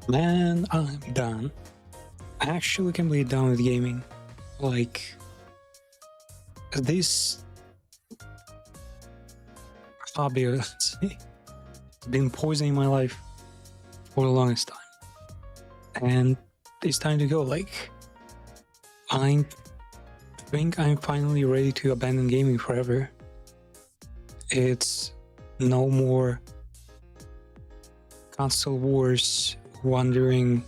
Man, I'm done. I actually completely done with gaming. Like, this hobby, let's say, has been poisoning my life for the longest time. And it's time to go. Like, I think I'm finally ready to abandon gaming forever. It's no more console wars, wondering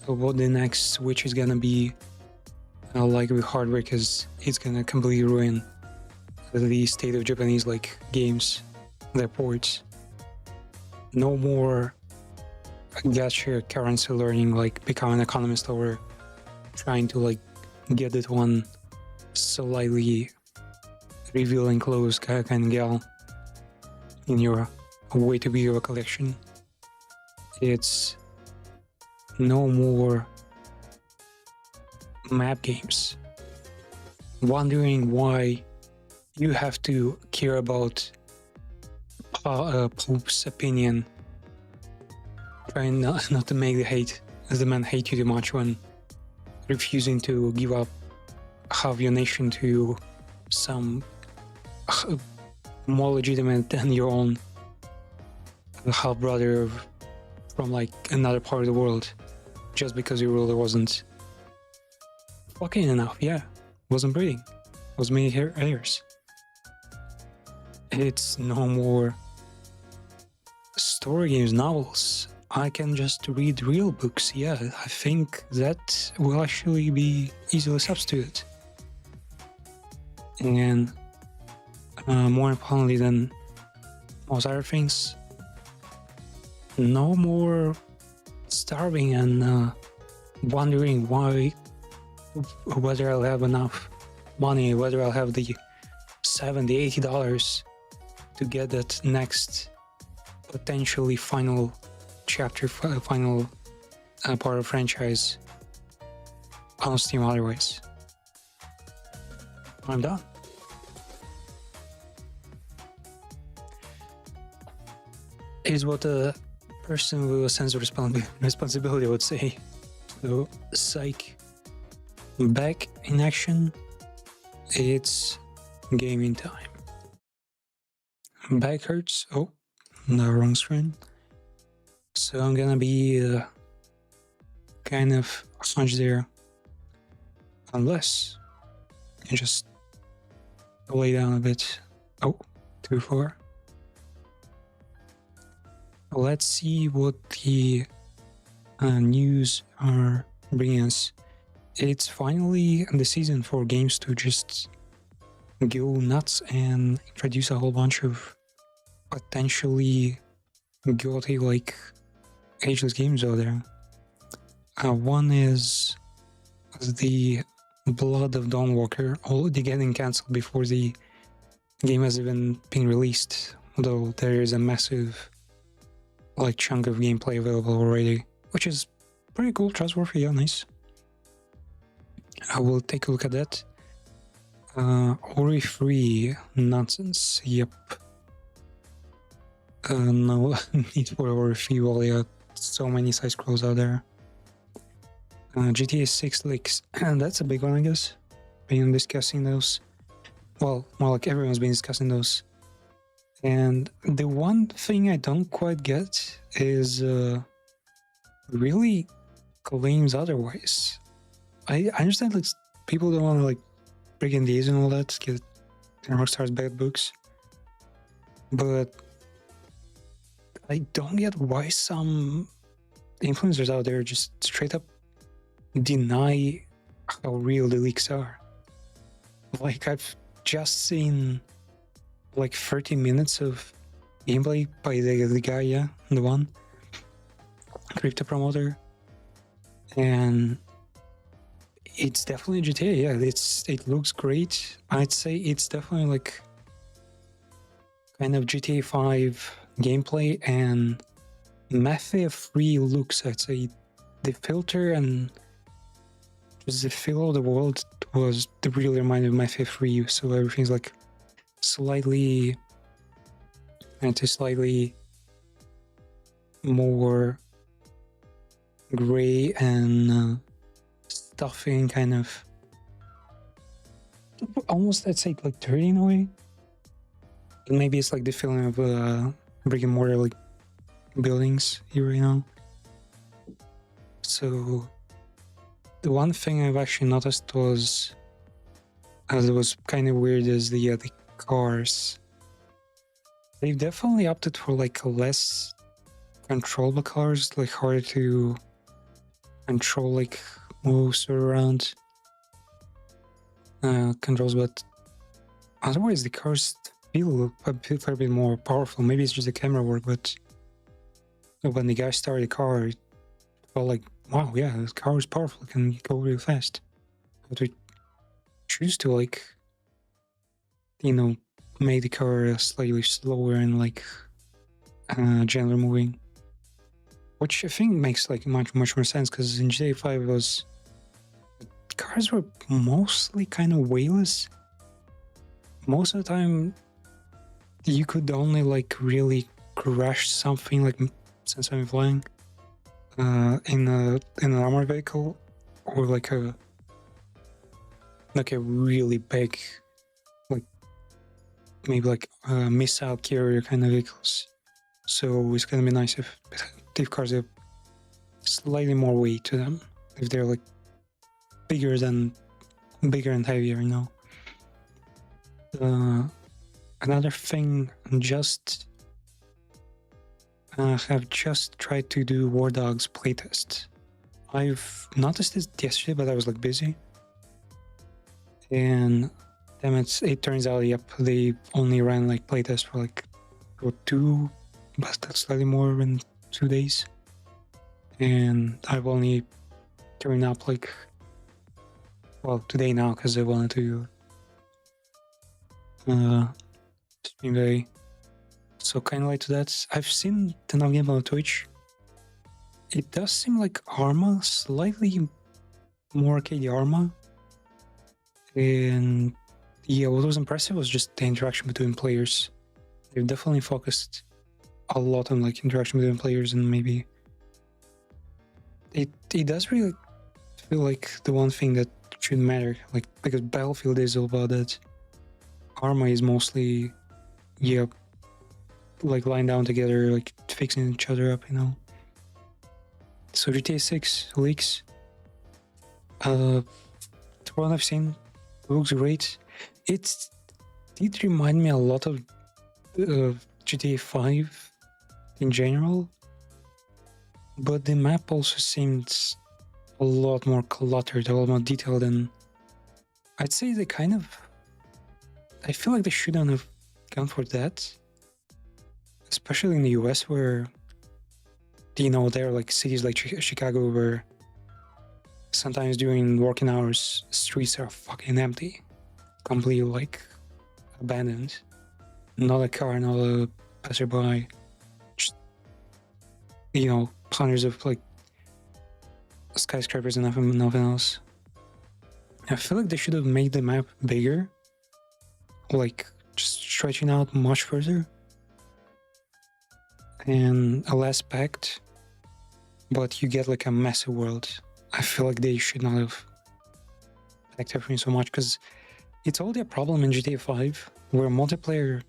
what the next Switch is gonna be like with hardware, because it's gonna completely ruin the state of Japanese like games, their ports. No more gacha currency learning, like become an economist or trying to like get that one slightly revealing clothes kind of gal in your way to be of a collection. It's no more map games. Wondering why you have to care about Pope's opinion. Trying not to make the man hate you too much when refusing to give up half your nation to some more legitimate than your own half brother from like another part of the world, just because your ruler wasn't fucking enough. Yeah, wasn't breeding, was many heirs. It's no more story games, novels. I can just read real books. Yeah, I think that will actually be easily substituted. And more importantly than most other things, no more starving and wondering whether I'll have enough money, whether I'll have the $70, $80 to get that next potentially final chapter, final part of franchise on Steam otherwise. I'm done. Is what a person with a sense of responsibility would say. So, psych. Back in action. It's gaming time. Back hurts. Oh, no, wrong screen. So I'm gonna be kind of hunched there. Unless you just lay down a bit. Oh, too far. Let's see what the news are bringing us. It's finally the season for games to just go nuts and introduce a whole bunch of potentially gaudy like ageless games out there. One is the Blood of Dawnwalker, already getting cancelled before the game has even been released, though there is a massive like chunk of gameplay available already, which is pretty cool, trustworthy, yeah, nice. I will take a look at that. Ori 3 nonsense, yep. No need for Ori 3 while you got so many side scrolls out there. GTA 6 leaks, and that's a big one, I guess. Been discussing those. Well, more like everyone's been discussing those. And the one thing I don't quite get is really claims otherwise. I understand like people don't want to like break NDAs and all that, get Rockstar's bad books, but I don't get why some influencers out there just straight up deny how real the leaks are. Like, I've just seen like 30 minutes of gameplay by the guy, yeah, the one crypto promoter, and it's definitely GTA. Yeah, it looks great. I'd say it's definitely like kind of GTA 5 gameplay and Mafia 3 looks. I'd say the filter and just the feel of the world was the real reminder of Mafia 3. So everything's like slightly more gray and stuffy, kind of almost, let's say, like dirty in a way. And maybe it's like the feeling of brick and mortar like buildings here, you know. So the one thing I've actually noticed was, as it was kind of weird, is the cars. They've definitely opted for like less controllable cars, like harder to control, like moves around controls, but otherwise the cars feel a bit more powerful. Maybe it's just the camera work, but when the guy started the car, it felt like, wow, yeah, this car is powerful, it can go really fast. But we choose to, like, you know, make the car slightly slower and like gentler moving, which I think makes like much more sense, because in GTA 5 cars were mostly kind of weightless. Most of the time you could only like really crash something, like since I'm flying in an armored vehicle, or like a really big, like maybe like missile carrier kind of vehicles. So it's gonna be nice if cars have slightly more weight to them, if they're like bigger and heavier, you know. Another thing, have just tried to do War Dogs playtest. I've noticed this yesterday, but I was like busy, and damn it turns out, yep, they only ran like playtest for like two, but that's slightly more than 2 days, and I've only turned up like, well, today now, because I wanted to stream day. So kind of like to that. I've seen the nav game on Twitch. It does seem like Arma, slightly more arcade Arma, and yeah, what was impressive was just the interaction between players. They've definitely focused a lot on like interaction between players, and maybe it does really feel like the one thing that should matter, like, because Battlefield is all about that. Arma is mostly, yeah, like lying down together, like fixing each other up, you know. So GTA 6 leaks, what I've seen, looks great. It did remind me a lot of GTA 5 in general, but the map also seemed a lot more cluttered, a lot more detailed, and I'd say they kind of, I feel like they shouldn't have gone for that, especially in the US, where, you know, there are like cities like Chicago where sometimes during working hours streets are fucking empty, completely like abandoned, not a car, not a passerby, just, you know, hundreds of like skyscrapers and nothing else. I feel like they should have made the map bigger, like just stretching out much further and less packed, but you get like a massive world. I feel like they should not have packed everything so much, because it's already a problem in GTA 5 where multiplayer,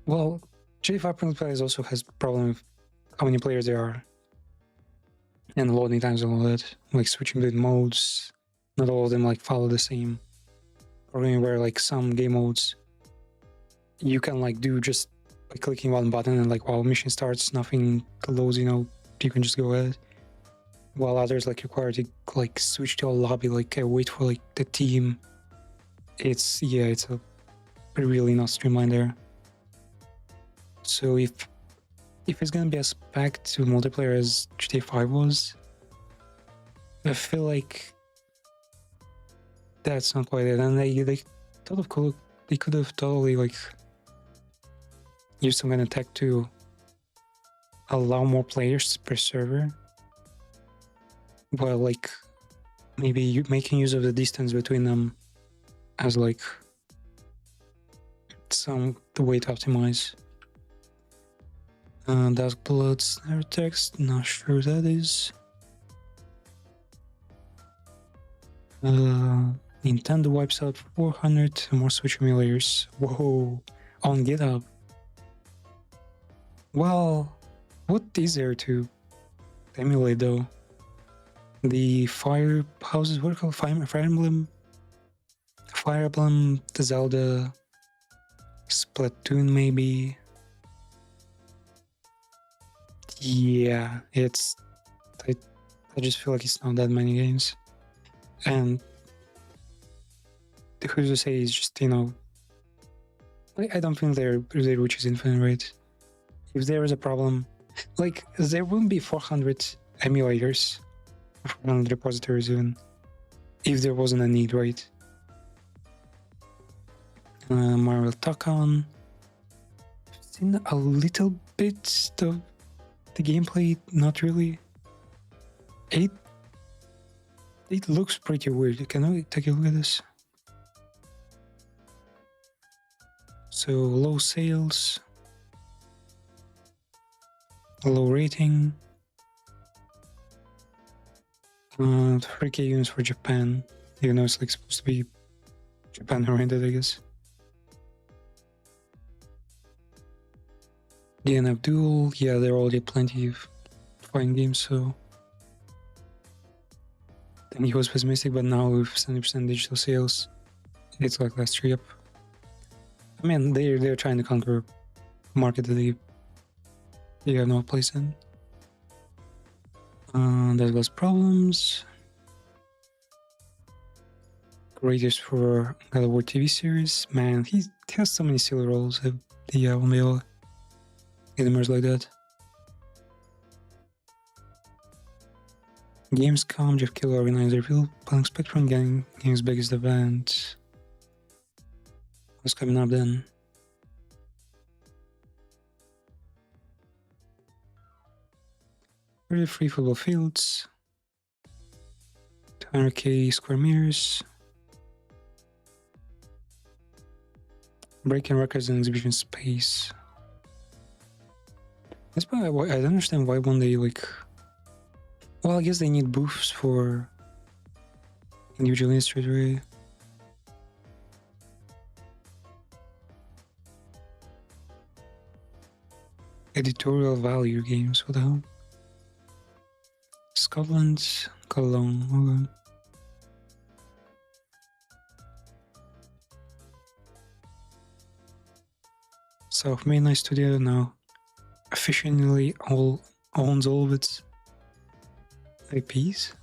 well, GTA 5 multiplayer also has problem with how many players there are and loading times and all that, like switching between modes. Not all of them like follow the same programming, where like some game modes you can like do just by clicking one button, and like while mission starts nothing loads, you know, you can just go ahead, while others like require to like switch to a lobby, like wait for like the team. It's a really not streamlined there. So if it's gonna be as packed to multiplayer as GTA 5 was, I feel like that's not quite it. And they could have totally like used some kind of tech to allow more players per server, while like maybe making use of the distance between them as like the way to optimize. Dark Blood Snare Text, not sure who that is. Nintendo wipes out 400 more Switch emulators. Whoa, on GitHub. Well, what is there to emulate though? The Fire houses, what are called? Fire Emblem, the Zelda, Splatoon maybe. Yeah, it's. I just feel like it's not that many games. And who's to say it's just, I don't think their reach is infinite, right? If there is a problem, like, there wouldn't be 400 emulators, 400 repositories even, if there wasn't a need, right? Marvel Takon. I've seen a little bit of the gameplay, not really. It looks pretty weird. Can we take a look at this? So low sales, low rating, 3K units for Japan, even though it's like supposed to be Japan oriented, I guess. DNF Duel, yeah, there are already plenty of fighting games, so then he was pessimistic, but now with 70% digital sales, it's like last year. Yep. I mean, they're trying to conquer a market that they have no place in. There's less problems. Creators for God of War TV series. Man, he has so many silly roles. Yeah, when they all gamers like that. Gamescom, Jeff Keighley organized a reveal planning Spectrum game's biggest event. What's coming up then? Very free football fields. 200k square meters. Breaking records in exhibition space. That's why I don't understand why won't they like. Well, I guess they need booths for individual industries, right? Editorial value games, what the hell? Scotland, Cologne, okay. South Midnight Studio now officially owns all of its IPs.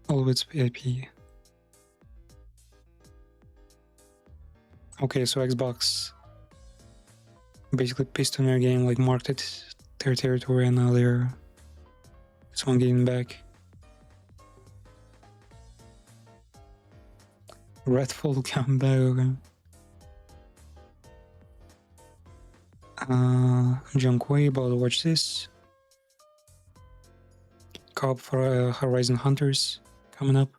All of its IP. Okay, so Xbox basically pissed on their game, like marked it their territory, and now they're someone getting back. Redfall comeback, okay. Junk Way, about to watch this. Co-op for Horizon Hunters coming up,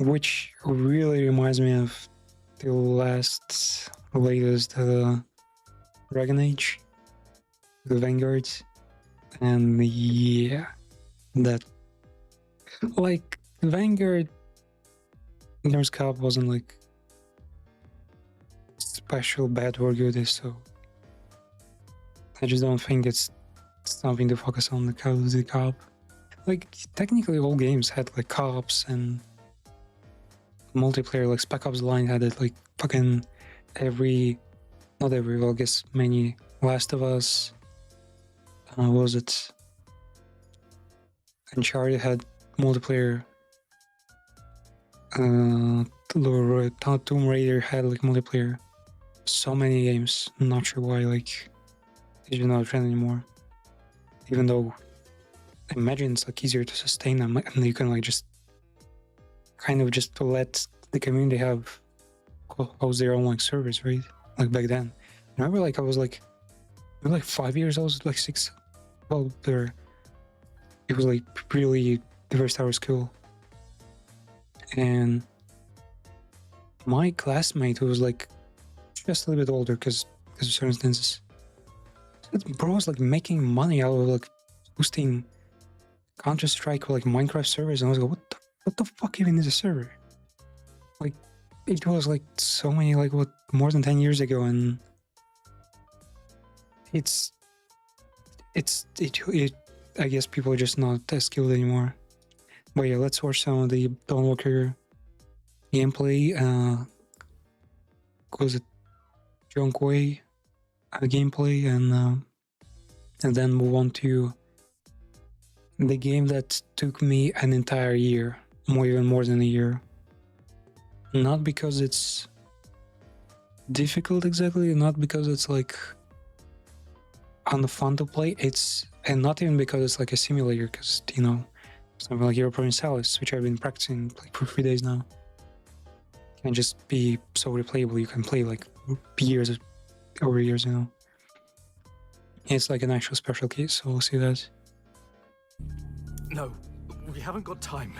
which really reminds me of the latest Dragon Age, the Vanguard, and yeah, that like Vanguard Games Co-op wasn't like special bad or good, so I just don't think it's something to focus on the Call of Duty co-op. Like, technically all games had like co-ops and multiplayer, like Spec Ops Line had it, like fucking not every, well, I guess many. Last of Us, what was it? Uncharted had multiplayer. Tomb Raider had like multiplayer. So many games, not sure why, like, it's just not a trend anymore. Even though I imagine it's like easier to sustain them, and you can like just kind of just to let the community have host their own like servers, right? Like back then. I remember like I was like 5 years old, like 6. Well, there it was like really the first hour school, and my classmate who was like just a little bit older because of circumstances, That bro was like making money out of like hosting Counter-Strike or like Minecraft servers, and I was like, what the fuck even is a server? Like, it was like so many, like what, more than 10 years ago, and it I guess people are just not as skilled anymore. But yeah, let's watch some of the Dawnwalker gameplay. Was it Jonkway gameplay, and then move on to the game that took me an entire year, even more than a year. Not because it's difficult exactly, not because it's like unfun to play, and not even because it's like a simulator, because you know, something like Hero Province Alice, which I've been practicing like for 3 days now, can just be so replayable. You can play like years over years, you know. It's like an actual special case, so we'll see that. No, we haven't got time.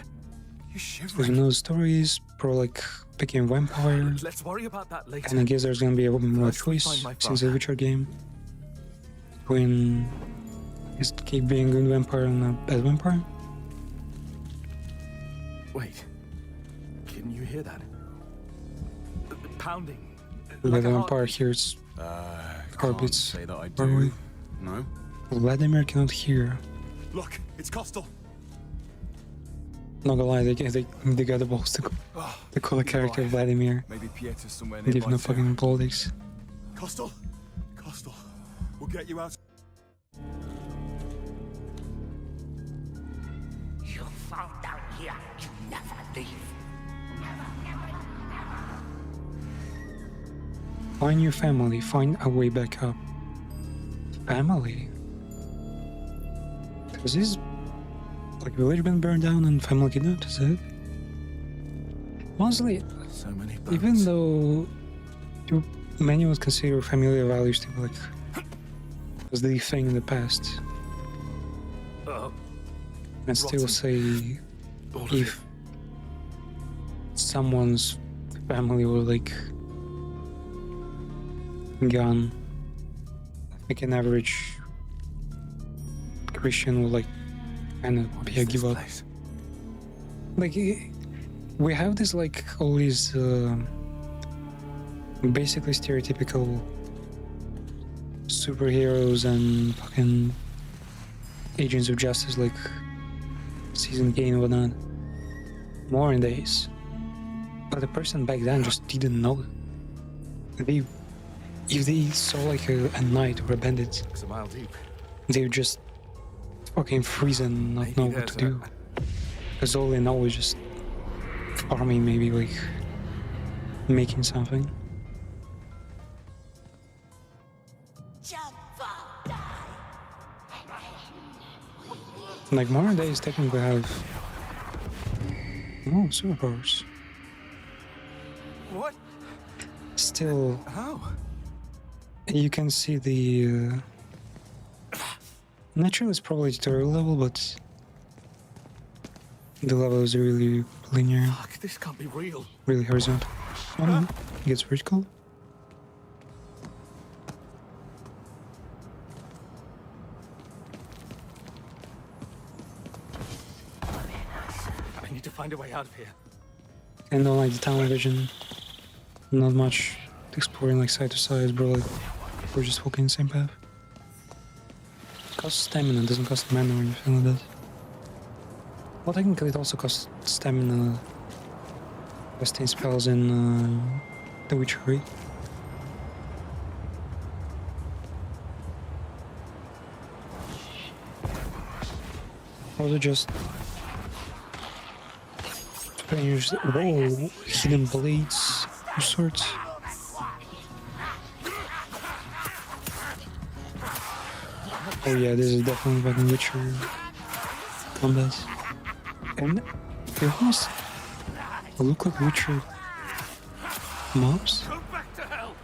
You There's shivering? no stories, pro like picking a vampire, Let's worry about that later. and I guess there's gonna be a more First we choice find my since the father. Witcher game. Between just keep being a good vampire and a bad vampire. Wait, can you hear that? Pounding. The Like a vampire heartbeat. hears Can't heartbeats. say that I far away. do. No? Vladimir cannot hear. Look, it's Kostel. Not gonna lie, they got the balls to call the character Vladimir. Maybe Pieter's somewhere And nearby. give no too. fucking politics. Kostel? Kostel, we'll get you out. You fall down here, you never leave. Find your family, find a way back up. Family? Has this like village been burned down and family kidnapped? Is it? Honestly, So many bones. even though many would consider familiar values to be like was the thing in the past, I'd still Rotten. say All of if someone's family were like gone, like an average Christian would like kind of What be is a this give up. place? Like we have this like all these basically stereotypical superheroes and fucking agents of justice like Season K and whatnot modern days, but the person back then just didn't know. If they saw like a knight or a bandit, It's a mile deep. they would just fucking freeze and not Maybe know what there's to do, because all they know is just farming, maybe like making something. Jump up, die. Like modern days technically have superpowers. What? Still, How? you can see the naturally it's probably tutorial level, but the level is really linear, Fuck, this can't be real. really horizontal. Oh no, it gets vertical. I need to find a way out of here. And on like the tunnel vision, not much exploring like side to side, bro. Like we're just walking the same path. It costs stamina, doesn't cost mana or anything like that. Well, technically it also costs stamina. Casting spells in The Witcher 3. Or is it just strange? Whoa, hidden blades of sorts. Oh yeah, this is definitely fucking Witcher combat. And they almost look like Witcher mobs. Go back to hell!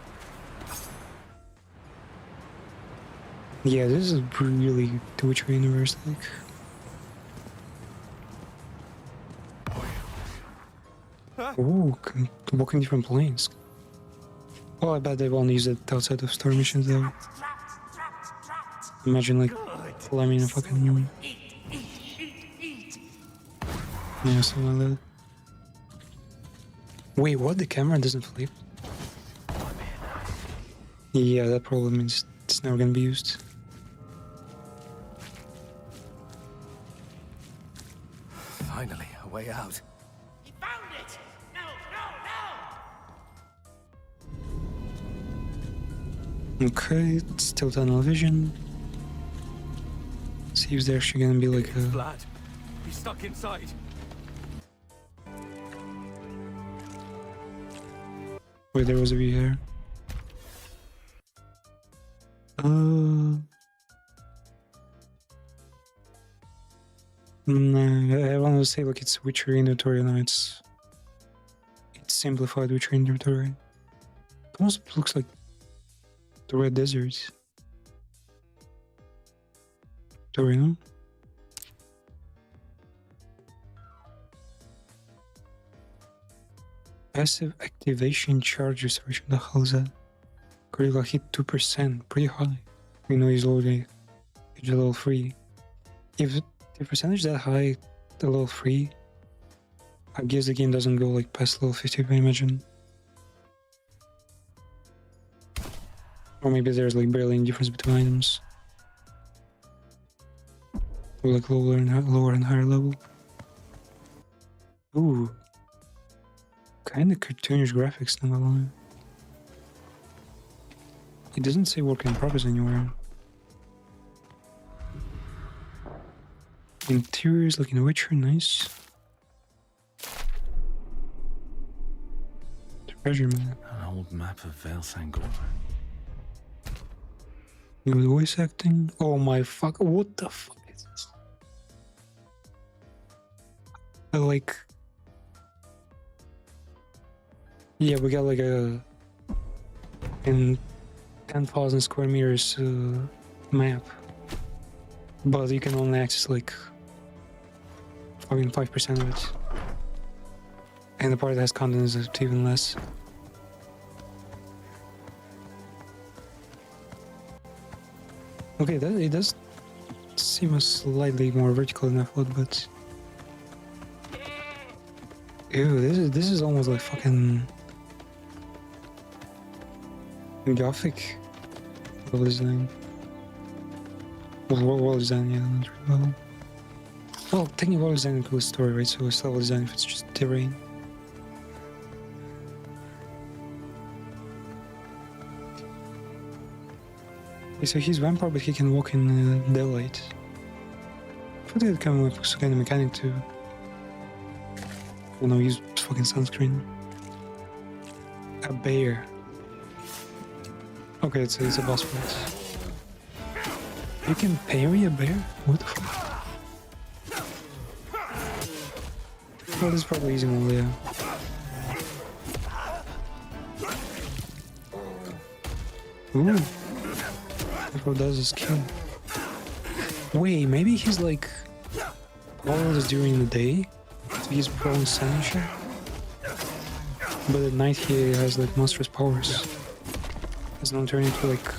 Yeah, this is really the Witcher universe, like. Ooh, walking different planes. Well, I bet they won't use it outside of story missions though. Imagine like climbing a fucking yeah, something like that. Wait, what? The camera doesn't flip? Yeah, that probably means it's never gonna be used. Finally, a way out. He found it! No, no, no! Okay, it's still tunnel vision. See if there's actually gonna be like a. Vlad, he's stuck inside. Wait, there was a view here. Nah, I want to say like it's Witcher inventory. No, it's simplified Witcher inventory. It almost looks like the Red Desert. Torino. Passive activation charges. Which the hell is that? Critical hit 2%, pretty high. We know he's loading. He's level 3. If the percentage that high, the level 3, I guess the game doesn't go like past level 50, I imagine. Or maybe there's like barely any difference between items. Or like lower and higher level. Ooh. Kinda cartoonish graphics, not gonna lie. It doesn't say work in progress anywhere. Interiors like in Witcher, nice. Treasure map. An old map of Vale Sangor. Good voice acting. Oh my fuck! What the fuck is this? I like. Yeah, we got like a in 10,000 square meters map, but you can only access like fucking 5% of it, and the part that has content is even less. Okay, it does seem a slightly more vertical than I thought, but ew, this is almost like fucking Gothic level design. World design, yeah, not really level. Well, technically world design includes story, right? So it's level design if it's just terrain. Okay, so he's vampire, but he can walk in daylight. I thought it kind of kind of mechanic too. Oh no, use fucking sunscreen. A bear. Okay, it's a boss fight. You can parry a bear? What the fuck? Oh, this is probably easy mode, yeah. Ooh. What does his kill? Wait, maybe he's like powerless during the day? So he's prone sun and shit? But at night he has like monstrous powers. He's not turning into like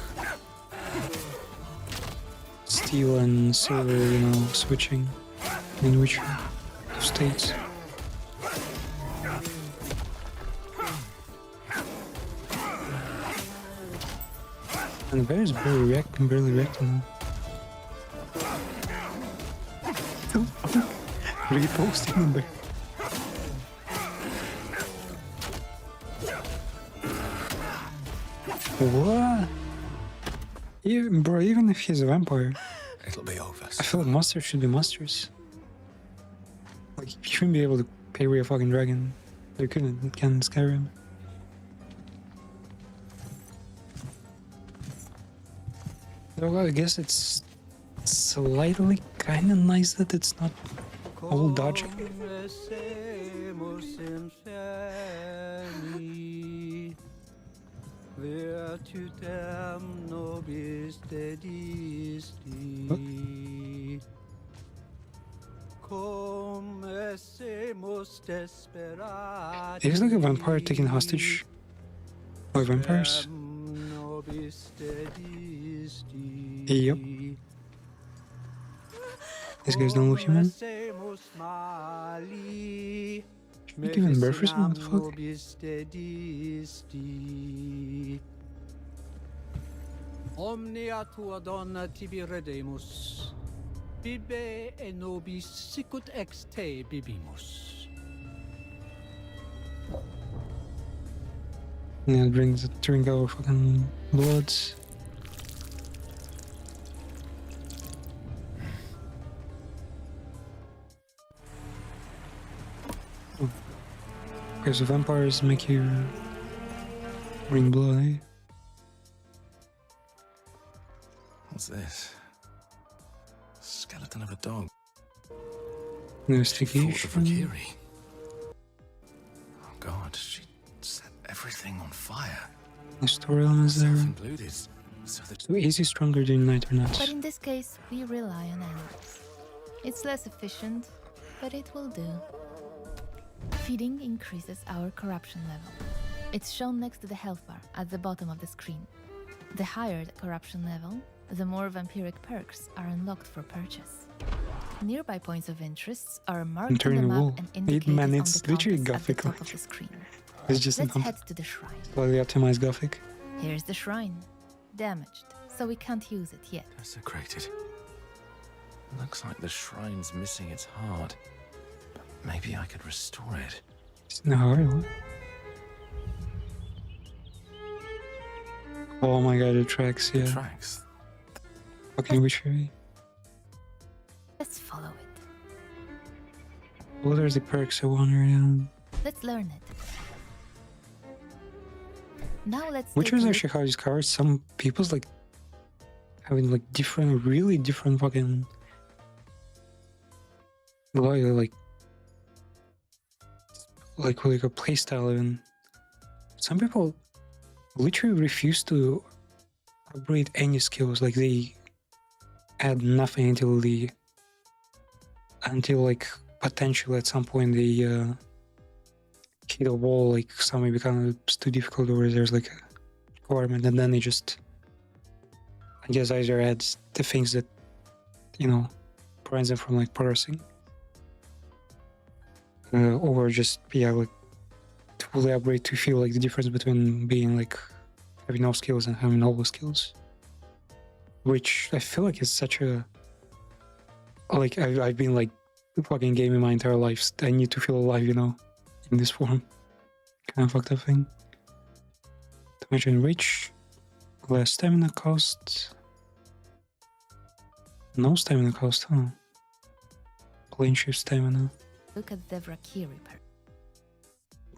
steel and silver, you know, switching in which states. And the bear is barely reacting. Reposting the bear. What? Even, bro, even if he's a vampire, It'll be over. I feel like monsters should be monsters. Like, you shouldn't be able to parry a fucking dragon. They couldn't, it can in Skyrim. So I guess it's slightly kinda nice that it's not all dodging. It is like a vampire taken hostage by vampires. Yep. These guys don't look human. Should give him birth or something? What the fuck? Omnia tua donna tibi redemus. Bibe e nobis sicut ex te bibimus. Yeah, drink our fucking bloods. Oh. Okay, so vampires make you bring blood, eh? What's this? Skeleton of a dog. Investigation. Fought the Valkyrie. Oh god, she set everything on fire. The story elements there. Self-included. So that So is he stronger during night or not? But in this case, we rely on animals. It's less efficient, but it will do. Feeding increases our corruption level. It's shown next to the health bar at the bottom of the screen. The higher the corruption level, the more vampiric perks are unlocked for purchase. Nearby points of interest are marked on turning the the map wall. and Hey, indicated man, on it's the literally compass at the Gothic, top like. of the screen. It's just Let's a head to the shrine. slightly optimized Gothic. Here's the shrine. Damaged, so we can't use it yet. desecrated. Looks like the shrine's missing its heart. But maybe I could restore it. No, really. Oh my god, the tracks, yeah. Tracks. Fucking witchery. Let's follow it. What are the perks I wonder? Let's learn it. Now let's Witcher is take a actually how it's covered. Some people's like having like different, really different fucking like a play style even. Some people literally refuse to upgrade any skills. Like they add nothing until like potentially at some point they hit a wall, like something becomes too difficult or there's like a requirement, and then they just, I guess, either adds the things that, you know, prevents them from like progressing, or just, yeah, like to fully upgrade to feel like the difference between being like having no skills and having all the skills, which I feel like is such a, like I've been like fucking gaming my entire life. I need to feel alive, you know, in this form. Kind of fucked up thing. Damage and reach. Less stamina cost. No stamina cost, huh? Plane shift stamina. look at the Valkyrie perk.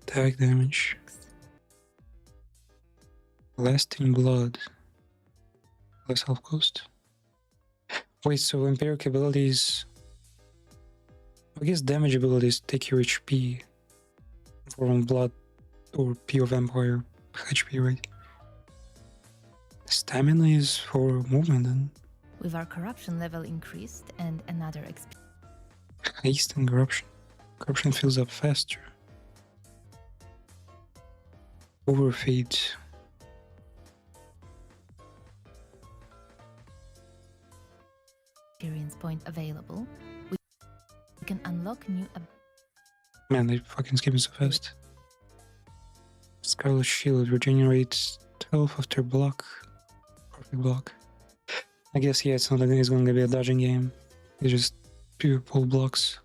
Attack damage. Lasting blood. Less health cost. Wait, so empiric abilities, I guess damage abilities take your HP from blood or pure vampire HP, right? Stamina is for movement then. With our corruption level increased and another XP. Haste and corruption. Corruption fills up faster. Overfeed. Experience point available, we can unlock new Man, they fucking skipping so fast. Scarlet Shield regenerates 12 after block. Perfect block. I guess, yeah, it's not like it's going to be a dodging game. It's just pure pull blocks.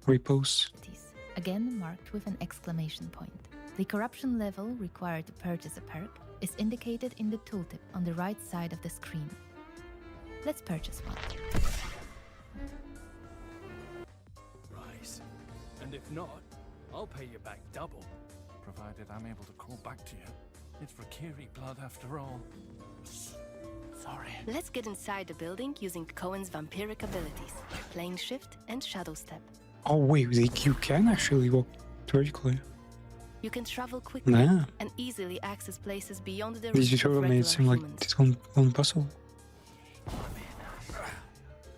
Repose. abilities, again marked with an exclamation point. The corruption level required to purchase a perk is indicated in the tooltip on the right side of the screen. Let's purchase one. Rise. And if not, I'll pay you back double. Provided I'm able to call back to you. It's Valkyrie blood after all. Sorry. Let's get inside the building using Cohen's vampiric abilities, Plane Shift and Shadow Step. Oh wait, you can actually walk vertically. You can travel quickly Nah, and easily access places beyond the these reach of tutorial made it regular seem like humans. it's impossible.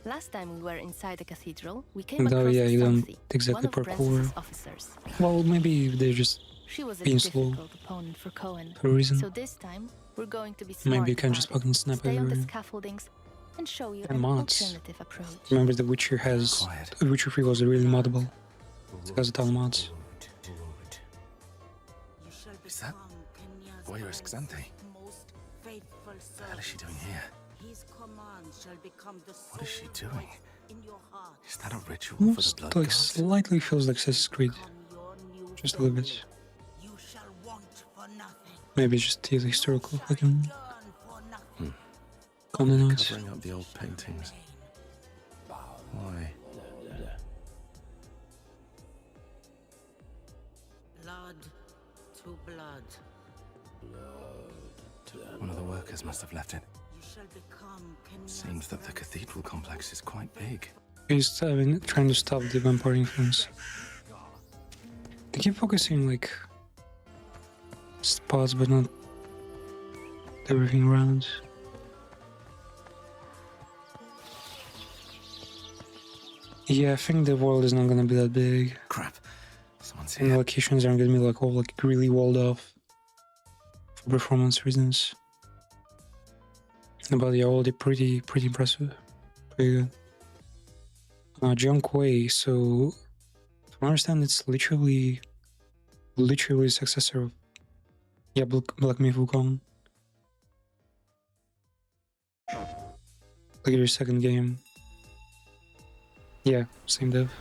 Last time we were inside the cathedral, we came Though, across yeah, you don't Sansi, exactly one of parkour. Francis's officers. Well, maybe they're just She was a being slow difficult opponent for Cohen. for a reason. So this time, we're going to be smart Maybe you can about just it. fucking snap Stay on the everywhere. scaffoldings and show you And an mods. alternative approach. Remember, The Witcher has. Quiet. The Witcher 3 was really moddable. It has a ton of mods. Is that Voyeurs Xanthe? What the hell is she doing here? What is she doing? Is that a ritual for the Almost blood like gods? slightly feels like Assassin's Creed. Just a little bit. You shall want for nothing. Maybe just the historical fucking Hmm. content. Covering up the old paintings. Why? Blood to blood. One of the workers must have left it. You shall become Seems that the cathedral complex is quite big. He's trying to stop the vampire influence. They keep focusing like spots, but not everything around. Yeah, I think the world is not gonna be that big, Crap. Someone's and the here. locations aren't gonna be like all like really walled off for performance reasons. But yeah, all pretty impressive, pretty good. Jiangquei, so if I understand, it's literally the successor of Black Myth Wukong. Look at your second game. Yeah, same dev.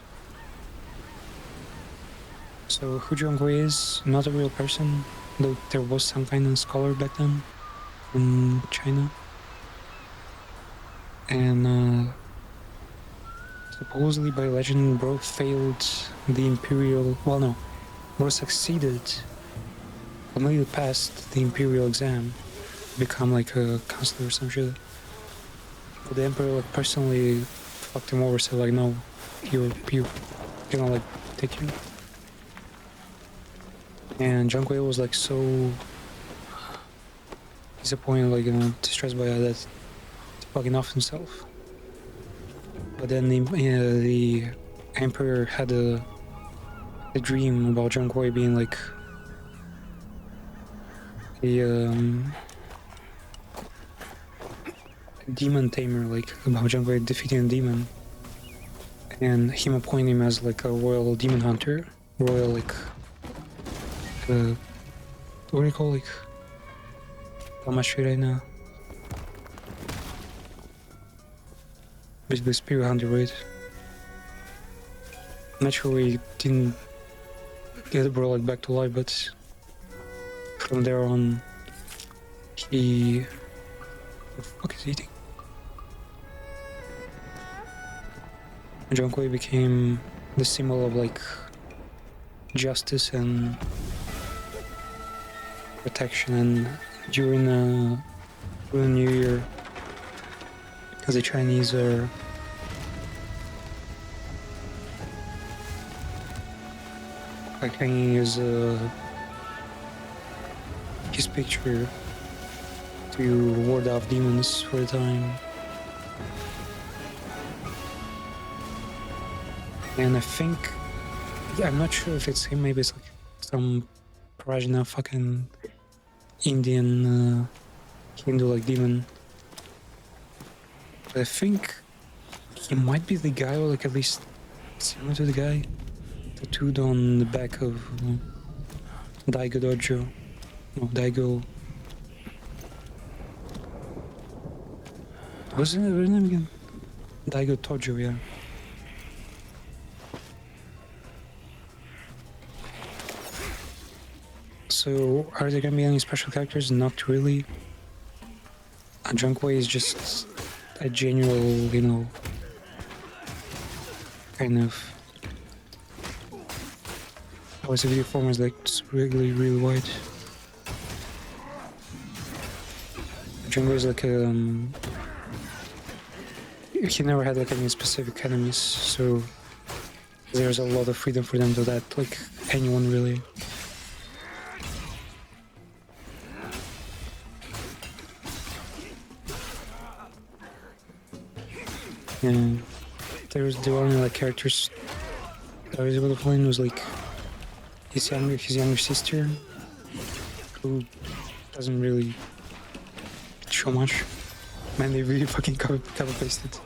So who Jiangquei is, not a real person, though there was some kind of scholar back then in China. And supposedly by legend, bro failed the imperial. Well, no, bro succeeded, completely passed the imperial exam, to become like a counselor or some shit. But the emperor like personally fucked him over, said like, no, you cannot like take you. And Jiang Kui was like so disappointed, like distressed by that, he fucking off himself. But then the emperor had a dream about Jiang Kui being like a demon tamer, like about Jiang Kui defeating a demon, and him appointing him as like a royal demon hunter, royal like what do you call like Tamashi right now? Basically spirit hunter, right? Naturally didn't get bro like back to life, but from there on he what the fuck is he eating? Jiang Kui became the symbol of like justice and protection, and during New Year, because the Chinese are like hanging his picture to ward off demons for a time. And I think, yeah, I'm not sure if it's him, maybe it's like some Prajna fucking Indian Hindu like demon. But I think he might be the guy, or like at least similar to the guy tattooed on the back of Daigo Dojo. No, Daigo. What's his name again? Daigo Tojo, yeah. So, are there gonna be any special characters? Not really. Jiang Kui is just a genuine, you know, kind of. His video form is like really wide. Jiang Kui is like he never had like any specific enemies, so there's a lot of freedom for them to that, like anyone really. And there were only like characters that I was able to find was like his younger sister, who doesn't really show much. Man, they really fucking cover pasted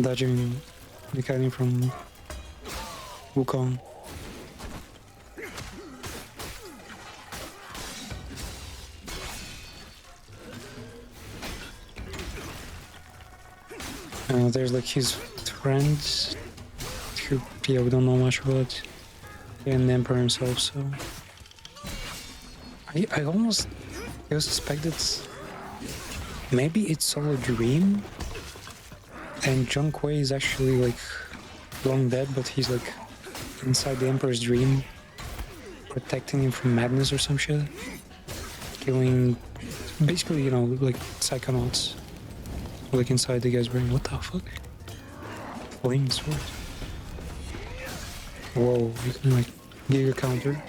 dodging mechanic from Wukong. There's like his friends who, yeah, we don't know much about, and the Emperor himself, so I almost suspected maybe it's all a dream and Zhong Kui is actually like long dead, but he's like inside the Emperor's dream, protecting him from madness or some shit, killing basically, you know, like psychonauts, like inside the guy's brain. What the fuck? Flame sword. Whoa, you can like give a counter.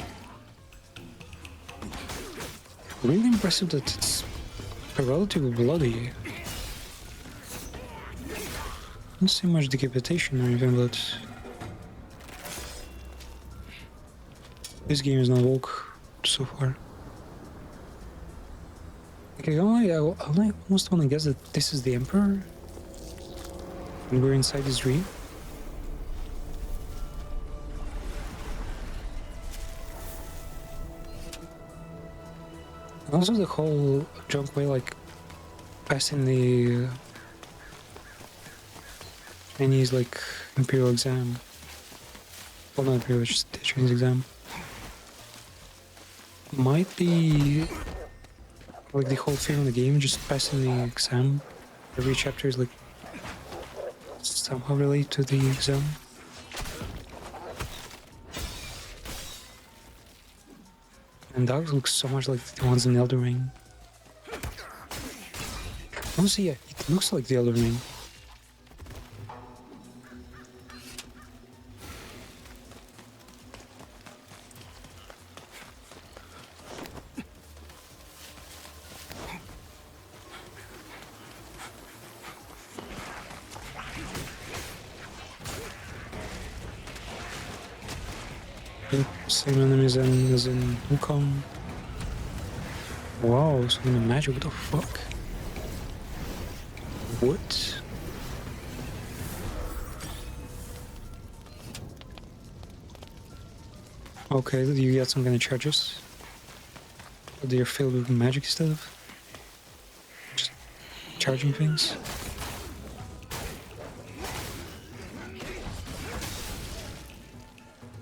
Really impressive that it's relatively bloody. Don't see much decapitation or anything, but this game is not woke so far. Like, I almost want to guess that this is the Emperor and we're inside his dream. And also the whole Zhong Kui like passing the Chinese like imperial exam. Well, not imperial, just the Chinese exam. Might be like the whole thing in the game, just passing the exam. Every chapter is like somehow related to the exam. And dogs look so much like the ones in Elden Ring. Honestly, yeah, it looks like the Elden Ring. Same enemies as in Wukong. Wow, so in the magic, what the fuck? What? Okay, you get some kind of charges. But they're filled with magic stuff. Just charging things.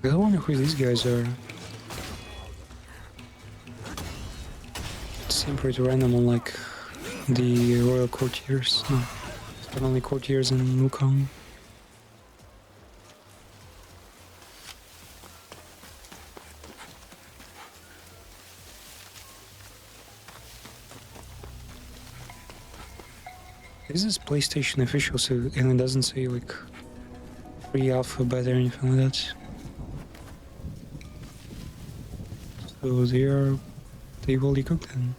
I wonder who these guys are. It seemed pretty random on like the royal courtiers. No, but only courtiers in Wukong. This is PlayStation official, so and it doesn't say like free alpha beta or anything like that. So they will be cooked then.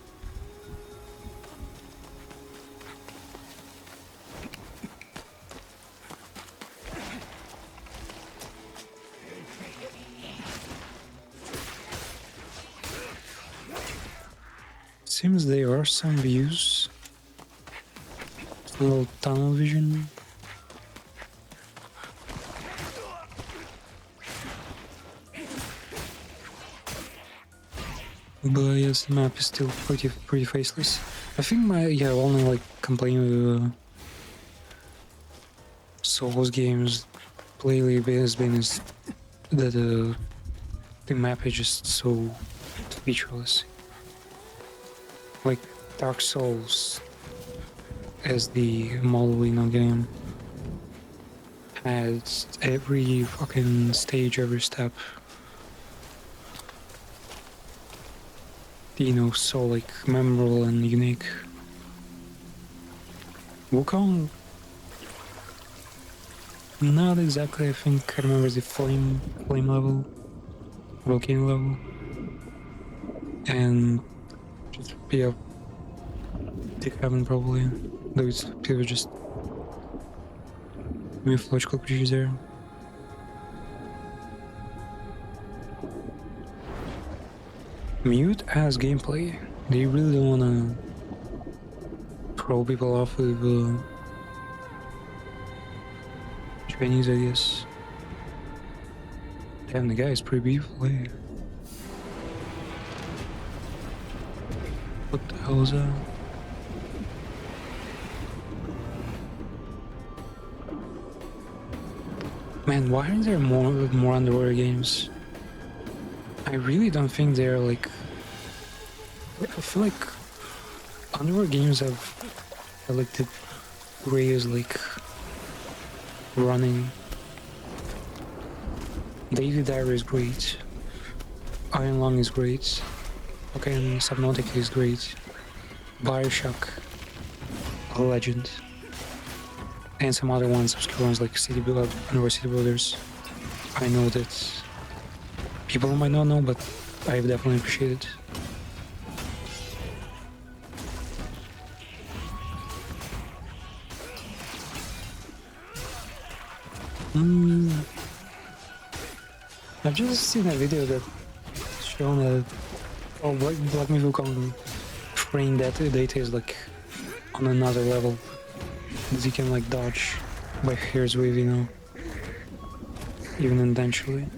Seems there are some views. A little tunnel vision. But yes, the map is still pretty faceless. I think my only like complaint with Souls games lately has been is that the map is just so featureless. Like Dark Souls as the model in a game has every fucking stage, every step, you know, so like memorable and unique. Wukong, not exactly. I think I remember the flame level, volcano level, and just yeah, Dick Heaven probably. Those people just mythological creatures there. Mute as gameplay. They really don't wanna throw people off with Chinese, I guess. Damn, the guy is pretty beautiful. Hey. What the hell is that? Man, why aren't there more underwater games? I really don't think they're like. I feel like underwater games have like the greatest like running. Daily Diary is great. Iron Lung is great. Okay, and Subnautica is great. Bioshock, a legend. And some other ones, obscure ones like Underwater City Builders. I know that people might not know, but I definitely appreciate it. I've just seen a video that shown that Black Myth Wukong frame data is like on another level. Because you can like dodge by hair's wave, you know, even intentionally.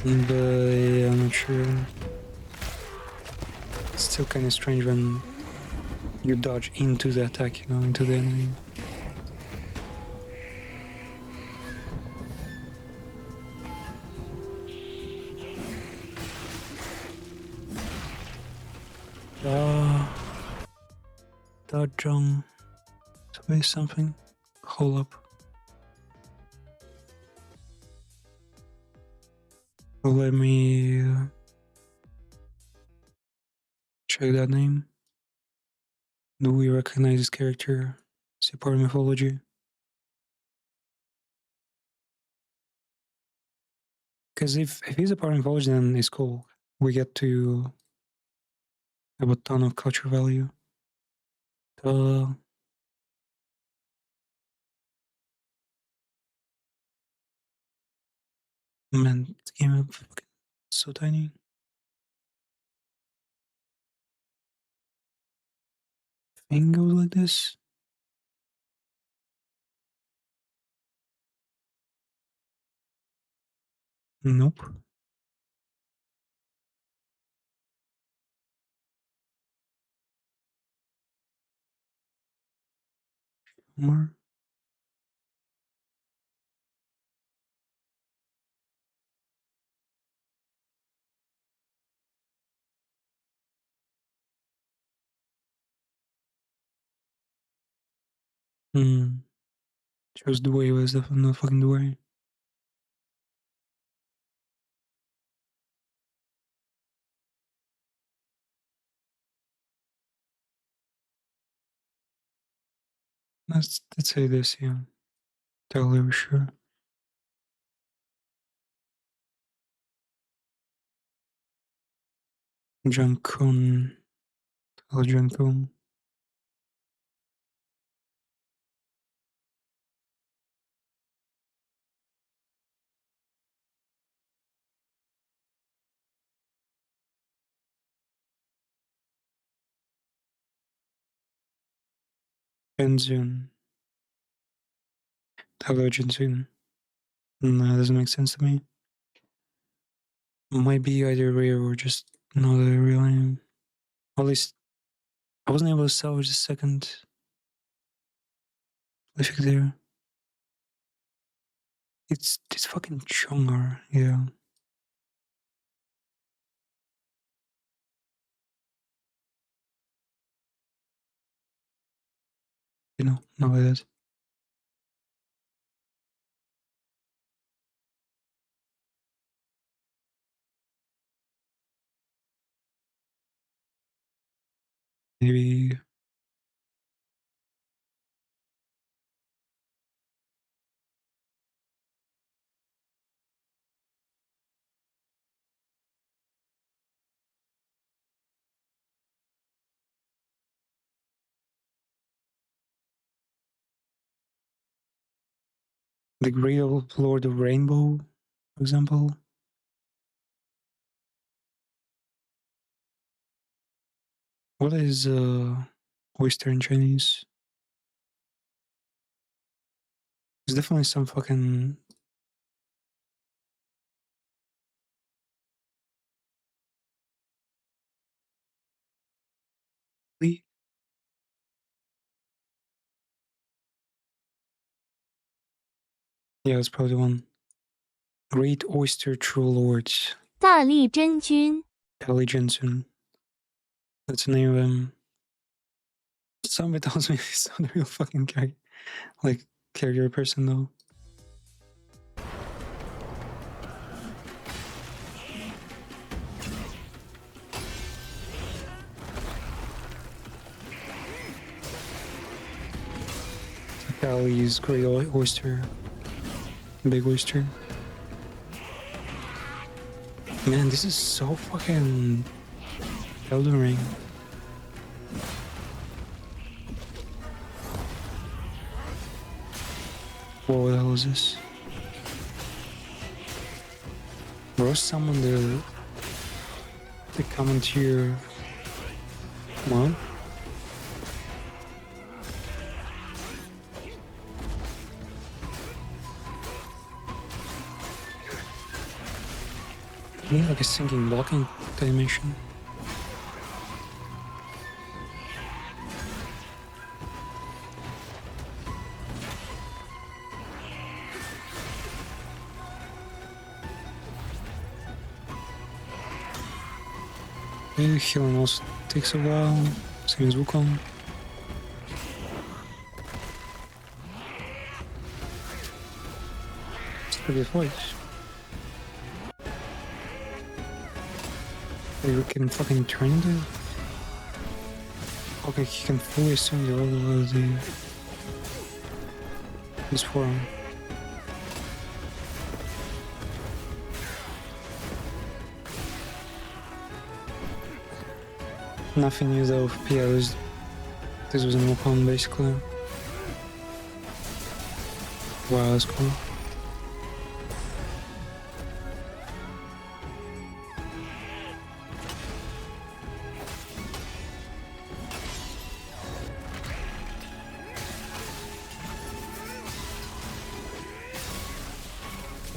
But yeah, I'm not sure. It's still kind of strange when you dodge into the attack, you know, into the enemy. Dodging. Space something. Hold up. Let me check that name. Do we recognize this character? Is he part of mythology? Because if he's a part of mythology, then it's cool. We get to have a ton of culture value. Man, this game is so tiny. Thing goes like this. Nope. More. Chose the way was definitely not fucking the way. Let's say this, yeah. Totally sure. Jankun. Jankun. Benzune. Divergenzune. That doesn't make sense to me. Might be either rare or just not a real name. At least I wasn't able to salvage the second lyric there. It's fucking Chongar, yeah. You know, not like that. Maybe the Great Old Lord of Rainbow, for example. What is oyster in Chinese. There's definitely some fucking yeah, it's probably the one. Great Oyster True Lords. 大力真君 Kali Jensen. That's the name of him. Somebody tells me he's not a real fucking guy. Like, character person though. Kali's Great Oyster. Big Oyster. Man, this is so fucking Elden Ring. Whoa, what the hell is this? Bro, someone the comment here. Come on. Yeah, like a sinking blocking animation. Yeah, healing also takes a while. Same as Wukong. It's a pretty fight. You can fucking turn the... Okay, he can fully assume the role of his forearm. Nothing new though, yeah, this was an Wukong basically. Wow, that's cool.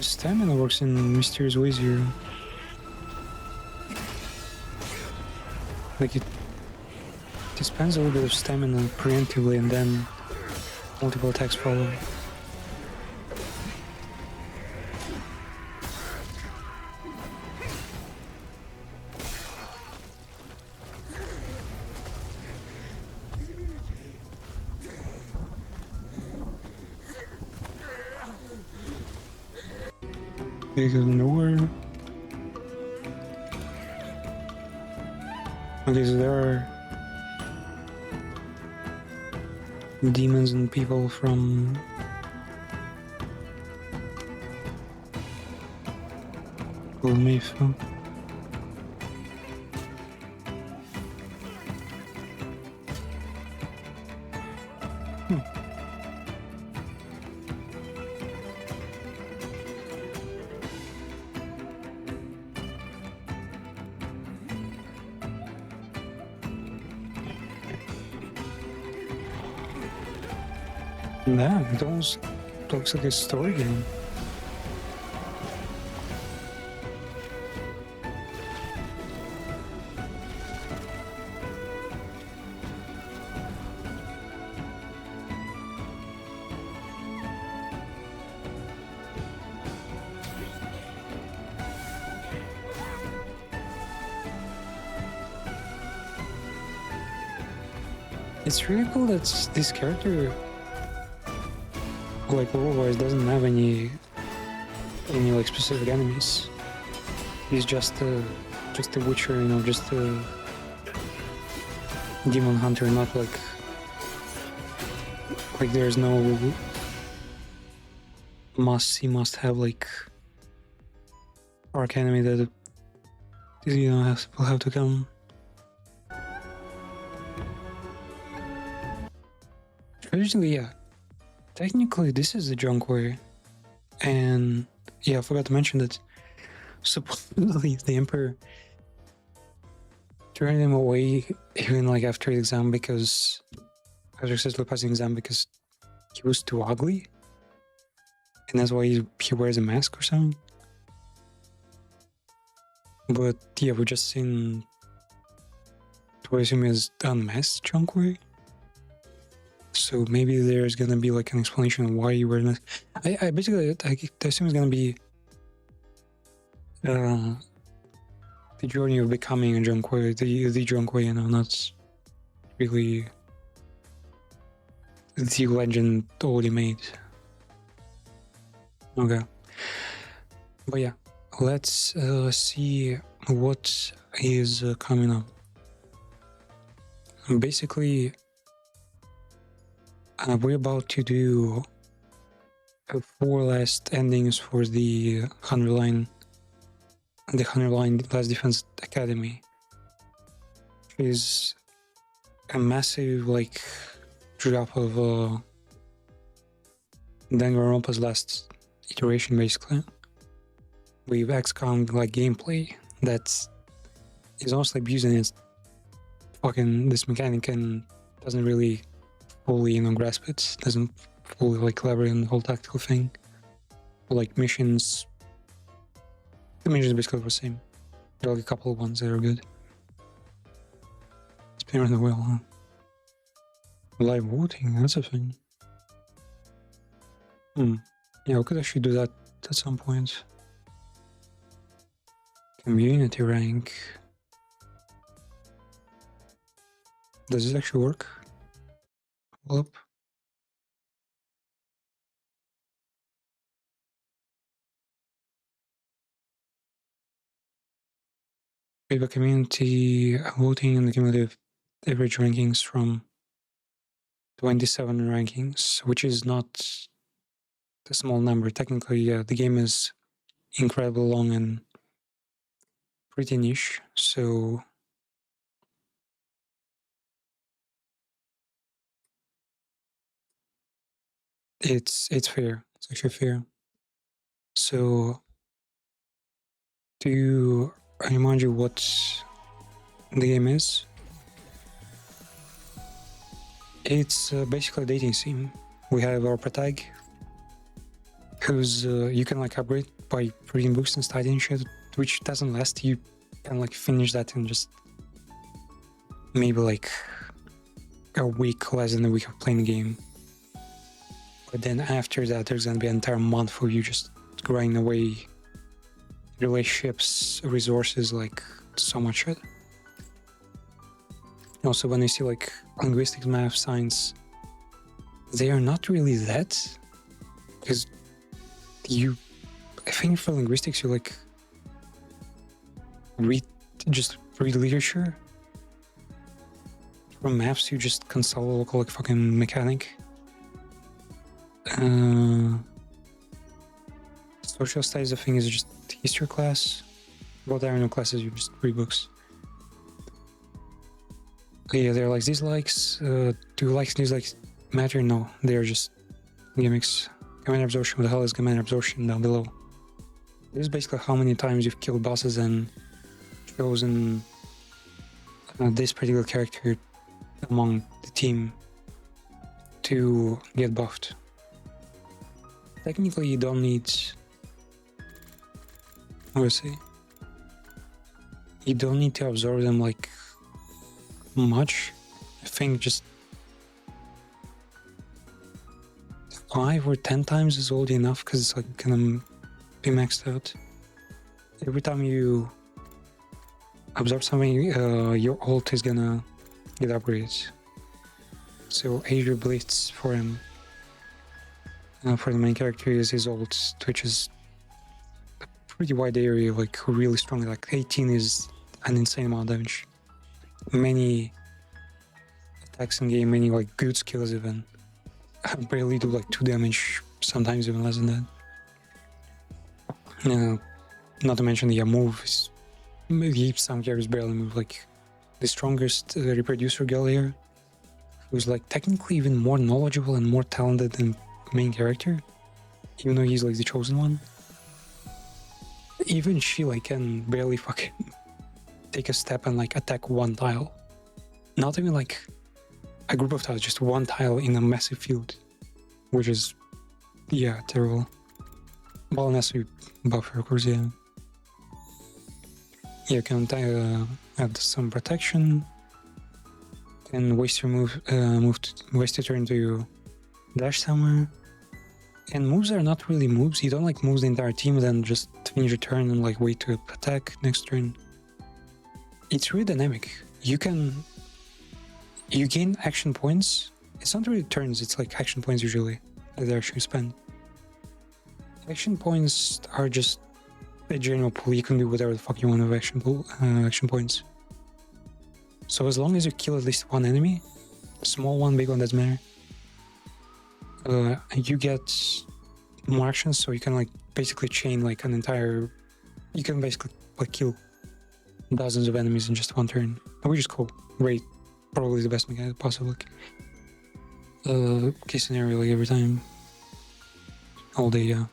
Stamina works in mysterious ways here. Like it spends a little bit of stamina preemptively and then multiple attacks follow. They go nowhere. Okay, so there are demons and people from Myth. Yeah, it almost looks like a story game. It's really cool that this character, like lore-wise, doesn't have any like specific enemies. He's just a witcher, you know, just a demon hunter, not like there's no he must have like arc enemy that you know will have to come. Traditionally, yeah. Technically, this is the Junkway, and yeah, I forgot to mention that supposedly the Emperor turned him away even like after the exam because after successfully passing the exam because he was too ugly, and that's why he wears a mask or something. But yeah, we just seen twice him as unmasked Junkoi. So maybe there's gonna be like an explanation of why you were not. I basically I assume it's gonna be the journey of becoming a Junkoi, the Junkoi, you know, not really the legend already made. Okay, but yeah, let's see what is coming up. Basically, we're about to do 4 last endings for the 100 line Last Defense Academy, which is a massive like drop of Danganronpa's last iteration. Basically, with XCOM like gameplay that is honestly abusing its fucking this mechanic and doesn't really fully, you know, grasp it, doesn't fully like collaborate on the whole tactical thing. Like missions, the missions basically the same. There are like a couple of ones that are good. Spinning the wheel, huh? Live voting, that's a thing. Yeah, we could actually do that at some point. Community rank. Does this actually work? Hold up. We have a community voting and the cumulative average rankings from 27 rankings, which is not a small number. Technically, the game is incredibly long and pretty niche, so it's fair. It's actually fair. So to remind you what the game is, it's basically a dating sim. We have our protag, who's you can like upgrade by reading books and studying shit, which doesn't last. You can like finish that in just maybe like a week, less than a week of playing the game. But then after that, there's gonna be an entire month of you just grinding away relationships, resources, like so much shit. Also, when you see like linguistics, math, science, they are not really that, because I think for linguistics you like read literature. For maths you just consult a local like fucking mechanic. Social studies, I think, is just history class. Well, there are no classes, you just read books. Yeah, there are like dislikes. Do likes and dislikes matter? No, they are just gimmicks. Commander absorption, what the hell is commander absorption down below? This is basically how many times you've killed bosses and chosen this particular character among the team to get buffed. Technically, you don't need. Let's see. You don't need to absorb them like much. I think just 5 or 10 times is already enough because it's like gonna be maxed out. Every time you absorb something, your ult is gonna get upgrades. So Azure Blitz for him. For the main character is his ult, which is a pretty wide area, like really strong. Like 18 is an insane amount of damage. Many attacks in game, many like good skills even. I barely do like 2 damage, sometimes even less than that. Not to mention the move is maybe some characters barely move. Like the strongest reproducer girl here, who's like technically even more knowledgeable and more talented than main character, even though he's like the chosen one. Even she like can barely fucking take a step and like attack one tile. Not even like a group of tiles, just one tile in a massive field, which is, yeah, terrible. Well, unless you buffer, of course, yeah. You can add some protection, and waste your waste your turn to dash somewhere. And moves are not really moves. You don't like move the entire team, then just finish your turn and like wait to attack next turn. It's really dynamic. You gain action points. It's not really turns, it's like action points usually that they actually spend. Action points are just a general pool. You can do whatever the fuck you want with action points. So as long as you kill at least one enemy, small one, big one, doesn't matter, you get more actions, so you can like basically chain like an entire, you can basically like kill dozens of enemies in just one turn, which is cool. Great, probably the best mechanic possible. Case scenario, like every time, all day, yeah.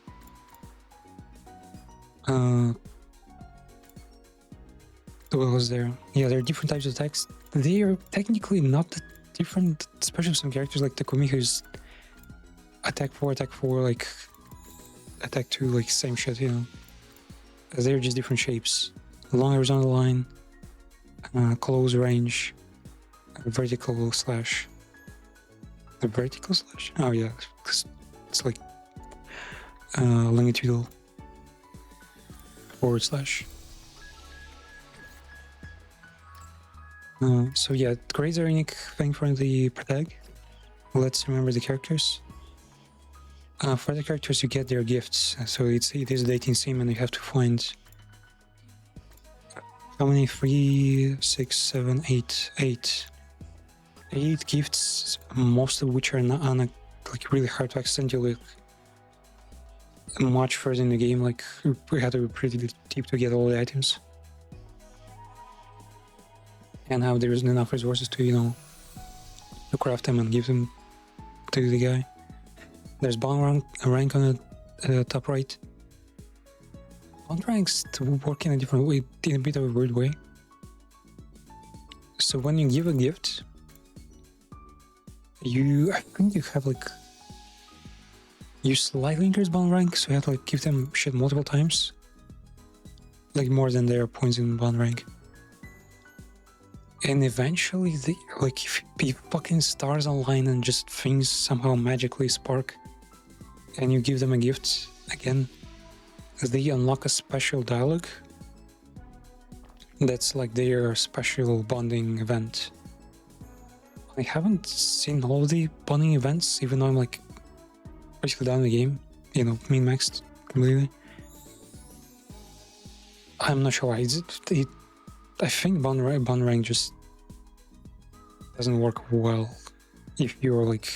What was there? Yeah, there are different types of attacks. They are technically not that different, especially some characters like Takumi, who's attack 4, like attack 2, like same shit, you know. They're just different shapes. Long horizontal line, close range, vertical slash. The vertical slash? Oh yeah, it's like longitudinal forward slash. So yeah, grades are a unique thing for the protag. Let's remember the characters. For the characters, you get their gifts. So it is a dating sim, and you have to find how many? 3, 6, 7, 8. 8 gifts, most of which are not like really hard to accidentally much further in the game. Like we had to be pretty deep to get all the items, and how there isn't enough resources to, you know, to craft them and give them to the guy. There's bond rank on the top right. Bond ranks work in a different way, in a bit of a weird way. So when you give a gift, I think you have like, you slightly increase bond rank, so you have to like give them shit multiple times, like more than their points in bond rank. And eventually, like if fucking stars align and just things somehow magically spark, and you give them a gift again, they unlock a special dialogue that's like their special bonding event. I haven't seen all of the bonding events, even though I'm like basically done the game, you know, min-maxed completely. I'm not sure why. I think bond rank just doesn't work well if you're like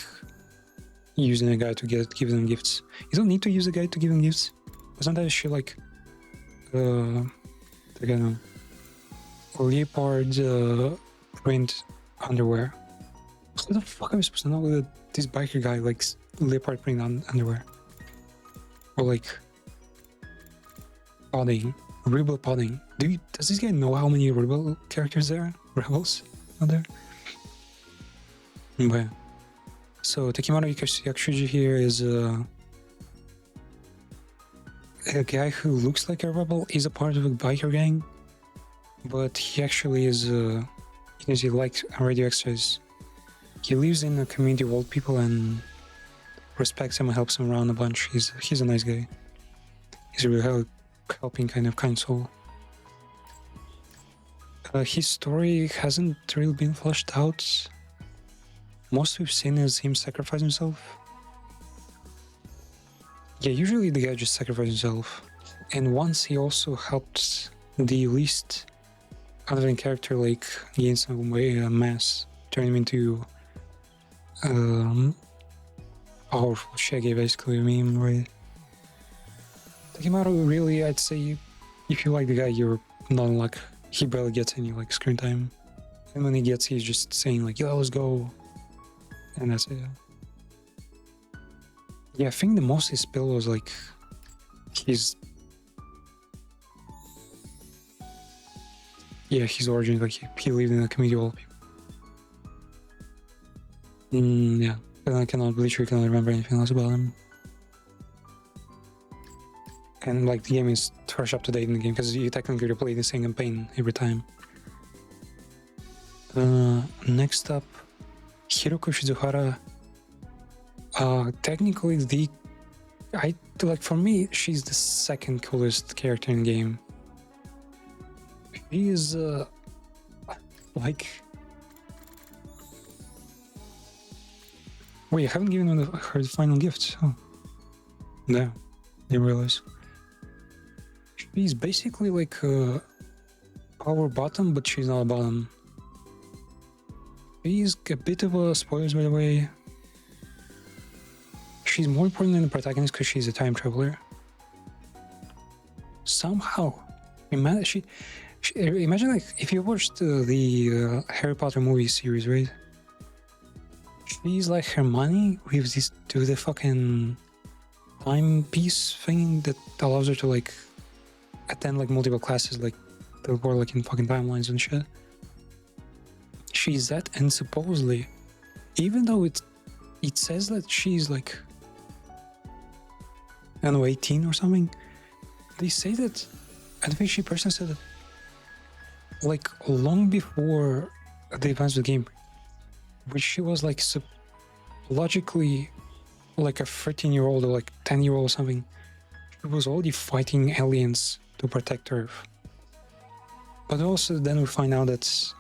using a guide to give them gifts. You don't need to use a guide to give them gifts, but sometimes shit like leopard print underwear. How the fuck am I supposed to know that this biker guy likes leopard print underwear? Or like podding, rebel podding. Does this guy know how many rebel characters there are? Rebels out there? But yeah. So Takimaru Yakushuji here is a guy who looks like a rebel. He's a part of a biker gang, but he actually is because he likes radio extras. He lives in a community of old people and respects him and helps him around a bunch. He's a nice guy. He's a really helping kind soul. His story hasn't really been fleshed out. Most we've seen is him sacrifice himself. Yeah, usually the guy just sacrifices himself. And once he also helped the least other character, like gain some mass, turn him into powerful Shaggy, basically, meme, right? Takimaru, really, I'd say if you like the guy, you're not like, he barely gets any like screen time. And when he gets, he's just saying like, yo, let's go. And that's it. Yeah, I think the most his spill was like yeah, his origin, like he lived in a community of all people. Yeah, and I cannot literally cannot remember anything else about him. And like the game is fresh up to date in the game because you technically replay the same campaign every time. Next up, Hiroko Shizuhara. Technically, for me, she's the second coolest character in the game. She is like. Wait, I haven't given her the final gift. Oh, no, didn't realize. She's basically like a power bottom, but she's not a bottom. She's a bit of a spoilers, by the way. She's more important than the protagonist because she's a time traveler. Somehow, imagine like if you watched the Harry Potter movie series, right? She's like Hermione with the fucking timepiece thing that allows her to like attend like multiple classes, like that were like in fucking timelines and shit. She's that, and supposedly, even though it says that she's like, I don't know, 18 or something, they say that, I think she personally said that, like long before the events of the game, which she was like logically like a 13-year-old or like 10-year-old or something, she was already fighting aliens to protect Earth. But also then we find out that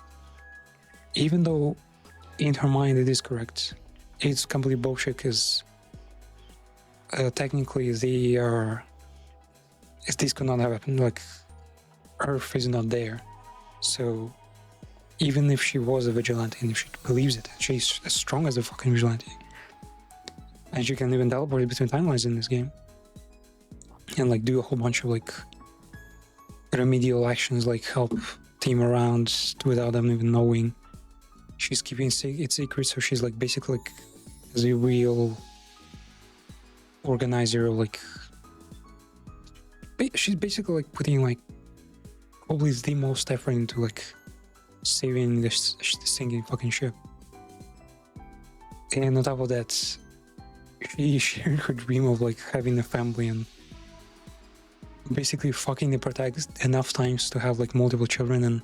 even though in her mind it is correct, it's completely bullshit because technically this could not have happened, like Earth is not there. So even if she was a vigilante and if she believes it, she's as strong as a fucking vigilante. And she can even teleport between timelines in this game. And like do a whole bunch of like remedial actions, like help team around without them even knowing. She's keeping it secret, so she's like basically like the real organizer, like she's basically like putting like probably the most effort into like saving this sinking fucking ship. And on top of that, she shared her dream of like having a family and basically fucking the protagonist enough times to have like multiple children, and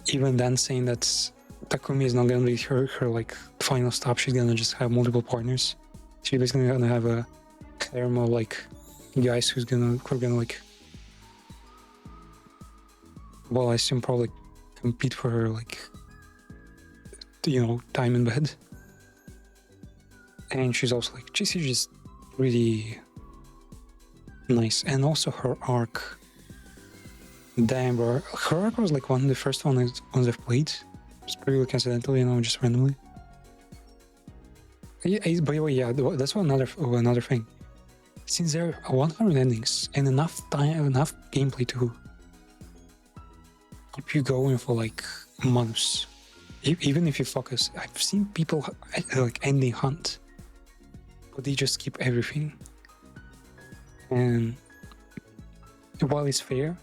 even then saying that Takumi is not gonna be her like final stop. She's gonna just have multiple partners. She's basically gonna have a harem of like guys who are gonna like, well, I assume probably compete for her, like, you know, time in bed. And she's also like, she's just really nice. And also her arc, damn, bro, her arc was like one of the first ones I've played. It's pretty coincidental, you know, just randomly. Yeah, by the way, yeah, that's another thing. Since there are 100 endings and enough gameplay to keep you going for like months, even if you focus. I've seen people like ending hunt, but they just keep everything. And while it's fair,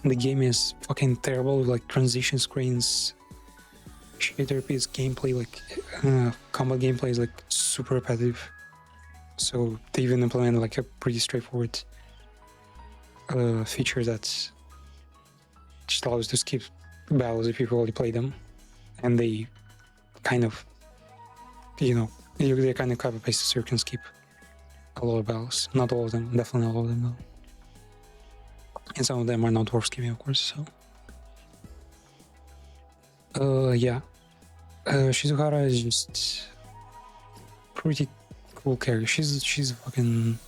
the game is fucking terrible with like transition screens, shit RP's gameplay, like combat gameplay is like super repetitive. So they even implemented like a pretty straightforward feature that just allows to skip battles if you've already played them, and they kind of, you know, they kind of copy paste so you can skip a lot of battles. Not all of them, definitely not all of them though. And some of them are not worth skipping, of course. So yeah, Shizuhara is just pretty cool character. She's fucking,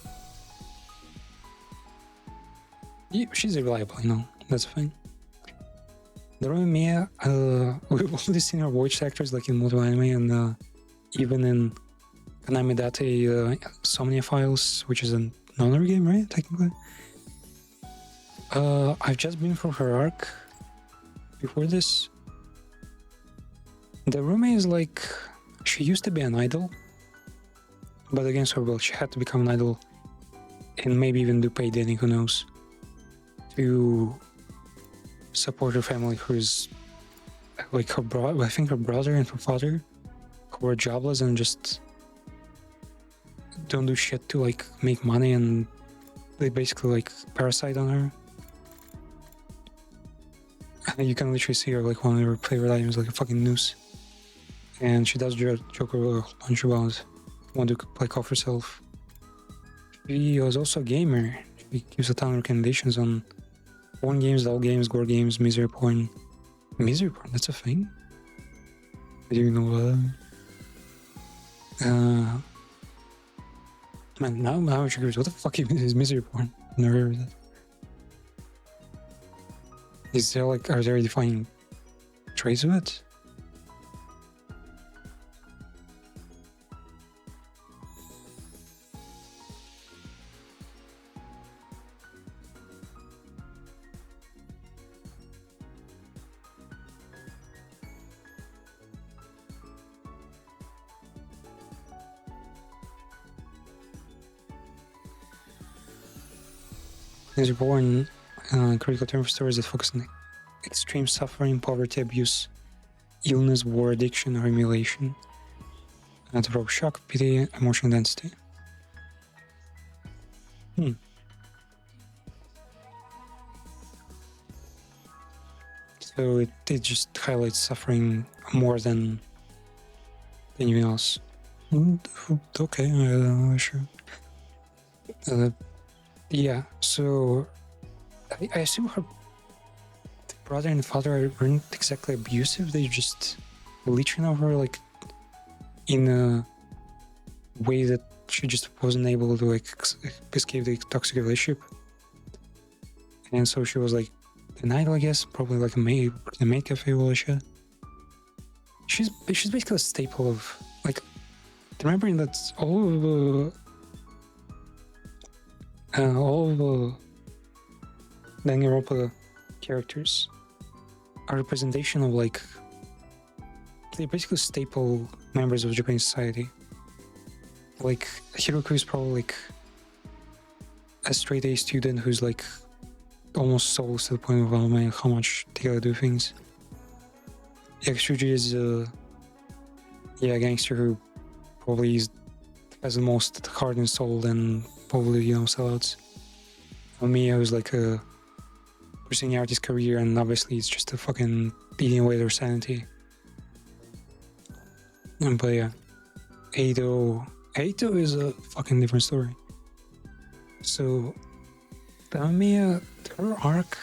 yeah, she's reliable, you know, that's the thing. The Mia, we've already seen her voice actors like in multiple anime and even in Konami Date Somnia Files, which is another game, right, technically? I've just been through her arc before this. The Rumi is like, she used to be an idol, but against her will, she had to become an idol and maybe even do paid dating, who knows, to support her family, who's like her brother, I think her brother and her father, who are jobless and just don't do shit to like make money, and they basically like parasite on her. And you can literally see her like one of her favorite items, like a fucking noose. And she does joke a bunch about want to like off herself. She was also a gamer. She gives a ton of recommendations on porn games, doll games, gore games, misery porn. Misery porn, that's a thing? I didn't know that. Man, now I'm curious, what the fuck is misery porn? I've never heard of that. Is there like, are there defining traits of it? Is born critical term for stories that focus on extreme suffering, poverty, abuse, illness, war, addiction, or humiliation. To provoke shock, pity, emotional density. So it just highlights suffering more than anything else. Okay, sure. Yeah, so I assume her brother and father weren't exactly abusive. They just leeching over her like in a way that she just wasn't able to like escape the toxic relationship, and so she was like an idol, I guess, probably like a maid cafe or shit. She's basically a staple of like, remembering that all of the Danganronpa characters are representation of like, they're basically staple members of Japanese society. Like Hiroku is probably like a straight A student who's like almost soulless to the point of how much they gotta do things. Yakushuji is a gangster who probably has the most heart and soul and probably, sellouts. Miya, who's like pursuing artist career, and obviously it's just a fucking eating away their sanity. But yeah, Eito is a fucking different story. So Miya, her arc,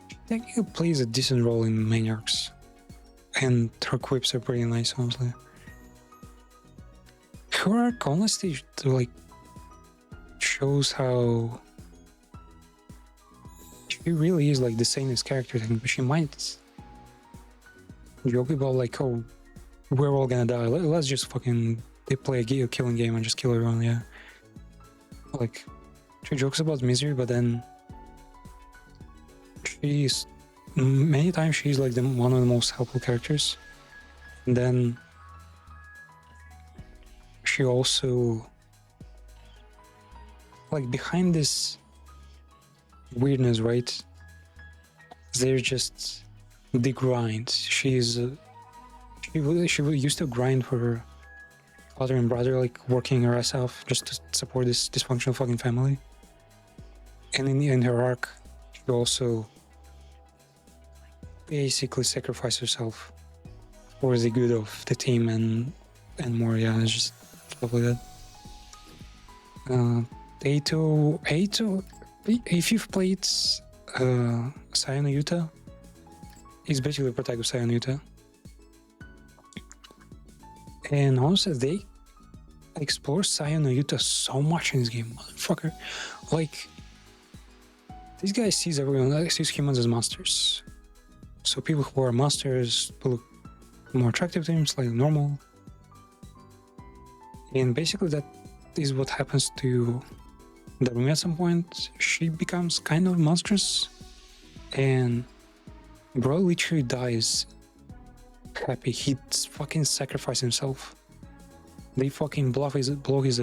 she technically plays a decent role in main arcs, and her quips are pretty nice, honestly. Her arc honestly like shows how she really is like the sanest character thing, but she might joke about like, oh, we're all gonna die, let's just fucking play a killing game and just kill everyone. Yeah, like she jokes about misery, but then many times she's like one of the most helpful characters. And then she also, like, behind this weirdness, right, there's just the grind. She used to grind for her father and brother, like working her ass off just to support this dysfunctional fucking family. And in her arc, she also basically sacrificed herself for the good of the team and more. Yeah, it's just stuff like that. Eito, if you've played Sayano Yuta, he's basically the protagonist of Sayano Yuta. And honestly, they explore Sayano Yuta so much in this game, motherfucker. Like, this guy sees everyone, sees humans as monsters. So people who are monsters will look more attractive to him, slightly normal. And basically that is what happens to Darumi at some point. She becomes kind of monstrous, and bro literally dies happy. He fucking sacrificed himself. They fucking blow his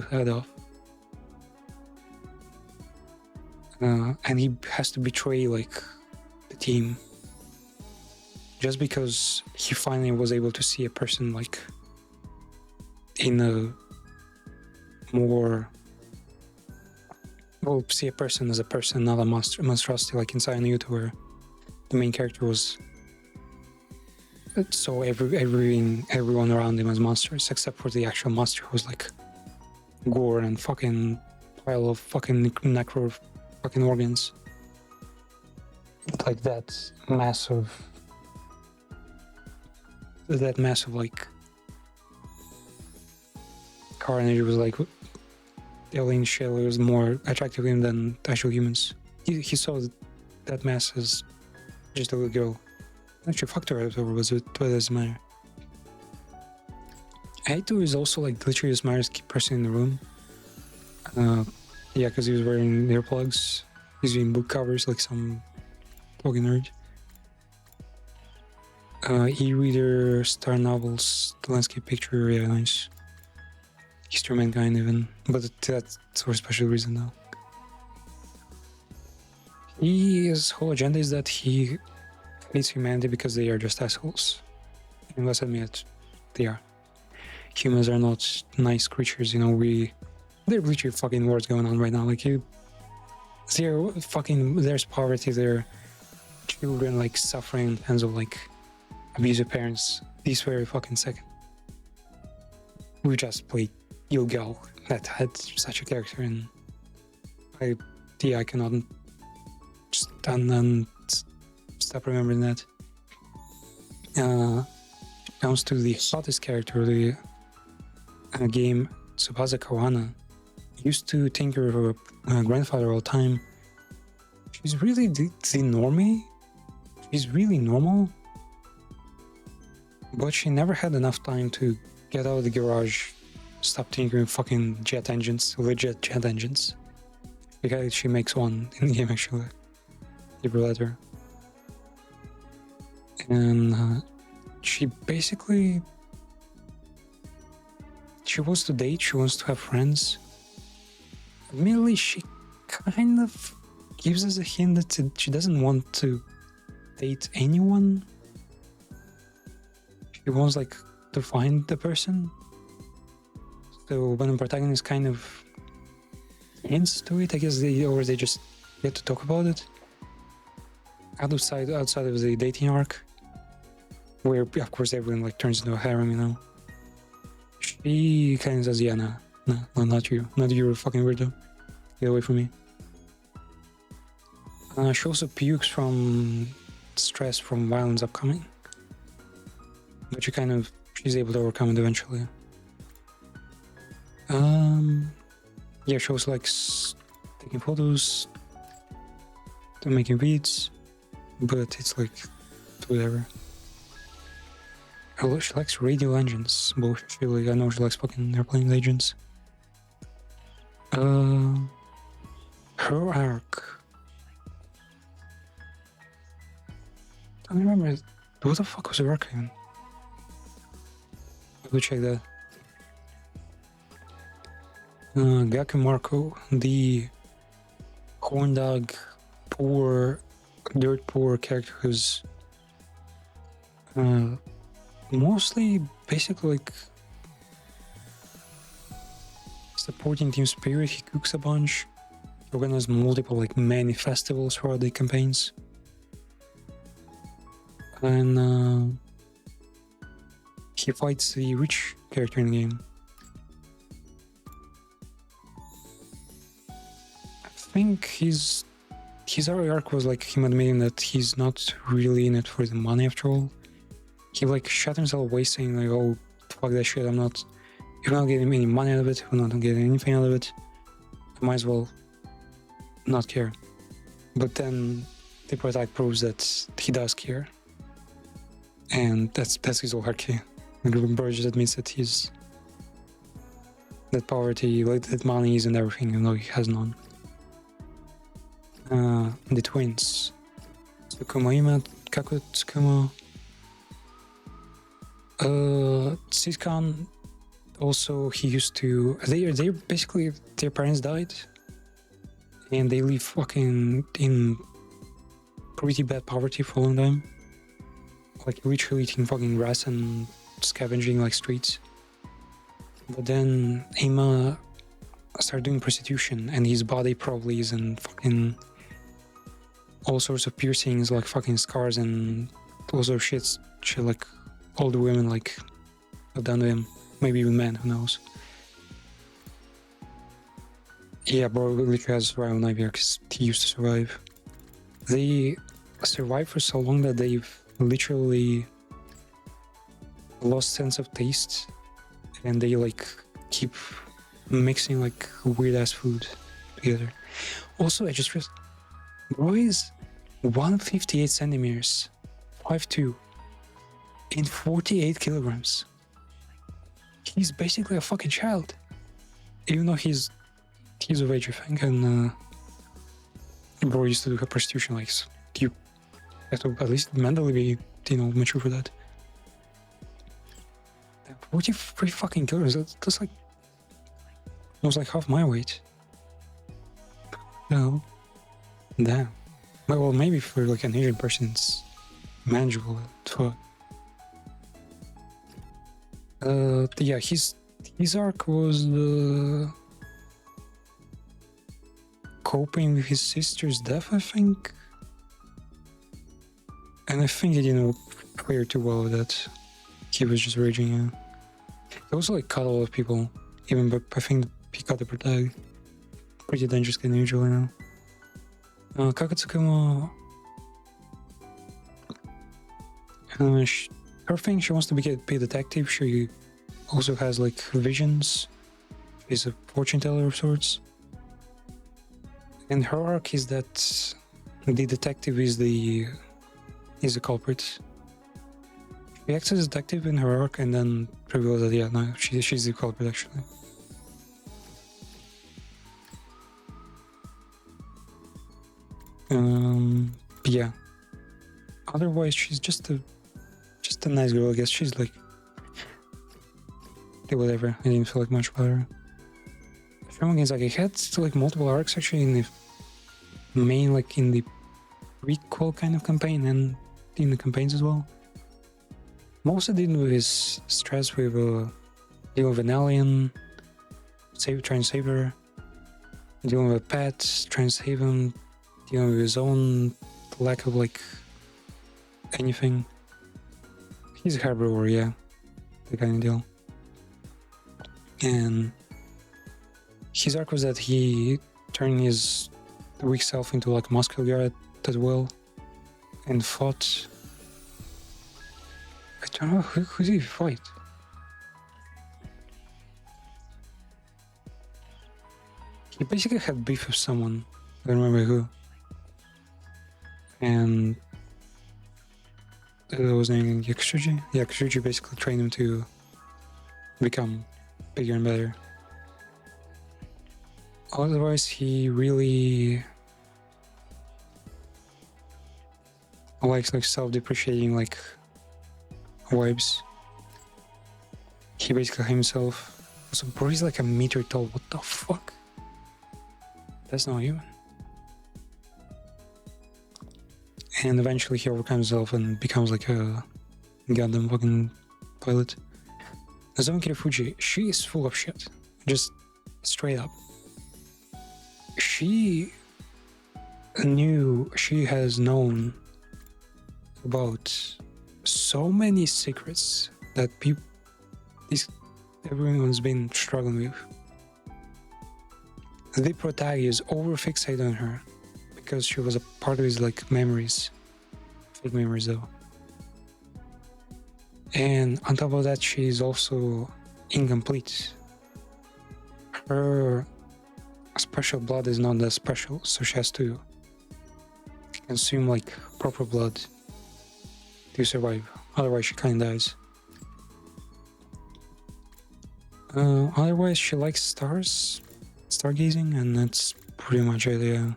head off. and he has to betray like the team just because he finally was able to see a person like in a more, well, see a person as a person, not a monstrosity like inside Naruto, where the main character was so everyone around him as monsters, except for the actual monster who was like gore and fucking pile of fucking necro fucking organs. Like that massive like carnage was like alien shell. It was more attractive to him than actual humans. He saw that mass as just a little girl. Actually fucked her over, was it? But it doesn't matter. Aito is also like literally the smartest person in the room. Yeah, because he was wearing earplugs. He's reading book covers like some fucking nerd. E-reader, star novels, the landscape picture, yeah, nice. History of Mankind even, but that's for a special reason though. His whole agenda is that he hates humanity because they are just assholes. And let's admit, they are. Humans are not nice creatures, you know, there are literally fucking wars going on right now, like there's poverty, there are children like suffering in terms of like abusive parents, this very fucking second. We just played Yo-Gal that had such a character, and I cannot stop remembering that. Comes to the hottest character of the game, Tsubasa Kawana. Used to tinker with her grandfather all the time. She's really the normie. She's really normal. But she never had enough time to get out of the garage, stop tinkering fucking jet engines, legit jet engines. Because she makes one in the game actually. Give her a letter. And she basically, she wants to date, she wants to have friends. Admittedly, she kind of gives us a hint that she doesn't want to date anyone. She wants like to find the person. So when the protagonist kind of hints to it, I guess they just get to talk about it. Outside of the dating arc, where of course everyone like turns into a harem, you know. She kind of says, yeah, no, not you, you're a fucking weirdo. Get away from me. She also pukes from stress from violence upcoming, but she's able to overcome it eventually. Yeah, she also likes taking photos, making beats, but it's like whatever. She likes radio engines, both. I know she likes fucking airplane engines. Her arc. I don't remember. What the fuck was her arc even? I'll go check that. Gaku Marco, the corn dog, dirt poor character who's mostly basically like supporting Team Spirit. He cooks a bunch. He organizes multiple like many festivals throughout the campaigns. And he fights the rich character in the game. I think his arc was like him admitting that he's not really in it for the money after all. He like shut himself away saying like, oh fuck that shit, if I'm not getting any money out of it, if I'm not getting anything out of it, I might as well not care. But then the protagonist proves that he does care. And that's his whole arc. Burge admits that that poverty, like that money isn't everything, even though he has none. The twins, Tsukuma Ima, Kaku Tsukuma, Siskan. Also, he used to. They basically their parents died, and they live fucking in pretty bad poverty for a long time. Like literally eating fucking grass and scavenging like streets. But then Emma started doing prostitution, and his body probably is in fucking all sorts of piercings, like fucking scars and all sorts of shit like all the women like have done to him. Maybe even men, who knows. Yeah, bro literally has survival nightmare because he used to survive. They survived for so long that they've literally lost sense of taste, and they like keep mixing like weird ass food together. Also, I just realized, bro is 158 centimeters, 5'2", and 48 kilograms. He's basically a fucking child, even though he's of age, I think. And bro used to do her prostitution. Like, you have to at least mentally be, mature for that. 43 fucking kilograms. That's like almost like half my weight. No, damn. Well, maybe for like an Asian person, it's manageable. Yeah, his arc was coping with his sister's death, I think. And I think he didn't fare too well with that. He was just raging, yeah. He also like cut a lot of people, even, but I think he cut the protag. Pretty dangerous guy usually now. Kakatsukuma... her thing, she wants to be a detective. She also has like visions. She's a fortune teller of sorts. And her arc is that the detective is the culprit. She acts as a detective in her arc and then reveals that, yeah, no, she's the culprit actually. Yeah. Otherwise, she's just a nice girl, I guess. She's like, whatever. I didn't feel like much about her. Strong is like, I had like multiple arcs actually in the main, like in the prequel kind of campaign and in the campaigns as well. Mostly dealing with his stress with dealing with an alien, trying to save her, dealing with a pet, trying to save him, dealing with his own lack of like anything. He's a hard brewer, yeah, that kind of deal. And his arc was that he turned his weak self into like muscular guy as well, and fought. I don't know who did he fight. He basically had beef with someone. I don't remember who. And that was named Yakusuji. Yakusuji basically trained him to become bigger and better. Otherwise, he really likes like self-depreciating like vibes. He basically himself. So bro, he's like a meter tall. What the fuck? That's not human. And eventually he overcomes himself and becomes like a goddamn fucking pilot. Nozomi Kirifuji, she is full of shit. Just straight up. She has known about so many secrets that everyone's been struggling with. The protagonist is over-fixated on her because she was a part of his like memories, fake memories though. And on top of that, she is also incomplete. Her special blood is not that special, so she has to consume like proper blood to survive. Otherwise, she kind of dies. Otherwise, she likes stargazing, and that's pretty much it. Yeah.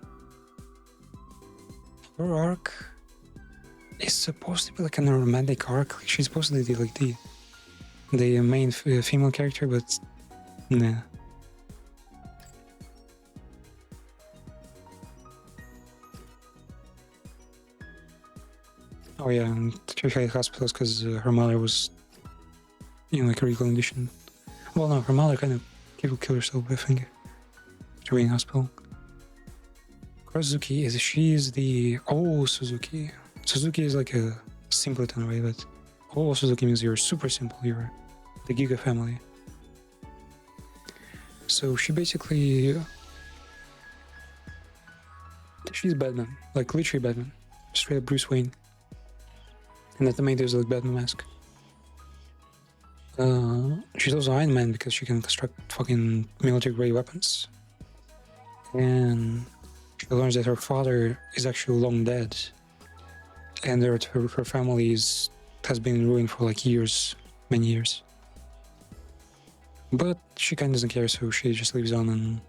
Her arc is supposed to be like a romantic arc. Like, she's supposed to be like the main female character, but nah. Oh yeah, and she had hospitals because her mother was in like a critical condition. Well, no, her mother kind of killed herself, I think, to be in hospital. Suzuki is she's the Suzuki. Suzuki is like a simpleton way, but Suzuki means you're super simple. You're the Giga family. So she basically she's Batman, like literally Batman, straight up Bruce Wayne. And that made there's like Batman mask. She's also Iron Man because she can construct fucking military-grade weapons. And she learns that her father is actually long dead, and that her family has been ruined for like years, many years. But she kind of doesn't care, so she just lives on and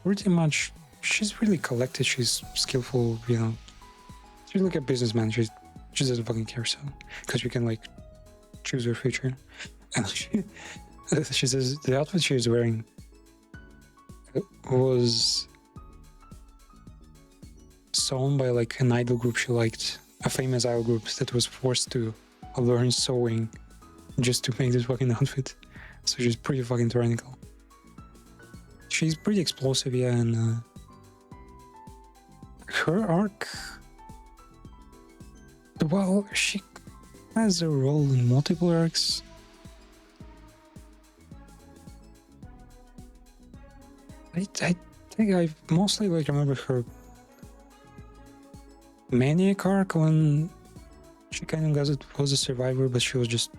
pretty much she's really collected. She's skillful, you know. She's like a businessman. She doesn't fucking care, so because you can like choose her future. And she says the outfit she was wearing was sewn by like an idol group she liked, a famous idol group that was forced to learn sewing just to make this fucking outfit. So she's pretty fucking tyrannical. She's pretty explosive, yeah, and her arc, well, she has a role in multiple arcs. I think I mostly like remember her Maniac arc when she kind of was a survivor, but she was just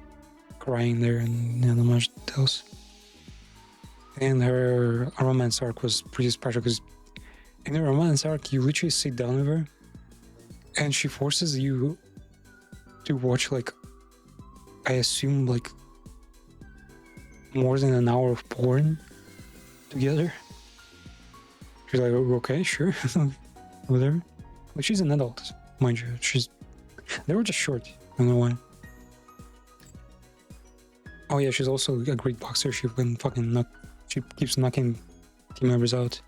crying there and not much else. And her romance arc was pretty special because in the romance arc you literally sit down with her and she forces you to watch like, I assume like more than an hour of porn together. She's like, okay, sure, whatever. Like she's an adult, mind you. They were just short. I don't know why. Oh yeah, she's also a great boxer. She keeps knocking team members out.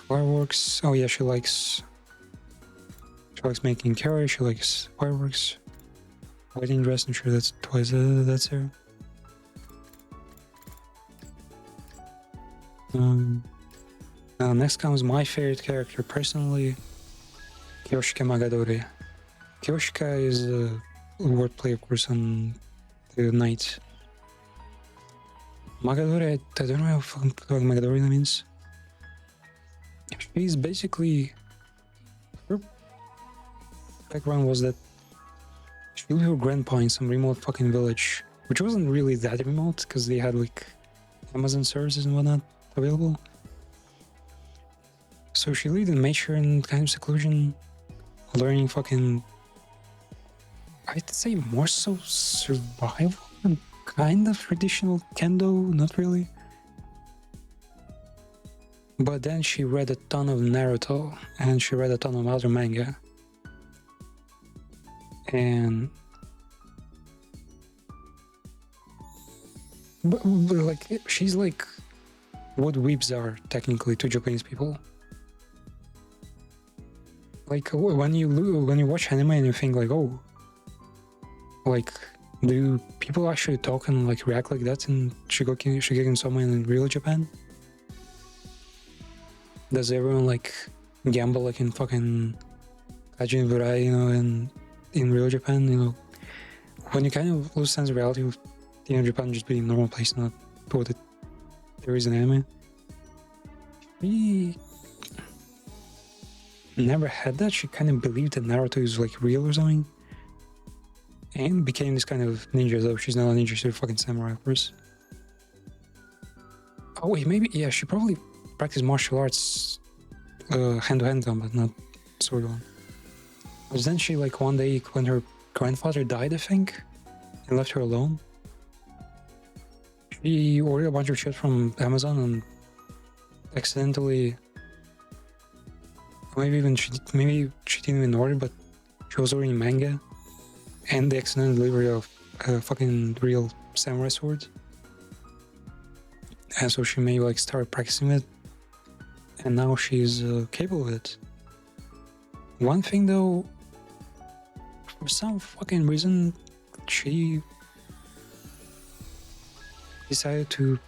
Fireworks. Oh yeah, she likes making carry. She likes fireworks. Wedding dress. I'm sure that's twice. That's her. Next comes my favorite character personally, Kyoshika Magadori. Kyoshika is a wordplay, of course, on the knight. Magadori, I don't know what Magadori means. She's basically, her background was that she lived with her grandpa in some remote fucking village, which wasn't really that remote because they had like Amazon services and whatnot available. So she lived in nature and kind of seclusion, learning fucking, I'd say more so survival and kind of traditional kendo, not really. But then she read a ton of Naruto and she read a ton of other manga. And but like she's like what weebs are technically to Japanese people. Like when you watch anime and you think like, oh, like do people actually talk and like react like that in Shigeki Soma in real Japan? Does everyone like gamble like in fucking Kajin Burai, you know, in real Japan, you know, when you kind of lose sense of reality with, you know, Japan just being a normal place, not what there is in anime. She never had that. She kind of believed that Naruto is like real or something, and became this kind of ninja, though she's not a ninja, she's a fucking samurai, of course. Oh wait, maybe, yeah, she probably practiced martial arts, hand-to-hand combat, not sword one. But then she, like, one day when her grandfather died, I think, and left her alone, she ordered a bunch of shit from Amazon and accidentally, maybe she didn't even order, but she was ordering manga, and the accidental delivery of a fucking real samurai sword. And so she maybe like started practicing it, and now she's capable of it. One thing though, for some fucking reason, she decided to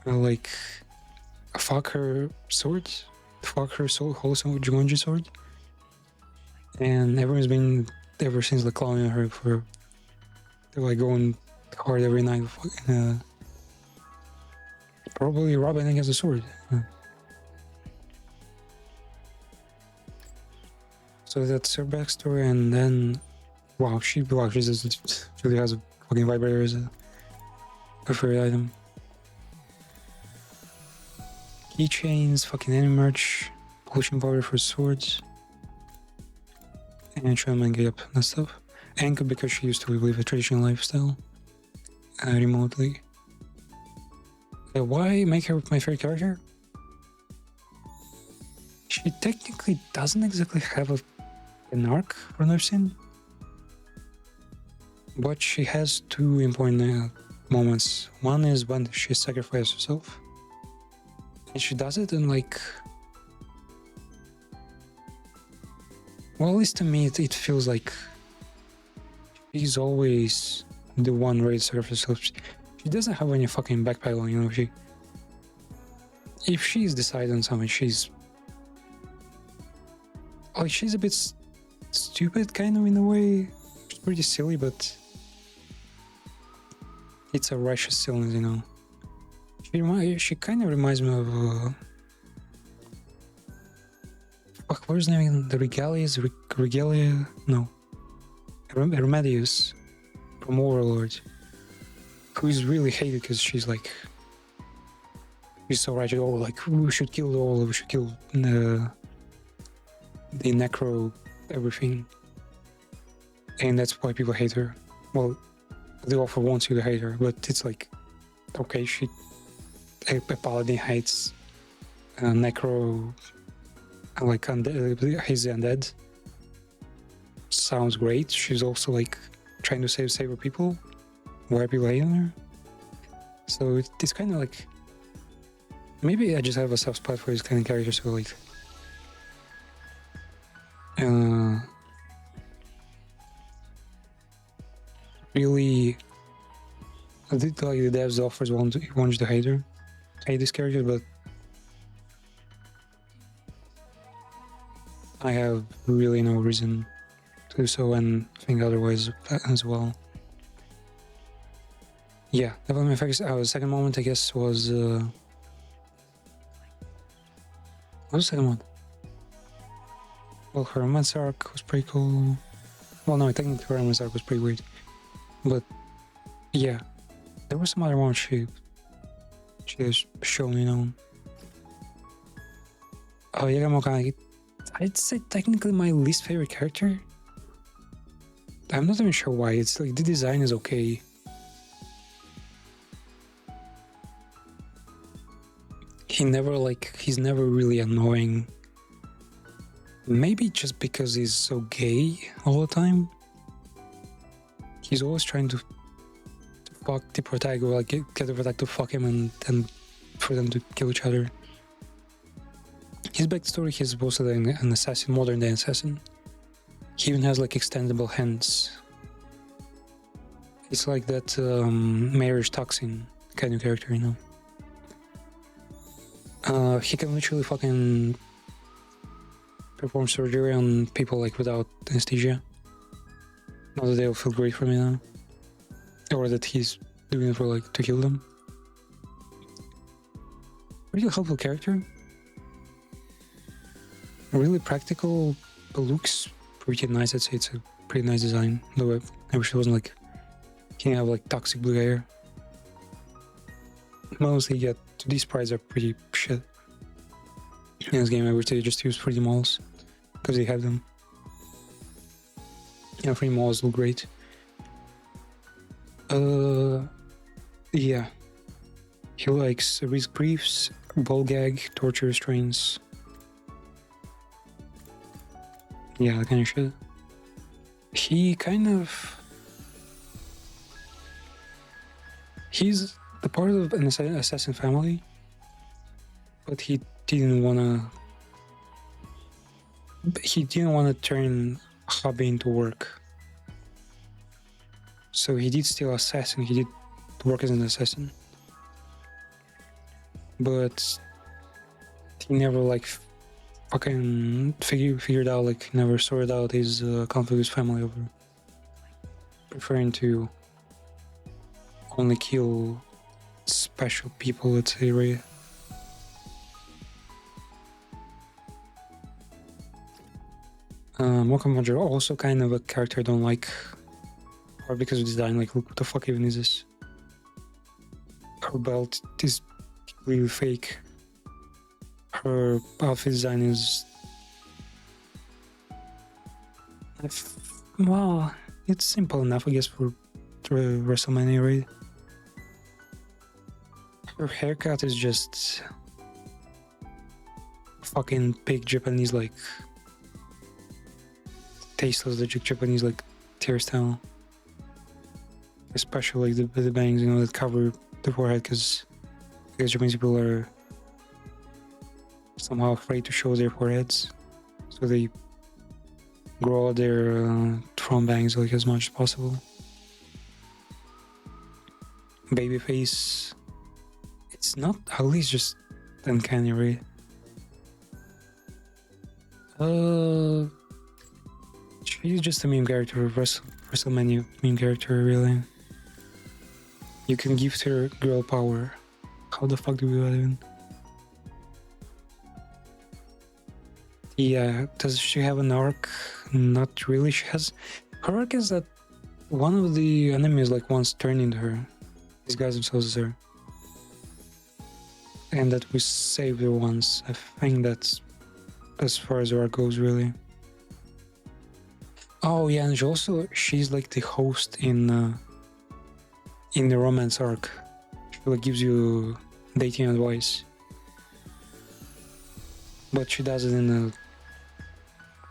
like fuck her sword, fuck her soul, whole Jumanji sword, and everyone's been ever since like clowning her for like going hard every night, fucking, probably rubbing against the sword. So that's her backstory, and then wow, she just really has a fucking vibrator as a preferred item. Keychains, fucking enemy merch, pollution powder for swords, and shaman get up and stuff. And because she used to live a traditional lifestyle remotely. Why make her my favorite character? She technically doesn't exactly have an arc from what I've seen, but she has two important moments. One is when she sacrifices herself, and she does it in like, well, at least to me it feels like she's always the one ready to sacrifice herself. She doesn't have any fucking backpedaling, you know. If she's decided on something, she's a bit stupid kind of in a way. It's pretty silly, but it's a righteous silliness, you know. She kind of reminds me of fuck, what was his name again? The Regalia? No, Remedios from Overlord, who's really hated because she's so righteous. Oh, like we should kill all. We should kill the necro everything, and that's why people hate her. Well, the author wants you to hate her, but it's like, okay, a paladin hates necro, like undead, he's undead. Sounds great. She's also like trying to save her people. Why are people hating her? So it's kind of like, maybe I just have a soft spot for this kind of character. So like, really, the devs offers want to hate this character, but I have really no reason to do so, and think otherwise as well. Yeah, definitely my favorite. Second moment, I guess, was what was the second one? Well, her romance arc was pretty cool. Well, no, technically her romance arc was pretty weird, but yeah, there was some other moments she has shown, you know. Oh, Yagamoka, I'd say technically my least favorite character. I'm not even sure why. It's like the design is okay. He's never really annoying. Maybe just because he's so gay all the time. He's always trying to fuck the protagonist, or like get the protagonist to fuck him and for them to kill each other. His backstory, he's supposedly an assassin, modern day assassin. He even has like extendable hands. It's like that marriage toxin kind of character, you know. He can literally fucking perform surgery on people like without anesthesia. Not that they'll feel great from it now, or that he's doing it for like to kill them. Really helpful character. Really practical. The looks pretty nice. I'd say it's a pretty nice design. Though I wish it wasn't like he have like toxic blue hair. Mostly, yeah, these sprites are pretty shit. In this game, I wish they just use 3D models because they have them. Yeah, 3D models look great. Yeah. He likes risk briefs, ball gag, torture restraints. Yeah, that kind of shit. He kind of... He's the part of an assassin family, but he didn't wanna he didn't want to turn hobby into work. So he did still assassin, he did work as an assassin. But he never like fucking figured out, like never sorted out his conflict with family over preferring to only kill special people, let's say, right? Mocha Major, also kind of a character I don't like, or because of design, like, look, what the fuck even is this? Her belt is really fake. Her outfit design is... well, it's simple enough, I guess, for WrestleMania, right? Her haircut is just... fucking big Japanese, like... tasteless, legit Japanese, like, hairstyle. Especially like the bangs, you know, that cover the forehead, because Japanese people are somehow afraid to show their foreheads, so they grow out their front bangs like as much as possible. Babyface, it's not ugly, it's just uncanny, right? She's just a meme character, WrestleMania meme character, really. You can gift her girl power. How the fuck do we do that even? Yeah, does she have an arc? Not really. She has... her arc is that one of the enemies like once turned into her. Disguised themselves as her. And that we saved her once. I think that's as far as her arc goes, really. Oh yeah, and she's like the host in the romance arc. She like gives you dating advice, but she does it in a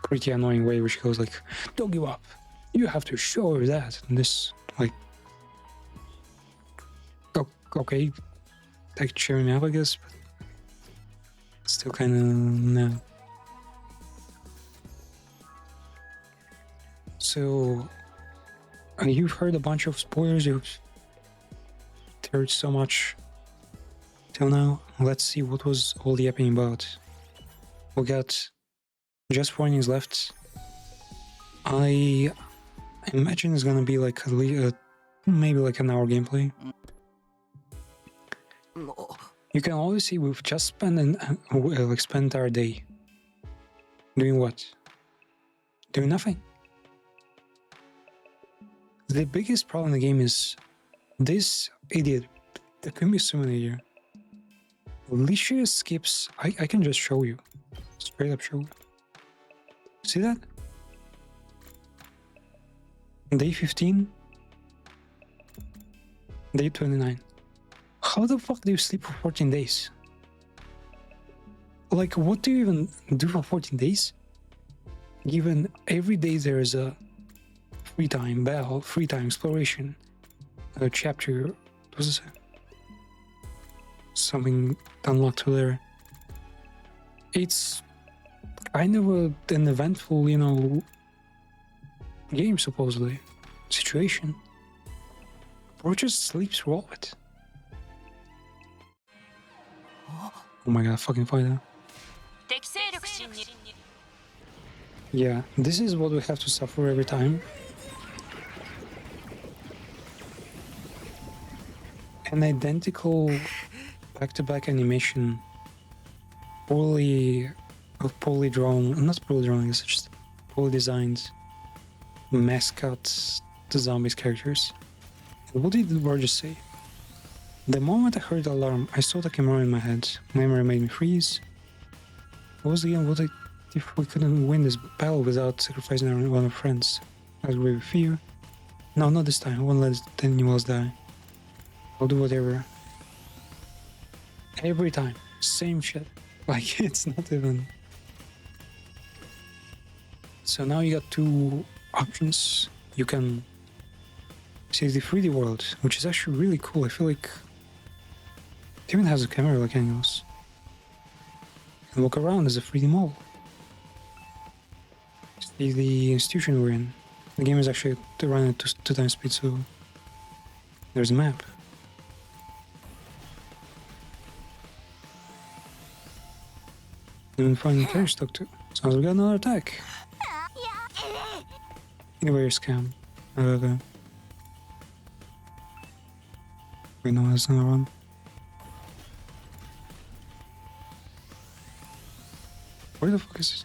pretty annoying way, where she goes like, "Don't give up. You have to show her that." And this, like, okay, like cheering me up, I guess, but still kind of no. So, you've heard a bunch of spoilers, you've heard so much till now. Let's see what was all the yapping about. We got just warnings left. I imagine it's gonna be like maybe like an hour gameplay. You can always see we've just spent spent our day. Doing what? Doing nothing. The biggest problem in the game is this idiot. There can be Summon here. Alicia skips. I can just show you. Straight up show you. See that? Day 15. Day 29. How the fuck do you sleep for 14 days? Like, what do you even do for 14 days? Given every day there is a free time battle, free time exploration, chapter, what was it? Something unlocked there. It's kind of an eventful, you know, game, supposedly. Situation. Or just sleeps through all of it. Oh my god, fucking fight that. Yeah, this is what we have to suffer every time. An identical back-to-back animation, poorly drawn, not poorly drawn, it's just poorly designed mascots, the zombies characters. What did the word just say? The moment I heard the alarm, I saw the camera in my head. Memory made me freeze. What was the game? What if we couldn't win this battle without sacrificing one of our friends? I was with fear. No, not this time. I won't let anyone else die. I'll do whatever. Every time. Same shit. Like, it's not even... So now you got two options. You can see the 3D world, which is actually really cool. I feel like it even has a camera like anything else. And walk around as a 3D mall. the institution we're in. The game is actually to run at 2 times speed, so there's a map. And find players to talk to. Sounds like we got another attack. Anyway, scam. Okay. We know that's another one. Where the fuck is this?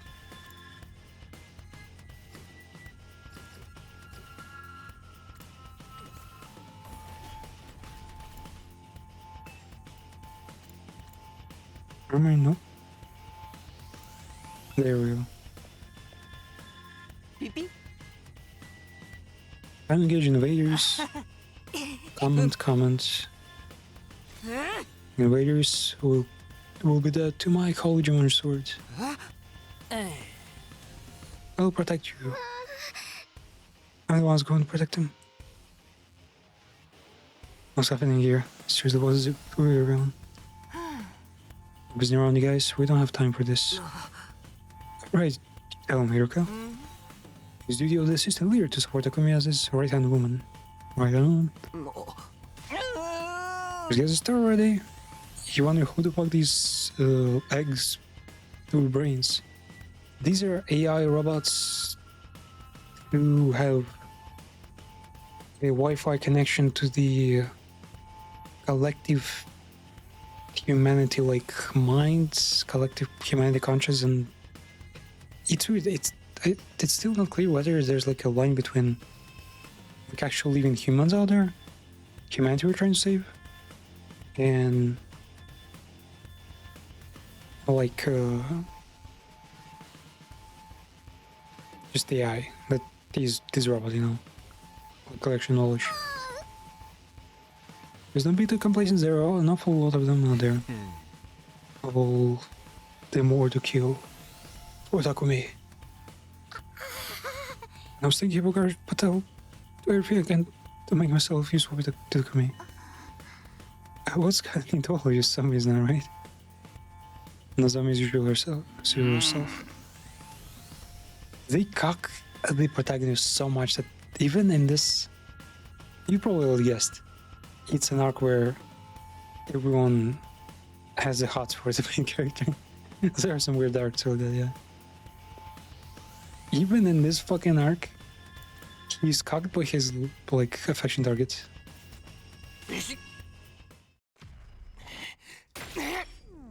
Armory, no. There we go. I'm engaged invaders. Comment. Invaders will be dead to my Holy German sword. I'll protect you. I'm the one's going to protect him. What's happening here? Seriously, what is it? We're around. Busy around, you guys. We don't have time for this. Right, tell him, Hiroko. His duty of the assistant leader to support Takumi as his right-hand woman. Right on. Let's get started already. You wonder who the fuck these eggs do brains. These are AI robots who have a Wi-Fi connection to the collective humanity, like minds, collective humanity conscious, and it's weird. It's still not clear whether there's like a line between like actual living humans out there, humanity we're trying to save, and like just the AI that these robots, you know, collection knowledge. There's no big complacent. There are an awful lot of them out there. All the more to kill. For Takumi. I was thinking about Patel to everything I can to make myself useful with Takumi. I was kind of into all of you zombies now, right? Nozomi's usual herself. They cock the protagonist so much that even in this, you probably will guessed, it's an arc where everyone has a hot for the main character. There are some weird arcs like that, yeah. Even in this fucking arc, he's cocked by his like affection target.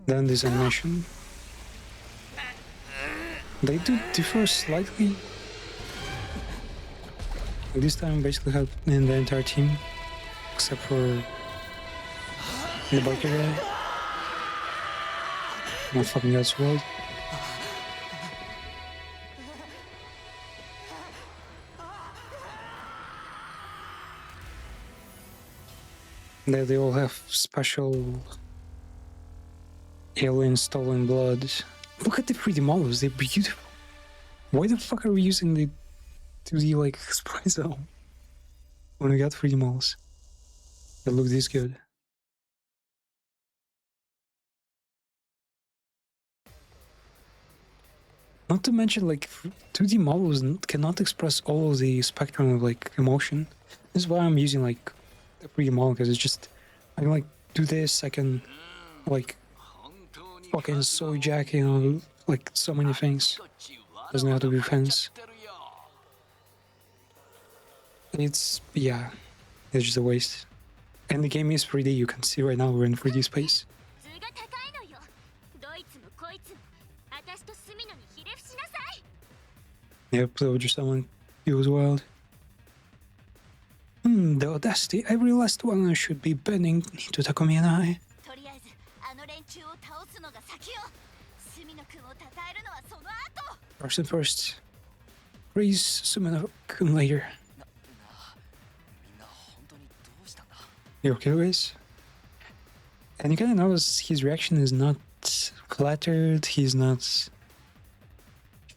Then this animation. They do differ slightly. This time basically have in the entire team, except for the biker guy. Not fucking God's world. They all have special alien stolen blood. Look at the 3D models, they're beautiful. Why the fuck are we using the 2D like sprite zone when we got 3D models that look this good? Not to mention, like, 2D models cannot express all of the spectrum of like emotion. This is why I'm using like a 3D model, because it's just I can like do this, I can like fucking soy jack, you know, like so many things. Doesn't have to be fence. It's yeah, it's just a waste. And the game is 3D. You can see right now we're in 3D space. Yep, so just someone he was wild. The audacity. Every last one should be bending to Takumi and I. First and first. Praise Sumino-kun later. You okay, guys? And you kind of notice his reaction is not flattered. He's not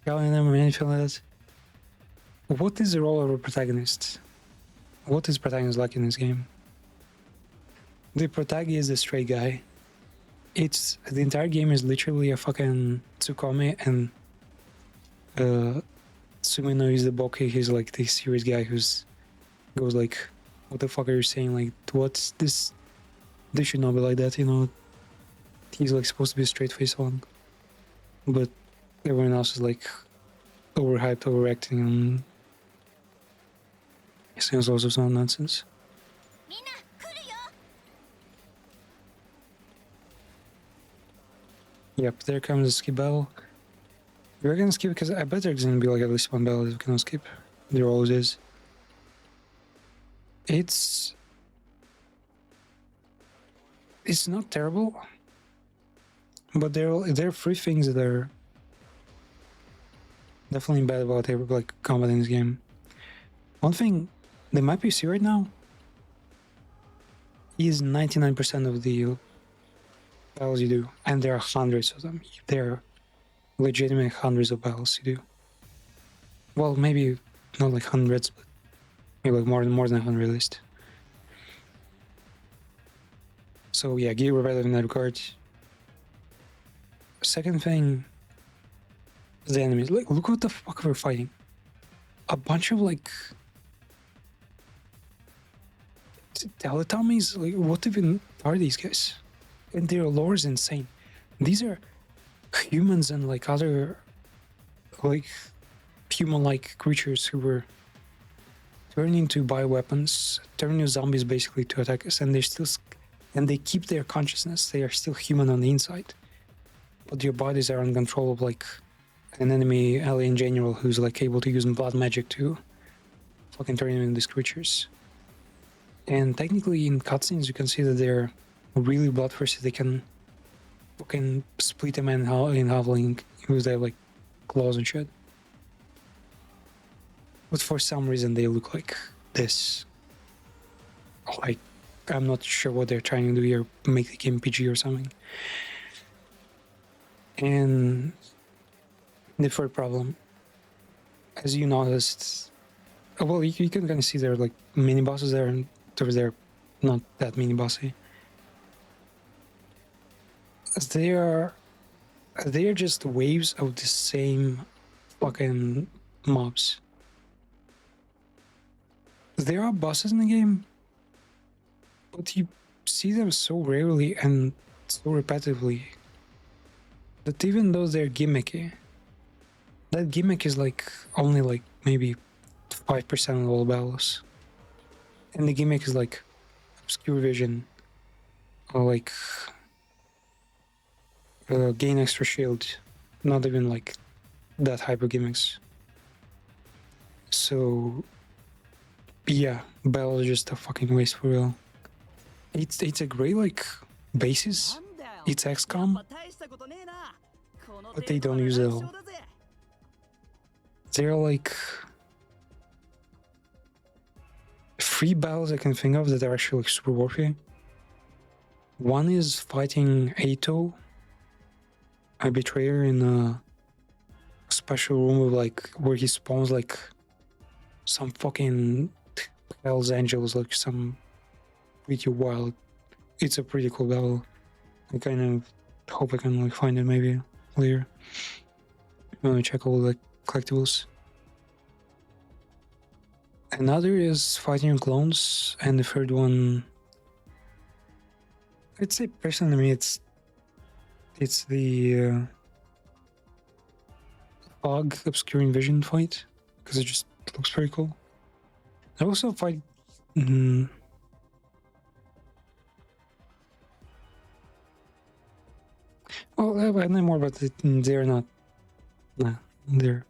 yelling at them or anything like that. What is the role of a protagonist? What is protagonist like in this game? The protagonist is the straight guy. It's the entire game is literally a fucking Tsukome and Sumino is the Boki, he's like the serious guy who's goes like, what the fuck are you saying? Like, what's this? This should not be like that, you know. He's like supposed to be a straight face one, but everyone else is like overhyped, overacting, and saying all sorts of nonsense. Yep, there comes the skip battle. We're gonna skip because I bet there's gonna be like at least one battle that we can skip. There always is. It's not terrible, but there are three things that are definitely bad about like combat in this game. One thing, the map you see right now is 99% of the battles you do, and there are hundreds of them. There are legitimate hundreds of battles you do. Well, maybe not like hundreds, but maybe like more than 100 at least. So yeah, Gear better in that regard. Second thing is the enemies. Like, look what the fuck we're fighting. A bunch of like Teletubbies. Like, what even are these guys? And their lore is insane. These are humans and like other like human-like creatures who were turned into bioweapons, turned into zombies basically to attack us, and they keep their consciousness. They are still human on the inside, but their bodies are in control of like an enemy alien general who's like able to use blood magic to fucking turn them into these creatures. And technically in cutscenes you can see that they're really bloodthirsty. They can fucking split a man in half, use their like claws and shit. But for some reason they look like this. Like, I'm not sure what they're trying to do here, make the game PG or something. And the third problem, as you noticed, well, you can kind of see there are like mini bosses there, and they're not that mini bossy. They are just waves of the same fucking mobs. There are bosses in the game, but you see them so rarely and so repetitively that even though they're gimmicky, that gimmick is like only like maybe 5% of all battles. And the gimmick is like obscure vision, or like gain extra shield, not even like that hyper gimmicks. So yeah, battle is just a fucking waste for real. It's a great like basis. It's XCOM, but they don't use it all. There are like 3 battles I can think of that are actually like super worthy. One is fighting Aito, a betrayer, in a special room of like where he spawns like some fucking Hell's Angels, like some pretty wild. It's a pretty cool battle. I kind of hope I can like find it maybe later. Let me check all the collectibles. Another is fighting clones, and the third one, I'd say personally to me it's the fog obscuring vision fight, because it just looks very cool. I also fight well, I know more about it. They're not. Nah, they're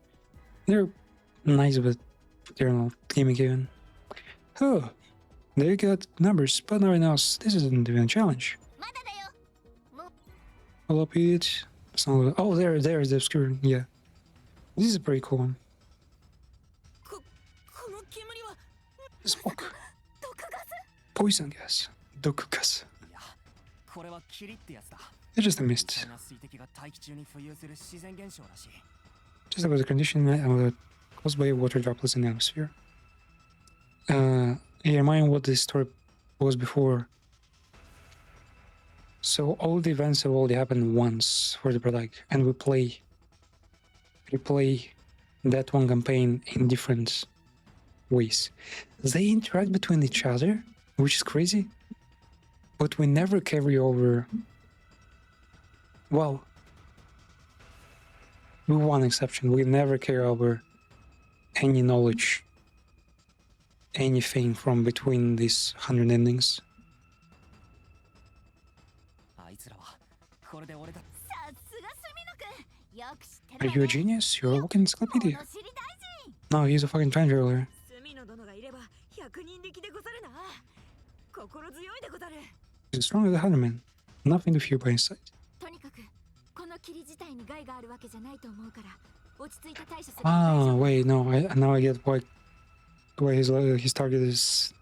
nice, but they're not gimmick even. Oh, they got numbers, but not right now. This isn't even a challenge. I'll upbeat it. It's not. Oh, there's the obscure. Yeah, this is a pretty cool one. Smoke. Poison gas. Doku gas. It's just a mist. Just about the condition caused by water droplets in the atmosphere. Remind what the story was before. So all the events have already happened once for the product, and we replay that one campaign in different ways. They interact between each other, which is crazy, but we never carry over. Well, with one exception, we never carry over any knowledge, anything from between these 100 endings. Are you a genius? You're a walking encyclopedia. No, he's a fucking time traveler. He's as strong as a hunter man. Nothing to fear by his side. Ah, wait, no, now I get why his target is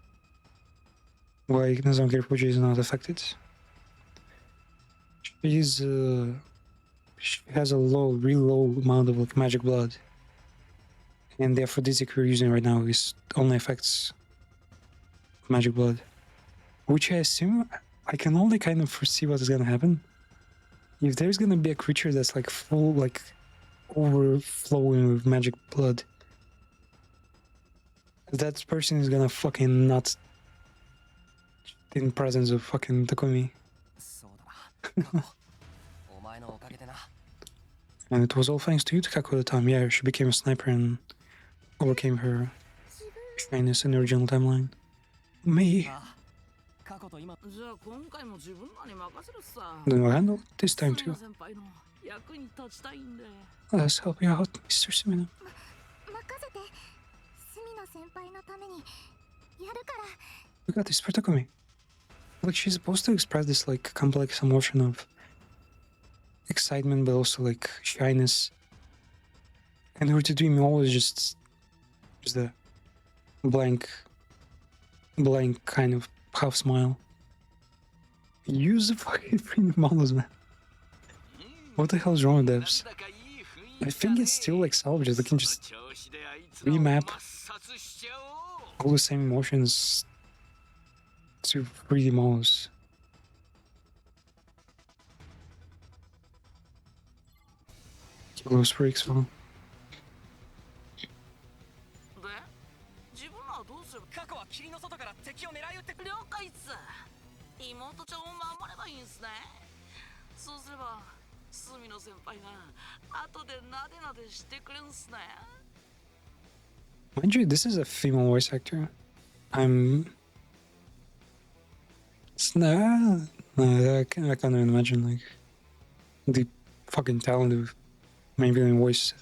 why Nozanki Fuji is not affected. She has a real low amount of like, magic blood, and the aphrodisiac we're using right now is only affects magic blood, which I assume I can only kind of foresee what is gonna happen. If there's gonna be a creature that's like full, like overflowing with magic blood, that person is gonna fucking nuts in presence of fucking Takumi. And it was all thanks to you, Takako, at the time. Yeah, she became a sniper and overcame her shyness in the original timeline. Me? Then we'll handle it this time too. Let's help you out, Mr. Sumino. We got this for Takumi. Like, she's supposed to express this, like, complex emotion of excitement, but also, like, shyness. And her to dream always just a blank kind of half smile. Use the fucking freedom models, man. What the hell is wrong with devs? I think it's still like salvages. They can just remap all the same emotions to 3D models. Kill those freaks, man. Mind you, this is a female voice actor. I can't even imagine like the fucking talent of main villain voice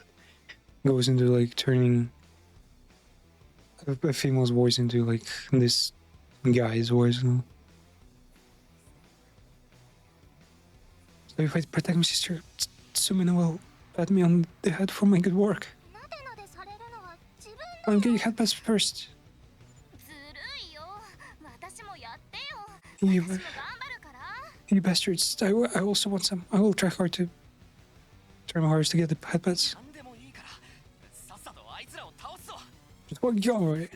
goes into like turning a female's voice into like this guy's voice. You know? So if I protect my sister, Sumino will pat me on the head for my good work. I'm getting head pass first. You bastards, I also want some. I will try hard to try my hardest to get the head pads. Just fucking go already.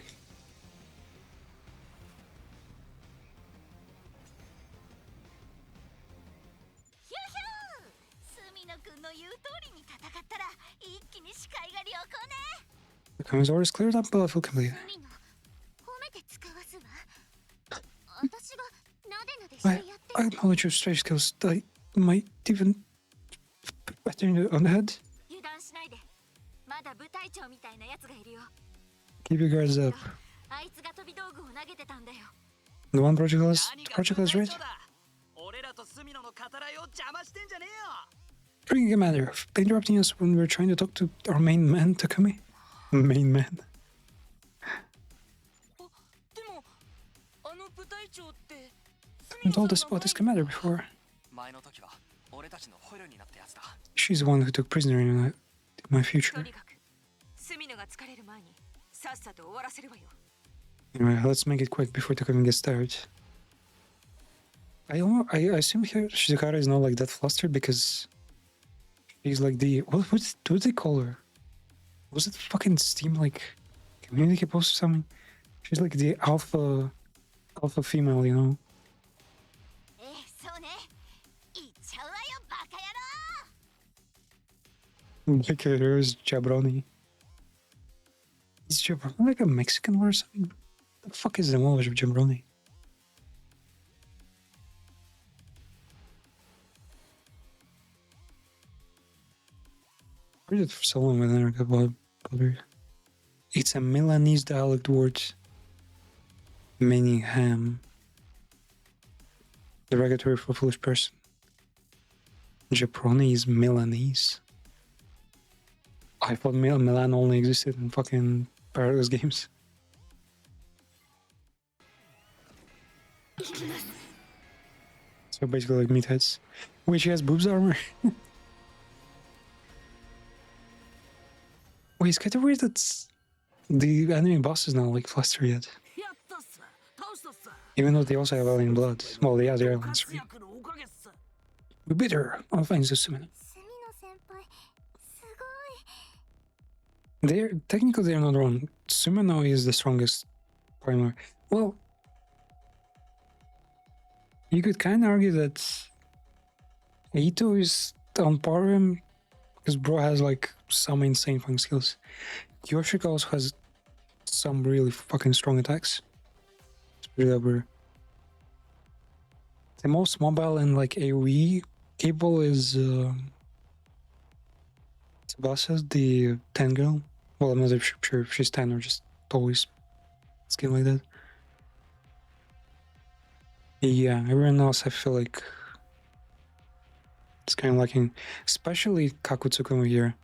The commons orders cleared up, but I feel complete. I acknowledge your stray skills. I might even better on the head. Keep your guards up. The one project is right. Bring a matter of interrupting us when we're trying to talk to our main man, Takumi. Main man. You told us about this commander before. She's the one who took prisoner in my future. Anyway, let's make it quick before Takumi gets tired. I assume here Shizukara is not like that flustered because she's like the what do they call her? Was it fucking Steam like community post or something? She's like the alpha female, you know. Like here's Jabroni. Is Jabroni like a Mexican word or something? The fuck is the English of Jabroni? I heard it for so long when I never got bothered. It's a Milanese dialect word meaning ham. Derogatory for a foolish person. Jabroni is Milanese. I thought Milan only existed in fucking Paradox games. So basically like meatheads. Wait, she has boobs armor? Wait, it's kind of weird that the enemy boss is not like flustered yet. Even though they also have alien blood. Well, yeah, they're aliens, right? We beat her. I'll find Susumu. They're technically they're not wrong. Sumino is the strongest primary. Well, you could kind of argue that Ito is on par with him because bro has like some insane fucking skills. Yoshika also has some really fucking strong attacks. It's pretty over. The most mobile and like AoE capable is Tsubasa, the 10 girl. Well, I'm not sure if she's 10 or just always skin like that. Yeah, everyone else I feel like it's kind of lacking. Especially Kakutsukumo here.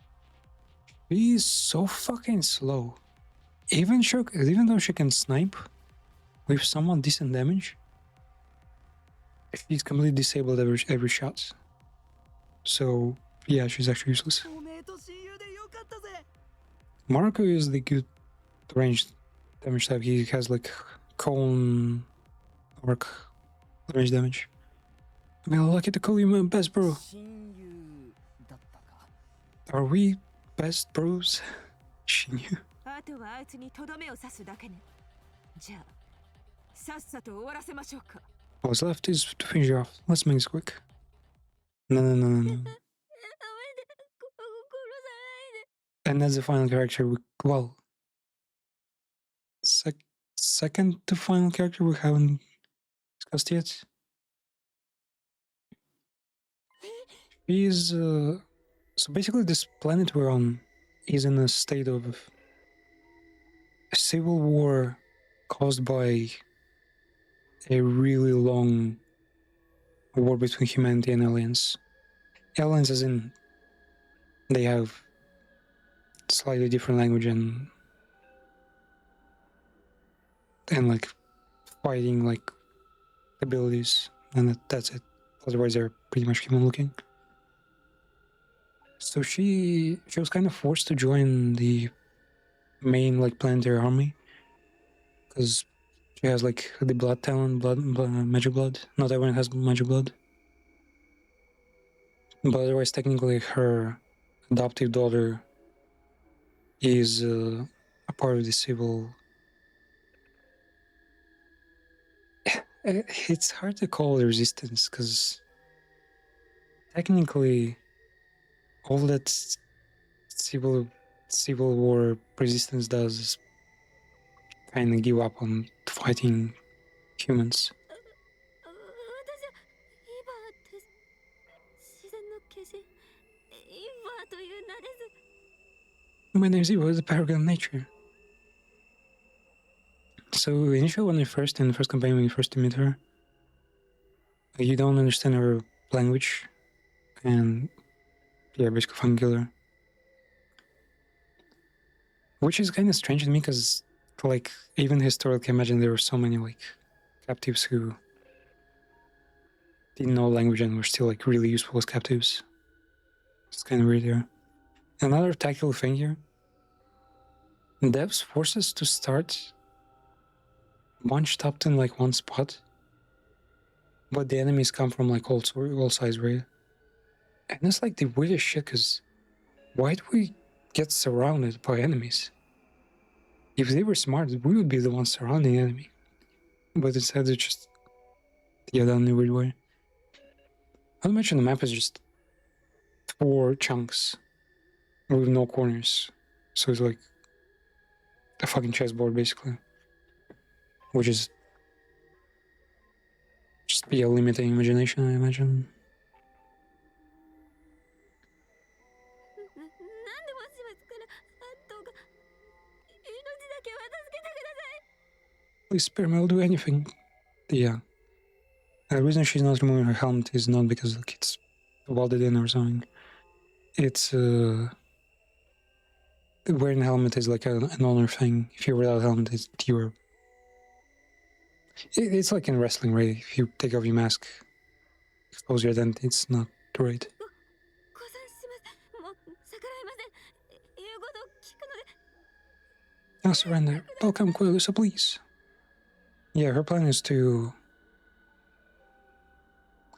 He's so fucking slow. Even though she can snipe with somewhat decent damage, she's completely disabled every shot. So yeah, she's actually useless. Marco is the good ranged damage type. He has like cone arc range damage. Well, lucky to call you my best bro. Are we best bros? Shinyu. What's left is to finish off. Let's make this quick. No. And that's the final character well, second to final character we haven't discussed yet. He's so basically this planet we're on is in a state of a civil war caused by a really long war between humanity and aliens. Aliens as in they have slightly different language and like fighting like abilities, and that's it. Otherwise they're pretty much human looking. So she was kind of forced to join the main like planetary army because she has like the blood talent, magic blood. Not everyone has magic blood, but otherwise technically her adoptive daughter is a part of the civil. It's hard to call it resistance because technically all that civil war resistance does is kind of give up on fighting humans. My name is Eva, the paragon of nature. So initially in the first campaign, when you first meet her, you don't understand her language, and yeah, basically fucking kill her. Which is kind of strange to me, because like even historically, imagine there were so many like captives who didn't know language and were still like really useful as captives. It's kind of weird here. Another tactical thing here. Devs force us to start bunched up in like one spot, but the enemies come from like all sides, right? And it's like the weirdest shit, because why do we get surrounded by enemies? If they were smart, we would be the ones surrounding the enemy. But instead it's just done in a weird way. I'll mention the map is just 4 chunks with no corners. So it's like a fucking chessboard, basically. Which is just be a limiting imagination, I imagine. Please spare me, I'll do anything. Yeah. The reason she's not removing her helmet is not because like, it's welded in or something. It's wearing a helmet is like an honor thing. If you wear without a helmet, it's like in wrestling, right? If you take off your mask, expose your identity, it's not right. Now surrender. Welcome, Coelusa, please. Yeah, her plan is to...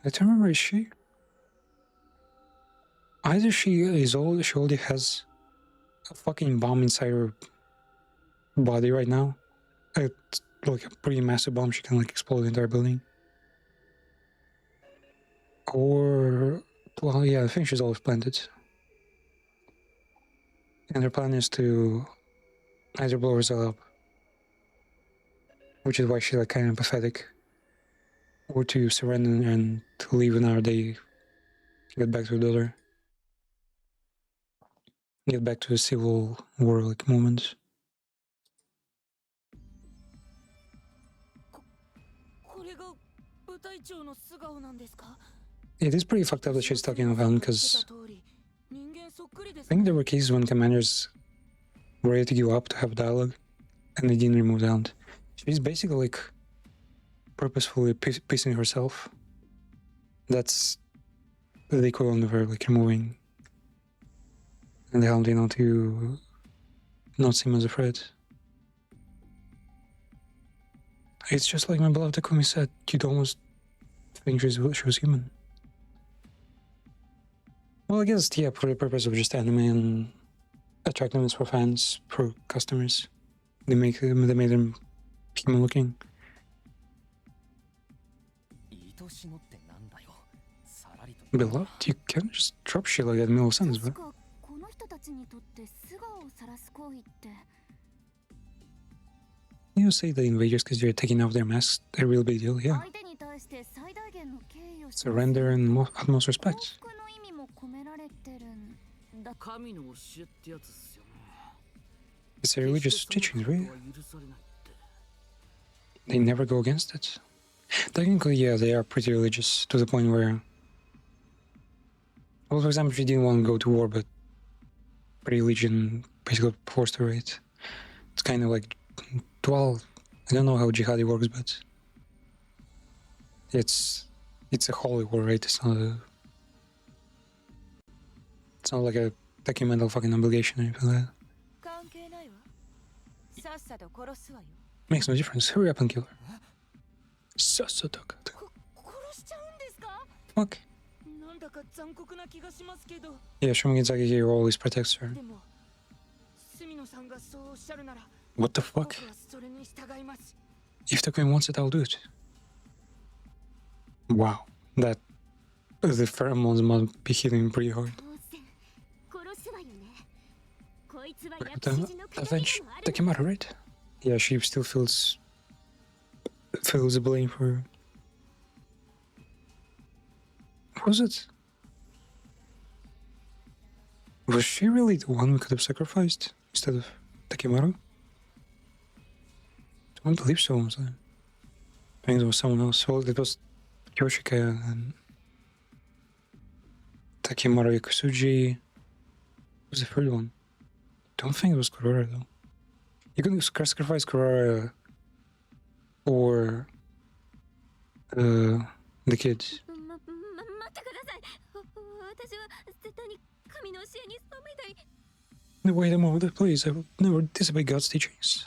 I don't remember, is she? Either she is old, she already has a fucking bomb inside her body right now. It's like a pretty massive bomb, she can like explode the entire building. Or... well, yeah, I think she's always planted. And her plan is to either blow herself up, which is why she's like kind of pathetic, or to surrender and to leave another day, get back to her daughter, get back to a civil war like moment. It is pretty fucked up that she's talking of Helm, because I think there were cases when commanders were ready to give up to have dialogue, and they didn't remove the helmet. She's basically like purposefully piecing herself. That's the equivalent of her like removing the helmet, you know, to not seem as a threat. It's just like my beloved Takumi said, you'd almost think she was human. Well, I guess, yeah, for the purpose of just anime and attractiveness for fans, for customers, they made them human looking. Beloved, you can't just drop shit like that in the middle of sentence, but... You say the invaders because they're taking off their masks, a real big deal, yeah. Surrender and utmost respect. It's a religious teaching, really. They never go against it. Technically, yeah, they are pretty religious to the point where... well, for example, she didn't want to go to war, but religion basically forced her it. It's kind of like... well, I don't know how jihadi works, but... It's a holy war, right? It's not like a documental fucking obligation or anything like that. Makes no difference. Hurry up and kill her. Fuck. Yeah, Shomogenzaki here always protects her. What the fuck? If Takumi wants it, I'll do it. Wow, the pheromones must be hitting pretty hard. Avenge Takimaru, right? Yeah, she still feels the blame for her. What was it? Was she really the one we could have sacrificed instead of Takimaru? I don't believe so. I think there was someone else. Well, it was Yoshika and Takimaru Yakusuji. What was the third one? Don't think it was Kurara though. You could sacrifice Kurara or the kids. No, wait a moment, please. I will never disobey God's teachings.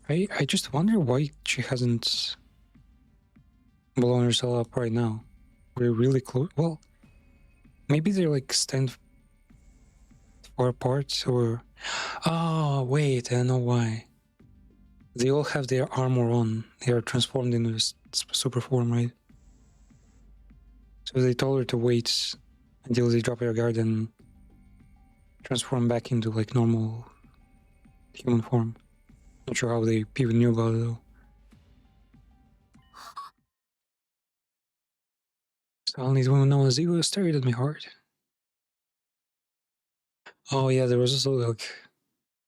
I just wonder why she hasn't blown herself up right now. We're really close. Well, maybe they're like stand far apart, or... oh, wait, I know why. They all have their armor on. They are transformed into this super form, right? So they told her to wait until they drop their guard and transform back into like normal human form. Not sure how they even knew about it though. Suddenly these women known as Ego stared at me hard. Oh yeah, there was also like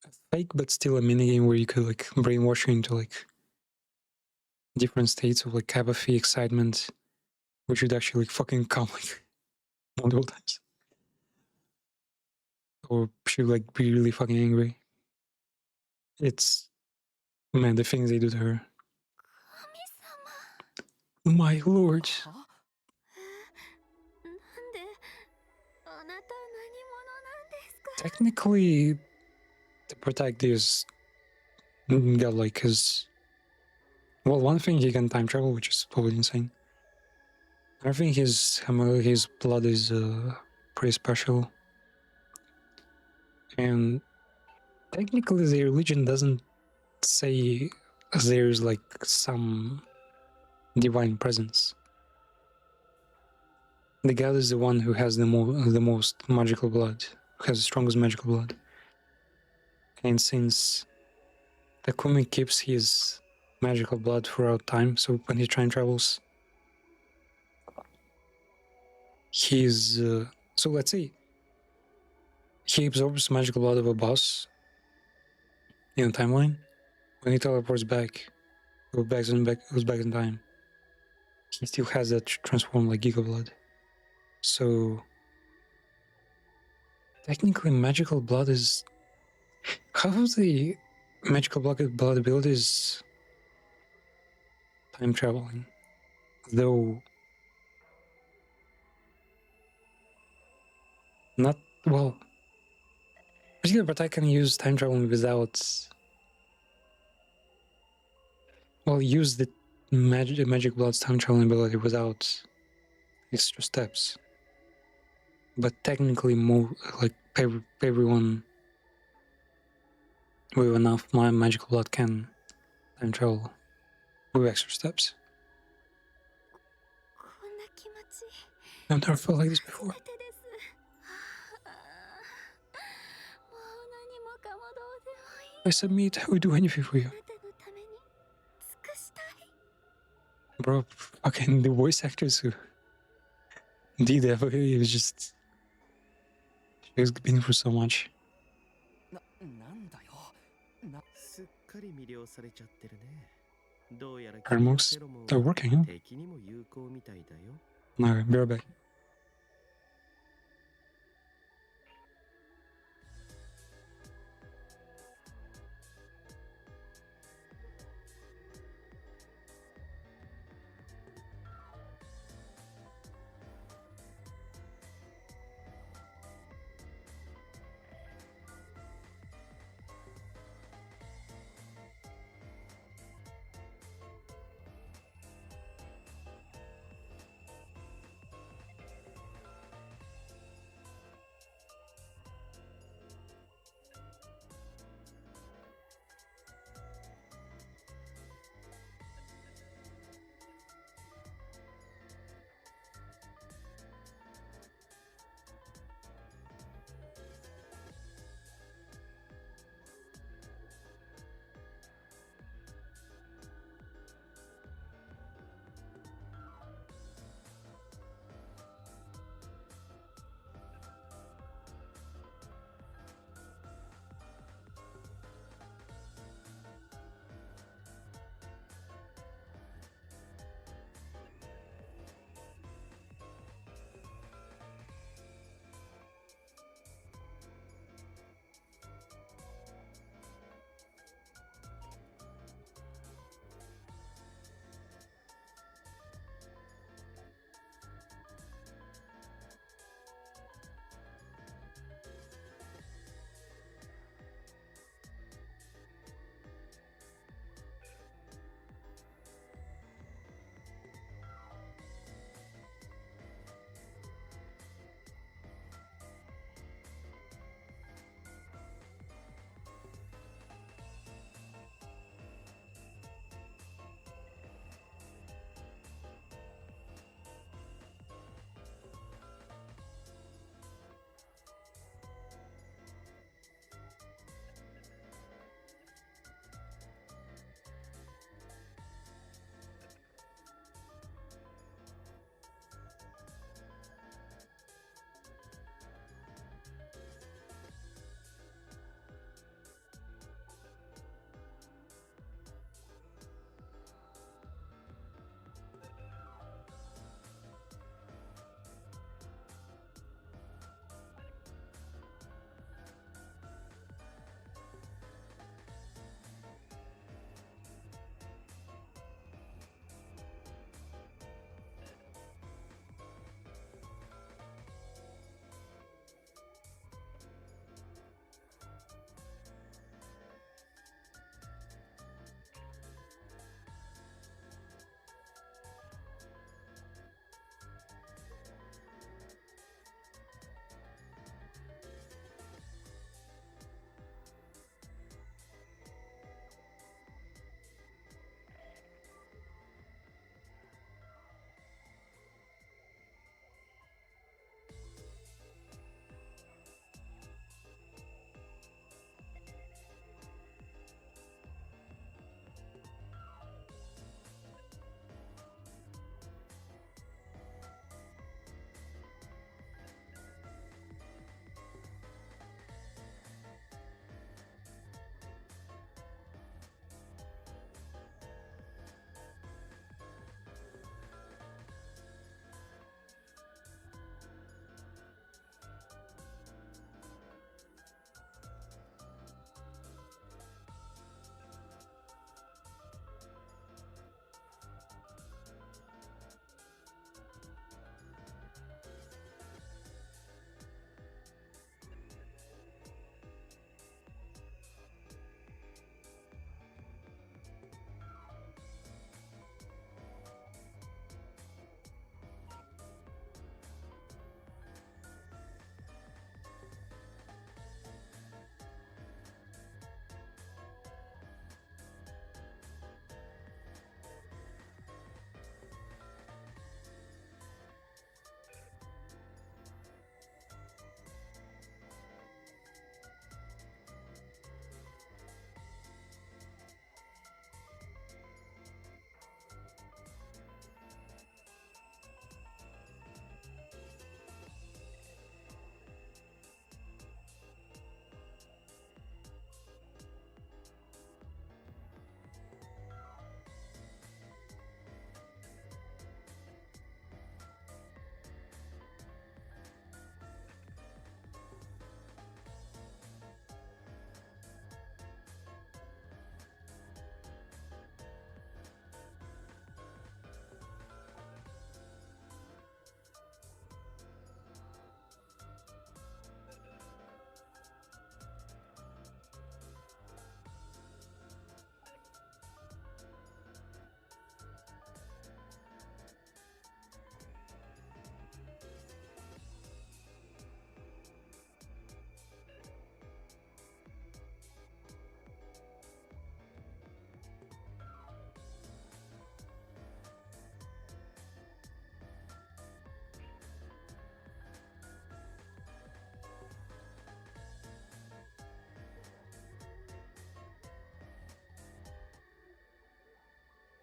a fake but still a minigame where you could like brainwash you into like different states of like apathy, excitement, which would actually like fucking come like multiple times. Or she would like be really fucking angry. It's man, the things they do to her. My lord. Technically, the protectors got like his. Well, one thing he can time travel, which is totally insane. I think his blood is pretty special, and technically, the religion doesn't say there's like some divine presence. The god is the one who has the most magical blood, who has the strongest magical blood. And since Takumi keeps his magical blood throughout time, so when he time travels, he's so let's say he absorbs magical blood of a boss in a timeline. When he teleports back, goes back in time, he still has that transformed like Giga blood. So technically, magical blood is half of the magical blood ability is time traveling, though not well. Particularly, but I can use time traveling without. Well, use the magic blood's time traveling ability without extra steps. But technically, more like everyone with enough magical blood can time travel with extra steps. I've never felt like this before. I submit, I would do anything for you. Bro, fucking the voice actors who did that, it was just. She was been through so much. Hermox, they're working, huh? Alright, be right back.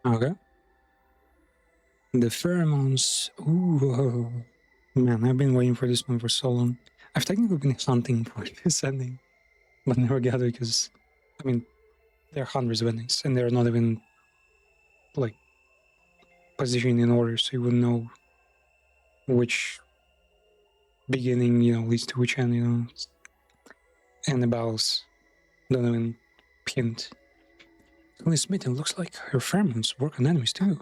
Okay. The pheromones. Ooh, man, I've been waiting for this one for so long. I've technically been hunting for this ending, but never got it because, I mean, there are hundreds of endings and they're not even like positioned in order, so you wouldn't know which beginning, leads to which end, and the battles don't even hint. Only Smitten looks like her pheromones work on enemies too.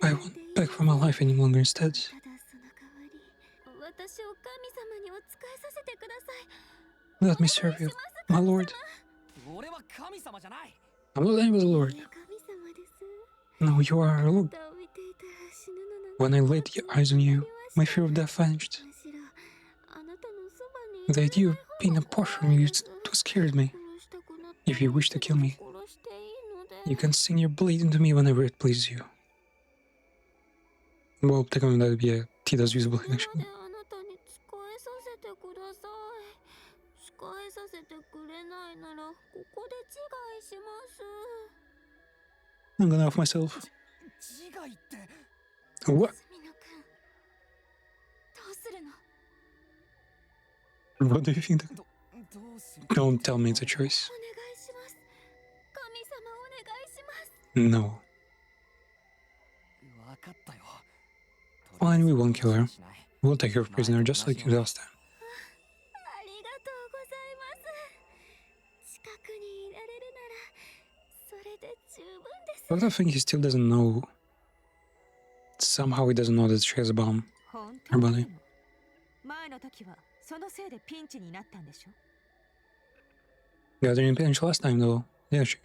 I won't beg for my life any longer instead. Let me serve you, my lord. I'm not any other lord. No, you are our lord. When I laid eyes on you, my fear of death vanished. The idea of being apart from you scared me. If you wish to kill me, you can sing your blade into me whenever it pleases you. Well, technically that would be a Tita's usable actually. I'm gonna off myself. What? What do you think? Don't tell me it's a choice. No. Fine, we won't kill her. We'll take her prisoner just like last time. But I think he still doesn't know. Somehow he doesn't know that she has a bomb. Her body. Got her in pinch last time though, didn't she?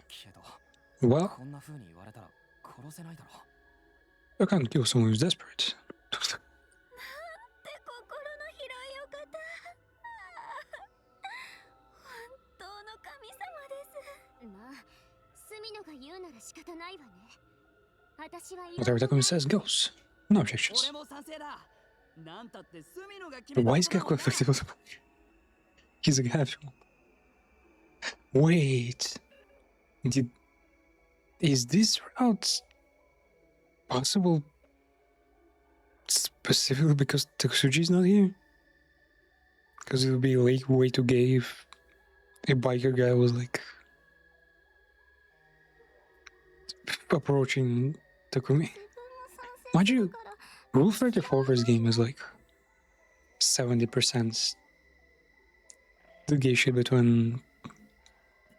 Well, I can't kill someone who's desperate. Whatever Takumi says goes. No objections. Why is Gekko effective? He's a casual. Wait. Is this route possible specifically because Takasuji's not here? Because it would be like way too gay if a biker guy was like approaching Takumi. Mind you, Rule 34 for this game is like 70% the gay shit between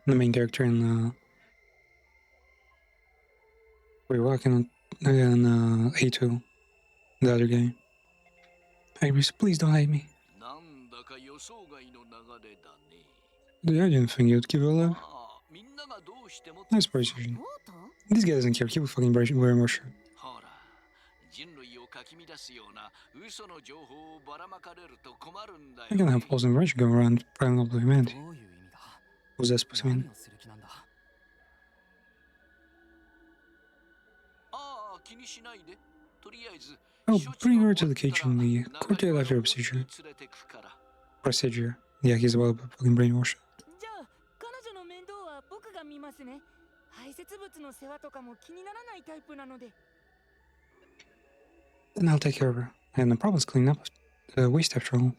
the main character and and A2, the other guy. Iris, please don't hate me. I didn't think you'd give it a love. Nice precision. This guy doesn't care, he will fucking wear more shirt. I can have false information going around prime of humanity. What's that supposed to mean? I'll bring her to the kitchen, the courtyard after a procedure. Yeah, he's about to fucking brainwash. Then I'll take care of her. I have no problems cleaning up the waste after all.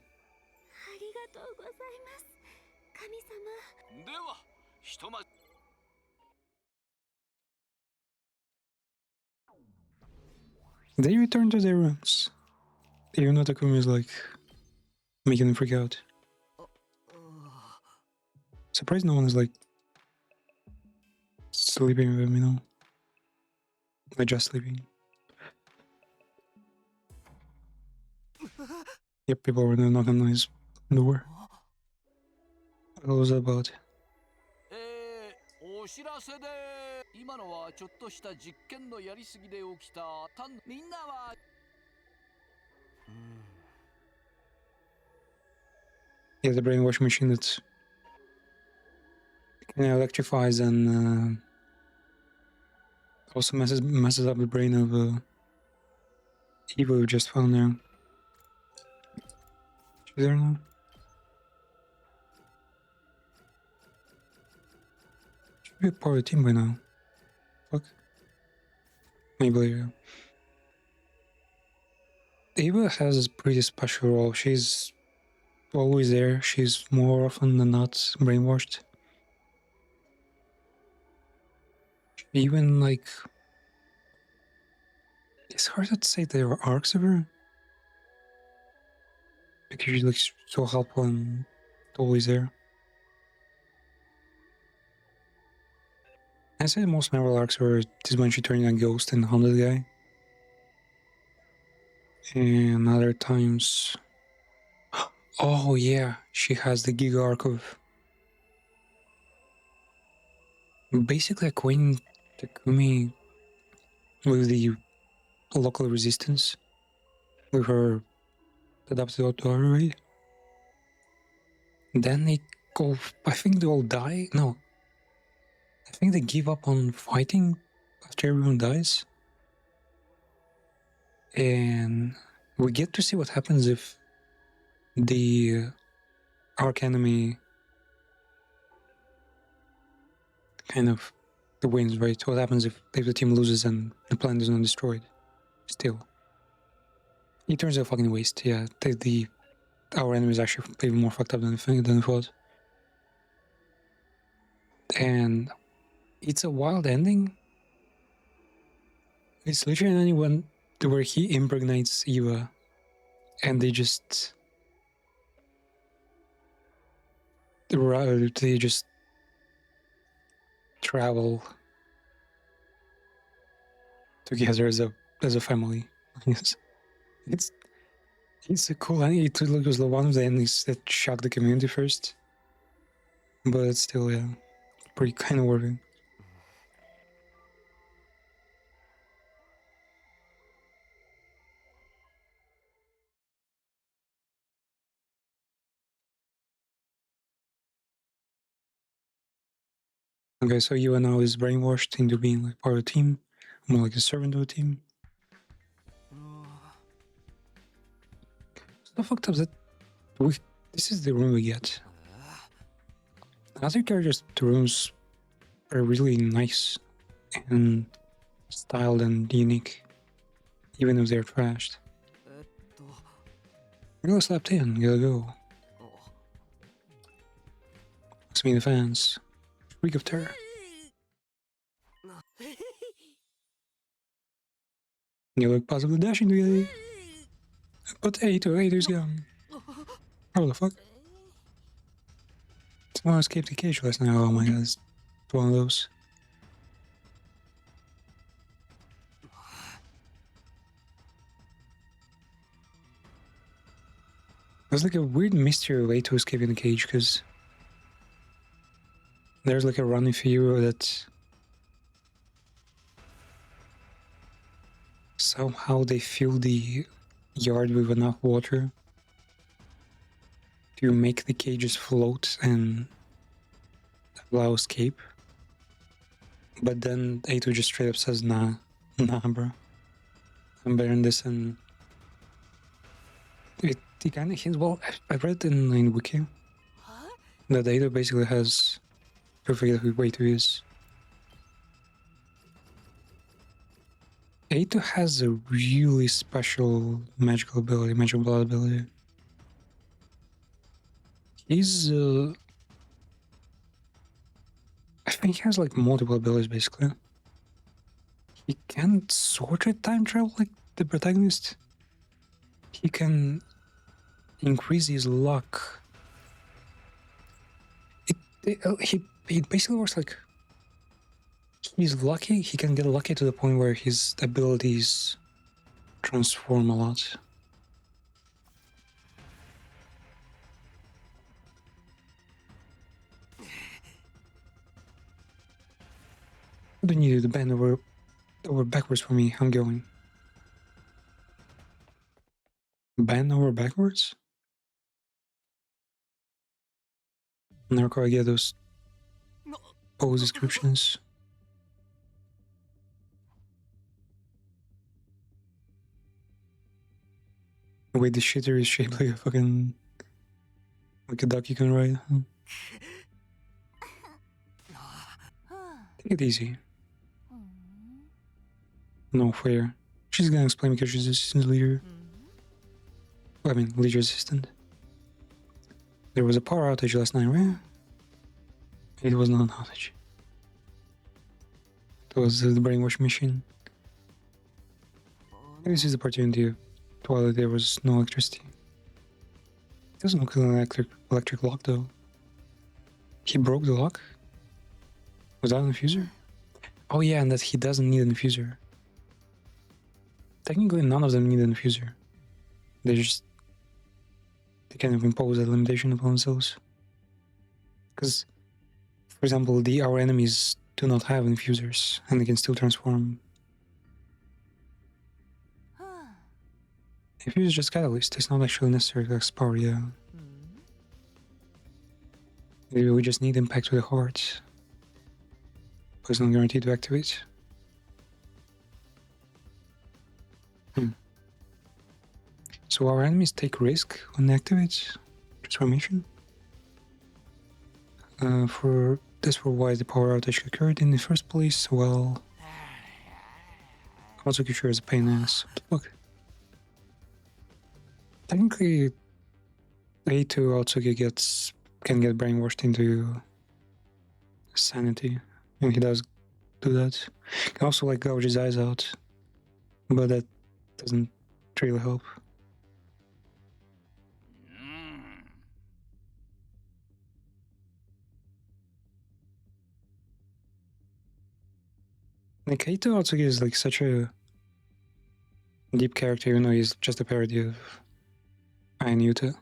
They return to their rooms. Even though Takumi is like making them freak out. Surprised no one is like sleeping with him, Like just sleeping. Yep, people were knocking on his door. What was that about? Yeah, the brainwash machine that electrifies and also messes up the brain of Eva we just found now. She's there now. be a part of the team by now. Fuck. Maybe later. Ava has a pretty special role. She's always there. She's more often than not brainwashed. Even like, it's hard to say there are arcs of her because she's like so helpful and always there. I say the most memorable arcs were this when she turned into a ghost and haunted the guy, and other times. Oh yeah, she has the Giga arc of basically acquainting Takumi with the local resistance with her adopted daughter, right? Then they go, I think they all die. No, I think they give up on fighting after everyone dies. And we get to see what happens if the arch enemy kind of wins, right? What happens if the team loses and the planet is not destroyed? Still, it turns out fucking waste. Yeah, our enemy is actually even more fucked up than it was, and it's a wild ending. It's literally an ending when where he impregnates Eva, and they just travel together as a family. Yes. It's a cool ending. It was one of the endings that shocked the community first, but it's still, yeah, pretty kind of working. Okay, so Eva now is brainwashed into being like part of the team, more like a servant of the team. So fucked up that this is the room we get. Other characters, the rooms are really nice and styled and unique, even if they're trashed. Go slept in, gotta go. Let's meet the fans. Shriek of terror. You look possibly dashing together. But Ato's gone. How the fuck? Someone escaped the cage last night. Oh my god, it's one of those. There's like a weird mystery of Ato escaping the cage, because there's like a running figure that somehow they fill the yard with enough water to make the cages float and allow escape. But then Ato just straight up says, nah, bro. I'm better than this, and it kind of hints, well, I read in Wiki that Ato basically has, I forget who Ato is. Ato has a really special magical blood ability. He's, I think he has like multiple abilities basically. He can sort of time travel like the protagonist. He can increase his luck. It basically works like he's lucky. He can get lucky to the point where his abilities transform a lot. What do you need to bend over backwards for me? I'm going. Bend over backwards? Never quite get those pose descriptions. Wait, the shitter is shaped like a fucking... like a duck you can ride. Take it easy. No fair. She's gonna explain because she's assistant leader. Well, I mean, leader assistant. There was a power outage last night, right? It was not an outage. It was the brainwash machine. This is the opportunity while there was no electricity. It doesn't look like an electric lock though. He broke the lock? Was that an infuser? Oh yeah, and that he doesn't need an infuser. Technically none of them need an infuser. They kind of impose that limitation upon themselves. Because, for example, our enemies do not have infusers, and they can still transform. Infuse is just catalyst, it's not actually necessary to access power, yeah. Maybe we just need impact to the heart. But it's not guaranteed to activate. So our enemies take risk when they activate transformation. For why the power outage occurred in the first place. Well, Katsuki sure is a pain in the ass. Look, technically, A2 Atsuki can get brainwashed into sanity, and he does do that. He can also like gouge his eyes out, but that doesn't really help. Like Kaito Atsuki is like such a deep character, even though he's just a parody of Ayan Yuta.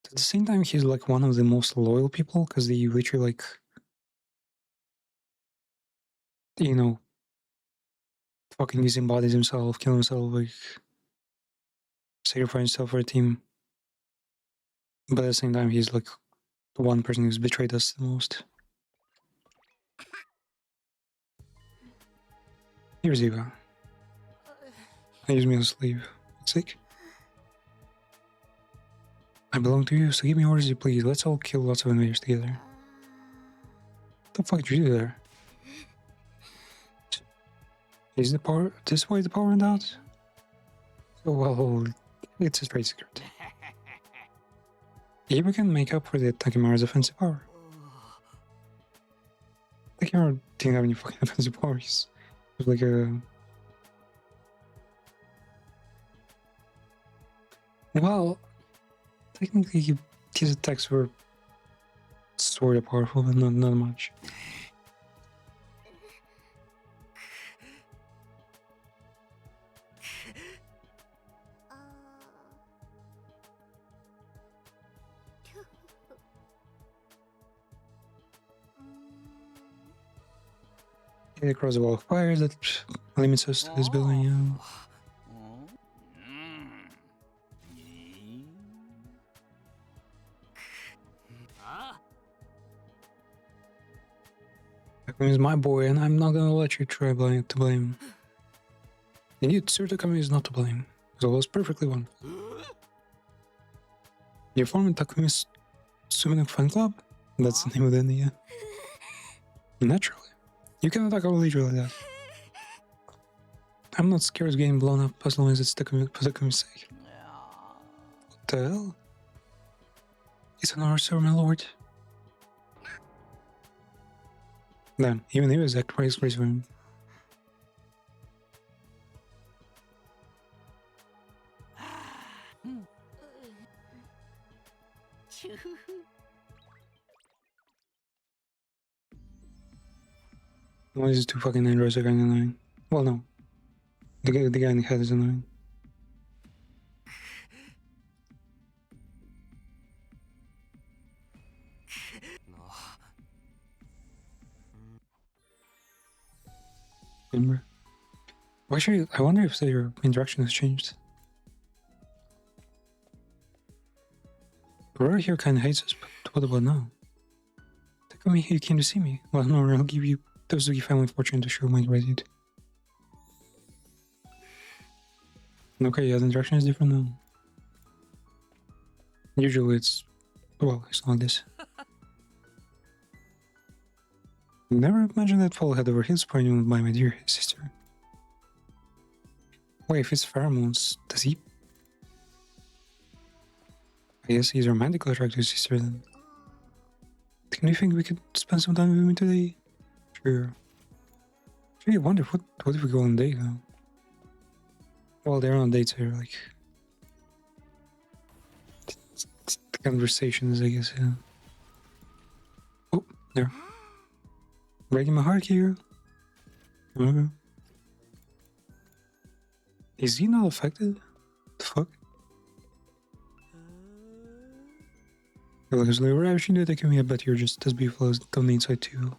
At the same time, he's like one of the most loyal people because he literally like, you know, fucking disembodies himself, kill himself, like sacrifice himself for a team. But at the same time, he's like the one person who's betrayed us the most. Here's Eva. Use me as a slave. Sick. I belong to you, so give me orders you please. Let's all kill lots of invaders together. What the fuck did you do there? Is the power... this why the power went out? Oh, well, it's a trade secret. Eva can make up for the Takemura's offensive power. Takemura didn't have any fucking offensive powers. It was like a... well, technically his attacks were sort of powerful, but not much. Across the wall of fires that limits us to this building, yeah. Takumi is my boy, and I'm not gonna let you try to blame. And you, Sir Takumi, is not to blame. It was perfectly won. You're forming Takumi's Summoning Fan Club? That's the name of the NDA. Naturally. You can attack our leader like that. I'm not scared of getting blown up as long as it's for Takumi's sake. What the hell? It's an honor, sir, my lord. Damn, even he was act praise for him. Why is two fucking androids are kind of annoying? Well, no. The guy in the head is annoying. Remember? Well, actually, I wonder if their interaction has changed. Aurora here kind of hates us, but what about now? Takumi, you came to see me. Well, no, I'll give you the Suzuki family fortune to show my gratitude. Okay, yeah, the interaction is different now. Usually it's Well, it's not this. Never imagined that fall head over heels for anyone by my dear sister. Wait, if it's pheromones, does he? I guess he's romantically attracted to his sister then. Do you think we could spend some time with me today? Sure. Actually, I wonder what if we go on a date now? Well, they're on dates here, like the conversations, I guess. Yeah. Oh, there. Breaking my heart here. Okay. Is he not affected? The fuck? Because like, right, she knew taking me, I bet you're just as beautiful as on the inside too.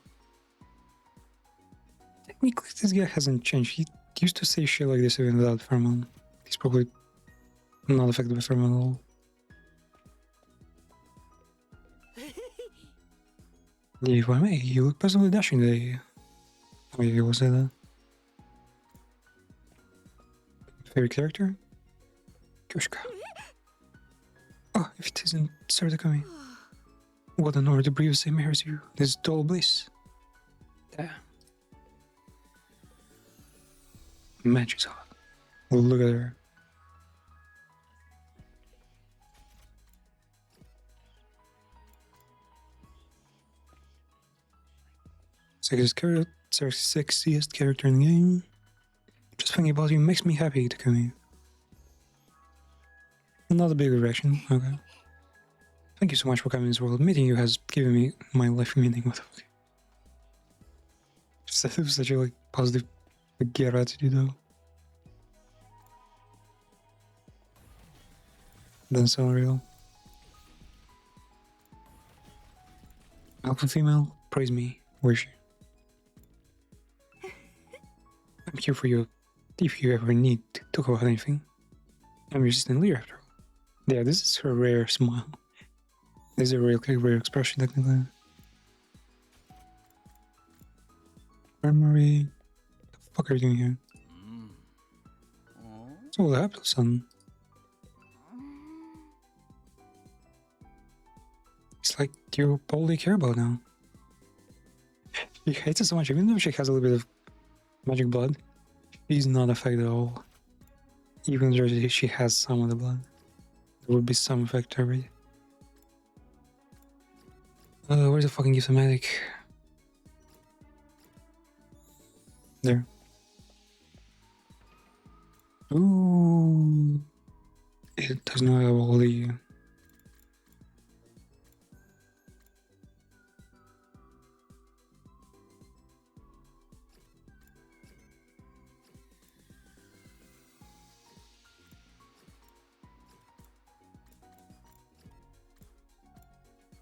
Technically, this guy hasn't changed. He used to say shit like this even without pheromone. He's probably not affected by pheromone at all. Yeah, if I may, you look pleasantly dashing today. Oh yeah, was that? Favorite character? Kushka. Oh, if it isn't Sartakami. What an honor to breathe the same air as you. This is total bliss. Damn. Match is hot. Look at her. Sexiest character in the game. Just thinking about you makes me happy to come here. Not a big reaction, okay. Thank you so much for coming to this world. Meeting you has given me my life meaning. What the fuck? It was such a like positive gear attitude though. Doesn't sound real. Alpha female, praise me. Where's she? I'm here for you if you ever need to talk about anything. I'm your assistant leader after all. Yeah, this is her rare smile. This is a real rare expression technically. Armory. What the fuck are you doing here? So what happened, son? It's like you boldly care about now. She hates it so much, even though she has a little bit of magic blood. She's not affected at all. Even though she has some of the blood. There would be some effect already. Where's the fucking Giftomatic? There. Ooh. It does not have all the...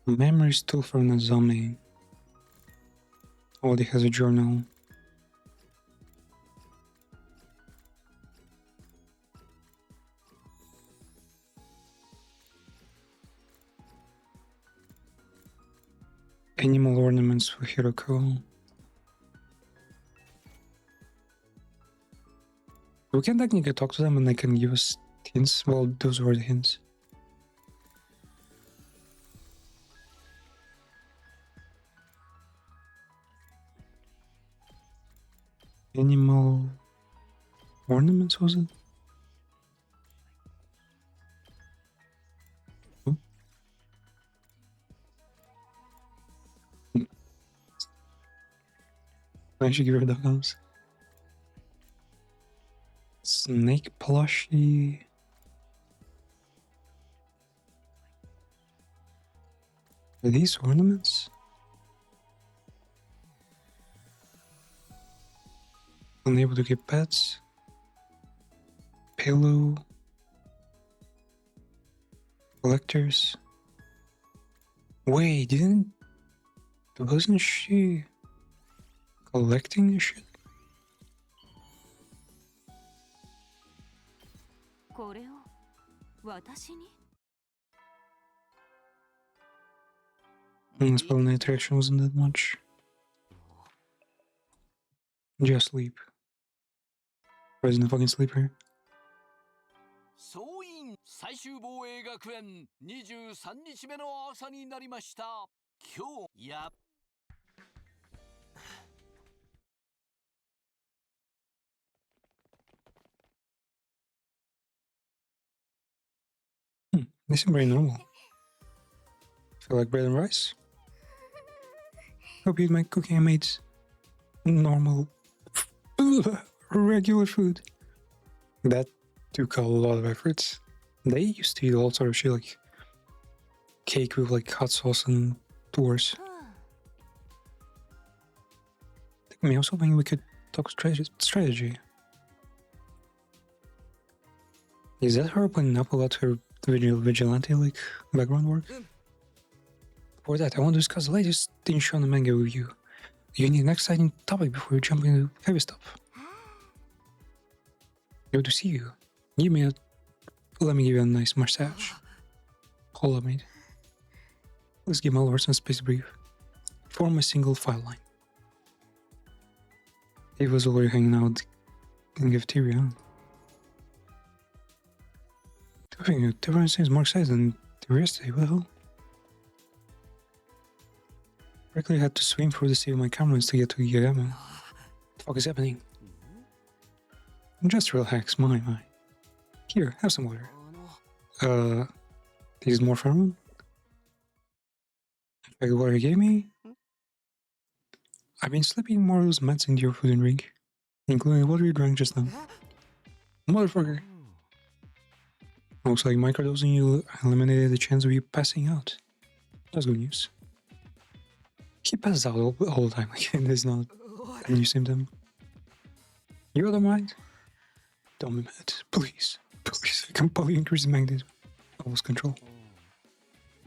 Memory still from the zombie. Already has a journal. Animal ornaments for Hiroko. We can technically talk to them and they can give us hints. Well, those were the hints. Animal ornaments, was it? Hmm? I should give her those. Snake plushie. Are these ornaments? Unable to get pets. Pillow. Collectors. Wait, wasn't she collecting shit? これを私に This probably attraction wasn't that much. Just sleep. Why isn't the fucking sleeper? 最終防衛学園23日目の朝になりました。今日や They seem very normal. Feel like bread and rice? Hope you eat my cooking I made normal, regular food. That took a lot of effort. They used to eat all sort of shit like cake with like hot sauce and worse. I was hoping we could talk strategy. Is that her opening up about her vigilante like background work? For that, I want to discuss the latest Inshonen manga with you. You need an exciting topic before you jump into heavy stuff. Good to see you. Let me give you a nice massage. Hold up, mate. Let's give Malvar some space to breathe. Form a single file line. He was already hanging out in cafeteria. I think everyone seems more excited than they were yesterday. What the hell? Frankly, I had to swim through the sea with my cameras to get to Yagama. What the fuck is happening? Just relax, my. Here, have some water. This is more from like the water you gave me? I've been slipping more of those meds into your food and drink, including the water you drank just now. Motherfucker. Looks like microdosing you eliminated the chance of you passing out. That's good news. He passes out all the time, like there's not a new symptom. You out of mind? Don't be mad, please. Please, I can probably increase the magnitude. I lost control.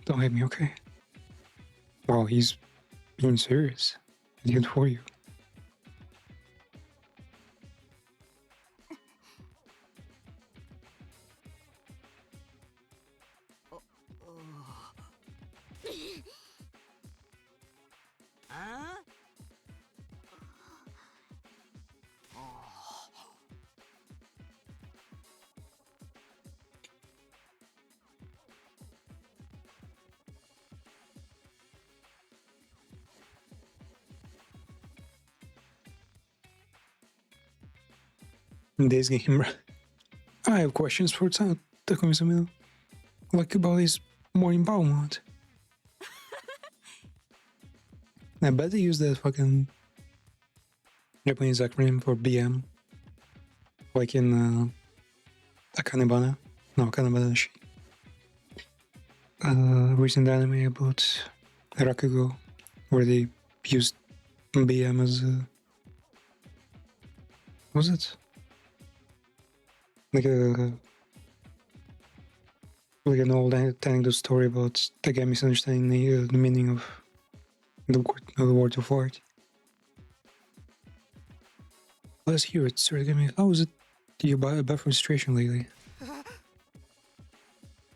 Don't hate me, okay? Wow, he's being serious. It's good for you. In this game, I have questions for Takumi-sama. Like about his morning bow mod. I bet they use that fucking Japanese acronym for BM. Like in Akanebana. No, Akanebana Shi. Recent anime about Rakugo, where they used BM as a... What was it? Like an old anecdote story about the guy misunderstanding the meaning of the word of art. Let's hear it, sir. How is it you buy a buffer situation lately?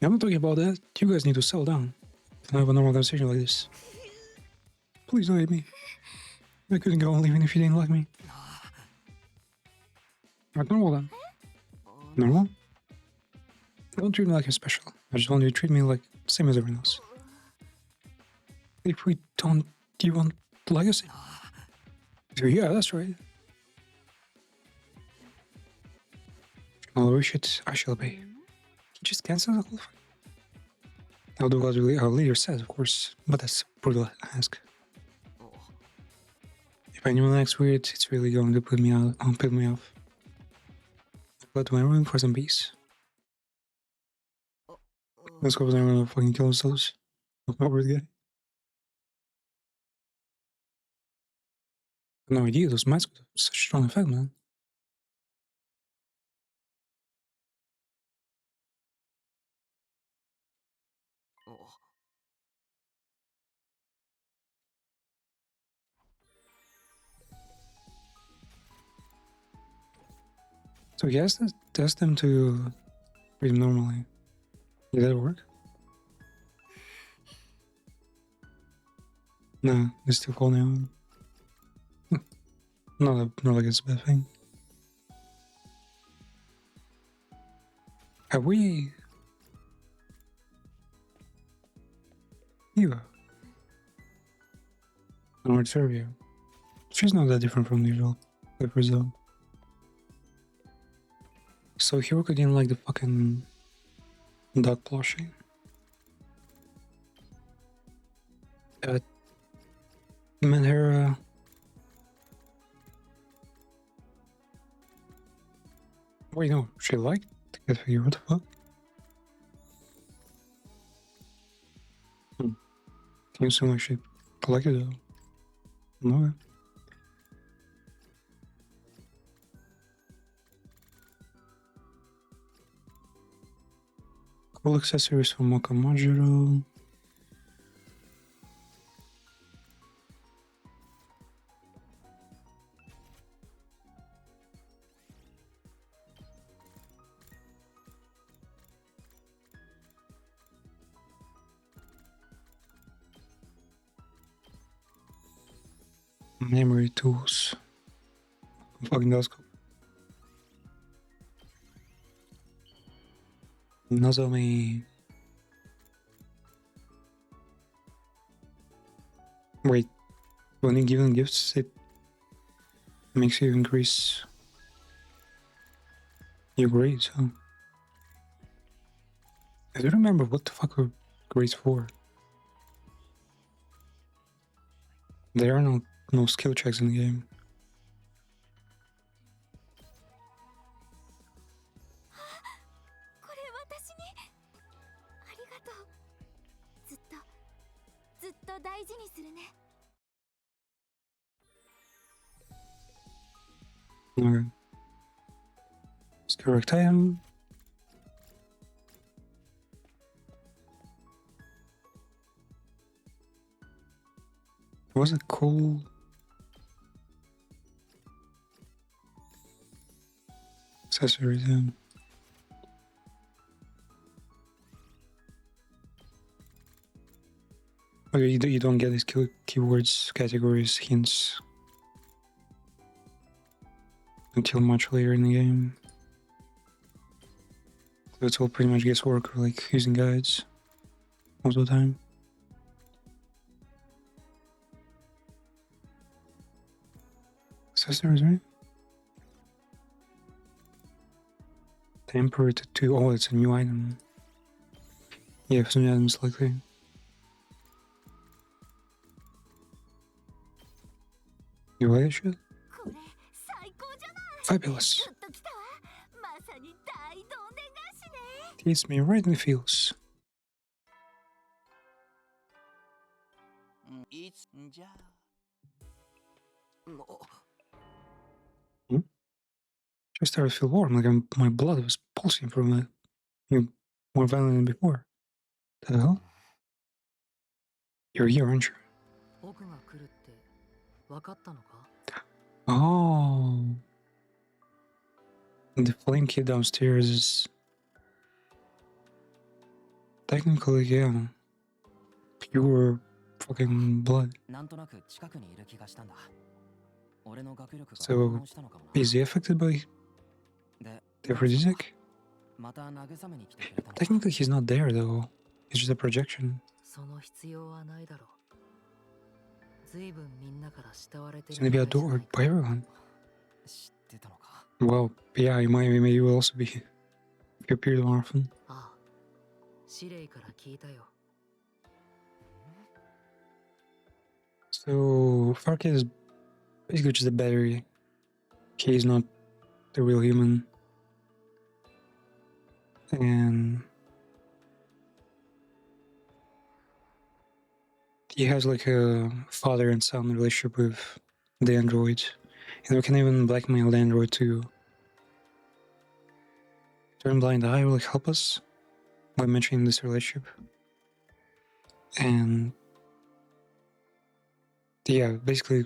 I'm not talking about that. You guys need to settle down and have a normal conversation like this. Please don't hate me. I couldn't go on even if you didn't like me. Act normal then. Normal? Don't treat me like I'm special. I just want you to treat me like the same as everyone else. If we don't, do you want legacy? Yeah, that's right. I'll wish it, I shall obey. Just cancel the whole thing. I'll do what our leader says, of course, but that's brutal ask. If anyone acts weird, it's really going to put me off. Go to my room for some peace. Let's go there and fucking kill themselves. Over the guy. No idea, those masks have such a strong effect, man. So he has to test them to read normally. Did that work? No, they still falling out. Not like it's a bad thing. Have we Eva. North Serbia. She's not that different from the usual Clippers though. So Hiroka didn't like the fucking dog plushie. Manhera. Wait, no, she liked the cat figure, what the fuck? Seems so like she collected it. No. Cool accessories from Mokamajiro. Memory tools. Fucking Dosco. Nozomi. Wait, when you give them gifts, it makes you increase your grades, huh? I don't remember what the fuck are grades for. There are no skill checks in the game. これ私にありがとう。ずっと大事にするね。 Okay. Let's correct item. Was it cool? Accessories, yeah. Okay, you don't get these keywords, categories, hints until much later in the game. So it's all pretty much guesswork, or like using guides most of the time. Accessories, right? Temporary tattoo. Oh, it's a new item. Yeah, it's a new item likely. You like that shit? これ最高じゃない。 Fabulous. グッときたわ。まさに大どんでん返しね。 Hits me right in the feels. いつじゃ。 Just started to feel warm, like my blood was pulsing from it. More violent than before. The hell? You're here, aren't you? 僕が来るって分かったのか? Oh. The flame kid downstairs is technically, yeah, pure fucking blood. なんとなく近くにいる気がしたんだ。俺の学力が So, 反応したのかもな。 is he affected by で、 the aphrodisiac? また慰めに来てくれたのか。 Technically, he's not there though. It's just a projection. その必要はないだろう。随分みんなから慕われて He's る gonna be みたいじゃない adored by everyone. 知ってたのか。 Well, yeah, maybe you will also be if you appear more often. ああ、司令から聞いたよ。 So, Farkid is basically just a battery. He's not the real human. And he has like a father and son relationship with the android. And we can even blackmail the android to turn blind eye or like help us by mentioning this relationship. And yeah, basically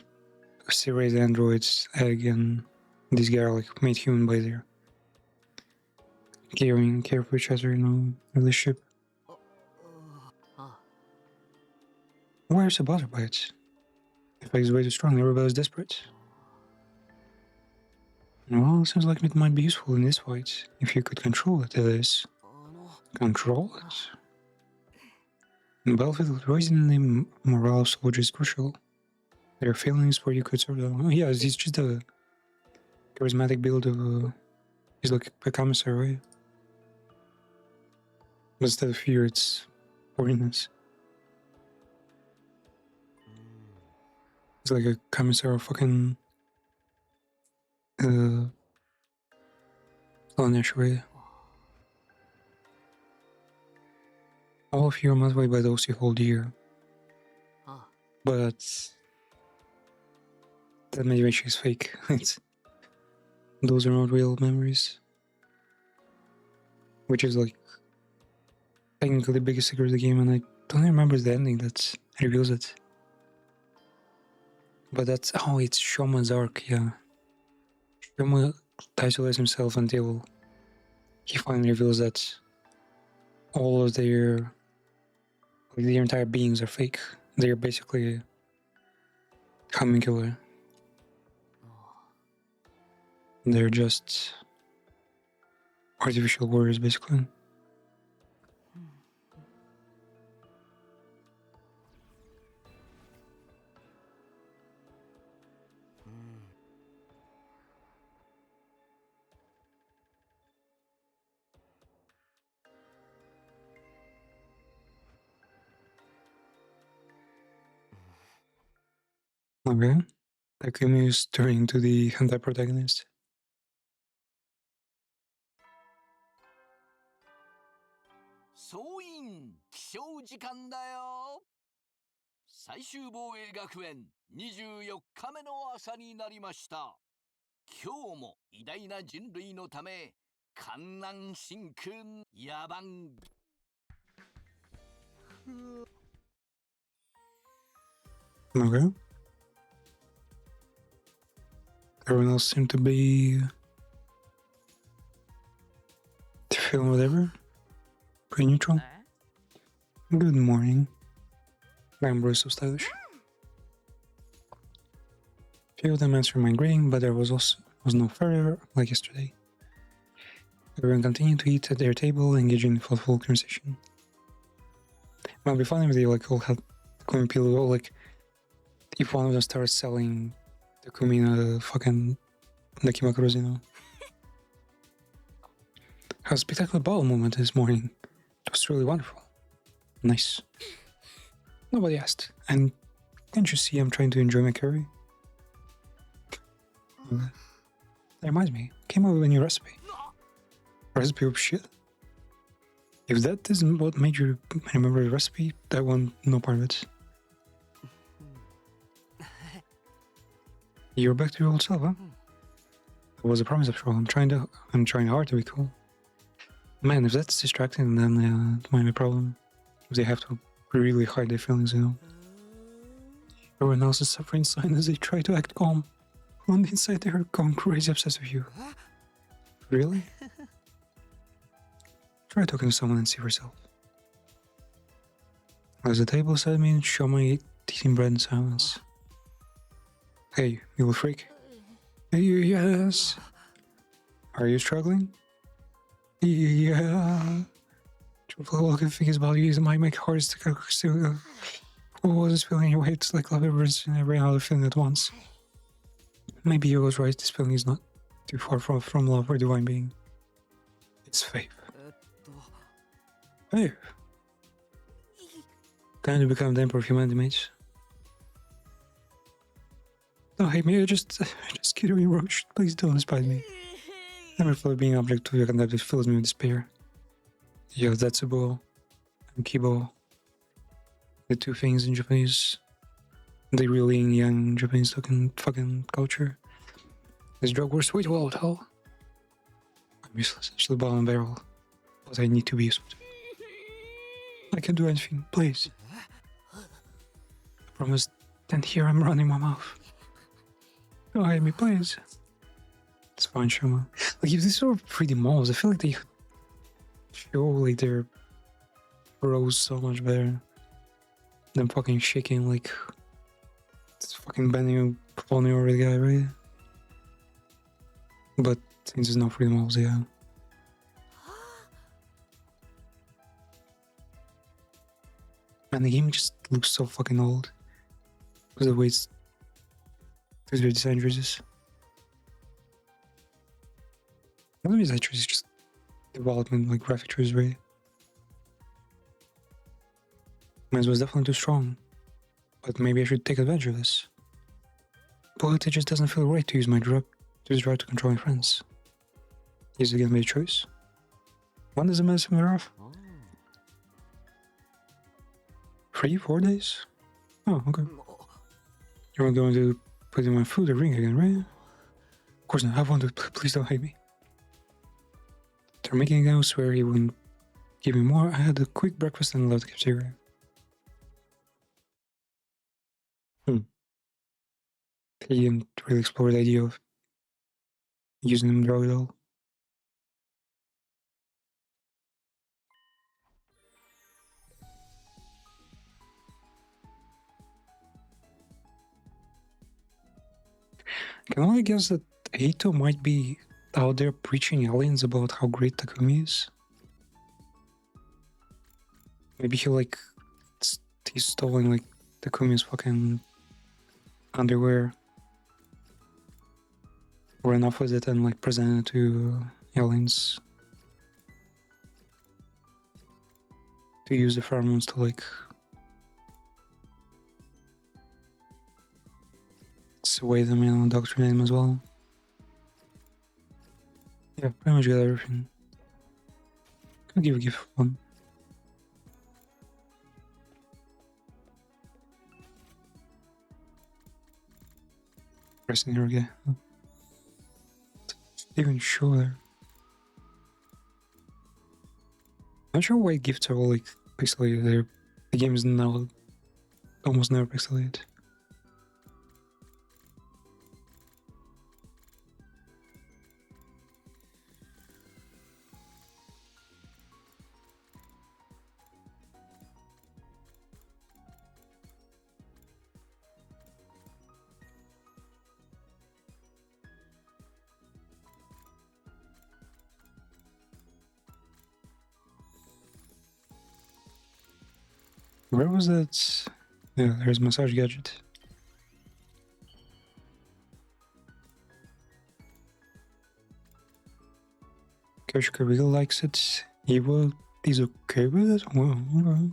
separate the android's egg and this guy are like made human by their care for each other, relationship. ああ、 Why are you so bothered by it? The fight is way too strong, everybody's desperate. Well, it sounds like it might be useful in this fight, if you could control it, that is. あの、 Control it? In Battlefield, raising the morale of soldiers is crucial. There are feelings where you could sort of... Oh yeah, he's just a charismatic build of... he's like a commissary, right? But instead of fear, it's ordinance. It's like a commissar of fucking... Slaanesh, right? All of you are motivated by those you hold dear. But that motivation is fake. Those are not real memories. Which is like technically the biggest secret of the game, and I don't remember the ending that reveals it. But that's it's Shoma's arc, yeah. Shoma isolates himself until he finally reveals that all of their entire beings are fake. They're basically Humming Killer. They're just artificial warriors, basically. Okay. Takumi is turning to the anti-protagonist.総員起床時間だよ。最終防衛学園24日目の朝になりました。今日も偉大な人類のため観南神君野蛮。Okay. Everyone else seemed to be feeling whatever. Pretty neutral. Good morning. I'm Bruce so stylish. Few of them answered my greeting, but there was no further like yesterday. Everyone continued to eat at their table, engaging in thoughtful conversation. Well, it'd be funny if they all had Kumi pillow, if one of them started selling the Kumina fucking Nekimakuros, Had a spectacular bowel movement this morning. It was really wonderful. Nice. Nobody asked. And can't you see I'm trying to enjoy my curry? That reminds me, came up with a new recipe. Recipe of shit? If that isn't what made you remember the recipe, that one, no part of it. You're back to your old self, huh? It was a promise after all. I'm trying hard to be cool. Man, if that's distracting, then it might be a problem. If they have to really hide their feelings, Everyone else is suffering silence as they try to act calm. On the inside, they're going crazy obsessed with you. Really? Try talking to someone and see for yourself. As the table beside me, Shoma eating bread in silence. Hey, you little freak. Hey, yes. Are you struggling? Yeah. All I can think about you might make heart to what was this feeling in your head? It's like love everyone's and every other feeling at once. Maybe you was right, this feeling is not too far from love or divine being. It's faith. Faith. Time to become the emperor of humanity, mates. Don't hate me, I just kidding, Roach. Please don't despise me. Never thought being object to your conduct fills me with despair. Yo, that's a ball. And Kibo. The two things in Japanese. The really young Japanese looking fucking culture. This drug war sweet world, hell. I'm useless, it's the bottom barrel. But I need to be useful. I can do anything, please. I promise, and here I'm running my mouth. Don't hate me, please. It's fine, Shoma. If these are 3D models, I feel like they surely their throws so much better than fucking shaking it's fucking bending upon over the guy, right? But since there's no 3D models, yeah. Man, the game just looks so fucking old. Because of the way it's their design choices. One of the design choices is just development, like graphic choices, right? Mine was definitely too strong. But maybe I should take advantage of this. But it just doesn't feel right to use my drug to control my friends. Is it gonna be a choice? When does the medicine wear off? 3, 4 days? Oh, okay. You're going to put in my food or drink again, right? Of course not. I want to. Please don't hate me. They're making a guy swear he wouldn't give me more. I had a quick breakfast and left the cafeteria. He didn't really explore the idea of using them drug at all. Can only guess that Eito might be out there preaching aliens about how great Takumi is. Maybe he's stolen like Takumi's fucking underwear, ran off with it and like presented it to aliens to use the pheromones to like sway them and indoctrinate them as well. Yeah, pretty much got everything. Can give a gift for fun. Pressing here again. Even sure. Not sure why gifts are all like pixelated. The game is now almost never pixelated. Where was that? Yeah, there's massage gadget. Koshika really likes it. Evo is okay with it. Well, okay.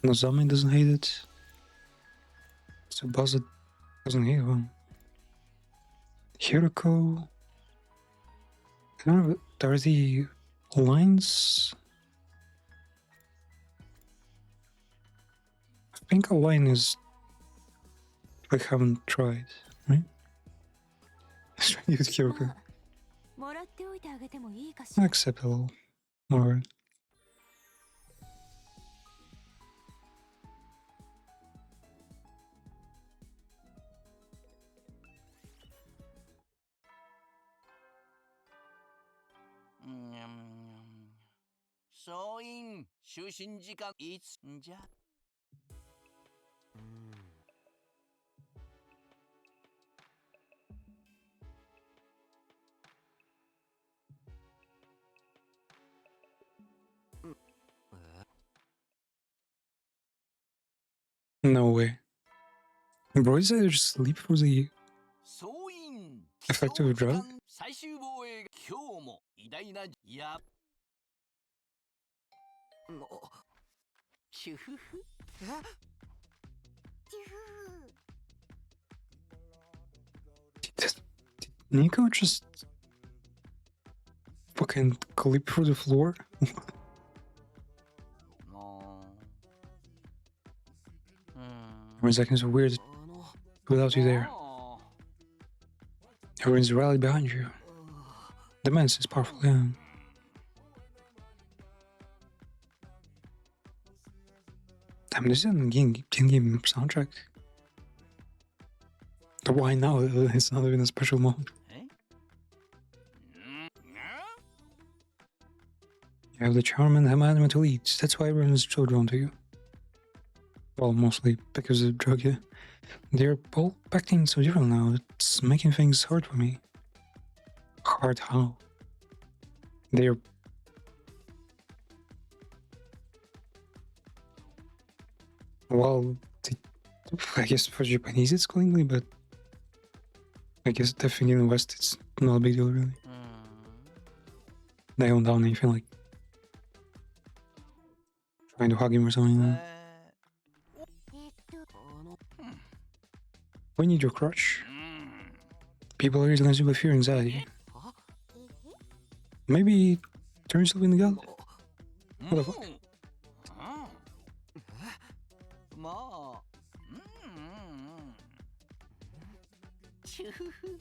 Nozami doesn't hate it. So Buzzard doesn't hate it. Hiroko. I don't know, are the lines? I think a line is I haven't tried, right? Use Hiroko. もらっておいてあげてもいいかし I ら accept a little. Alright. 음, 総員就寝時間いつじゃ No way. Bro, is I just sleep for the 総員 effective drug? 最終防衛今日も偉大なやもうチュフフチュフ Did Nico just fucking clip through the floor? もう For a second, it's weird without you there. Everyone's rallied behind you. The menace is powerful, yeah. Damn, this is an in-game soundtrack. But why now? It's not even a special mode. You have the charm and the management to eat. That's why everyone is so drawn to you. Well, mostly because of the drug, yeah. They're all acting so different now. It's making things hard for me. Hard how? They're... Well, I guess for Japanese it's Klingly, but I guess definitely in the West it's not a big deal really. They don't down anything like trying to hug him or something. Like that. あの We need your crutch. People are easily with fear and anxiety. Maybe turn yourself in the gun. What the fuck? まあチュフフ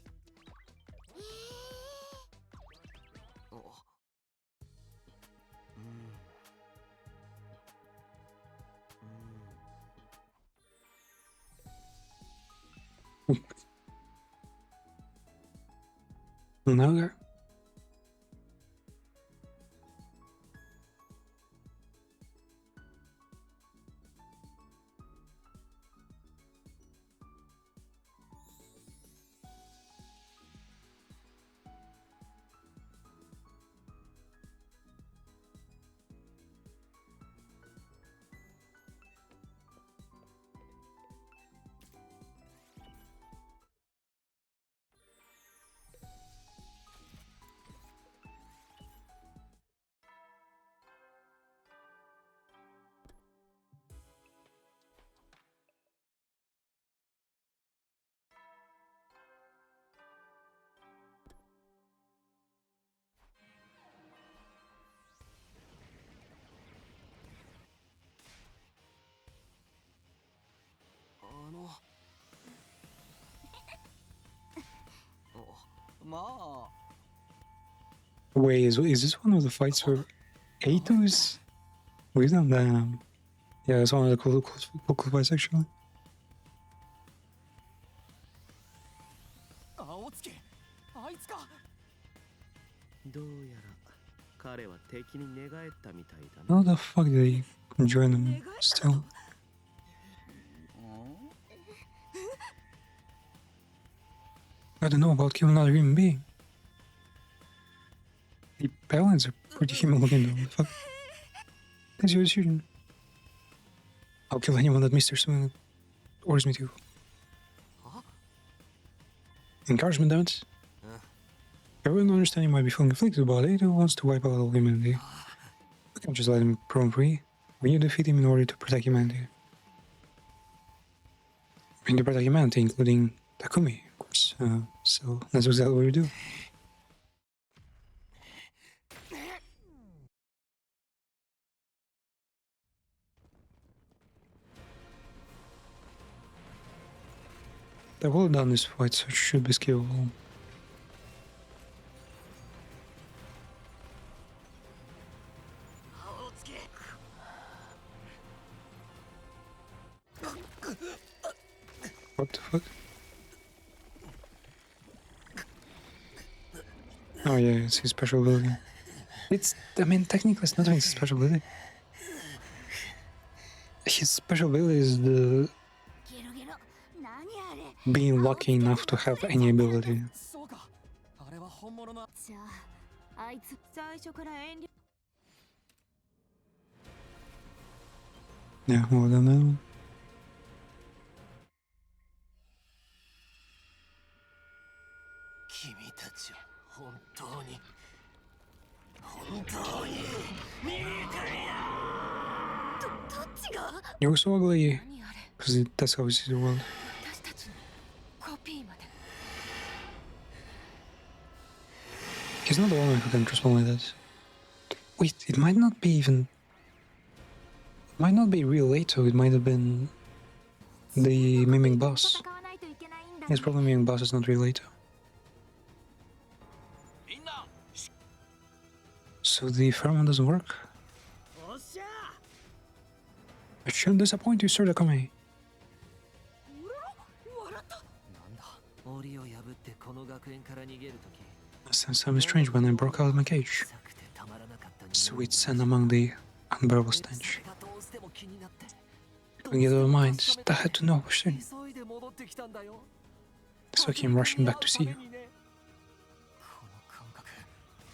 No. Wait, is this one of the fights where Eitos? We've done that. Yeah, it's one of the cool fights actually. 青月あいつかどうやら彼は敵に寝返ったみたいだ How the fuck did they join them still? I don't know about killing another human being. The Paladins are pretty human looking though. What the fuck? That's your decision. I'll kill anyone that Mr. Swing orders me to. Encouragement dance. Everyone understanding might be feeling conflicted about it. Who wants to wipe out all humanity? We can't just let him roam free. We need to defeat him in order to protect humanity. We need to protect humanity, including Takumi, of course. So that's exactly what we do. They will have done this fight, so it should be skippable. What the fuck? Oh yeah, it's his special ability. I mean, technically it's not his special ability. His special ability is the being lucky enough to have any ability. そうかあれは本物のじゃああいつ最初から遠慮 Yeah, well done that one. 君たちは本当に見えたんやどっちが You're so ugly 何あれ because that's how he sees the world. 私たちのコピーまで He's not the one who can respond like that. Wait, it might not be even. It might not be real Leto, it might have been the miming boss. 戦わないといけないんだ His problem miming boss is not real Leto. みんな So the pheromone doesn't work. おっしゃ It shouldn't disappoint you, Sir Takumi. 笑ったなんだ檻を破ってこの学園から逃げるとき Last time something strange when I broke out of my cage. 臭くてたまらなかった Sweet scent among the unbearable stench. がどうしても気になって Couldn't get out of minds. I had to know what was in. 急いで戻ってきたんだよ So I came rushing back to see you. この感覚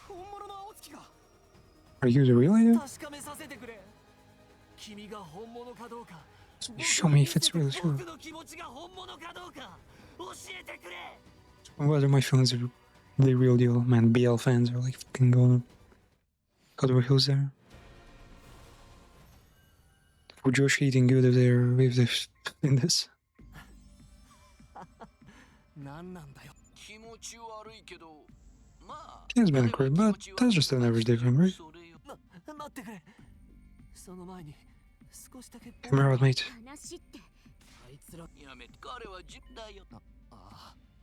本物の青月か Are you the real Leto? 確かめさせてくれ君が本物かどうか Show me if it's really true. Whether my feelings are the real deal. Man, BL fans are like fucking going God over hills there. For Josh eating good if they're in this. He's been great, but that's just an average day for him, right? Come here, mate. やめて彼は10だよ。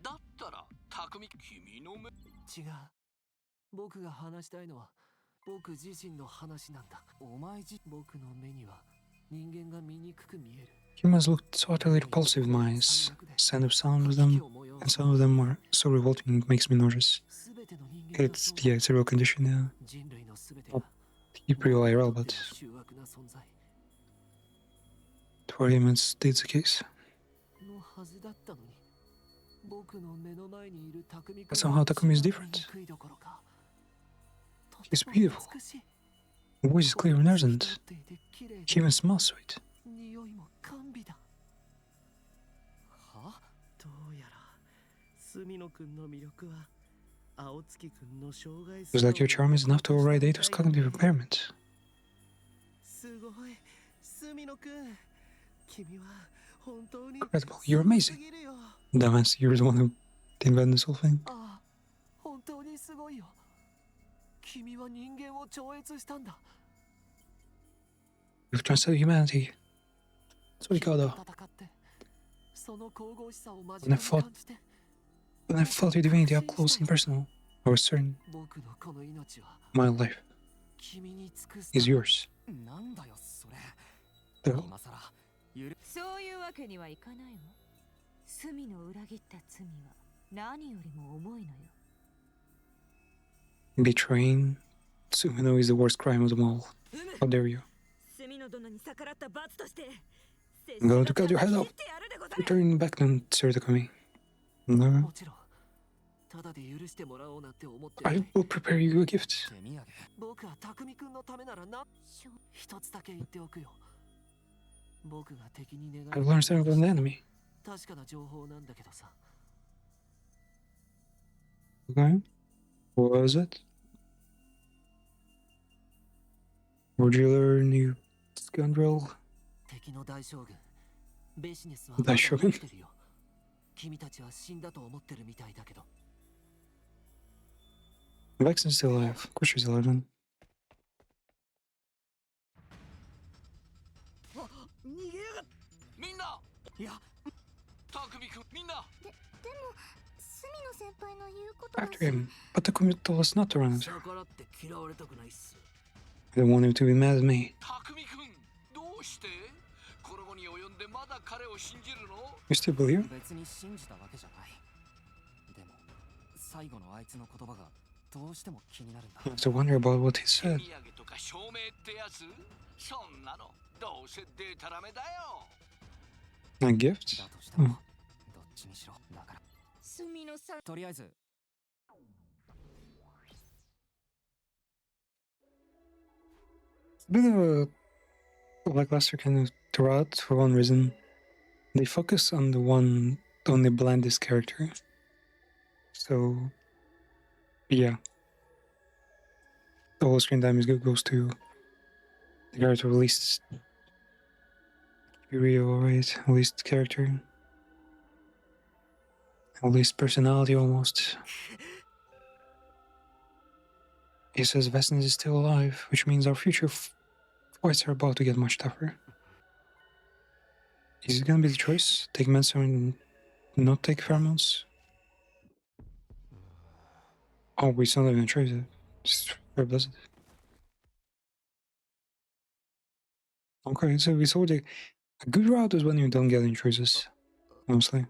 だったら匠君の目。違う。僕が話したいのは僕自身の話なんだ。お前僕の目には人間が見く見える。 Humans look so utterly repulsive in my eyes. Stand up sound with them, and some of them are so revolting it makes me nauseous. It's a real condition, yeah. Not deep real IRL, but for humans, it's the case. But somehow Takumi is different. He's beautiful. The voice is clear and urgent. He even smells sweet. It's like your charm is enough to override Ato's cognitive impairment. Incredible, you're amazing. Dumbass, you're the one who invented this whole thing. You've transcended humanity. That's what you got, though. When I felt your divinity up close and personal, I was certain my life is yours. The hell? そういうわけにはいかないわ。隅の裏切った罪は何よりも重いのよ。 Betraying Sumino is the worst crime of them all. How dare you? I'm going to cut your head off. Return back then, Sir Takumi. No. I will prepare you a gift. I've learned something about an enemy. Okay. What was it? Would you learn, you scoundrel? Daishogun? Vexen's still alive. Of course she's alive then. After him, but Takumi told us not to run after him. I don't want him to be mad at me. You still believe him? I have to wonder about what he said. A gift? Oh. It's a bit of a lackluster kind of throughout for one reason. They focus on the blandest character. So, yeah. The whole screen time goes to the character least real, right? Least character. Least personality almost. He says Vesnes is still alive, which means our future fights are about to get much tougher. Is it gonna be the choice? Take Mensa and not take pheromones? Oh, we still not even choose it. Just does it. Okay, so we saw a good route is when you don't get any choices, honestly.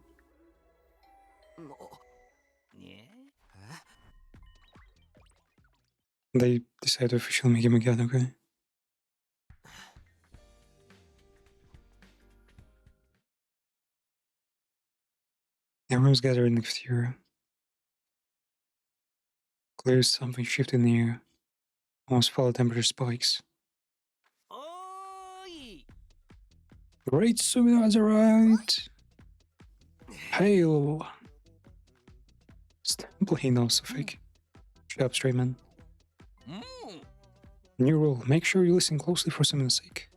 They decide to officially make him a god, okay? Everyone's gathering next year. Clear something shifted in the air. Almost felt the temperature spikes. Great Sumino has arrived! Hail! Simply no so fake. Shut up, straight man. New rule, make sure you listen closely for Sumino's sake.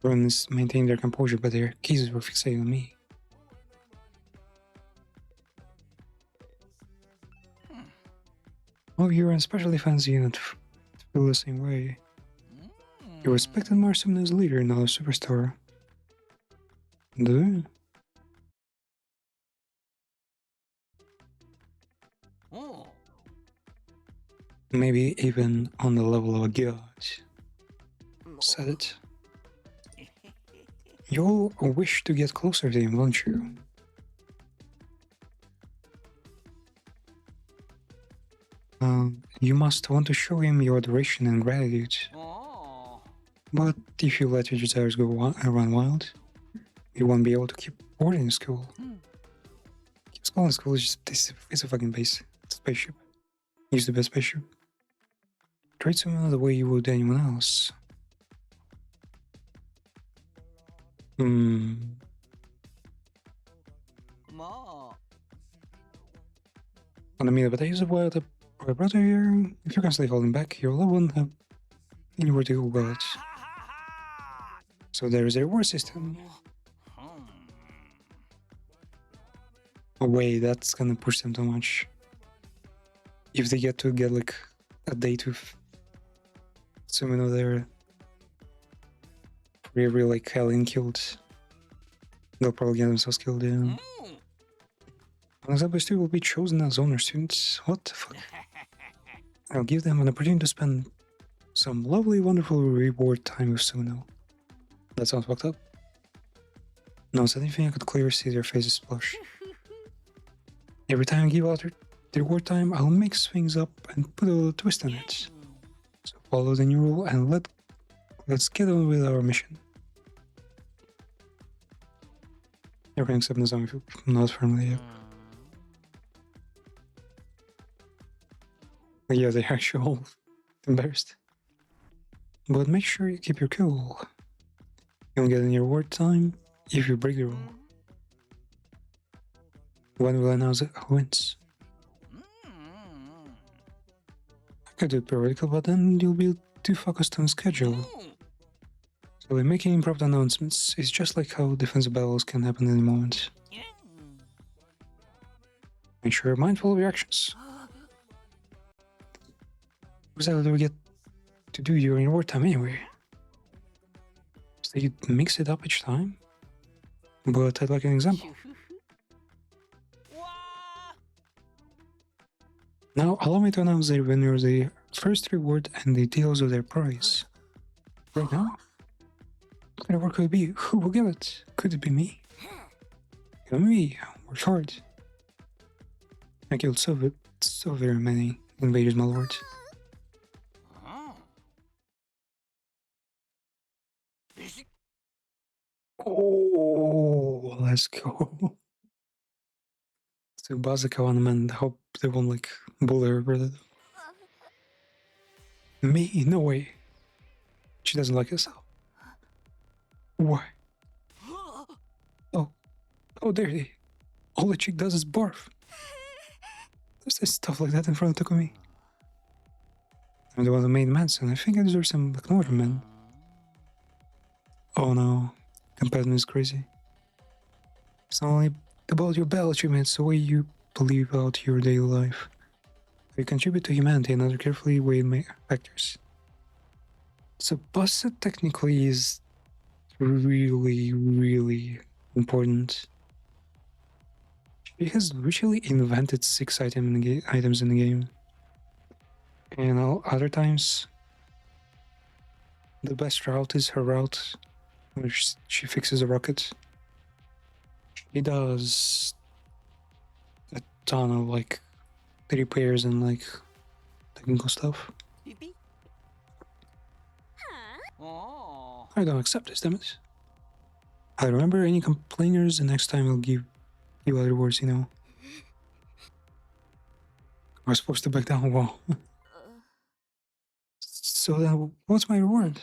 Everyone is maintaining their composure, but their gazes were fixated on me. Oh, you're an special defense unit to feel the same way. You respect and admire Sumino as a leader, not a superstar. Do you? Maybe even on the level of a god. Said it. You all wish to get closer to him, don't you? You must want to show him your adoration and gratitude. But if you let your desires run wild, you won't be able to keep boarding in school. Keep school in school is just, it's a fucking base. It's a spaceship. Use the best spaceship. Treat someone the way you would anyone else. On the meal, but days of what I brought here, if you're constantly holding back, your love won't have anywhere to go but. So there is a reward system. Oh wait, that's gonna push them too much. If they get to get like a date with someone over there, really like Helen killed, they'll probably get themselves killed, yeah. Example 2 will be chosen as honor students. What the fuck? I'll give them an opportunity to spend some lovely, wonderful reward time with Suno. That sounds fucked up. No, it's anything I could clearly see their faces blush. Every time I give out their reward time, I'll mix things up and put a little twist on it. So follow the new rule and let's get on with our mission. Everything except the zombie food. Not firmly yet. Yeah, they are all embarrassed. But make sure you keep your cool. You won't get any reward time if you break the rule. When will I announce who wins? I could do it periodical, but then you'll be too focused on schedule. So by making impromptu announcements, it's just like how defensive battles can happen at any moment. Make sure you're mindful of your actions. What exactly do we get to do during wartime anyway? So you mix it up each time? But I'd like an example. Now allow me to announce the winners the first reward and the details of their prize. Right now? What kind of work could it be? Who will get it? Could it be me? Could it be me? Work hard. I killed so very many invaders, my lord. Oh, let's go. So Bazaka on them and hope they won't like bully her brother. Me? No way. She doesn't like herself. Why? Oh, there he. All the chick does is barf. There's stuff like that in front of Takumi. I'm the one who made Manson. I think I deserve some acknowledgement. Oh no. Competition is crazy. It's not only about your battle achievements, the way you believe about your daily life. You contribute to humanity and other carefully weighed factors. So Busta technically is really, really important. She has literally invented 6 items in the game. And all other times, the best route is her route, which she fixes a rocket. She does a ton of like repairs and like technical stuff. I don't accept this, damn it. I remember any complainers, and next time I'll give you other words, you know. I was supposed to back down. Wow. So then, what's my reward?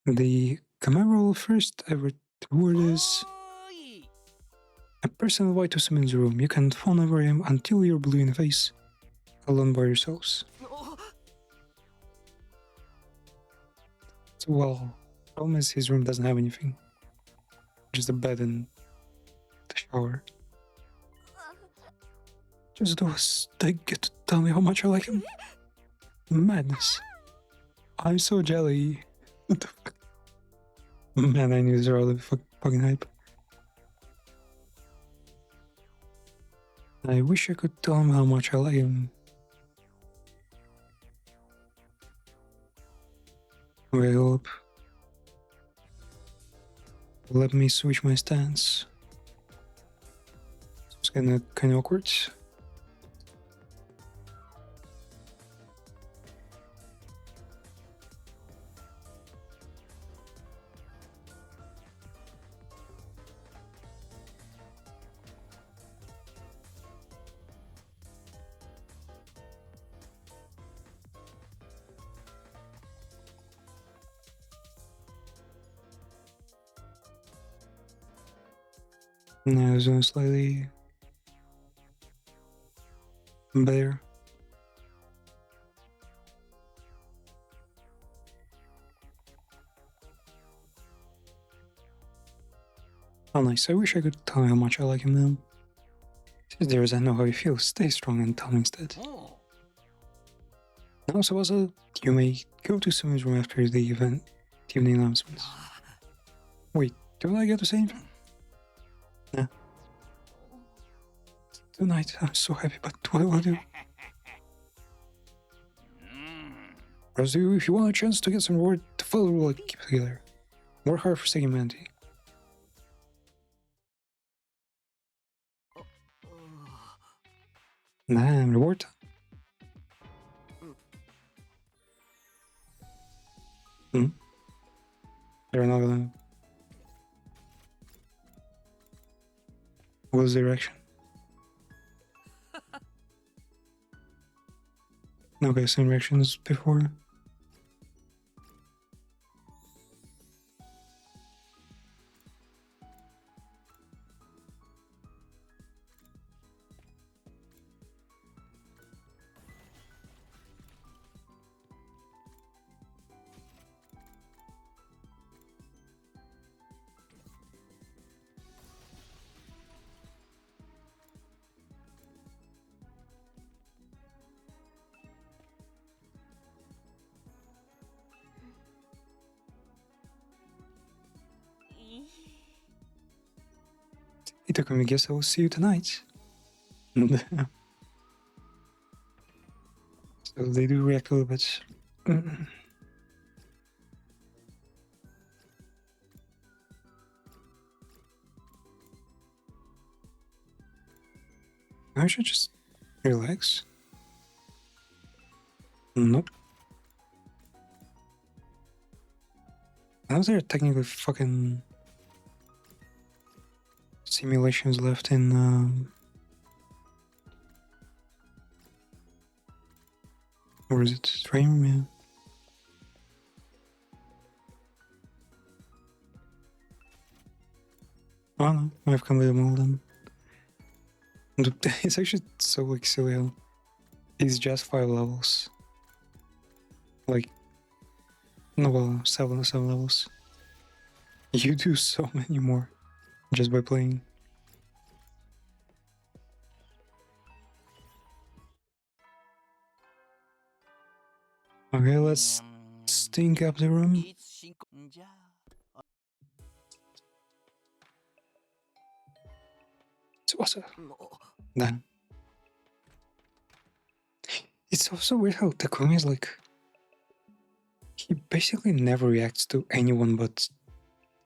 The command roll first. The reward is a person invite to Simon's room. You can fawn over him until you're blue in the face, alone by yourselves. So, well, problem is his room doesn't have anything. Just a bed and the shower. Just those, they get to tell me how much I like him. Madness. I'm so jelly. What the fuck? Man, I knew these are all the fucking hype. I wish I could tell him how much I like him. Wait up. Let me switch my stance. It's kinda awkward. Now zoom slightly better. Oh nice, I wish I could tell you how much I like him now. Since there is I know how he feels, stay strong and tell me instead. Now Sabasa, you may go to Simon's room after the event, the evening announcements. Wait, don't I get to say anything? Yeah. Tonight, I'm so happy, but what do I do? As you, if you want a chance to get some reward, to follow the rule, keep together. Work hard for saving humanity. Damn, reward. They're not gonna. What's the direction? Okay, same direction as before. Itakumi, guess I will see you tonight. So they do react a little bit. I should just relax. Nope. Now there are technically fucking simulations left in or is it stream? Yeah. I don't know. I've completed all of them. It's actually so like silly how it's just 5 levels. Like no, well, 7 levels. You do so many more just by playing. Okay, let's stink up the room. Tsubasa. Then. It's also weird how Takumi is like. He basically never reacts to anyone but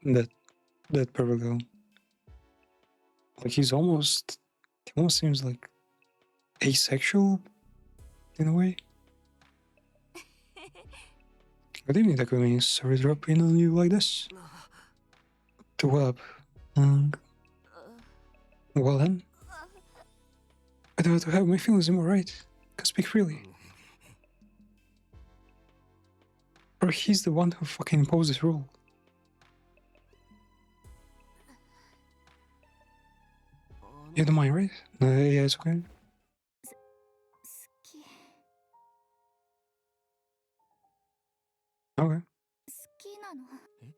that purple girl. Like he almost seems like asexual in a way. Good evening, Takumi. Sorry to drop in on you like this. To what up? Well then, I don't have to have my feelings anymore, right? Can speak freely. Or he's the one who fucking imposed this rule. You don't mind, right? No, yeah, it's okay. 好き Okay. 好きなのえ好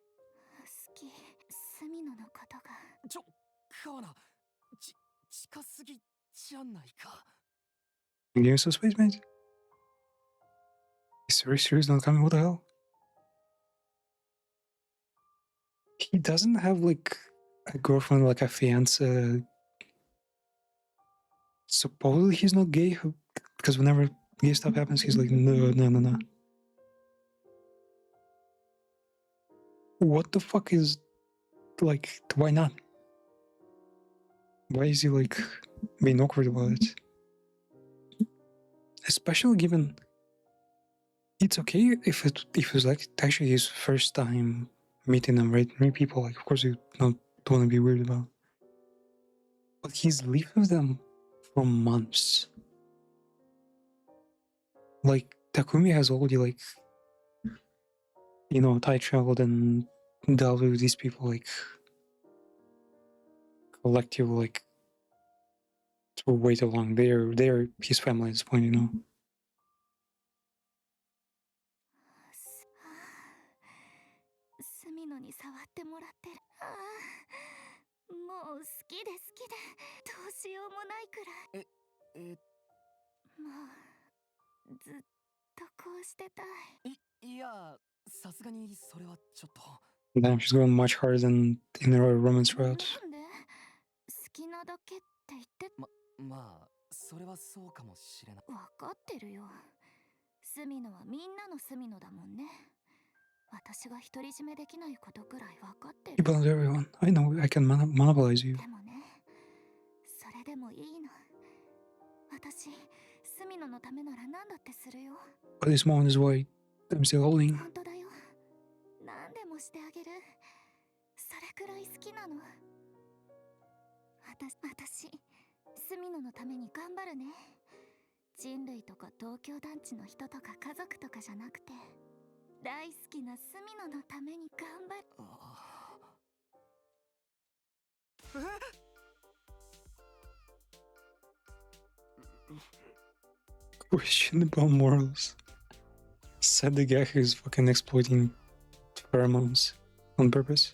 きスミノのことが川名近すぎじゃないか You give me some space, mate. He's very serious, not coming. What the hell? He doesn't have like a girlfriend, like a fiance. Supposedly he's not gay, because whenever gay stuff happens, he's like, no. What the fuck is, like, why not? Why is he like being awkward about it? Especially given it's okay if it was like actually his first time meeting them, right? New people, like of course you don't want to be weird about. But he's lived with them for months. Like Takumi has already like time traveled and dealt with these people like collective like for way too long. They're his family at this point, スミノに触ってもらってるもう好きで好きでどうしようもないくらいもうずっとこうしてたいいやさすがにそれはちょっと Damn, she's going much harder than in the romance route. なんで好きなだけって言ってまあそれはそうかもしれないわかってるよスミノはみんなのスミノだもんね私が独り占めできないことくらいわかってる You belong to everyone. I know I can monopolize you. でもねそれでもいいの私スミノのためなら何だってするよ But this moment is why I'm still holding. 本当だよ何でもしてあげるそれくらい好きなの私スミノのために頑張るね人類とか東京団地の人とか家族とかじゃなくて大好きなスミノのために頑張る Questionable morals. Said the guy who's fucking exploiting pheromones on purpose.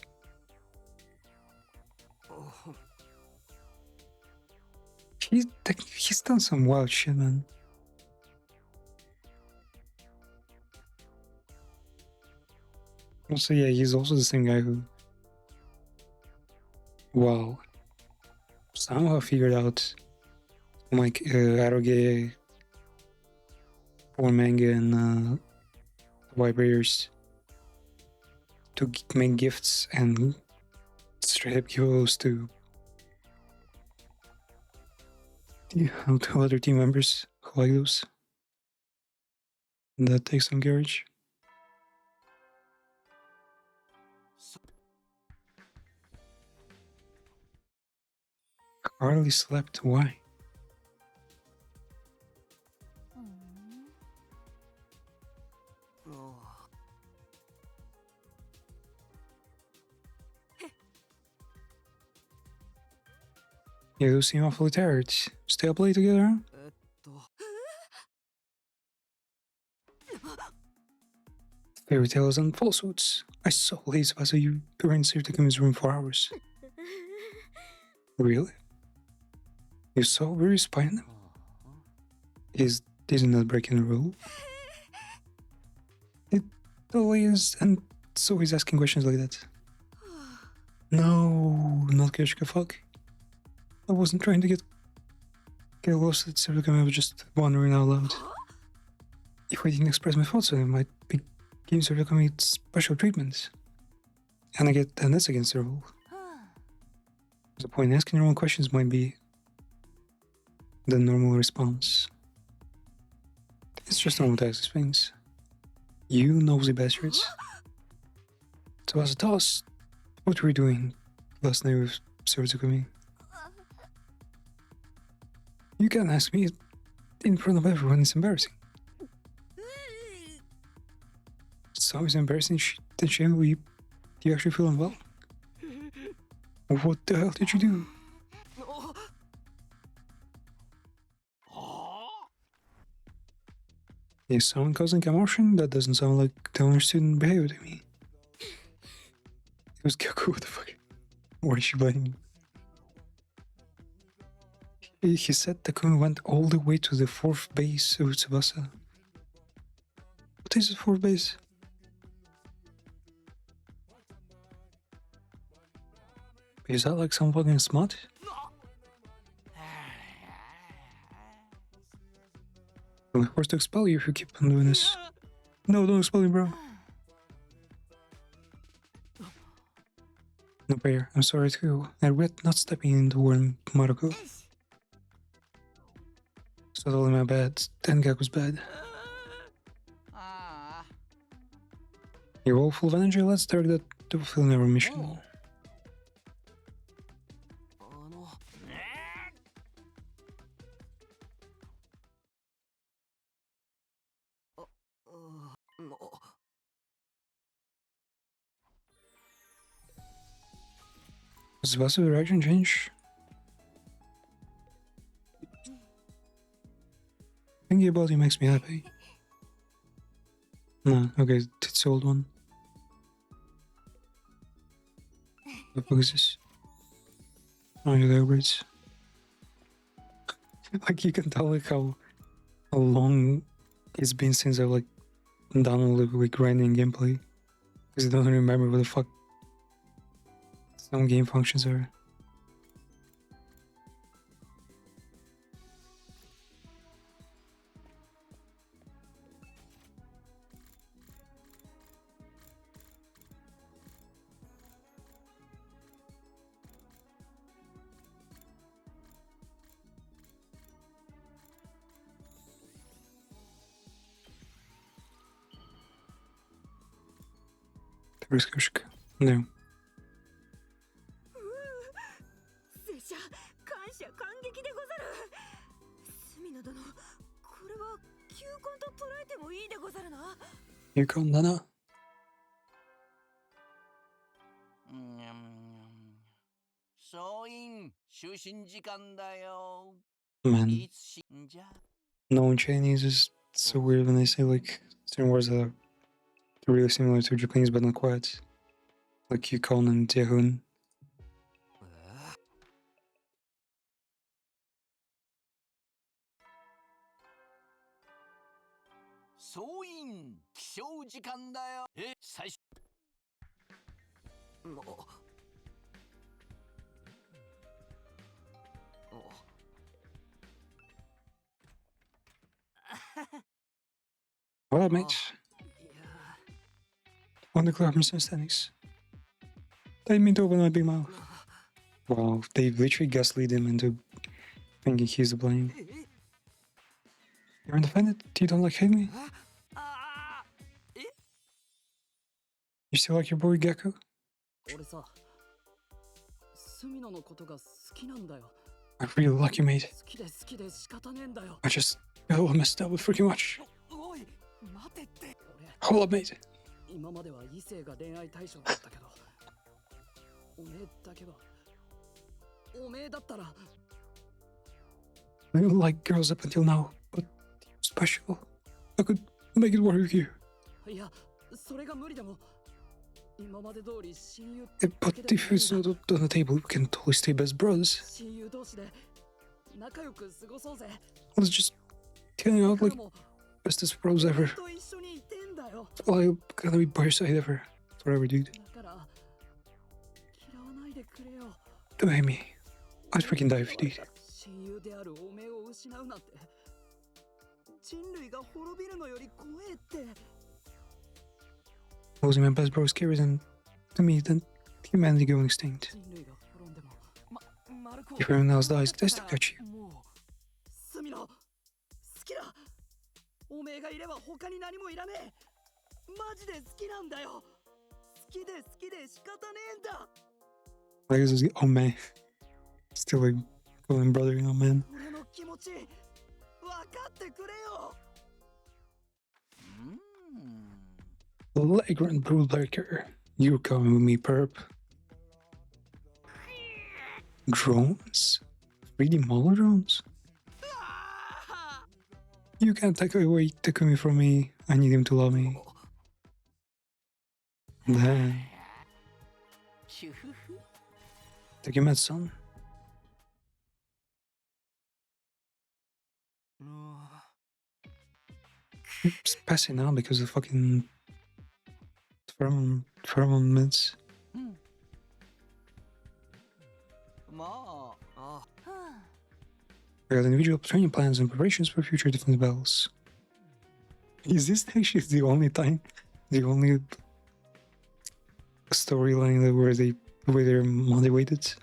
He's done some wild shit, man. Also, yeah, he's also the same guy who, wow, somehow figured out like eroge for manga and vibrators to make gifts and straight up give those to other team members who like those. That takes some courage. Hardly slept. Why? You seem awfully tired. Stay up late together, huh? Fairy tales and falsehoods. I saw lazy I saw you during Takumi's room for hours. Really? You saw very spine? Isn't that breaking the rule? It totally is, and so he's asking questions like that. No, not Kishka, fuck. I wasn't trying to get lost at Takumi, I was just wondering out loud. If I didn't express my thoughts, I might be giving Takumi special treatment. And that's against the rule. The point in asking your own questions might be the normal response. It's just normal to ask things. You nosy bastards. So as a toss, what were you doing last night with Takumi? You can't ask me in front of everyone. It's embarrassing. It's always embarrassing to shame you actually feel unwell. What the hell did you do? Is someone causing commotion? That doesn't sound like the only student behavior to me. It was Gyaku, what the fuck? What is she blaming? He said Takumi went all the way to the 4th base of Tsubasa. What is the 4th base? Is that like some fucking smut? I'll be forced to expel you if you keep on doing this. No, don't expel me, bro. No prayer. I'm sorry too. I regret not stepping in the warm Maroko. It's not only my bad. Tengaku's bad. You're all full of energy. Let's start that to fulfill our mission. Does Vasu reaction change? Thinking about it makes me happy. No, okay, it's the old one. What the fuck is this? Oh, yeah, the upgrades. Like, you can tell like how long it's been since I've like done all the like grinding gameplay. Because I don't remember what the fuck some game functions are. Рыскушка. Да. 拙者感謝感激でござる。隅野殿、これは球根と捉えてもいいでござるな。You come, Nana. 総員就寝時間だよ。 Man, いつしんじゃ knowing Chinese is so weird when they say like certain words that are really similar to Japanese but not quite. Like Yukon and Jiehun. 総員起床時間だよ。最初もう What up, mate? On the club misunderstandings. Didn't mean to open my big mouth. Wow, they literally gaslit him into thinking he's to blame. You're undefended? You don't like hitting me? You still like your boy Gecko? 俺さ、隅野のことが好きなんだよ。 I really like you, mate. 好きで好きで仕方ねえんだよ。 I just got a little messed up with freaking much. おい、待てって。 Hold up, mate. 今までは異性が恋愛対象だったけど、おめえだけは、おめえだったら。 I didn't like girls up until now, but you're special. I could make it work with you. いや、それが無理でも、今まで通り親友 But if it's not on the table, we can totally stay best brothers. 親友同士で仲良く過ごそうぜ。 Let's just hang out like bestest bros ever. と一緒にいてんだよ。 I'm gonna be by your side ever. Forever, dude. だから嫌わないでくれよ。 Don't hate me. I'd freaking die if you did. 親友であるおめえを失うなんて、人類が滅びるのより怖えって。 Losing my best bro is scarier than to me than humanity going extinct. 人類が滅んでも、マルコ If everyone else dies, I still got you. もう、隅野、好きだ。おめえがいれば他に何もいらねえ。マジで好きなんだよ。好きで好きで仕方ねえんだ。 Like this is oh man. Still like calling brother, you know, man. 俺の気持ち分かってくれよ。Flagrant rule breaker. You're coming with me, perp. Drones? 3D model drones? You can't take away Takumi from me. I need him to love me. Damn. Takuma's son. It's passing out because of fucking pheromone mids. We got individual training plans and preparations for future defense battles. Is this actually the only time, the only storyline where they're motivated?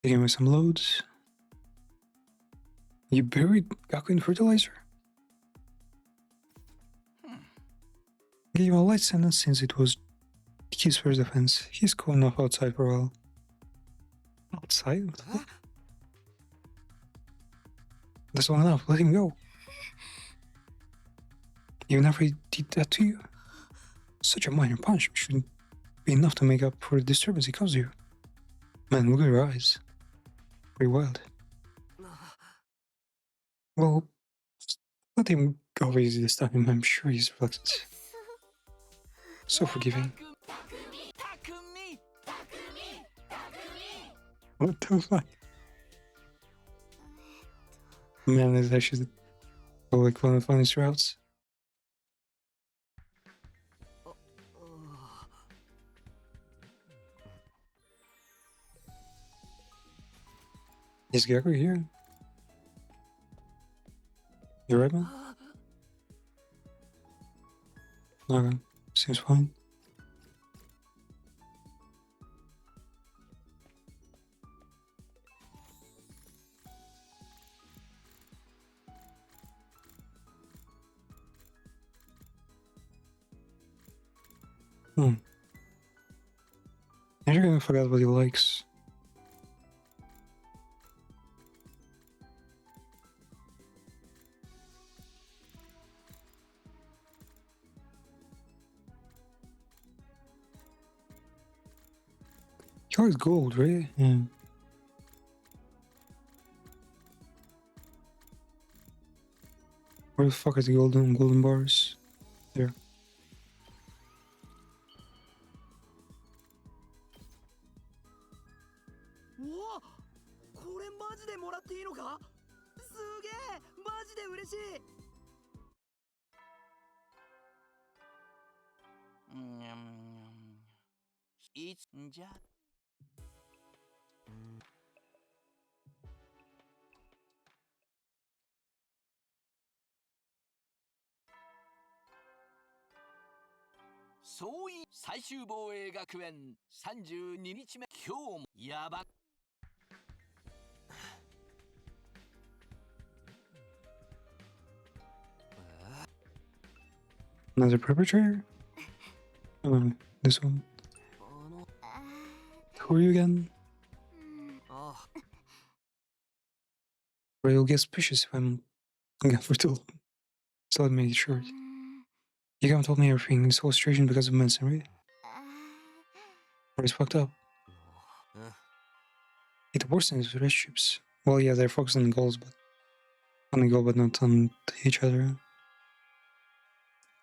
Taking with some loads. You buried Gaku in fertilizer? Gave him a light sentence since it was his first offense. He's cool enough outside for a while. Outside? What? That's not enough. Let him go. Even after he did that to you? Such a minor punch shouldn't be enough to make up for the disturbance he caused you. Man, look at your eyes. Pretty wild. Well, let him go easy this time. I'm sure he's relaxed. So forgiving. What the fuck? Man, this is actually like one of the funniest routes. Is Gaku here? You right, man? Okay, seems fine. I really forgot what he likes. He likes gold, right? Yeah. Where the fuck is the golden bars? There. Whoa! これマジでもらっていいのか？すげえ！マジで嬉しい。いつんじゃ？総員最終防衛学園32日目。今日もやば。Another perpetrator? This one. Who are you again? Or you'll get suspicious if I'm gone for too long. So let me make it short. You haven't told me everything. This whole situation because of medicine, right? Or it's fucked up. It worsens relationships. Well, yeah, they're focused on the goals, but on the goal, but not on each other.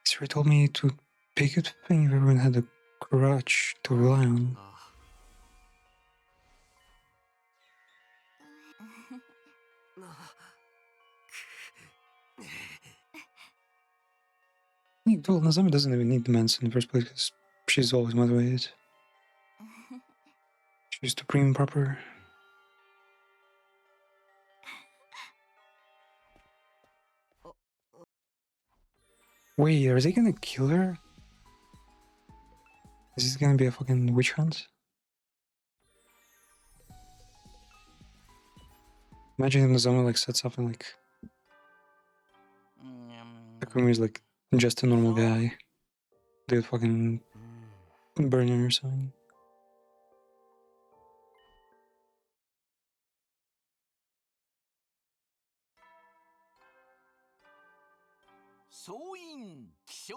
Siri told me to be a good thing if everyone had a crutch to rely on. Well, Nazami doesn't even need the meds in the first place because she's always motivated. She's the prim proper. Wait, are they gonna kill her? Is this gonna be a fucking witch hunt? Imagine if Nazami like sets up and like Takumi is like just a normal guy. They would fucking burn her or something. 総員気象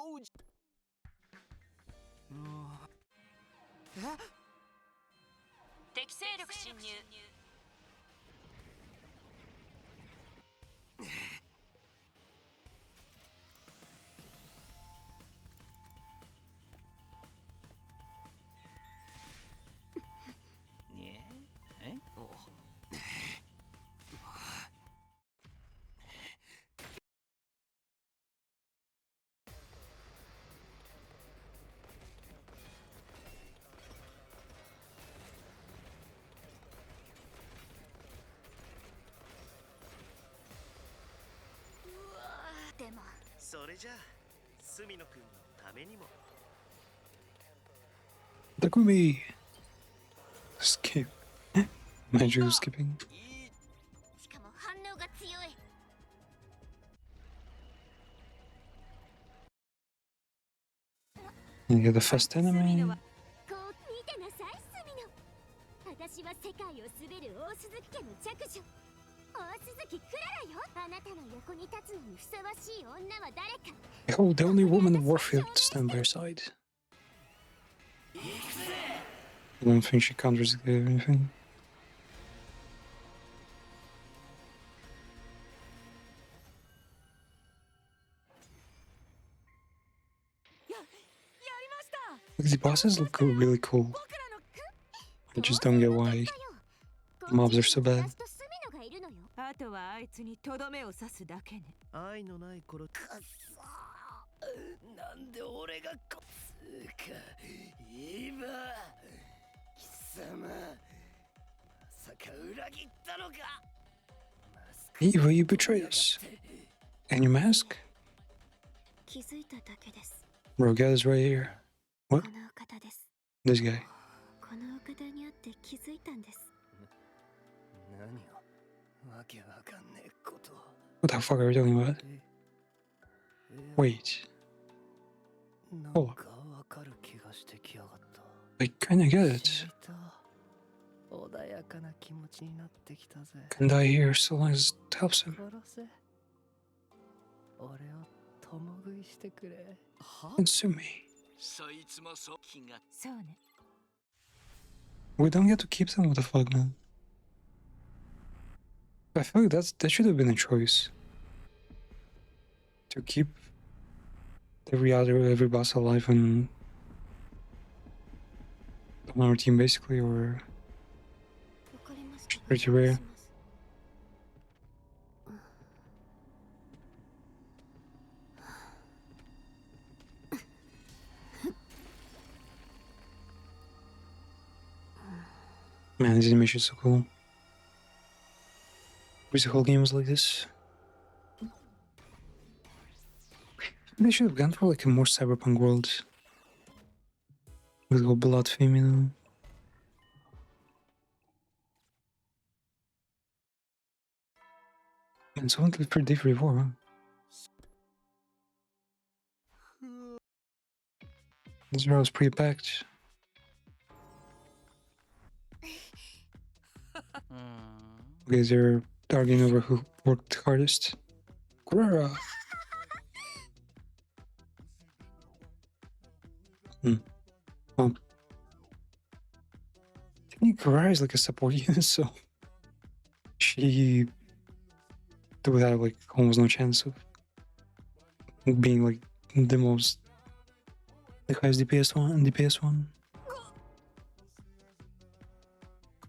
敵勢力侵入。でもそれじゃあ隅野くんのためにも Takumi! Skip. Magic skipping. しかも反応が強い。 You get the first enemy. こう見てなさい隅野。私は世界を滑る大鈴木家の着女。大鈴木クララよ。あなたの横に立つのにふさわしい女は誰か。 Oh, the only woman in Warfield to stand by her side. I don't think she counters anything. やりました。 Like, the bosses look really cool. I just don't get why mobs are so bad. あとはあいつにとどめを刺すだけね。愛のない頃くっそなんで俺がこつか今貴様まさか裏切ったのか。 Eva, you betrayed us. And your mask? 気づいただけです。 Bro, get is right here. こ What? のお方です。 This guy. このお方に会って気づいたんです。何をわけわかんねえことを。 What the fuck are we talking about? Wait. なんかわかる気がしてきやがった。 I kinda get 聞 it. いた。穏やかな気持ちになってきたぜ。 Can die here so long as it helps him. 殺せ。俺を共食いしてくれ。は Consume me. そいつもそう気がそうね。 We don't get to keep them? What the fuck, man? I feel like that should have been a choice. To keep every boss alive on our team, basically, or わかりました。 pretty rare. Man, this animation is so cool. Wish the whole game was like this. They should have gone for like a more cyberpunk world. With all blood theme, you know. And someone to pretty different before, huh? This row is pretty packed. Okay, they're arguing over who worked hardest. Guerrera! Well, I think Guerrera is like a support unit, so she would have like almost no chance of being like the most the highest DPS one.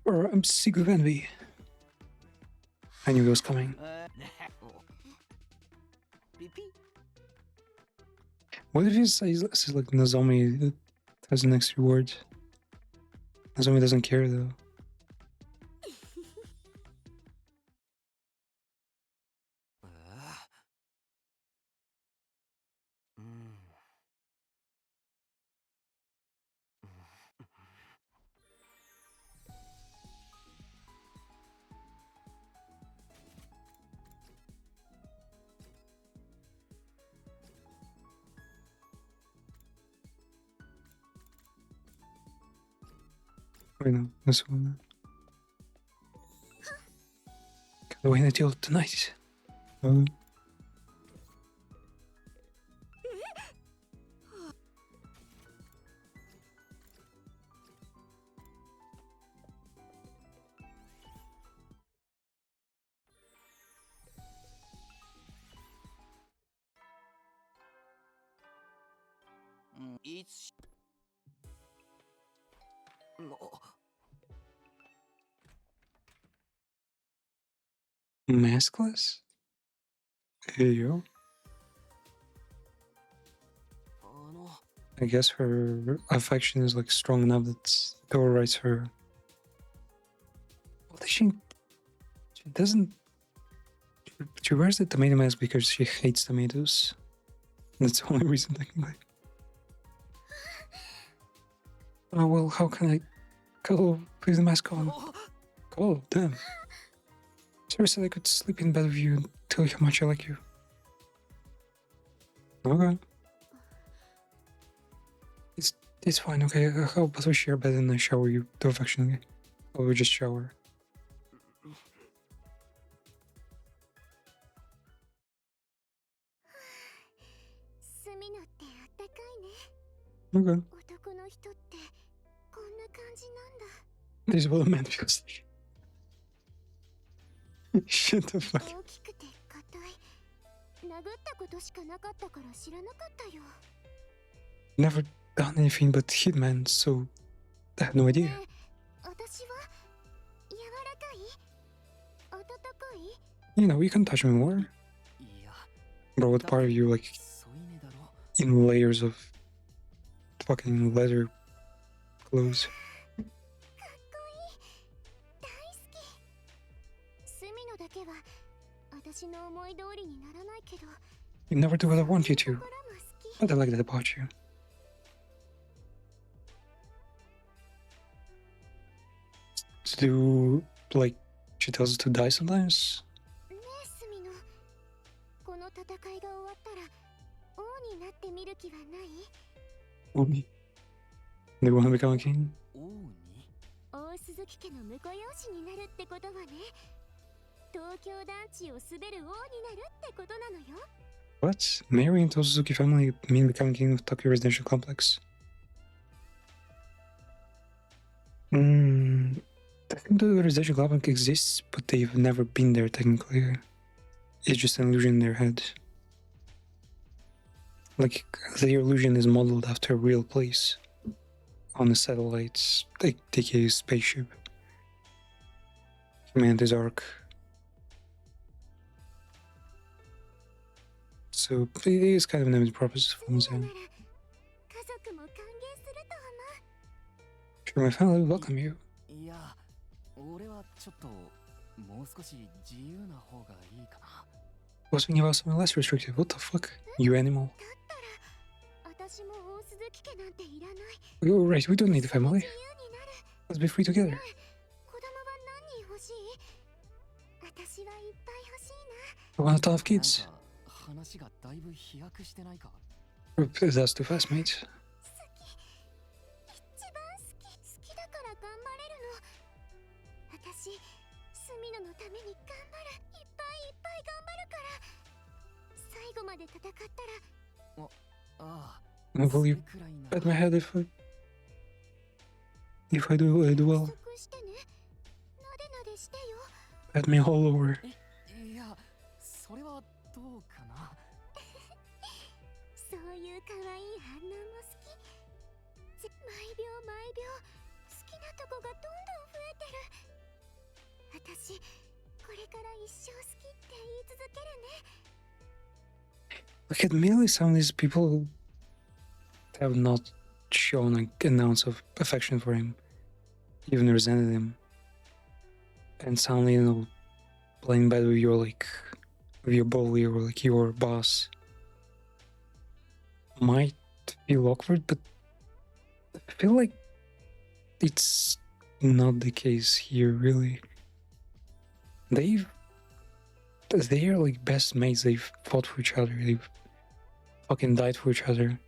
Or I'm sick of envy. I knew it was coming. What if he says like Nozomi has the next reward? Nozomi doesn't care though. Wait, no, this one. Gotta wait until tonight. 立も Maskless? Here you go. あの I guess her affection is like strong enough that it overrides her. Well, she doesn't. She wears the tomato mask because she hates tomatoes. That's the only reason, technically. Oh well, how can I go with the mask on? Oh damn. Sarah said I could sleep in bed with you and tell you how much I like you. Okay. It's fine, okay. How about we share bed and I shower you too affectionately? Or we just shower? Okay. This is what a man feels like. Shut the fuck. 大きくて硬い。殴ったことしかなかったから知らなかったよ。 Never done anything but Hitman, so I had no idea. 私は柔らかい？温かい？ You know, you can touch me more. Bro, what part of you, like, in layers of fucking leather clothes? スミノだけは私の思い通りにならないけど。 You never do what I want you to. But I like that about you. Do, like, she tells us to die sometimes? ねえスミノ、この戦いが終わったら王になってみる気はない？ Oni. Do you want to become a king? 大鈴木家の婿養子になるってことはね、東京団地を滑る王になるってことなのよ。 What? Marrying the Suzuki family mean becoming king of Tokyo Residential Complex? I think the residential complex exists, but they've never been there technically. It's just an illusion in their head. Like, the illusion is modeled after a real place. On a satellite, like, aka spaceship. Humanity's Ark. So, it is kind of an empty purpose for them. Sure, my family will welcome you. いや、俺はちょっともう少し自由な方がいいかな。 I was thinking about something less restrictive. What the fuck? You animal. 私も大鈴木家なんていらない。 You're right, we don't need a family. Let's be free together. 子供は何人欲しい？私はいっぱい欲しいな。 I want a ton of kids. 話がだいぶ飛躍してないか？ That's too fast, mate. 一番好きだから頑張れるの。私、スミノのために頑張る。いっぱい頑張るから。最後まで戦ったら。ああ。 Will you pat my head if I do well? してね。なでなでしてよ。 Pat me all over. いや、それはどうかな。そういう可愛い反応も好き。毎秒好きなとこがどんどん増えてる。私、これから一生好きって言い続けるね。 Look at Millie, some of these people have not shown like, an ounce of affection for him, even resented him. And suddenly, you know, playing bad with your like, with your bully or like your boss might feel awkward, but I feel like it's not the case here, really. They're like best mates. They've fought for each other. They've fucking died for each other.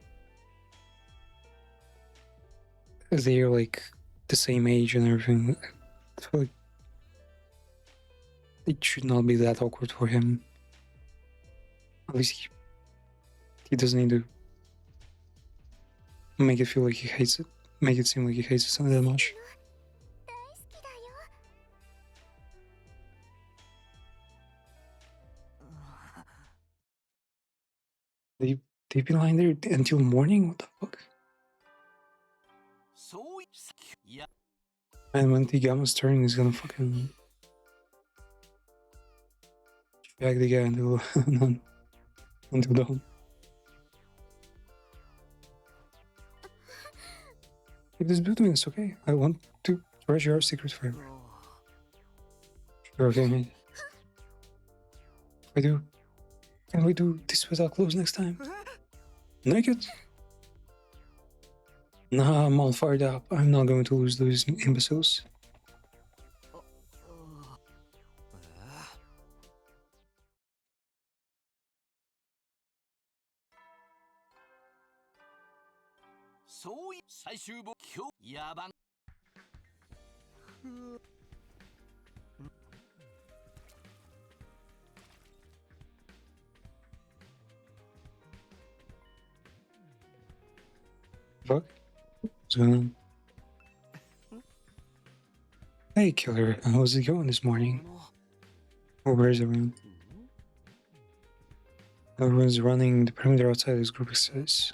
They're like the same age and everything. I feel like it should not be that awkward for him. At least he doesn't need to make it feel like he hates it. Make it seem like he hates it that much. They've been lying there until morning? What the fuck? や And when the Gamma's turn, he's gonna fucking drag the guy until until dawn. If this blue twin is okay, I want to treasure our secret forever. Sure, okay, mate. Can we do this without clothes next time? Naked? Nah, I'm all fired up. I'm not going to lose those imbeciles.そうい最終ボ今日野蛮 Fuck? What's going on? Hey, killer. How's it going this morning? Oh, where's everyone? Everyone's running the perimeter outside this group says.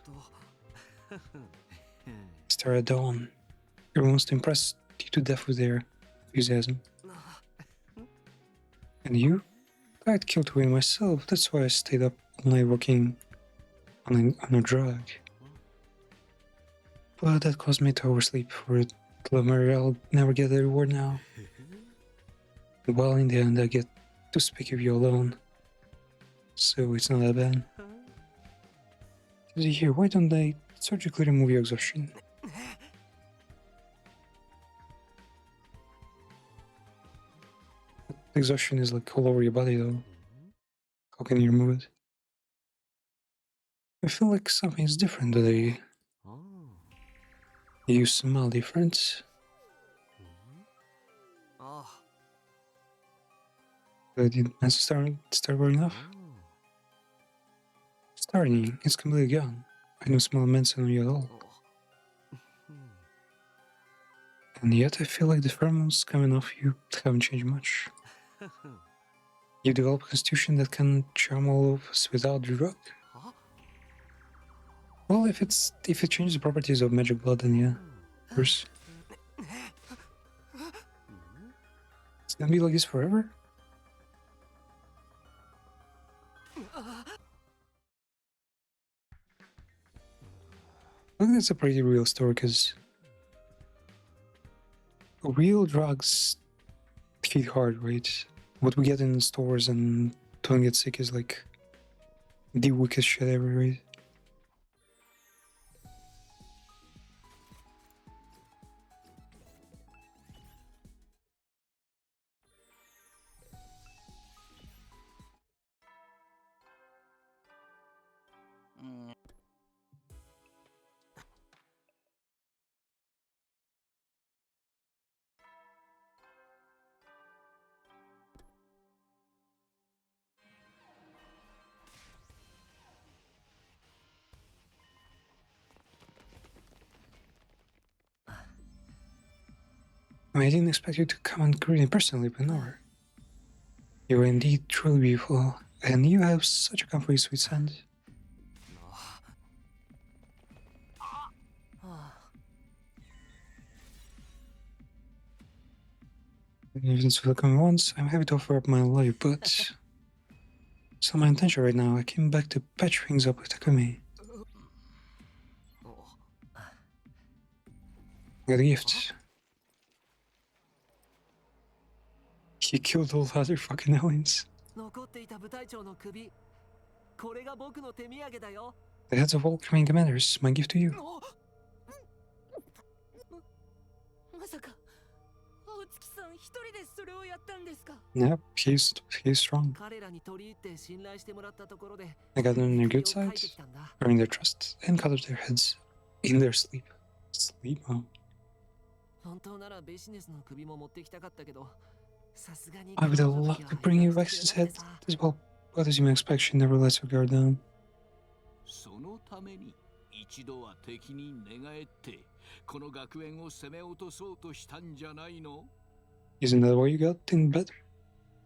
Stare at dawn. Everyone's impressed you to death with their enthusiasm. And you? I'd killed away myself. That's why I stayed up all night working on a drug. But that caused me to oversleep for it. Mary, I'll never get the reward now. Well, in the end, I get to speak of you alone. So it's not that bad. Here, why don't they surgically remove your exhaustion? Exhaustion is like all over your body though. How can you remove it? I feel like something's different today. You smell different. Did you start wearing off? Starting, it's completely gone. I don't smell medicine on you at all. And yet I feel like the pheromones coming off you haven't changed much. You develop a constitution that can charm all of us without the drug. Well, if it changes the properties of magic blood, then yeah, of course. It's gonna be like this forever? I think that's a pretty real story, because real drugs hit hard, right? What we get in stores and don't get sick is like the weakest shit ever, right? I mean, I didn't expect you to come and greet me personally, but no. You are indeed truly beautiful, and you have such a comforting sweet scent. Even so welcome once, I'm happy to offer up my life, but it's not my intention right now. I came back to patch things up with Takumi. I got a gift. He killed all the other fucking aliens. The heads of all Korean commanders, my gift to you. Yep, he's strong. I got them on their good side, earning their trust, and cut off their heads in their sleep. Sleep, huh? I would have loved to bring you Vex's head as well, but as you may expect, she never lets her guard down. そのために一度は敵に寝返ってこの学園を攻め落とそうとしたんじゃないの? Isn't that why you got in bed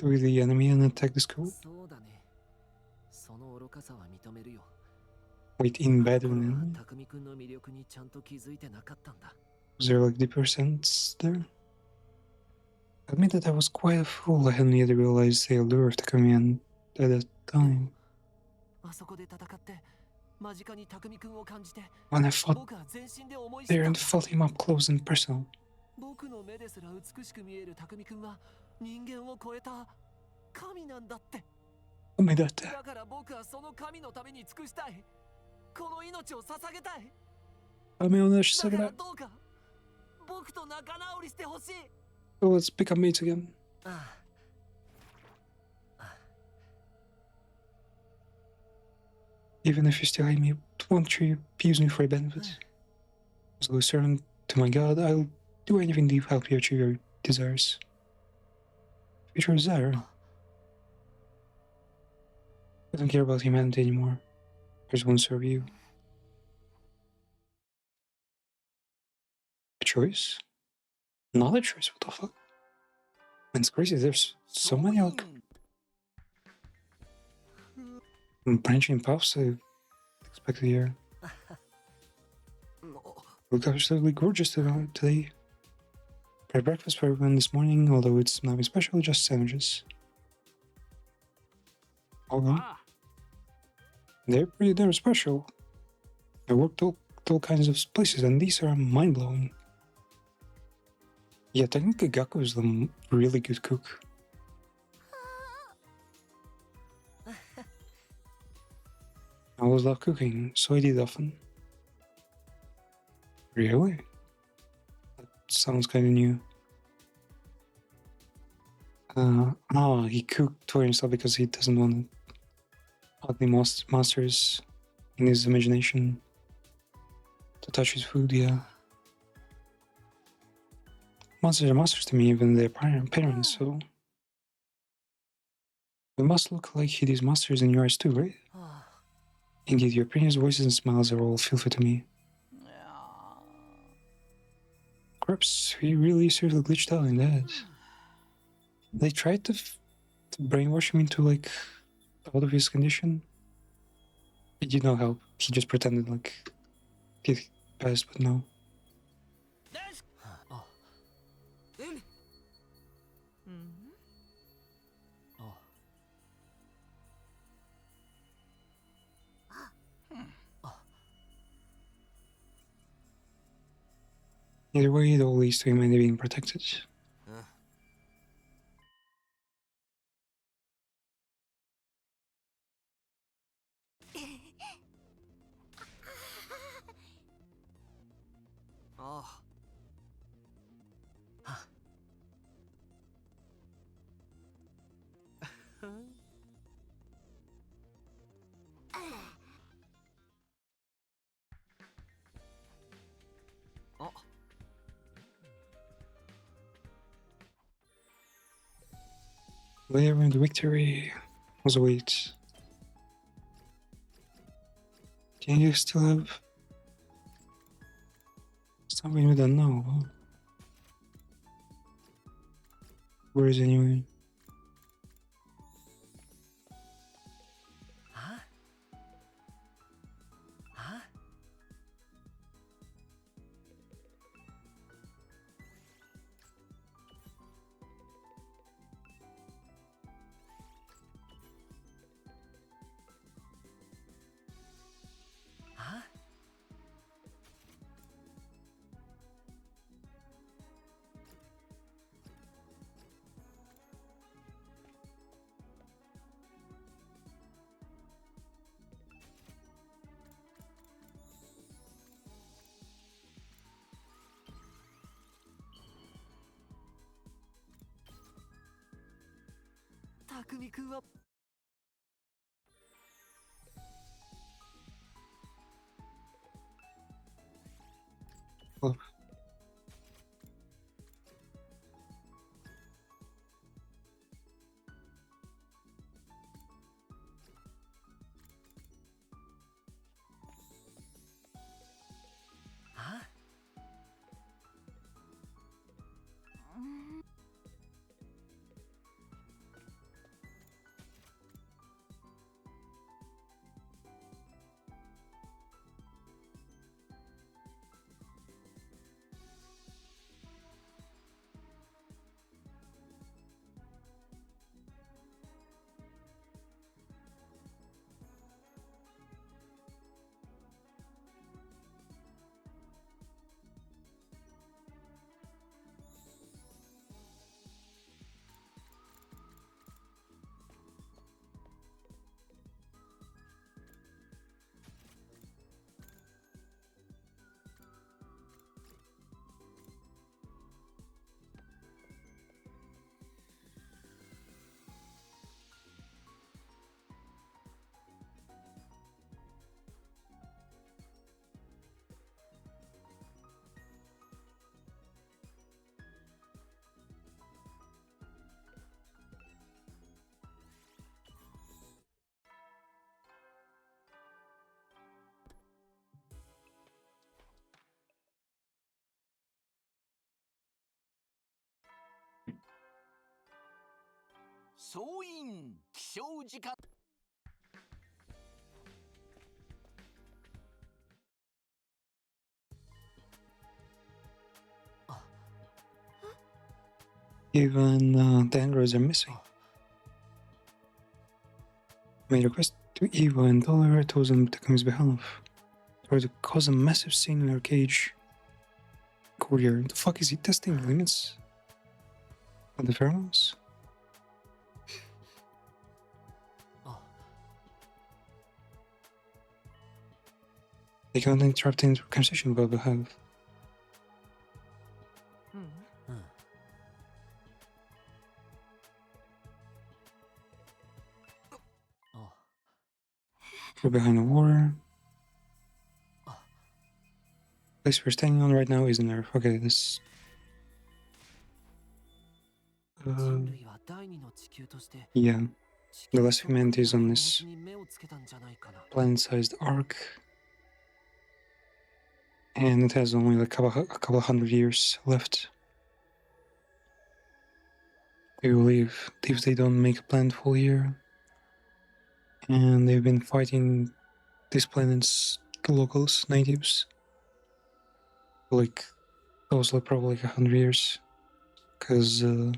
with the enemy and attacked the school? Wait, in bed with an enemy? Was there like deeper sense there? I admit that I was quite a fool. I hadn't yet realized the allure of the command at that time. あそこで戦って間近に匠君を感じて When I fought 僕は全身で思い知っ there たん and だ felt him up close and personal. 僕の目ですら美しく見える匠君は人間を超えた神なんだって Oh my god. だから僕はその神のために尽くしたいこの命を捧げたい I'm on the だ side か of ら that. どうか僕と仲直りしてほしい So let's become mates again. Even if you still hate me, won't you use me for your benefit? As a servant to my god, I'll do anything to help you achieve your desires. Future desire? I don't care about humanity anymore. I just want to serve you. A choice? Not a choice, what the fuck? Man, it's crazy, there's so many like branching paths I expected here. Look absolutely gorgeous today. Prepared breakfast for everyone this morning, although it's nothing special, just sandwiches. Okay. They're pretty damn special. I worked all kinds of places, and these are mind-blowing. Yeah, technically Gaku is a really good cook. I always love cooking, so I did often. Really? That sounds kind of new. He cooked for himself because he doesn't want ugly monsters in his imagination to touch his food, yeah. Monsters are monsters to me, even their parents, so... We must look like Hide's monsters in your eyes too, right? Indeed, your opinions, voices, and smiles are all filthy to me. Corpse, he really seriously glitched out in that. They tried to brainwash him into, like, out of his condition. It did not help. He just pretended like he passed, but no. Either way, it all leads to humanity being protected. Where the victory was awaits. Can you still have something we don't know? Huh? Where is anyone? Oh. 総員起床時間 Even the androids are missing. Made a request to Eva and Oliver told them to come his behalf. Or to cause a massive scene in her cage. Courier, the fuck is he testing the limits of the pheromones? They can't interrupt any conversation about behalf. We're behind the water. Place we're standing on right now isn't there. Okay, this. Yeah, the last humanity is on this planet-sized ark, and it has only like a couple hundred years left. We will leave if they don't make a planetfall here. And they've been fighting this planet's locals, natives, like those like probably like 100 years, because well,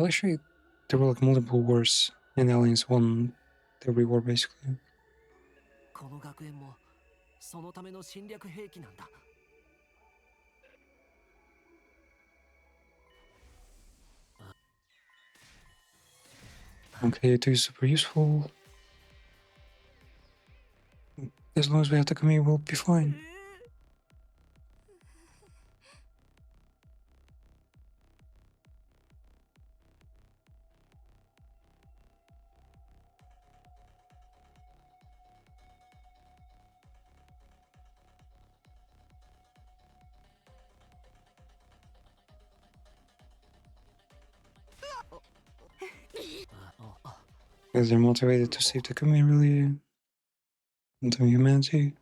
actually there were like multiple wars and aliens won every war basically. この学園もそのための侵略兵器なんだ。 Okay, it is super useful. As long as we have to come here, we'll be fine. Because they're motivated to save the community, really, and to humanity.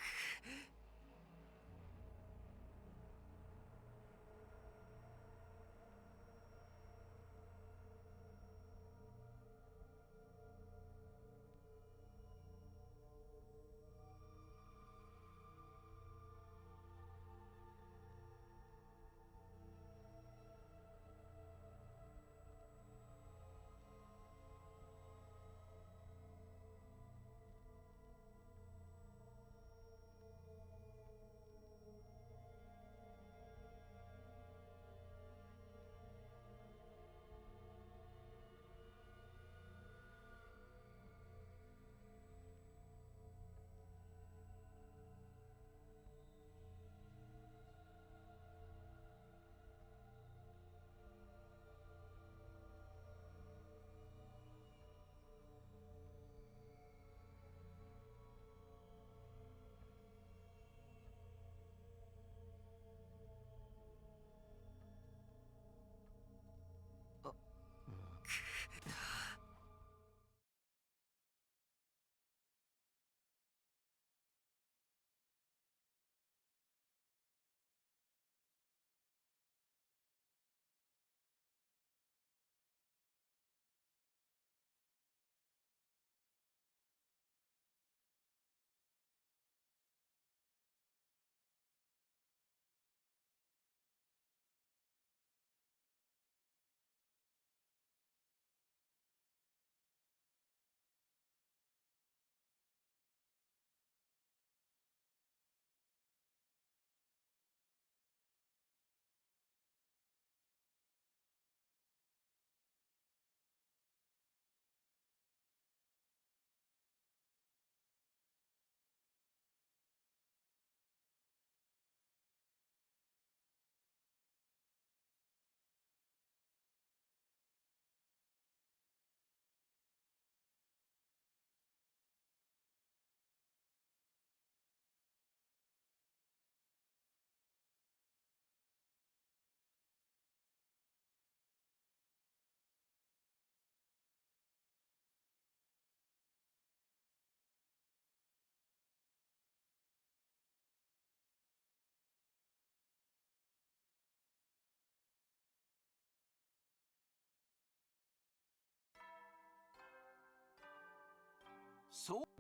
そう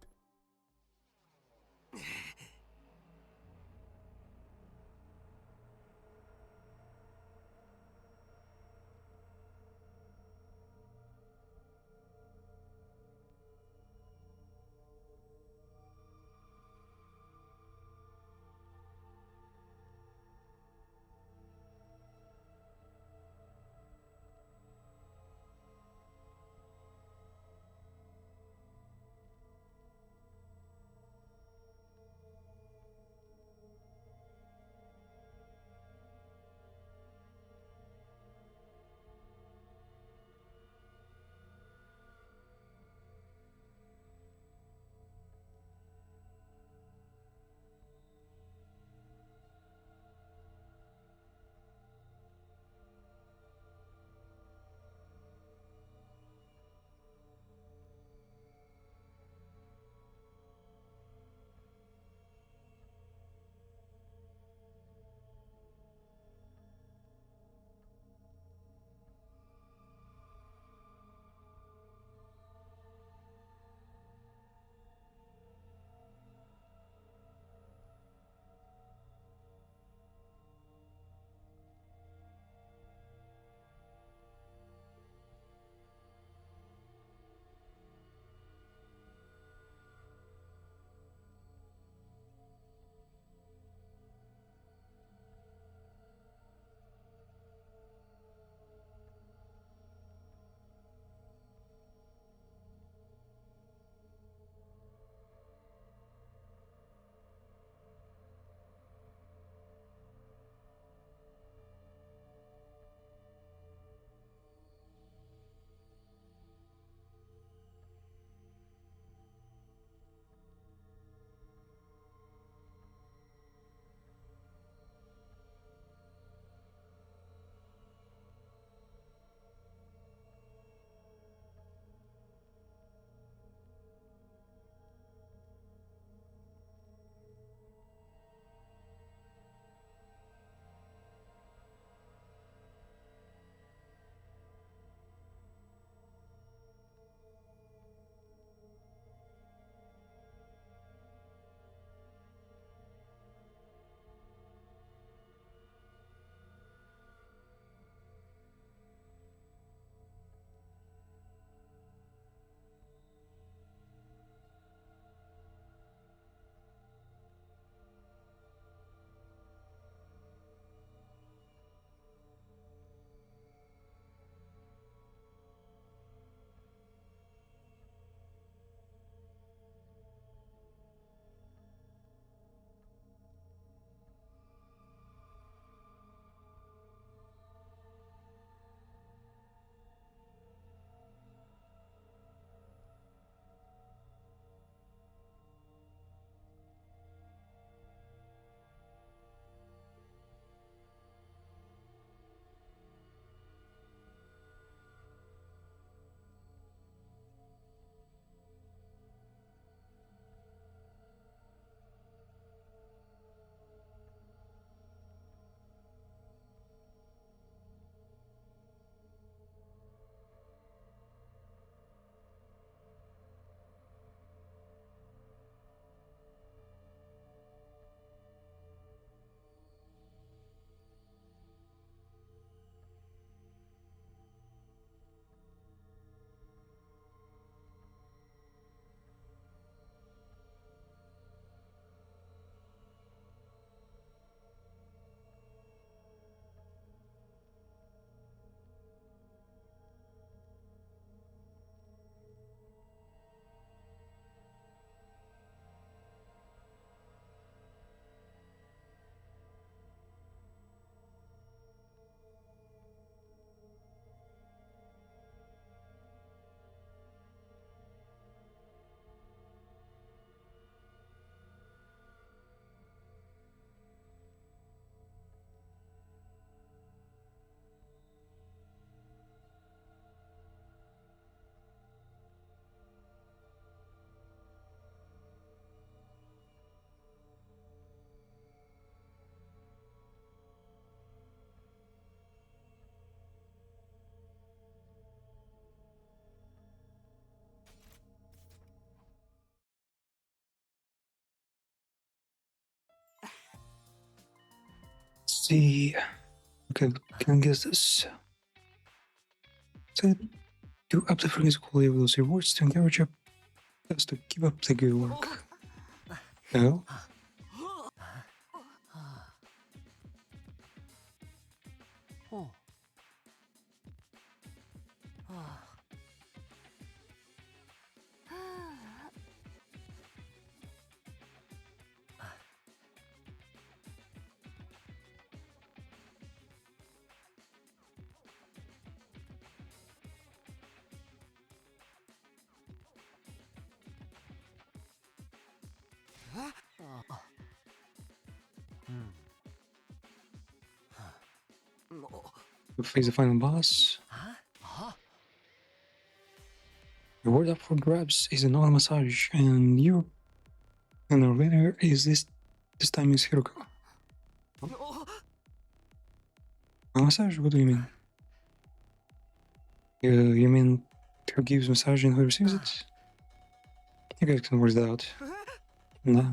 see. Okay, can I guess this? So, to up the frequency quality of those rewards to encourage you us to keep up the good work. No? To face the final boss. Reward up for grabs is an auto massage, and our winner is this time is Hiroko. A massage? What do you mean? You mean who gives massage and who receives it? You guys can work that out. No.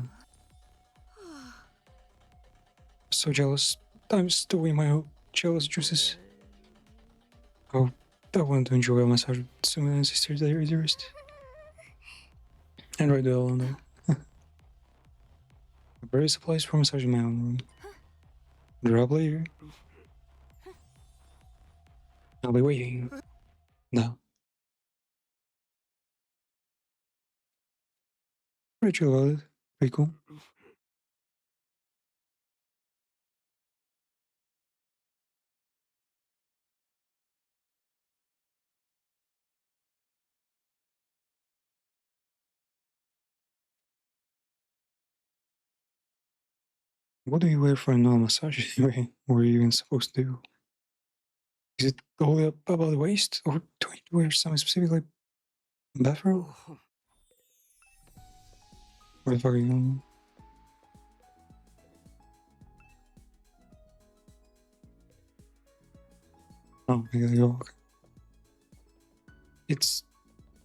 So jealous. I'm stowing my own jealous juices. Oh, I want to enjoy a massage with some ancestors that are dearest. And right there alone there. Various supplies for massaging my own room. Drop later. I'll be waiting. No. Pretty chill about it. Pretty cool. What do you wear for a normal massage anyway? What are you even supposed to do? Is it all the way up above the waist? Or do you wear something specific like bathrobe? What the fuck are you doing? Oh, I gotta go. Okay. It's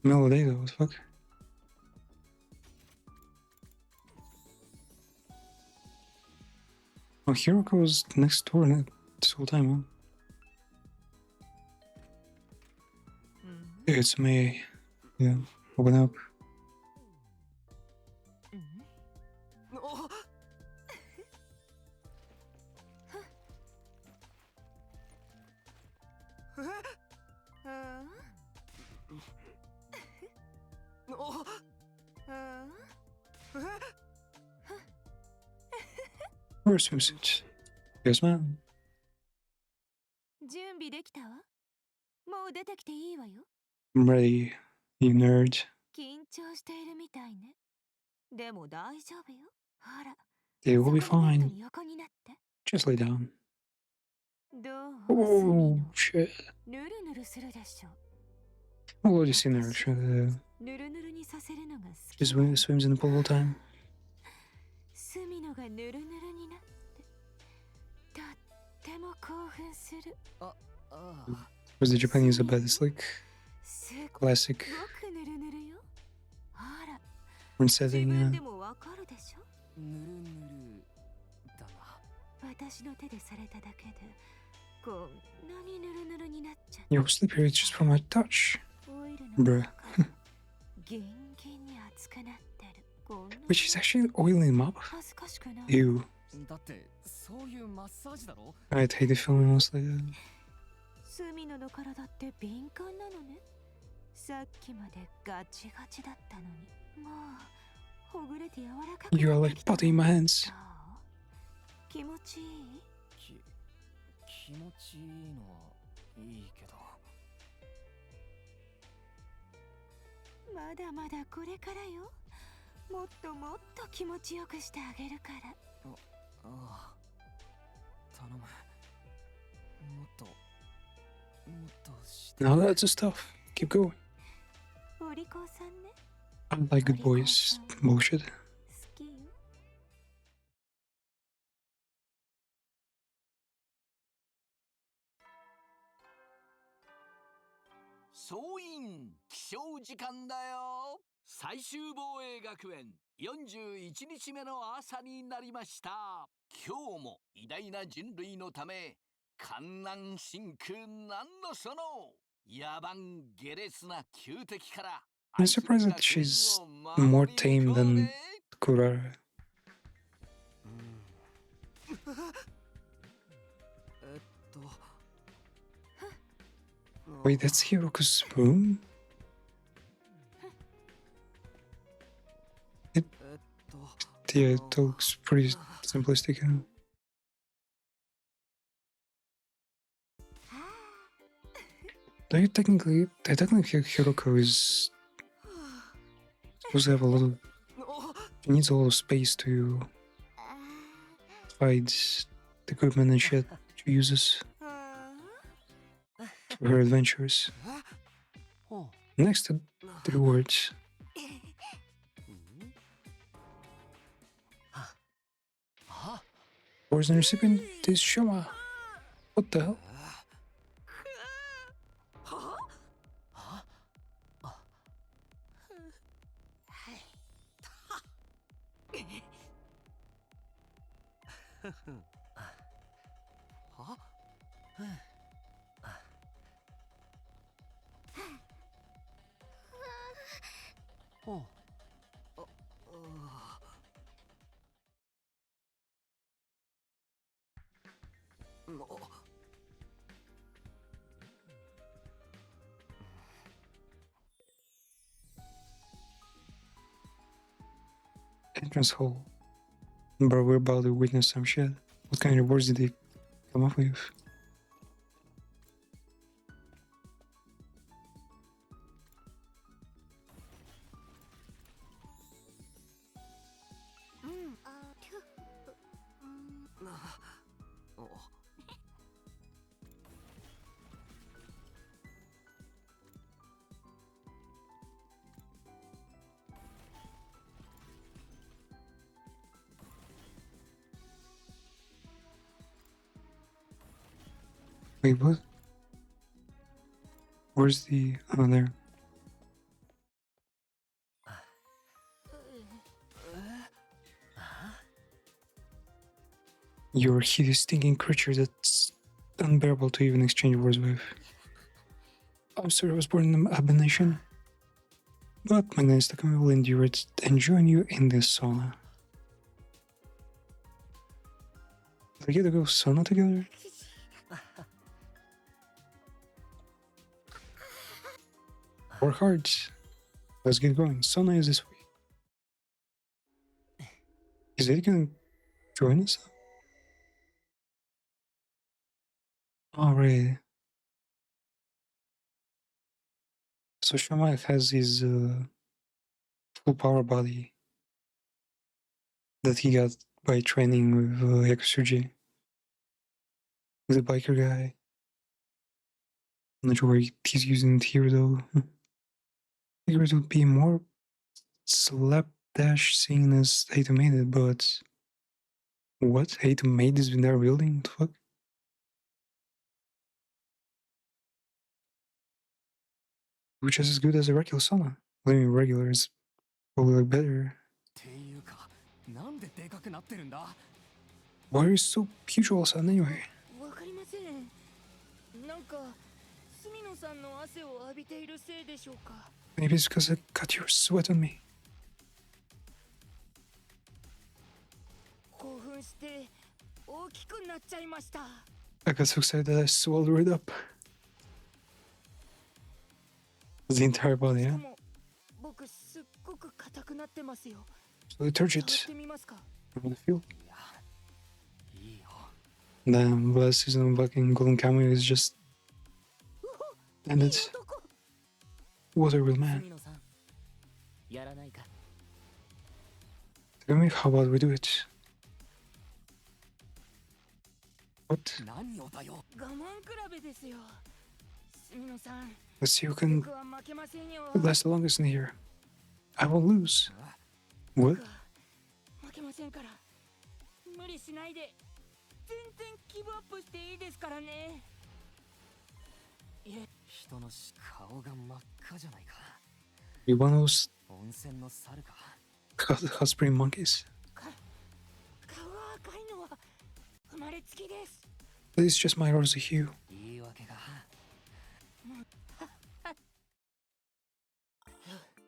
middle of the day though, what the fuck? Oh, Hiroko was next door this whole time, huh? Yeah, it's me. Yeah, open up. Or swimsuit. Yes, ma'am. 準備できたわ。もう出てきていいわよ。I'm ready, you nerd. 緊張しているみたいね。でも大丈夫よ。ほら。 They will be そこのベッド fine. に横になって。 Just lay down. どう Oh, shit. ぬるぬるするでしょ。 What have you seen there? ぬるぬるにさせるのが好き。 Just when it swims in the pool all the time. 隅のがぬるぬるになってとっても興奮する。 Was the Japanese a bad? It's like すっ classic ごくぬるぬるよ。ほら。 when 自 setting. 分でもわかるでしょ。ぬるぬるだな。私の手でされただけでこんなにぬるぬるになっちゃっ Yo, sleep here, it's just from my touch. た。オイル Bruh. の中がギンギンに熱くなってる。こんな But she's actually oiling him up? 恥ずかしくない。 Ew. だってそういうマッサージだろ。 I'd hate the feeling honestly. 隅野の体って敏感なのね。さっきまでガチガチだったのに。もうほぐれて柔らかく You are なっ like てきた。 putty in my hands. どう？気持ちいい？気持ちいいのはいいけど。まだまだこれからよ。もっともっと気持ちよくしてあげるから。ああ。頼む。もっとして。 Now that's the stuff. Keep going. お利口さんね。 I like good boys. Bullshit. 好きよ。総員起床時間だよ。最終防衛学園41日目の朝になりました。今日も偉大な人類のため観覧深空なんのその野蛮下劣な旧敵から I'm surprised that she's more tame than Kurara. Wait, that's Hiroko's room? Yeah, it looks pretty simplistic. Huh? Technically, Hiroko is supposed to have a lot of. She needs a lot of space to hide the equipment and shit she uses for her adventures. Next to the rewards. Where's the recipient? This Shoma. What the hell? Entrance hall. Bro, we're about to witness some shit. What kind of rewards did they come up with? Wait, what? Where's the... Oh, there. You're a hideous stinking creature that's unbearable to even exchange words with. I'm sorry I was born in an abomination. But Magnanis Takumi will endure it and join you in this sauna. Do we get to go sauna together? Work hard. Let's get going. Sauna is this way. Is it gonna join us? Alright. So Shama has his full power body that he got by training with Yakusuji. The biker guy. I'm not sure where he's using it here though. I figured it would be more slapdash seeing as Hate made it, but what? Hate made this in their building? What the fuck? Which is as good as a regular sauna. I mean, regular is probably like better. Why are you so huge all of a sudden anyway? Maybe it's because I got your sweat on me. I got so excited that I swallowed it up. The entire body, yeah? So detergent. You want to feel? Damn, last season of fucking Golden Kamuy is just ended. What a real man. Tell me, how about we do it? What? Let's see who can last the longest in here. I will lose. What? You one of those hot spring monkeys? But it's just my rosy hue. 言い訳が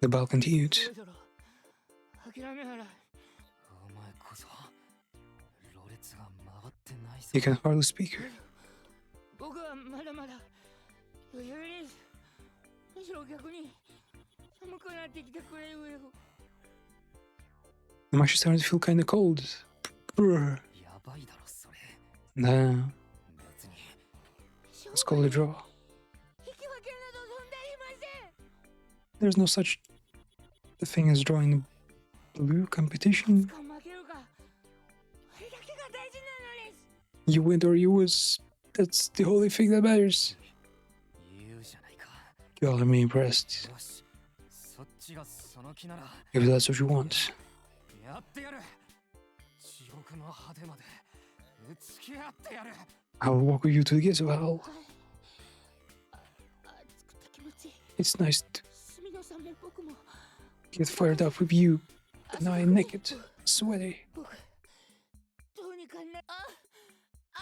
The bell continued. 諦めならお前こそろれつが回ってないぞ You can hardly speak. 僕はまだまだ余裕ですむしろ逆に寒くなってきてくれるよ I'm actually starting to feel kind of cold. Brr. やばいだろそれ Nah, 別に let's call it a draw. 引き分けなどそんなりません There's no such thing as drawing blue competition. か負けるかそれだけが大事なのです You win or you lose. That's the only thing that matters. 言うじゃないか You are me impressed. よしそっちがその気なら If that's what you want, やってやる地獄の果てまで付き合ってやる I will walk with you to the gates of hell. 熱くて気持ちいい It's nice to 住野さんも僕も get fired up with you. And I am naked, sweaty. 僕どうにかなああ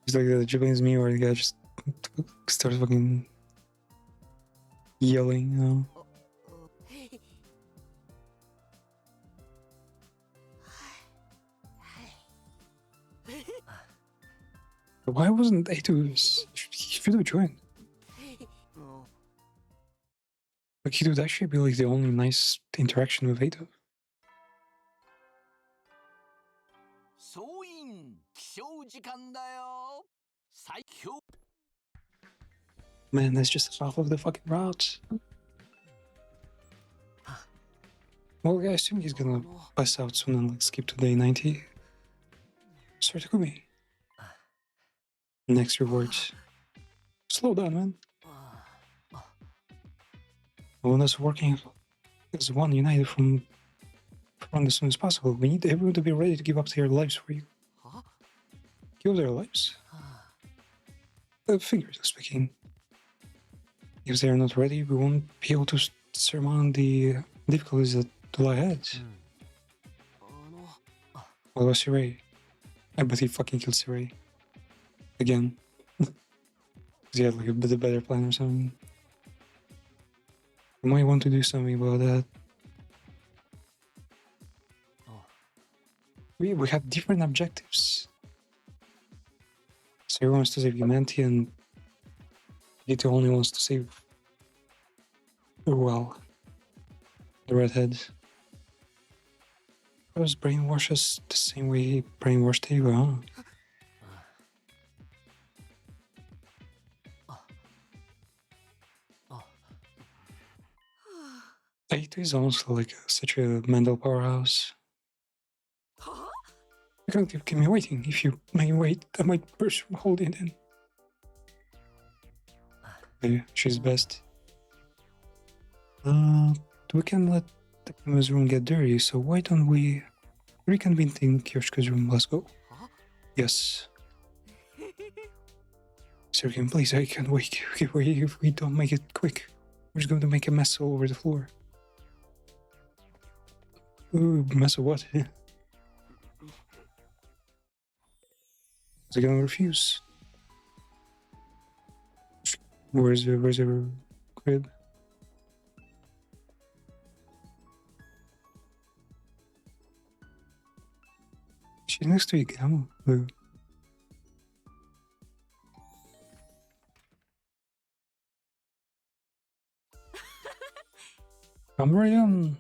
It's like the Japanese meme where the guy just starts fucking yelling, you know? Why wasn't Eito's? He should have joined. Like, he would actually be like the only nice interaction with Eito. 総員起床時間だよ最強 Man, that's just half of the fucking route. Well, I assume he's gonna pass out soon and like skip to day 90. Sorry, Takumi. Next reward. Slow down, man. When us working as one united from as soon as possible, we need everyone to be ready to give up their lives for you. Give their lives? Figuratively speaking. If they are not ready, we won't be able to surmount the difficulties that lie ahead. What about Siray? I bet he fucking killed Siray. Again. He had like a bit better plan or something. You might want to do something about that. We have different objectives. Siray wants to save humanity and Gito only wants to save, well, the redhead. Does brainwash us the same way he brainwashed Teigo, huh? Eito is honestly like such a mental powerhouse. You can't keep me waiting. If you make me wait, I might burst from holding it in. Yeah, she's best. We can let Takuma's room get dirty, so why don't we reconvene in Kyoshika's room? Let's go. Yes. Sergen, please, I can't wait. If we don't make it quick, we're just going to make a mess all over the floor. Ooh, mess of what? Is he gonna refuse? Where's her crib? She's next to Igamo. Come right on.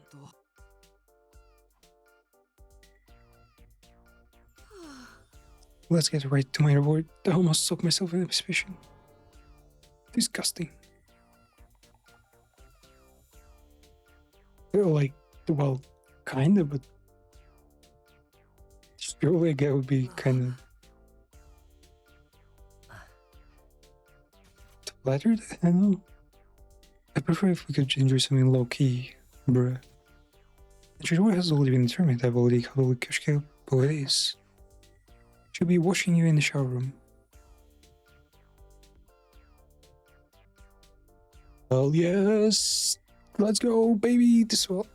Let's get right to my reward. I almost soaked myself in suspicion. Disgusting. Like, well, kinda, but surely a guy would be kinda flattered? I don't know. I prefer if we could enjoy something low-key, bruh. The reward has already been determined. I've already cuddled Kyoshika both days. She'll be washing you in the shower room. Oh yes! Let's go, baby! This will.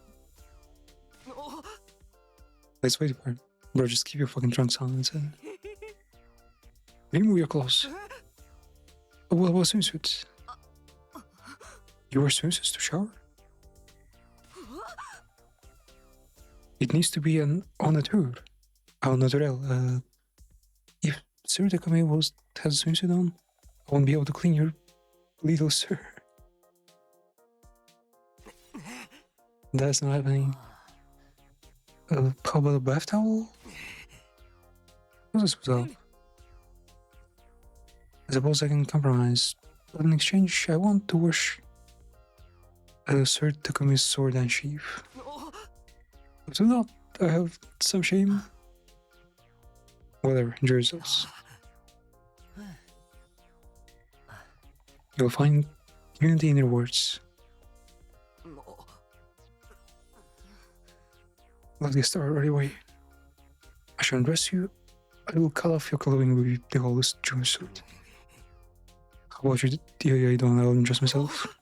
Let's wait for it. Bro, just keep your fucking trunks on and say. Remove your clothes. Oh, what swimsuits? You wear swimsuits to shower? It needs to be an au naturel. Au naturel. If Sir Takame has a swimsuit on, I won't be able to clean your little sir. That's not happening. How about a bath towel? What's this up? I suppose I can compromise, but in exchange, I want to wash Sir Takumi's sword and sheath. Do not, I have some shame. Whatever, enjoy yourselves. You'll find unity in your words. Let's get started right away. I shall undress you. I will cut off your clothing with the oldest jumpsuit. How about you? Yeah, I don't know, I'll undress myself.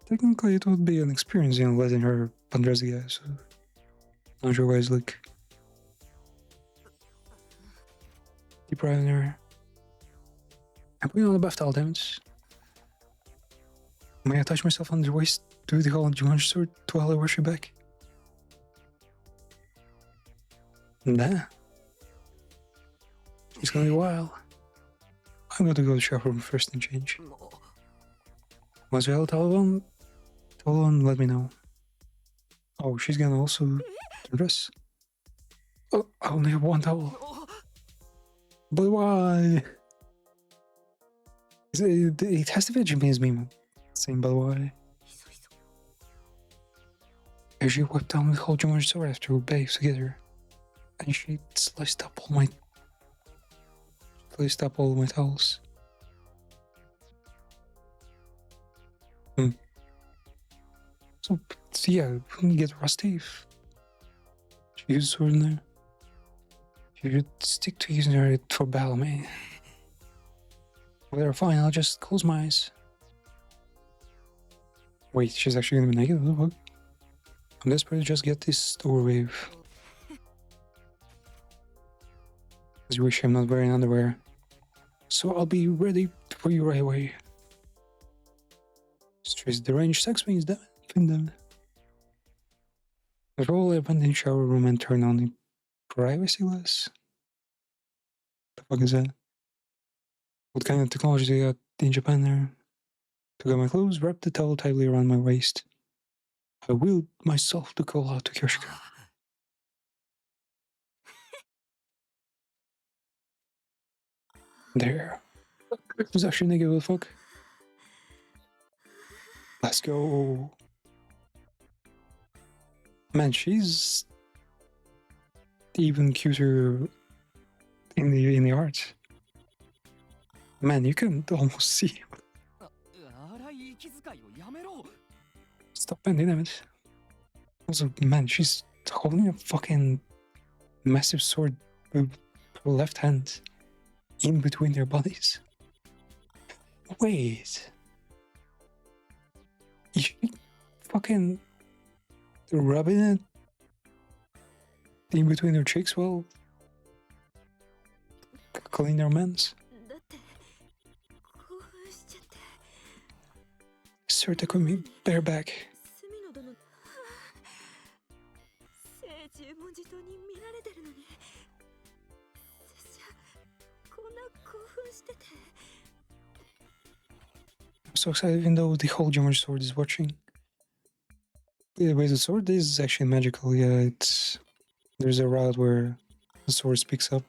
Technically, it would be an experience, letting her undress the guy, so... Not sure why it's like... Keep right in her. I'm putting on the bath towel, damn it. May I touch myself on the waist? Do the whole Jumanji sword while I wash you back? Nah. It's gonna be a while. I'm going to go to the shower room first and change. Once you have a towel on, let me know. Oh, she's gonna also dress. Oh, I only have one towel. But why? It has to be a Japanese meme saying, but why? And she wiped down the whole Jumanji sword after we bathed together. And she sliced up all my towels. So yeah, when you get rusty, if you use sword in there, you should stick to using it for battle, man. Well, fine, I'll just close my eyes. Wait, she's actually gonna be naked? What the fuck? I'm desperate to just get this over with. As you wish I'm not wearing underwear. So I'll be ready for you right away. Stress the range sex wings down. Roll up in the shower room and turn on the privacy glass. The fuck is that? What kind of technology they got in Japan there? Took out my clothes, wrapped the towel tightly around my waist. I willed myself to call out to Kyoshika. There. It was actually naked, what the fuck? Let's go. Man, she's even cuter in the art. Man, you can almost see. Stop bending, damn it. Also, man, she's holding a fucking massive sword with her left hand in between their bodies. Wait. Is she fucking rubbing it in between their cheeks while cleaning their mans? Sir Takumi, bareback. I'm so excited even though the whole Jumanji sword is watching. Yeah, wait, the sword is actually magical, yeah, there's a route where the sword speaks up.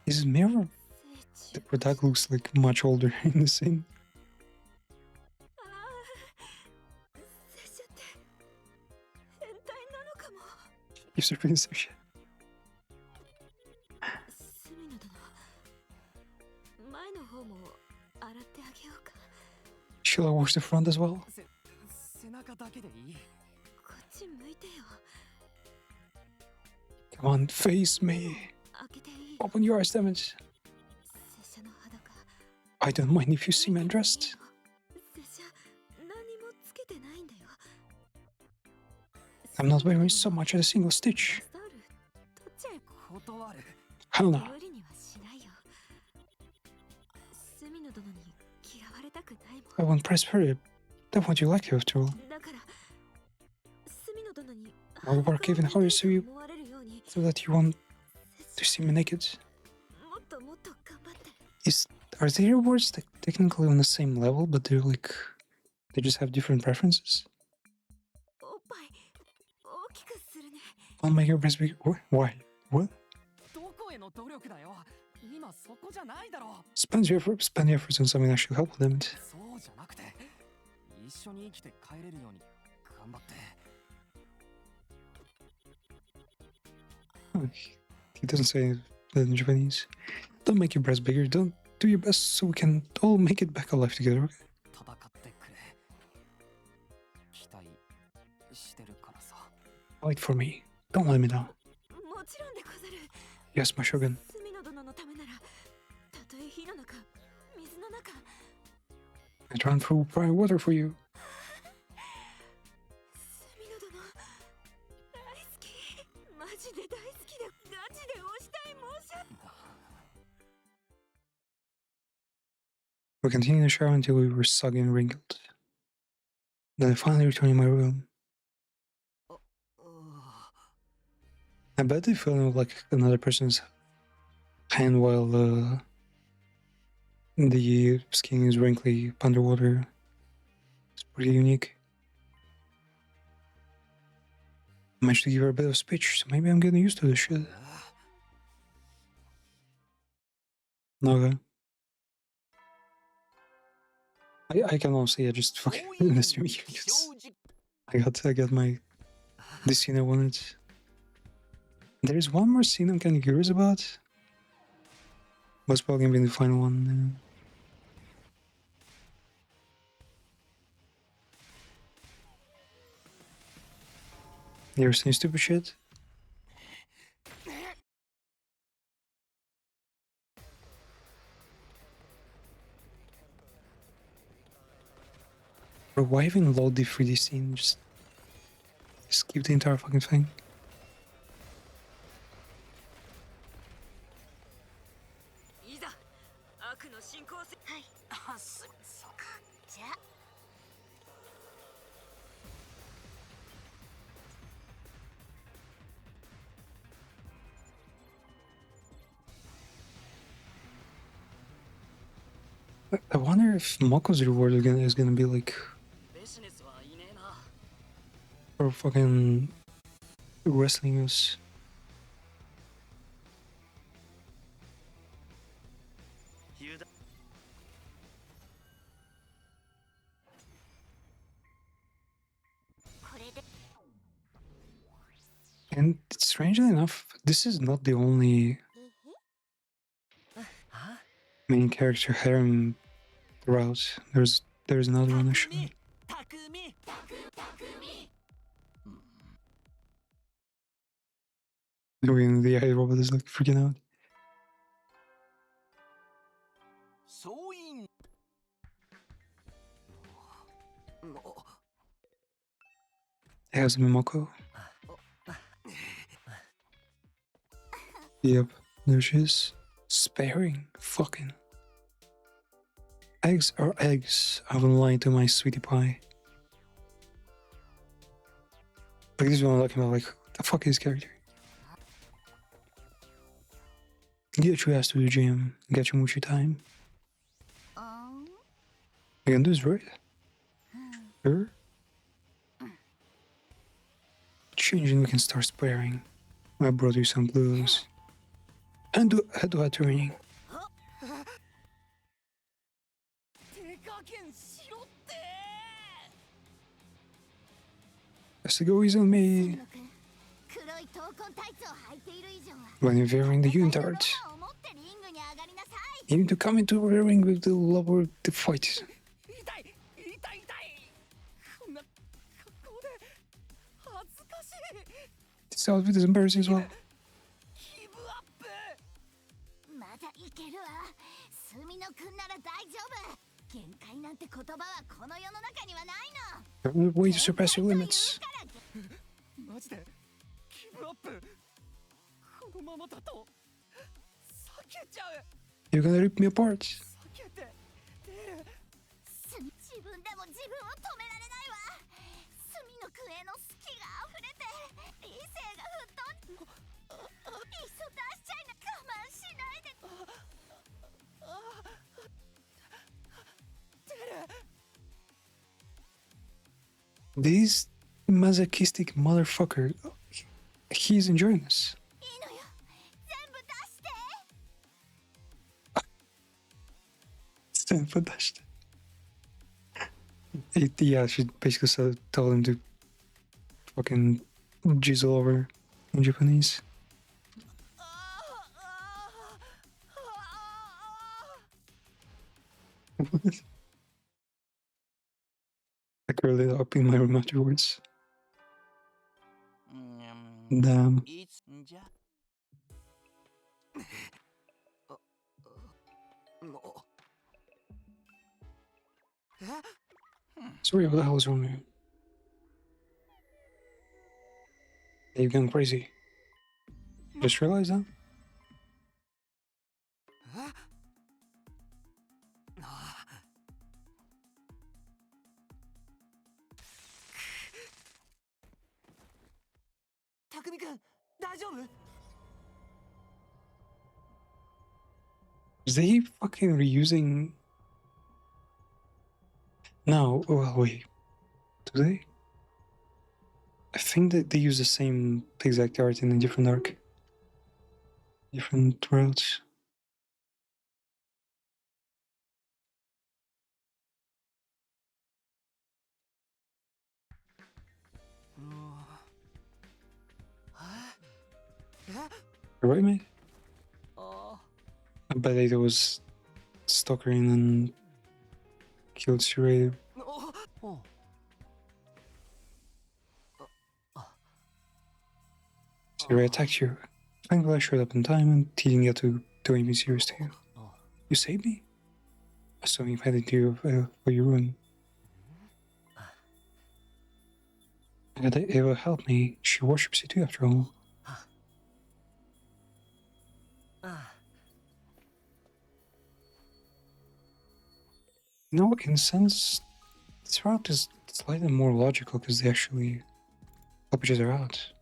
Is Mirror? The product looks like much older in the scene. You're doing some shit. 前の方も洗ってあげようか。Shall I wash the front as well? 背中だけでいい。こっち向いてよ。 Come on, face me. 開けていい。 Open your eyes, damn it. 拙者の裸。 I don't mind if you see me undressed. 拙者何もつけてないんだよ。 I'm not wearing so much as a single stitch. バスタオル取っちゃえ。断る。 Hell no. 無理にはしないよ。隅野殿に嫌われたくないもん。 I won't press for it. That's what you like after all. だから隅野殿に I'll work even harder so you 思われるように so that you want to see me naked. もっともっと頑張って。 Are the rewards technically on the same level, but they're like they just have different preferences? おっぱい大きくするね。 I'll make your breast bigger. Why? What? どこへの努力だよ。今そこじゃないだろ。 Spend your efforts on something that should help them. そうじゃなくて、一緒に生きて帰れるように頑張って。 He doesn't say that in Japanese. Don't make your breast bigger. Don't do your best so we can all make it back alive together. Okay? 戦ってくれ。期待してるからさ。 Fight for me. Don't let me down. もちろんでござる。 Yes, my shogun. 隅野殿のためなら、たとえ火の中、水の中。 I'd run through fire and water for you. 隅野殿、大好き。マジで大好きで、ガチで押したい申し訳。 We continued the shower until we were soggy and wrinkled. Then I finally returned to my room. I bet they feel like another person's hand while the skin is wrinkly underwater. It's pretty unique. I managed to give her a bit of speech, so maybe I'm getting used to this shit. Okay. I can honestly just fucking assume you because I got my this scene I wanted. There's one more scene I'm kind of curious about. But it's probably gonna be the final one. You ever seen stupid shit? Bro, why even load the 3D scene? Just skip the entire fucking thing. いざ悪の進行せ。はい。あ、そうか。じゃあ。 I wonder if Mako's reward is gonna be like for fucking wrestling us. And strangely enough, this is not the only main character harem route. There's another one actually. Doing the AI robot is like freaking out. Has Mimoko. Yep, there she is. Sparing. Fucking. Eggs are eggs. I haven't lied to my sweetie pie. Like this one I'm talking about, like, what the fuck is this character? Get your ass to the gym. Get your mucho time. You can do this, right? Sure. Change and we can start sparing. I brought you some blues. And do head-to-head training. Has to go easy on me. When you're wearing the unitard, you need to come into the ring with the lover to fight. This outfit is embarrassing as well. ギブアップ。まだいけるわ。スミノくんなら大丈夫。限界なんて言葉はこの世の中にはないの。 There are ways to surpass your limits. マジでギブアップ。このままだと避けちゃう。 You're gonna rip me apart. 避けて出る。自分でも自分を止められないわ。スミノくんへの好きが溢れて理性が沸騰。いっそ出しちゃいな。我慢しないで。 This masochistic motherfucker. He's enjoying this. いいのよ。全部出して。 Stand for that shit. Yeah, she basically said, told him to fucking jizzle over in Japanese. I curled it up in my room afterwards. Damn. いつんじゃ もう。え Sorry, what the hell is wrong with you? You've gone crazy. Just realized that? たくみくん大丈夫？ Is they fucking reusing? No, well, wait. Do they? I think that they use the same exact art in a different arc. Different routes. You're right, mate? I bet it was stalking and killed Shirei. Shirei attacked you. Thankfully I showed up in time and he didn't get to do anything serious to you. You saved me? Assuming if I didn't do for your ruin. Had Eva helped me, she worships you too after all. No, in a sense, this route is slightly more logical because they actually help each other out.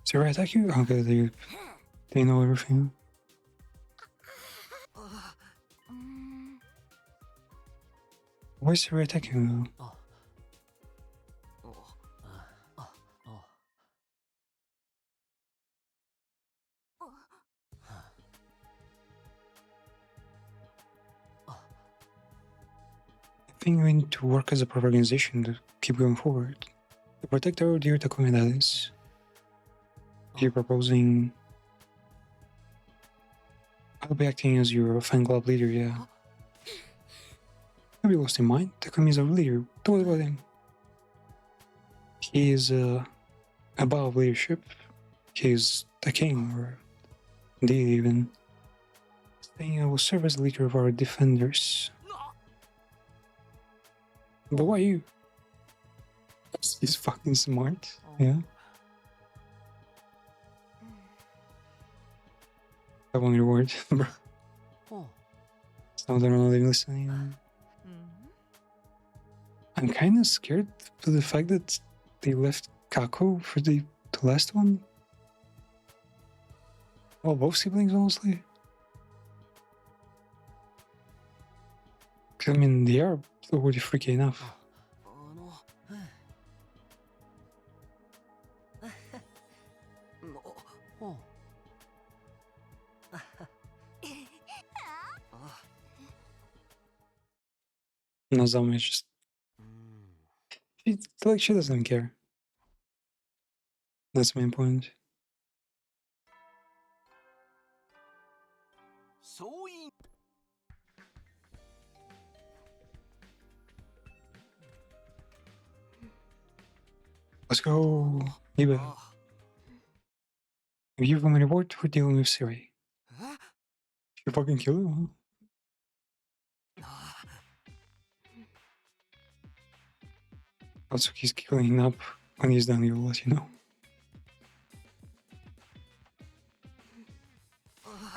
Did I attack you? Okay, they know everything. Where's Sarah attacking though? I think we need to work as a proper organization to keep going forward. To protect our dear Takumi, that is. You're proposing... I'll be acting as your fan club leader, yeah. Don't be lost in mind. Takumi is our leader. Don't worry about him. He is above leadership. He is the king, or indeed even. Saying I will serve as the leader of our defenders. But why you? He's fucking smart, yeah. I want your word, bro. Some of them are not even listening. I'm kind of scared to the fact that they left Kako for the last one. Well, both siblings, honestly. 'Cause, I mean, they are already freaky enough. Nazami is just... She doesn't care. That's the main point. そうい Let's go. Eva. You have a reward for dealing with Siri. You fucking kill him. Also, he's cleaning up. When he's done, he'll let you know.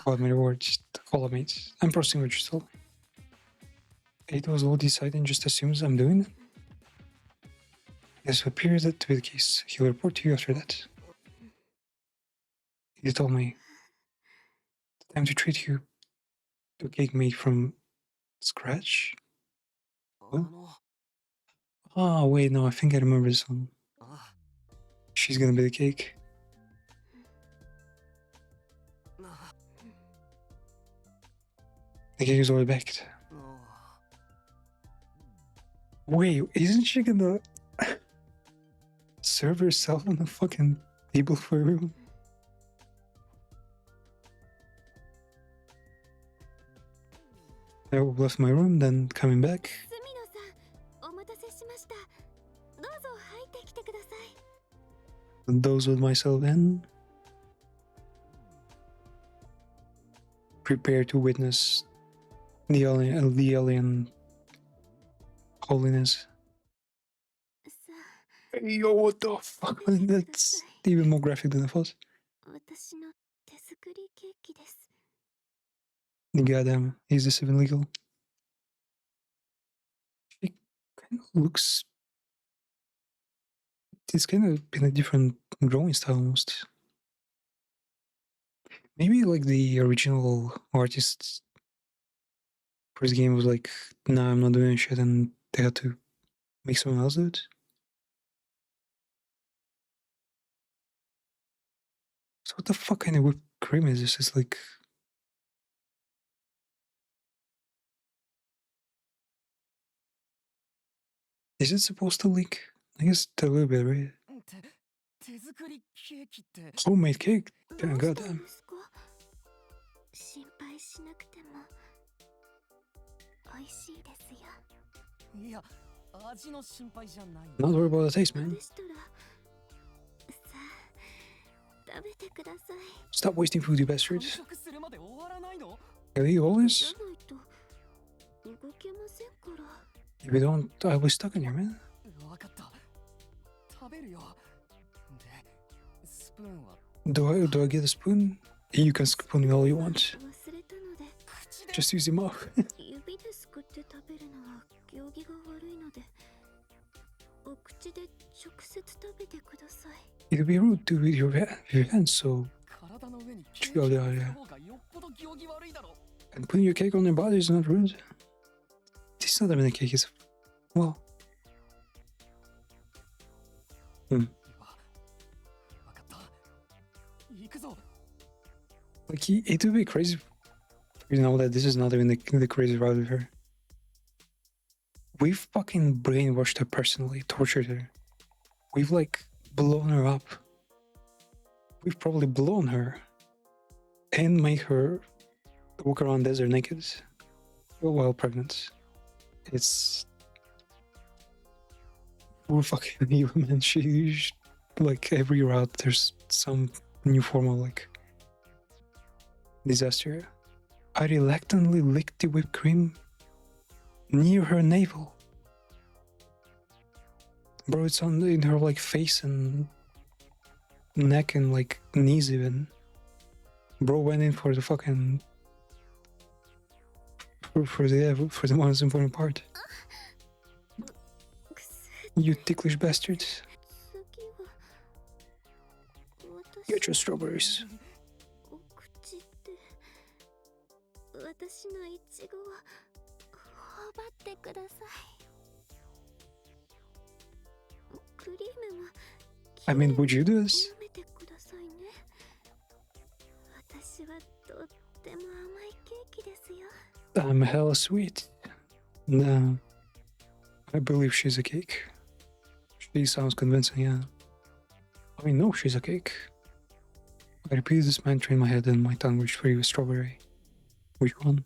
About my reward, just follow me. I'm processing what you told me. It was all decided and just assumes I'm doing it. Yes, it appears that to be the case. He'll report to you after that. He told me the time to treat you to a cake made from scratch. What? Oh, wait, no, I think I remember this one. She's gonna be the cake. The cake is already baked. Wait, isn't she gonna serve herself on a fucking table for everyone? I left my room, then coming back. スミノさん、お待たせしました。どうぞ入ってきてください。 Those with myself in. Prepare to witness the alien holiness. Yo, what the fuck? That's even more graphic than I thought. 私の手作りケーキです。 Goddamn, is this even legal? It kind of looks. It's kind of in a different drawing style almost. Maybe like the original artists for this game was like, nah, I'm not doing shit, and they had to make someone else do it. So what the fuck kind of whipped cream is this? It's like. Is it supposed to leak? I guess a little bit, right? 手作りケーキって Homemade cake? Damn, goddamn. 心配しなくても美味しいですよ。いや、味の心配じゃない。 Not worried about the taste, man. でしたらさあ食べてください。 Stop wasting food, you 完 bastards. 食するまで終わらないの？ Can you eat all じ this? ゃないと動けませんから。 If you don't, I'll be stuck in here, man. わかった。食べるよ。で、スプーンは Do I get a spoon? You can spoon me all you want. 忘れたので Just use your mouth. 指ですくって食べるのは行儀が悪いのでお口で直接食べてください。 It'd be rude to with your hands, so 体の上に 違うであれ。方がよっぽど行儀悪いだろ。 and putting your cake on your body is not rude. It's not even a cake, it's well. わかった。行くぞ。 Like it would be crazy, you know, that this is not even the crazy route with her. We've fucking brainwashed her personally, tortured her. We've like blown her up. We've probably blown her and made her walk around desert naked while pregnant. It's we're fucking evil, man. She like every route there's some new form of like disaster. I reluctantly licked the whipped cream near her navel. Bro, it's on in her like face and neck and like knees even. Bro went in for the fucking for the most important part. You ticklish bastards. 次は私 Get your strawberries. お口で私のイチゴを頬張ってください。クリームも I mean, would you do this? 舐めてくださいね。私はとっても甘いケーキですよ。 I'm hella sweet. No. I believe she's a cake. She sounds convincing, yeah. I know she's a cake. I repeated this mantra in my head and my tongue reached free with strawberry. Which one?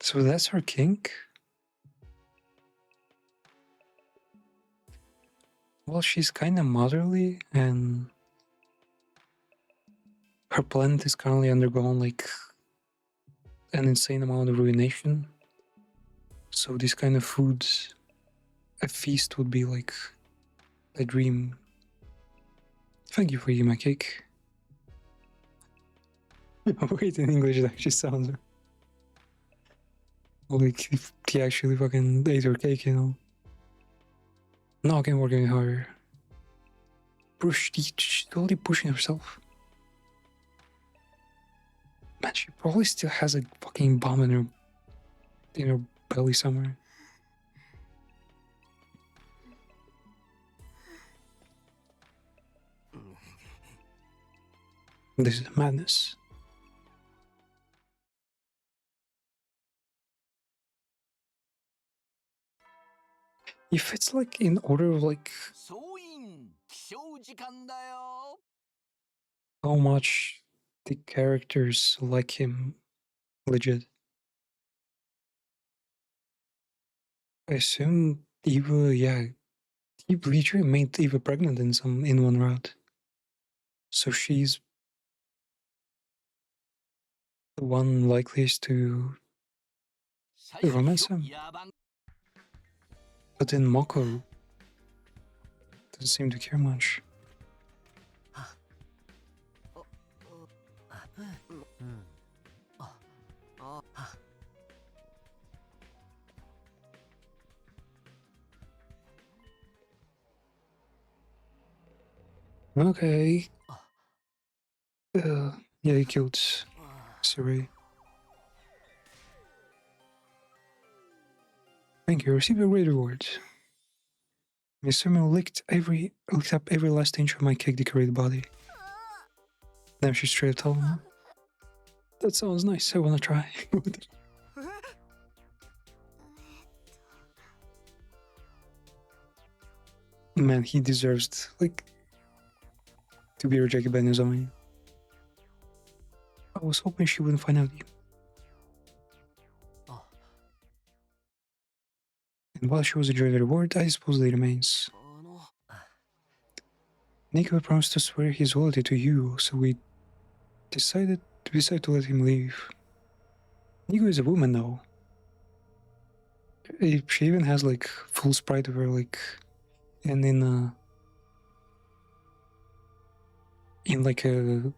So that's her kink? Well, she's kinda motherly and her planet is currently undergoing like an insane amount of ruination. So this kind of foods, a feast would be like a dream. Thank you for eating my cake. Wait, in English it actually sounds like if he actually fucking ate her cake, you know. No, I can work any harder. She's totally pushing herself. Man, she probably still has a fucking bomb in her belly somewhere. This is madness. If it's like in order of like 総員起床時間だよ how much the characters like him legit. I assume Eva, yeah, he literally made Eva pregnant in one route. So she's the one likeliest to romance him. 野蛮 But then Mako doesn't seem to care much. Okay. Yeah, he killed Saray. Thank you. Received a great reward. Mr. Mill licked up every last inch of my cake-decorated body. Then she straight up told him, "That sounds nice. I wanna try." Man, he deserves like to be rejected by Nozomi. I was hoping she wouldn't find out. And while she was enjoying the reward, I suppose the remains. Nico promised to swear his loyalty to you, so we decided to let him leave. Nico is a woman though. She even has like full sprite of her, like, and in like a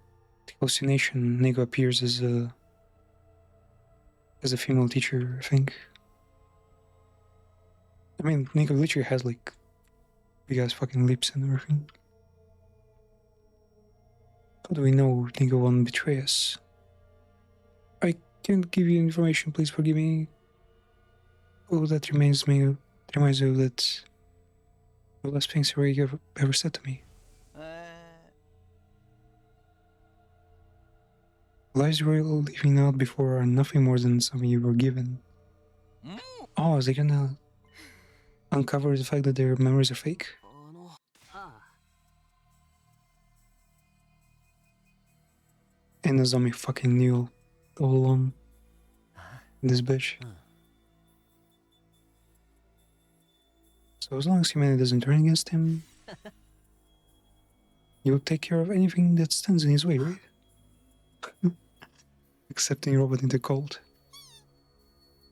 hallucination, Nico appears as a female teacher, I think. I mean, Nico literally has like big ass fucking lips and everything. How do we know Nico won't betray us? I can't give you information, please forgive me. Oh, that reminds me of that the last thing Saray ever said to me. Lies you were leaving out before are nothing more than something you were given. Oh, is they gonna uncover the fact that their memories are fake? And the zombie fucking knew all along. This bitch. So as long as humanity doesn't turn against him, he'll take care of anything that stands in his way, right? Accepting Robot in the cold.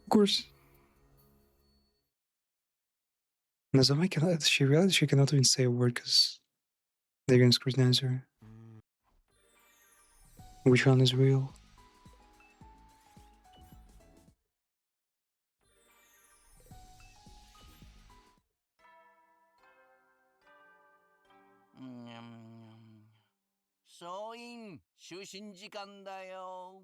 Of course. Nozomi cannot, she realized she cannot even say a word because they're gonna scrutinize her. Which one is real? Soin, 就寝時間だよ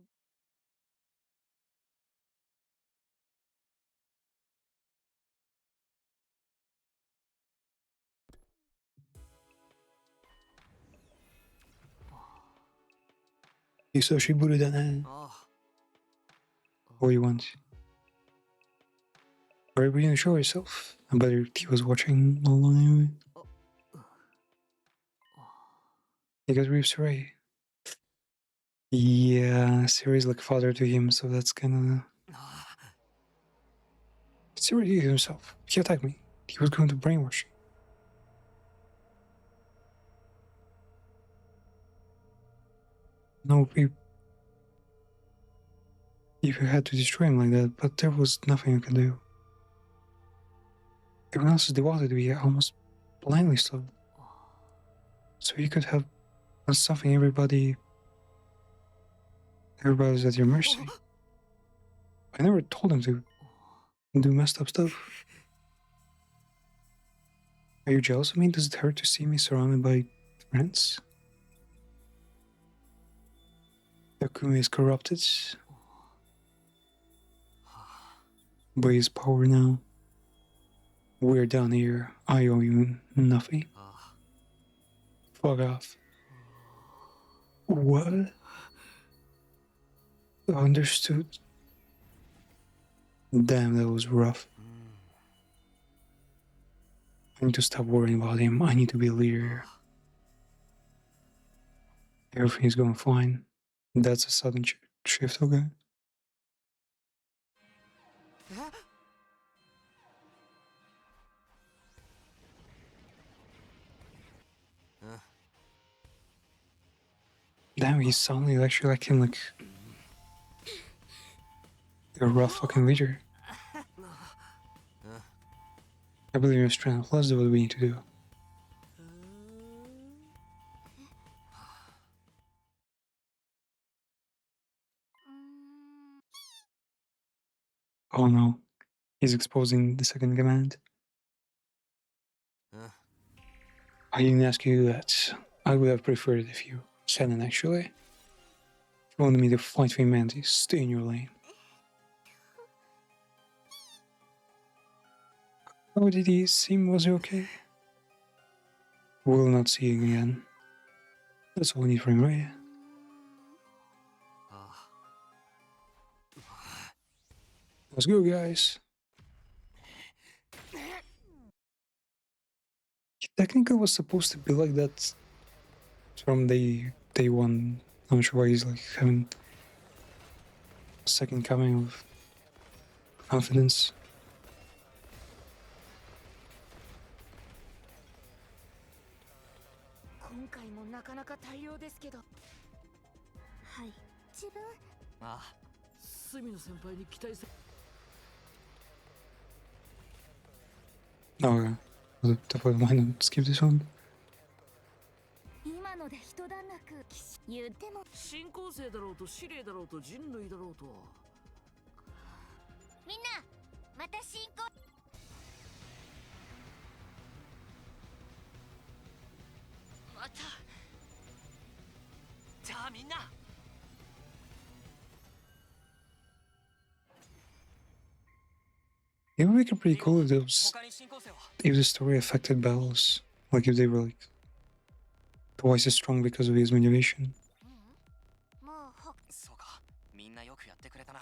Hisashi Buru da ne. What do you want? Where were you gonna show yourself? I bet he was watching all along anyway. You got Reeve Saray. Yeah, Siri's like father to him, so that's kinda... Siri did it himself. He attacked me. He was going to brainwash you. No, if you had to destroy him like that, but there was nothing you could do. Everyone else is devoted to be almost blindly so. So you could have done something everybody's at your mercy. I never told him to do messed up stuff. Are you jealous of me? Does it hurt to see me surrounded by friends? Takumi is corrupted by his power now. We're down here. I owe you nothing. Fuck off. What? Understood. Damn, that was rough. I need to stop worrying about him. I need to be a leader. Everything's going fine. That's a sudden shift, okay? Damn, he's suddenly actually acting like a rough fucking leader. I believe in your strength. Let's do what we need to do. Oh no, he's exposing the second command. I didn't ask you that. I would have preferred it if you said it actually. If you wanted me to fight for humanity, stay in your lane. How did he seem? Was he okay? We'll not see you again. That's all we need from him, right? Let's go, guys. Technically, was supposed to be like that from day one. I'm not sure why he's like having a second coming of confidence. Okay. I'll definitely mind and skip this one. 今ので一段落言っても新構成だろうと司令だろうと人類だろうとみんなまた進行またじゃあみんな It would make it pretty cool if the story affected battles. Like if they were like twice as strong because of his motivation. もうほそうかみんなよくやってくれたな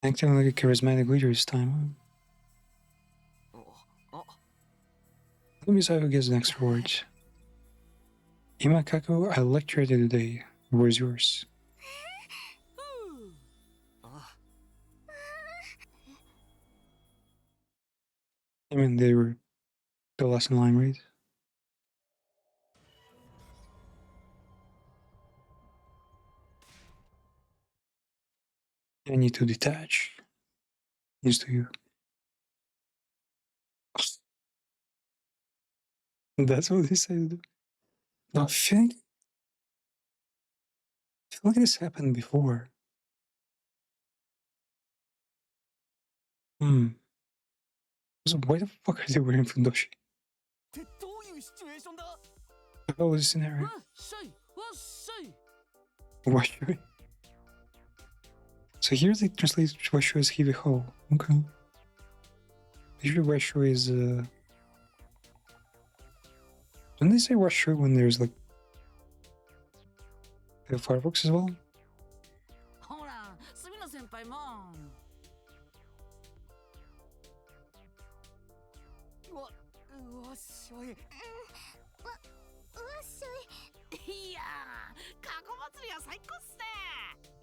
Acting like a charismatic leader this time. Let me see who gets the next reward. Imakaku, I lectured you today. Where's yours? I mean, they were the last in line, right? I need to detach. Needs to you. That's what they said. No, I feel like this happened before. So why the fuck are they wearing Fundoshi? What was the scenario? Washui. So here they translate Washui as Hibiho. Okay. Usually Washui is don't they say Washui when there's like The fireworks as well. ほら、隅野先輩も。わっしょい。わっしょい。いやー、過去祭りは最高っすね。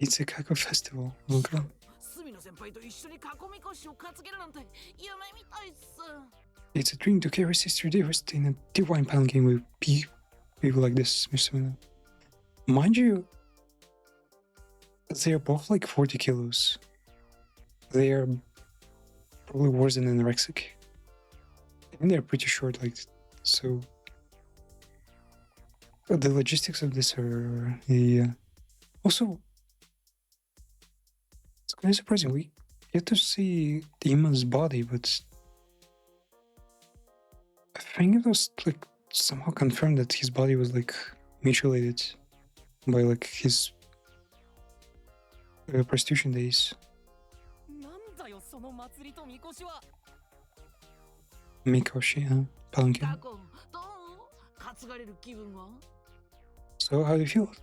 It's a Kako festival. Okay. 隅野先輩と一緒に囲み腰を担げるなんて夢みたいっす。 It's a dream to carry Sister Dearest in a divine panel game with people like this, Mr. Mino. Mind you, they are both like 40 kilos. They are probably worse than anorexic. And they're pretty short, like, so. But the logistics of this are also, it's kind of surprising. We get to see Ima's body, but I think it was like somehow confirmed that his body was like mutilated by like his prostitution days. なんだよその祭りとみこしは。 Mikoshi, huh? Palanquin. 過去、どう担がれる気分は？ So how do you feel? 恥ず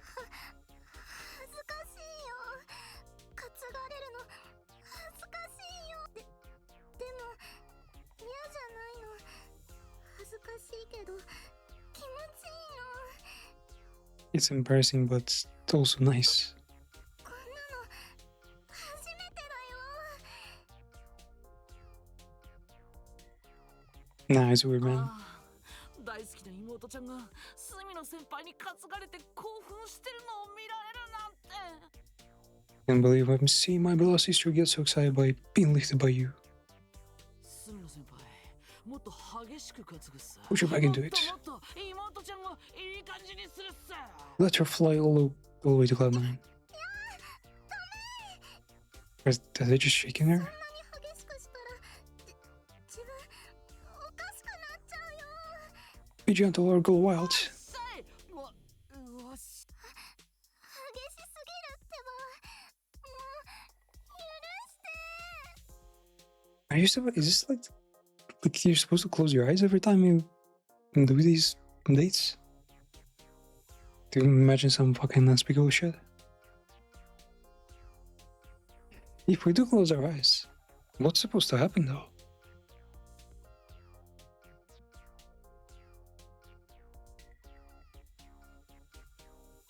かしいよ。担がれるの恥ずかしいよ。でも嫌じゃないの。恥ずかしいけど気持ちいいの。 It's embarrassing, but also nice. こんなの初めてだよ。 Nah, it's weird, man. ああ、大好きな妹ちゃんが隅野先輩に担がれて興奮してるのを見られるなんて。 Can't believe I'm seeing my beloved sister get so excited by being lifted by you. 隅野先輩、もっと激しく担ぐっす。 Push her back into it. もっと妹ちゃんをいい感じにするっす。 Let her fly all the way to Cloud9. Are they just shaking her? そんなに激しくしたら自分おかしくなっちゃうよ。 Be gentle or go wild. せい、わし。激しすぎるってば。もう許して。 Are you still? Is this like you're supposed to close your eyes every time you do these dates? Do you imagine some fucking unspeakable shit? If we do close our eyes, what's supposed to happen though?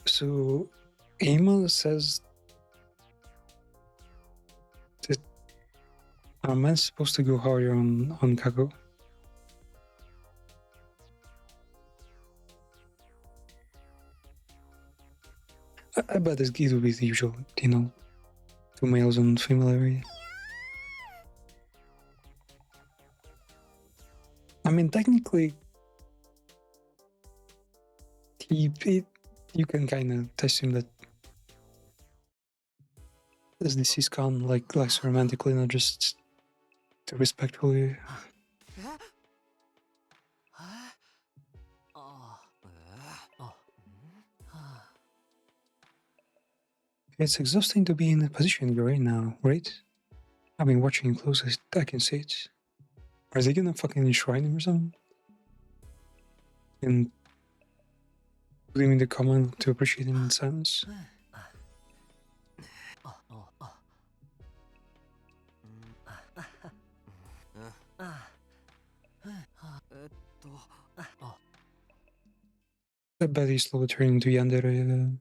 So, Emma says that our man's supposed to go harder on Kako. I bet this it will be the usual, you know, 2 males and female area. I mean, technically, you can kind of assume that this deceased Khan likes romantically, not just to respectfully. あ。 It's exhausting to be in the position you're in now, right? I've been watching you closely, I can see it. Are they gonna fucking enshrine him or something? And leaving the comment to appreciate him in silence? あ。 I bet he's slowly turning into Yandere.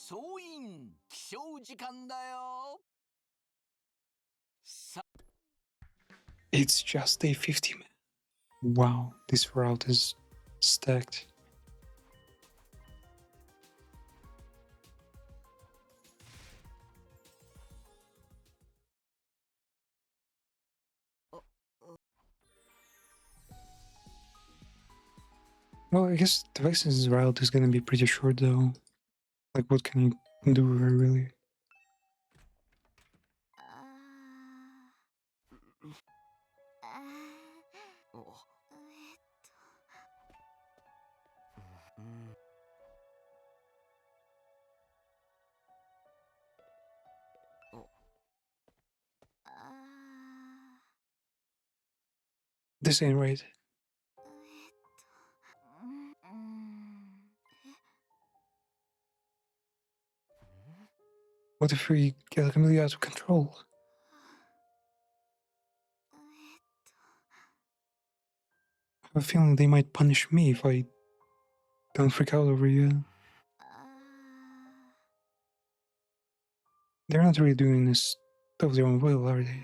総員起床時間だよ。さ It's just day 50, man. Wow, this route is stacked. Well, I guess the Vexen's route is gonna be pretty short though. Like, what can you do really? うん。 This ain't right. What if we get completely out of control? I have a feeling they might punish me if I don't freak out over you. They're not really doing this of their own will, are they?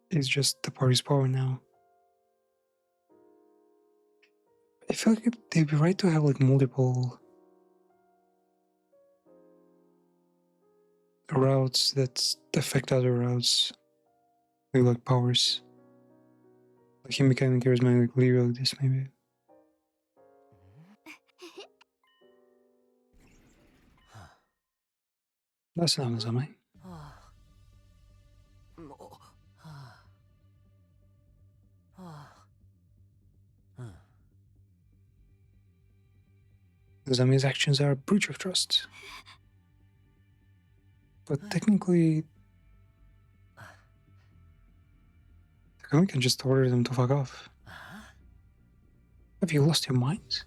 It's just the party's power now. I feel like they'd be right to have like multiple routes that affect other routes with like powers. Like him becoming charismatic, Leo like this maybe. That's not Azami. Azami's actions are a breach of trust. But technically, we can just order them to fuck off. Have you lost your mind?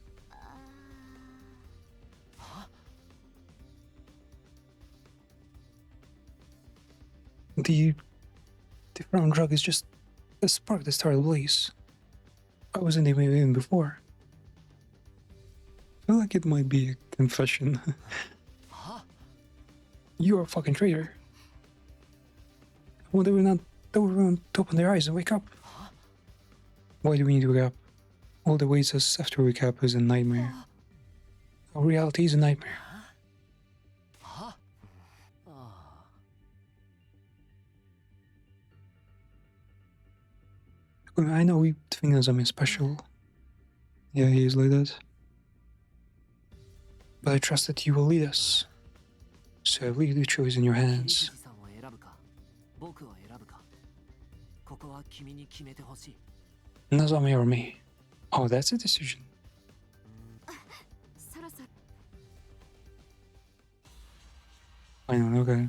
The different drug is just a spark that started a blaze. I wasn't even before. I feel like it might be a confession. You're a fucking traitor. Well, they were not to open their eyes and wake up. Why do we need to wake up? All that waits us after we wake up is a nightmare. Our reality is a nightmare. I know we think of something special. Yeah, he is like that. But I trust that you will lead us. So I leave the choice in your hands. Nazami or me? Oh, that's a decision. Fine, okay.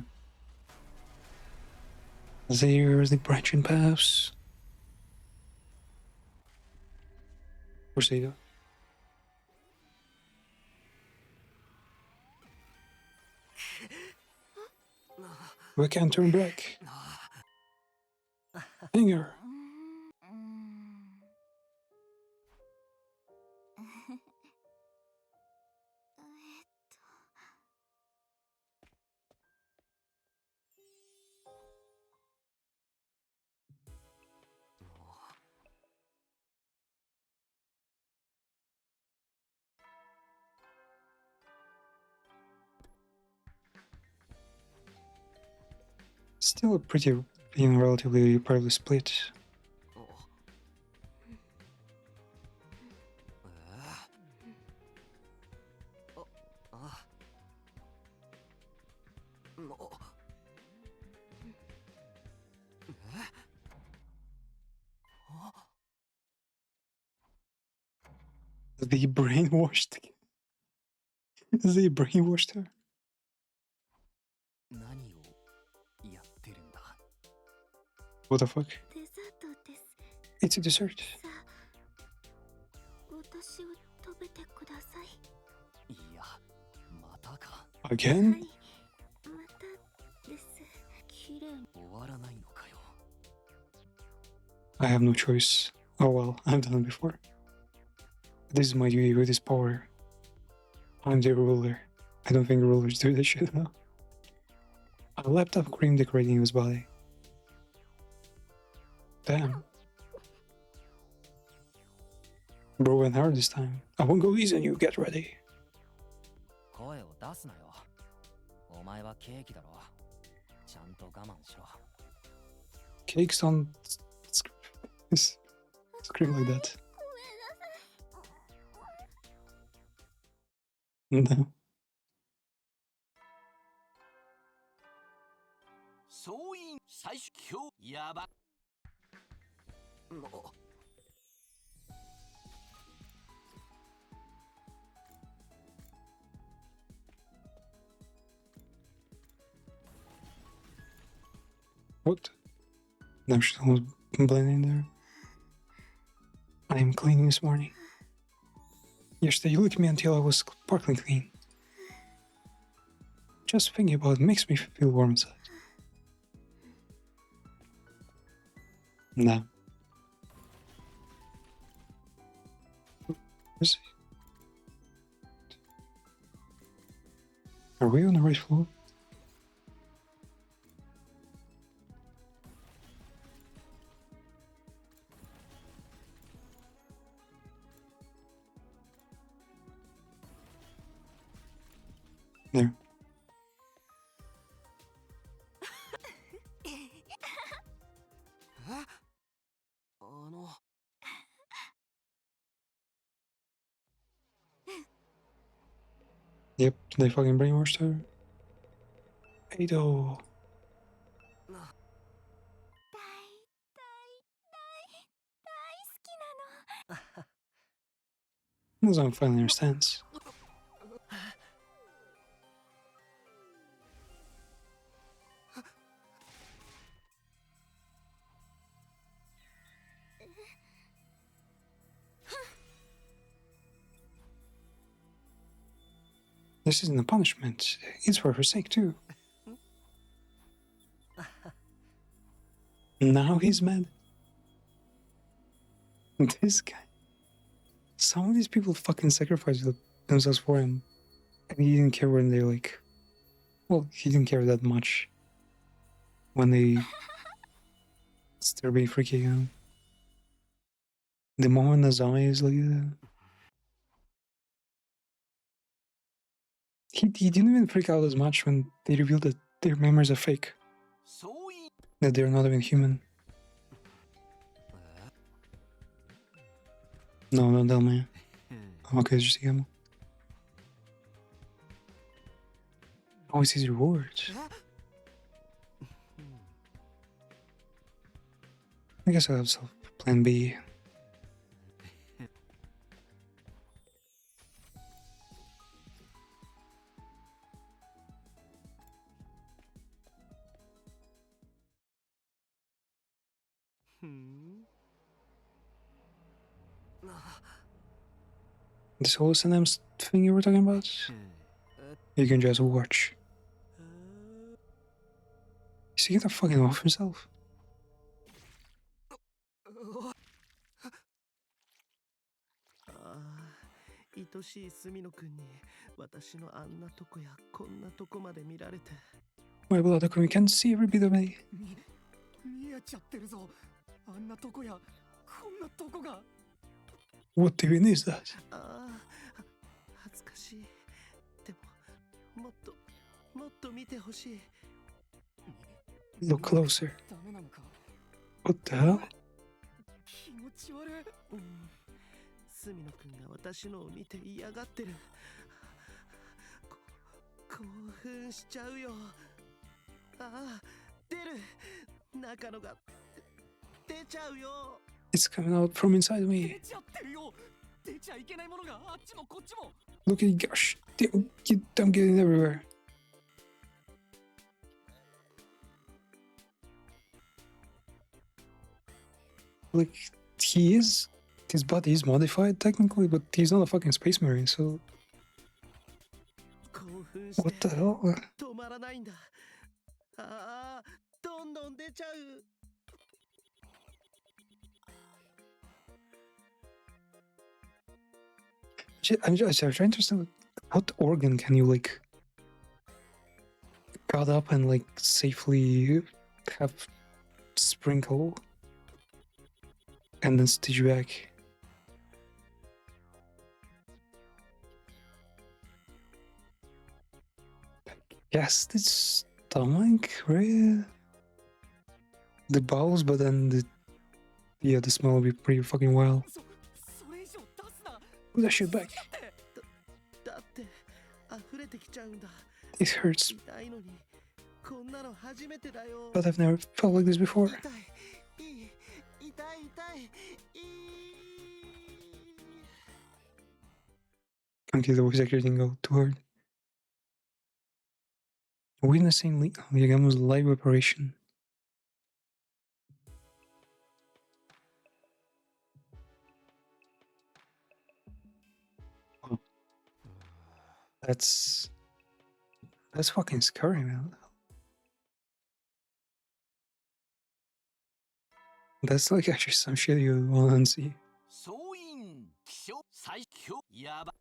There's the branching paths. Where's they go? We can't turn back. Anger. Still a pretty, relatively partly split. They brainwashed. They brainwashed her. What the fuck? It's a dessert. Again? I have no choice. Oh well, I've done it before. This is my duty with this power. I'm the ruler. I don't think rulers do this shit now. A laptop cream decorating his body. Damn. Bro went hard this time. I won't go easy on you, get ready. Cakes don't scream like that. No. 総員最終今日やば What? No, she's almost blending there. I am cleaning this morning. Yesterday you licked me until I was sparkling clean. Just thinking about it makes me feel warm inside. No. Where's he? Are we on the right floor? There. Yep, they fucking brainwashed her. Ado. Doesn't finally understands. This isn't a punishment. It's for her sake too. Now he's mad. This guy. Some of these people fucking sacrifice themselves for him. And he didn't care when they like... Well, he didn't care that much. When they... start being freaky, you know? The moment Azami is like... He didn't even freak out as much when they revealed that their memories are fake. That they're not even human. No, don't tell me. Okay, it's just a gamble. Oh, it's his reward. I guess I'll have plan B. This whole S&M thing you were talking about? You can just watch. Is he gonna fucking off himself? My blood, we can't see every bit of me. What even is that? Look closer. What the hell? 隅野くんが私のを見て嫌がってる。興奮しちゃうよ。ああ、出る。中野が出ちゃうよ。It's coming out from inside me. 出ちゃってるよ。出ちゃいけないものがあっちもこっちも。Look at gosh, I'm getting everywhere. Like he is. His body is modified technically, but he's not a fucking space marine, so... What the hell? I'm trying to understand, what organ can you, like, cut up and, like, safely have sprinkle and then stitch back? Yes, the stomach, right? The bowels, but then the smell will be pretty fucking wild. Put that shit back. It hurts. But I've never felt like this before. Okay, the voice actor didn't go too hard. Witnessing Yagamo's live operation. That's fucking scary, man. That's like actually some shit you want to see. 総員気象最強やば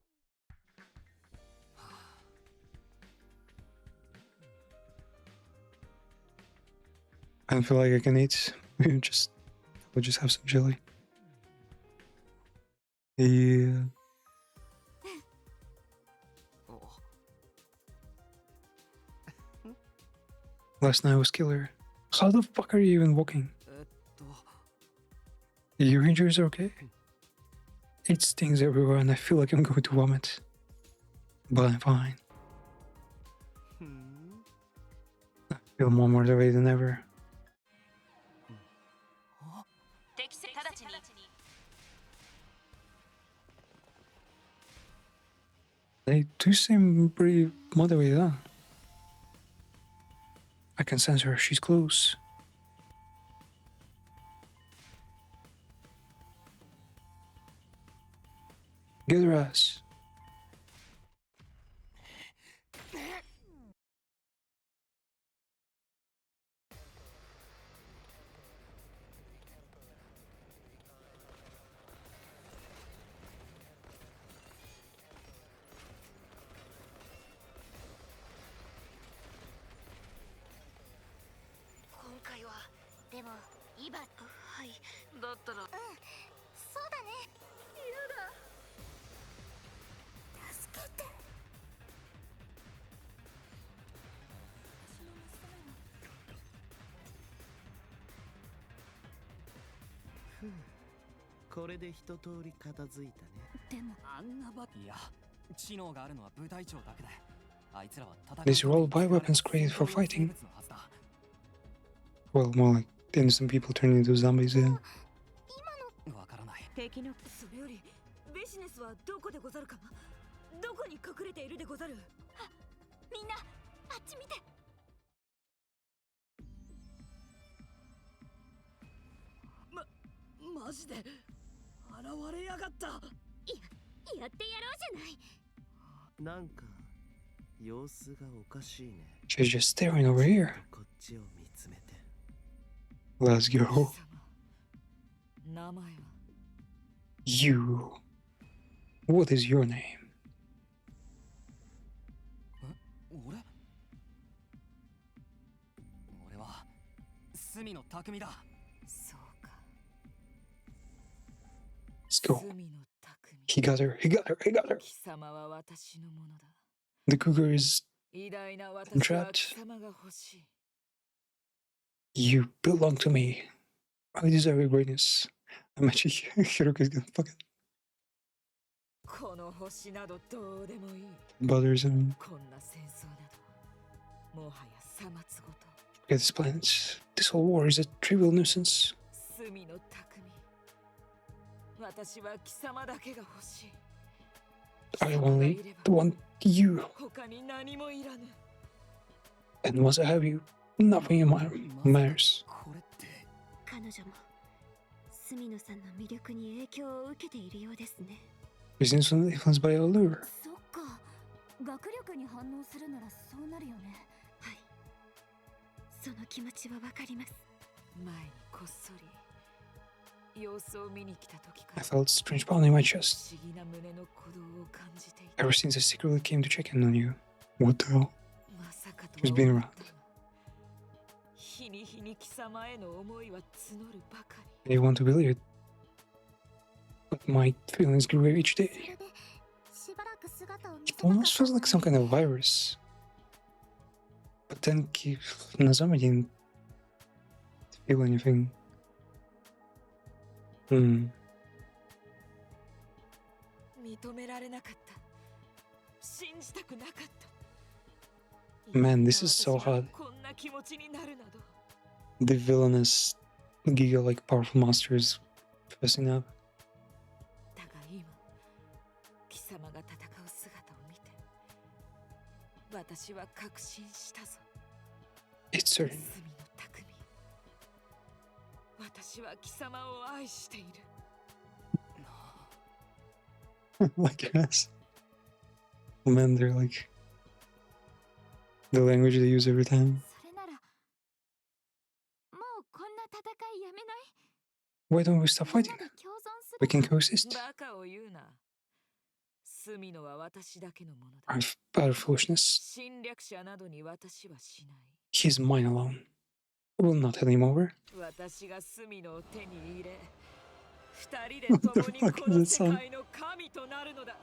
I don't feel like I can eat. We'll just have some chili. Yeah. Last night was killer. How the fuck are you even walking? Your injuries are okay? It stings everywhere and I feel like I'm going to vomit. But I'm fine. I feel more motivated than ever. They do seem pretty motivated, huh? I can sense her. She's close. Get her ass. These are all bioweapons created for fighting. Well, more like innocent people turning into zombies, yeah. 敵のそれよりベシネスはどこでござるかどこに隠れているでござるみんなあっち見てマジで現れやがったやってやろうじゃないなんか様子がおかしいね She's just staring over here. こっちを見つめて Let's go. 名前は You. What is your name? 俺は隅の匠だそうか Let's go. 隅の匠 He got her. He got her. He got her. 貴様は私のものだ The cougar is 偉大な私は貴様が欲しい you belong to me. I deserve your greatness. I'm actually Hiroka's gonna fucking この星などどうでもいい bothers him. こんな戦争などもはやさまつごと Forget this planet. This whole war is a trivial nuisance. 隅の匠私は貴様だけが欲しい I only want you. 他に何もいらぬ And once I have you, nothing matters. これって彼女も隅野さんの魅力に影響を受けているようですね She's influenced by allure. そっか学力に反応するならそうなるよねはいその気持ちはわかります前にこっそり様子を見に来た時か I ら felt a strange pound in my chest 不思議な胸の鼓動を感じていた ever since I secretly came to check in on you. What the hell? まさかと She's は been 思 around. ったが日に日に貴様への思いは募るばかり I want to believe it. But my feelings grew each そ day. れでしばらく姿を見 It せなか almost った feels like some kind of virus. But then Nazami didn't feel anything. Hmm. 認められなかった信じたくなかった Man, this is so 私が hard. こんな気持ちになるなど The villainous, Giga-like powerful monsters facing up. だが今貴様が戦う姿を見て私は確信したぞ It's 隅 certain. の匠私は貴様を愛している Like your ass. Man, they're like the language they use every time. それならもうこんな戦いやめない？ Why don't we stop みん fighting? なで共存す We れ can ば。 coexist. バカを言うな。隅野は私だけのものだ。 Out of foolishness. 侵略者などに私はしない。 He's mine alone. I will not hand him over. 私が隅野を手に入れ、二人で共に What the fuck この is that 世 song? 界の神となるのだ。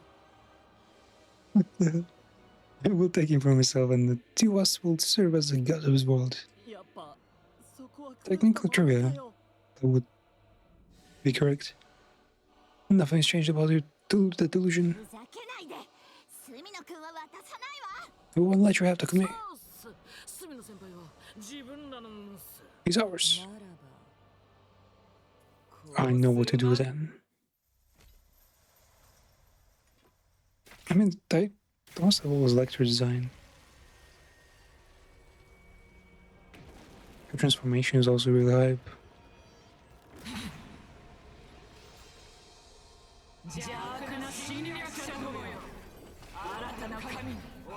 I will take him from himself, and the two of us will serve as the god of his world. やっぱそこは Technical trivia. That would be correct. Nothing's changed about the delusion. ふざけないで。隅野くんは渡さないわ。 We won't let you have Takumi. 隅野先輩は自分らのものっす。 He's ours. ならば。 I know what to do then. I mean, the most of all was Lecter design. Her transformation is also really hype. 邪悪な侵略者どもよ。新たな神、己の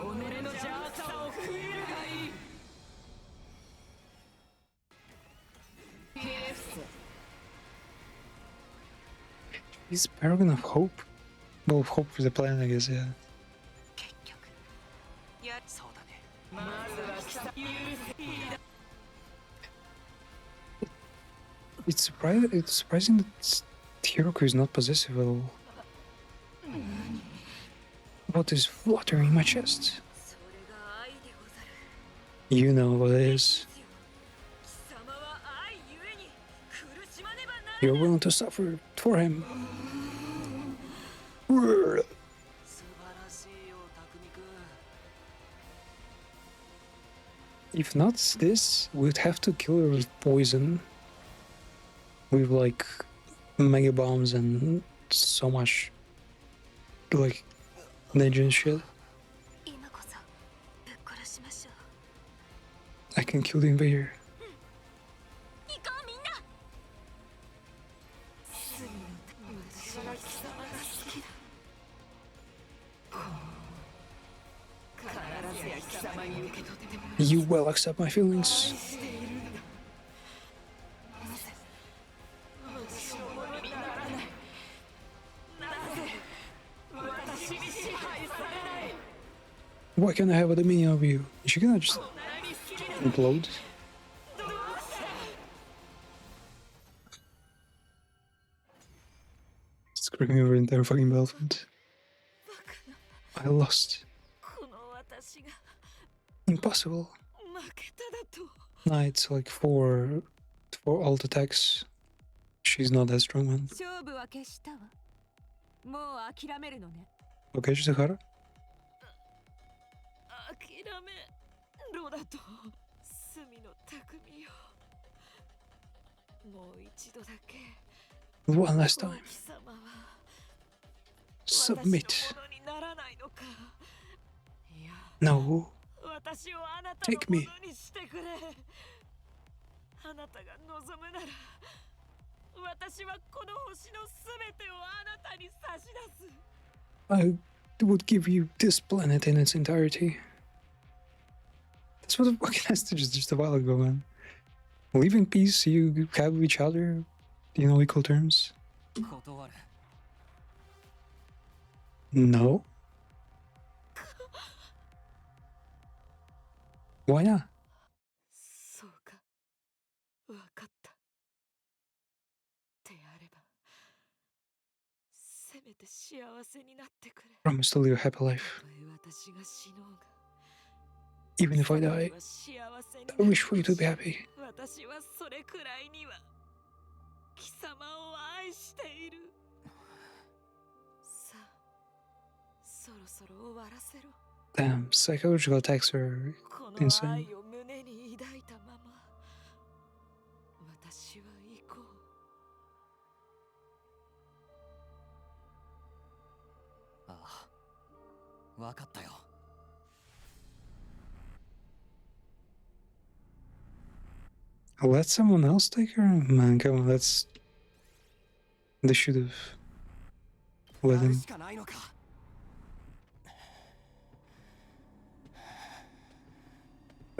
邪悪さを増えるがいい。 He's paragon of hope. Well, of hope for the planet, I guess, yeah. 結局そうだね。まずは貴様許せいいだ。 It's surprising that Hiroku is not possessive at all. What is fluttering in my chest? それが愛でござる。 You know what it is. 貴様は愛ゆえに苦しまねばなら You're willing to suffer for him. 素晴らしいよ、匠くん。 If not this, we'd have to kill her with poison. With like mega bombs and so much like ninja and shit. 今こそぶっ殺しましょう。 I can kill the invader. 行こうみんな。私は貴様が好きだ。必ずや貴様に受け取ってもらう。 You will accept my feelings. 私のものにならない。なぜ私に支配されない。 Why can't I have a dominion of you? Is she gonna just こんなに好きに implode? どうして Screaming over the entire fucking battlefield. I lost. この私が Impossible. 負けただと。 Knights like for alt attacks. She's not that strong, man. 勝負は決したわ。もう諦めるのね。 Okay, Shizahara. 諦めろだと。隅の匠よ。もう一度だけ。 One last time. 貴様は Submit. 私のものにならないのか。いや、 No. 私をあなたの Take も me. のにしてくれ。あなたが望むなら、私はこの星のすべてをあなたに差し出す。 I would give you this planet in its entirety. That's what the fucking message just a while ago, man. Live in peace, you have with each other, you know, equal terms. 断る。 No. Why not? そうか。わかった。であれば、せめて幸せになってくれ。 Promise to live a happy life. 私が死のうが。 Even if I die, 幸せに I wish for you to be happy. 私はそれくらいには貴様を愛している。さあ、そろそろ終わらせろ。 Damn, psychological attacks are この insane. 愛を胸に抱いたまま、私は行こう。ああ、わかったよ。 Let someone else take her? Man, come on, that's... They should have let やる him. しかないのか。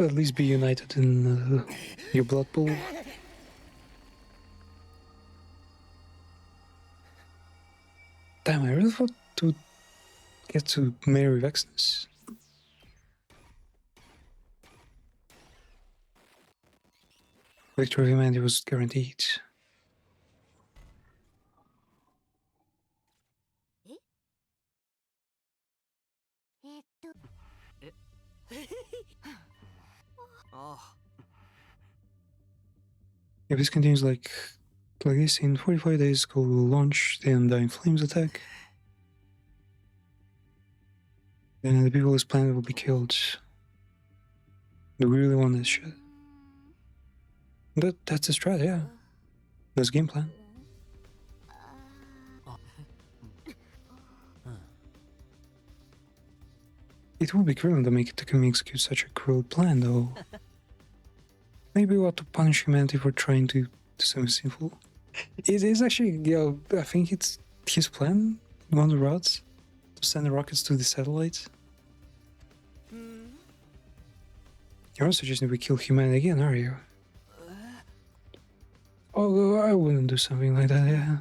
At least be united in your blood pool. Damn, I really thought to get to marry Vexnus. Victory of Humanity was guaranteed. If this continues like this, in 45 days, Skull will launch the Undying Flames attack. Then the people of this planet will be killed. Do we really want this shit? But that's the strat, yeah. That's the game plan. It would be cruel to make Takumi execute such a cruel plan, though. Maybe we ought to punish humanity for trying to do something sinful. It is actually, yeah, I think it's his plan, one of the routes, to send the rockets to the satellite. You're not suggesting we kill humanity again, are you? Oh, I wouldn't do something like that, yeah.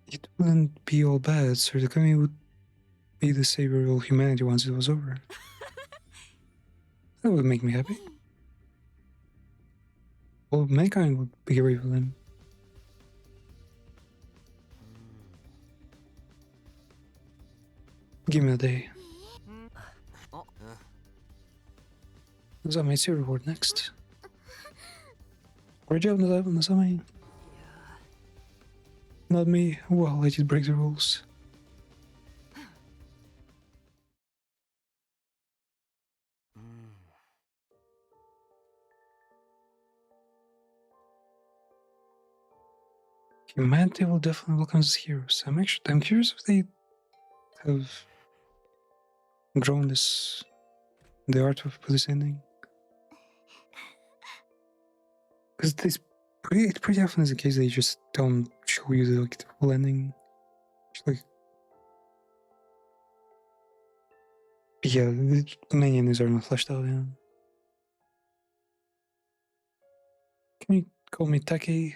It wouldn't be all bad, Sir Takumi would be the savior of all humanity once it was over. That would make me happy. Well, mankind would be grateful for him. Give me a day. That makes your reward next. Great job, Nasami. Not me. Well, I did break the rules. Humanity will definitely welcome as heroes. I'm curious if they have grown the art of this ending. Because it's pretty often is the case they just don't show you the full ending. It's like, yeah, the main endings are not fleshed out. Yeah. Can you call me Taki?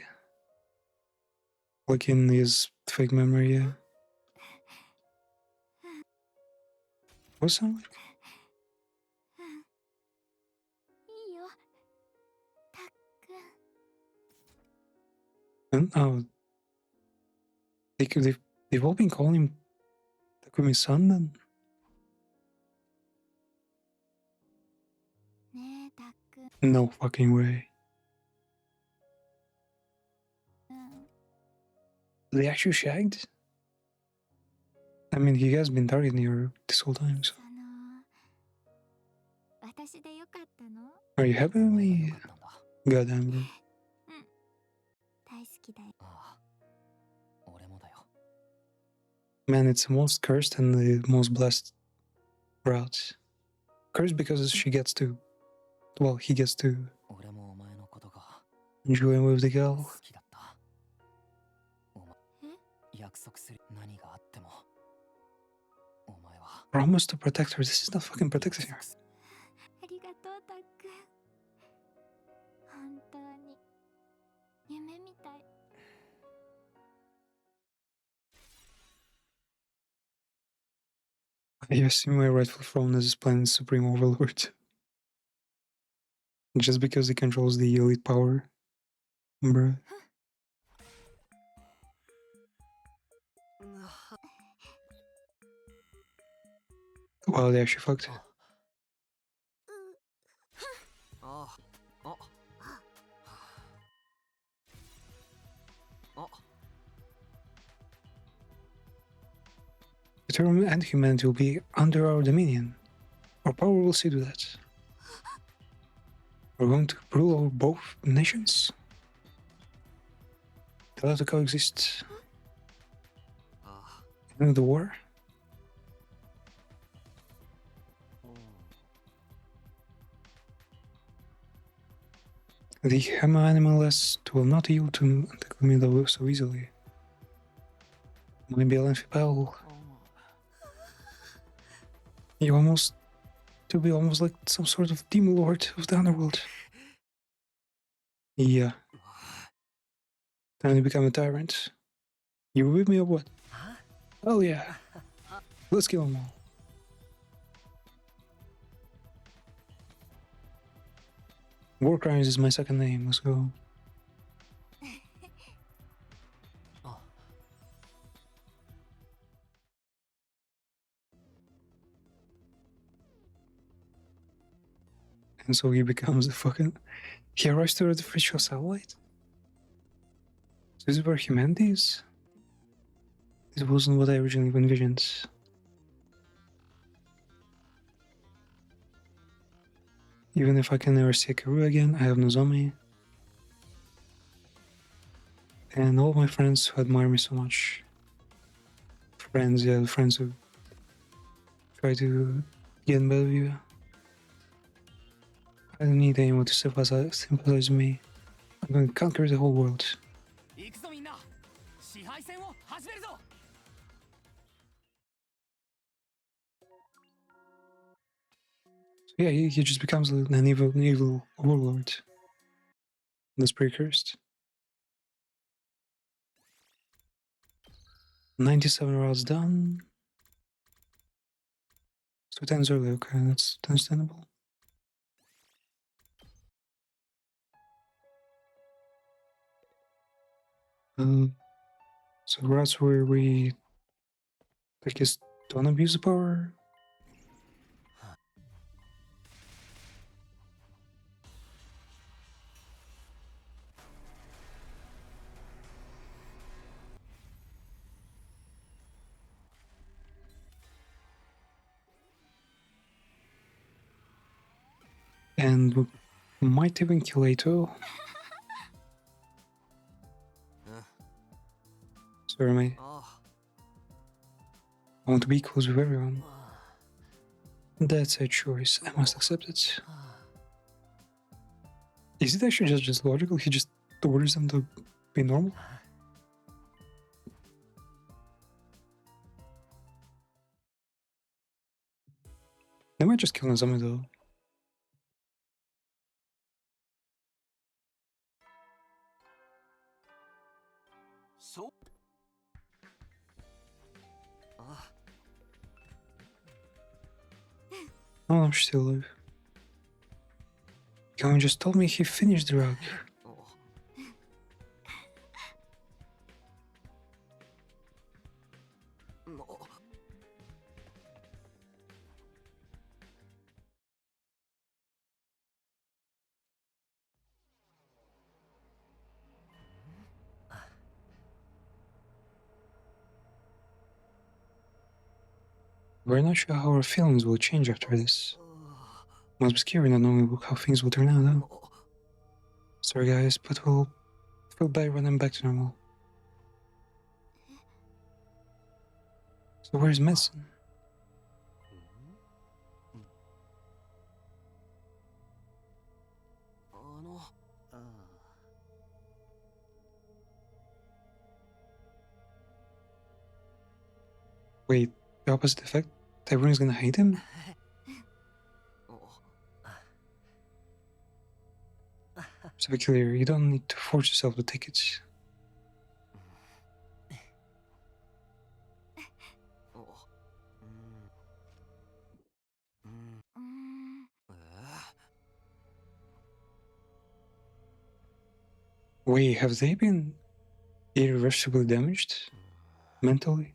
Like in his fake memory, yeah. What's that like? And, oh, they've all been calling him Takumi's son then? No fucking way. They actually shagged? I mean, he has been targeting her this whole time, so. Are you happy with me? Goddamn, bro. Man, it's the most cursed and the most blessed route. Cursed because she gets to, well, he gets to enjoy with the girl. Promise to protect her. This is not fucking protecting her. I assume my rightful throne as this planet's supreme overlord. Just because he controls the elite power. Bruh. Wow, they actually fucked. The term and humanity will be under our dominion. Our power will see to that. We're going to rule over both nations. They'll have to coexist. In the war. The Hema animalist will not yield to Takumi so easily. Might be a lengthy battle. You almost to be almost like some sort of demon lord of the underworld. Yeah. Time to become a tyrant. You with me or what? Oh yeah. Let's kill them all. War Crimes is my second name. Let's go. And so he becomes the fucking... He arrives to the artificial satellite? So this is where humanity is? This wasn't what I originally envisioned. Even if I can never see Karoo again, I have Nozomi. And all my friends who admire me so much. Friends, yeah, friends who try to get in bed with you. I don't need anyone to sympathize with me. I'm going to conquer the whole world. So yeah, he just becomes an evil warlord. That's pretty cursed. 97 rounds done. So 10's early, okay, that's understandable. So that's where we, I guess, don't abuse the power. And we might even kill Ato. Sorry, mate. I want to be equals with everyone. That's a choice. I must accept it. Is it actually just logical? He just orders them to be normal? They might just kill Nozomi though. So Oh, I'm still alive. Kevin just told me he finished the rock. We're not sure how our feelings will change after this. Must be scary not knowing how things will turn out, though. Sorry guys, but we'll feel better when I'm back to normal. So where's medicine? Wait, the opposite effect? Everyone's gonna hate him? To be clear, you don't need to force yourself to take it. Wait, have they been irreversibly damaged? Mentally?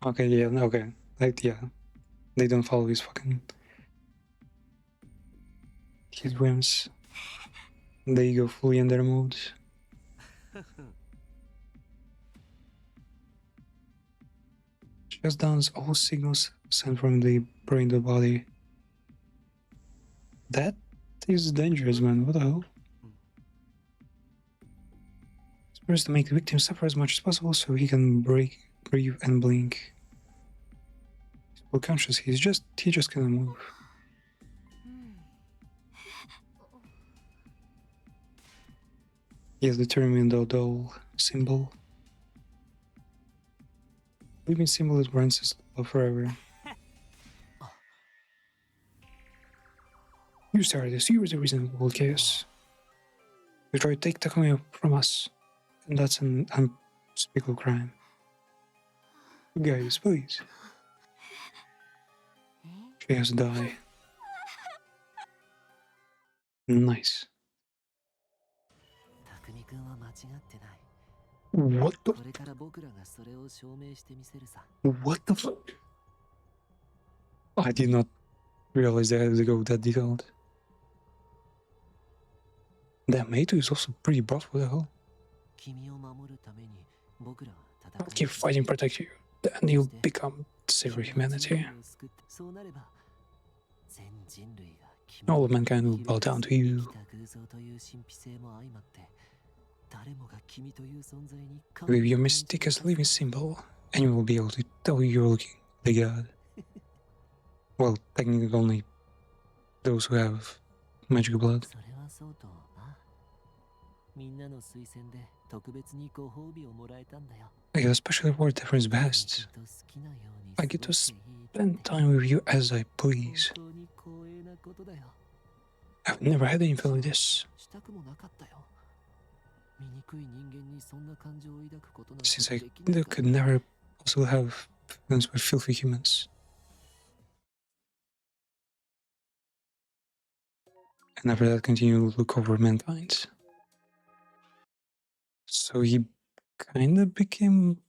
Okay, yeah, okay. Like, yeah. They don't follow his whims. They go fully in their mode. Just downs all signals sent from the brain to the body. That is dangerous, man. What the hell? It's supposed to make the victim suffer as much as possible so he can breathe and blink. He's full conscious. He just cannot move. Yes, the Terminator doll symbol. Living symbol is Rance's love forever. You started this, you were the reason of all chaos. You tried to take Takumi from us, and that's an unspeakable crime. Guys, please. She has to die. Nice. What the? What the fuck? I did not realize they had to go that detailed. That Meitu is also pretty buff, what the hell? I'll keep fighting, protect you, and you'll become the savior of humanity. All of mankind will bow down to you. Leave your mystic as a living symbol, and you will be able to tell you're looking like God. Well, technically only those who have magical blood. I get a special reward that is best. I get to spend time with you as I please. I've never had anything like this. Since I could never possibly have feelings with filthy humans. And after that, continue to look over mankind. So he kind of became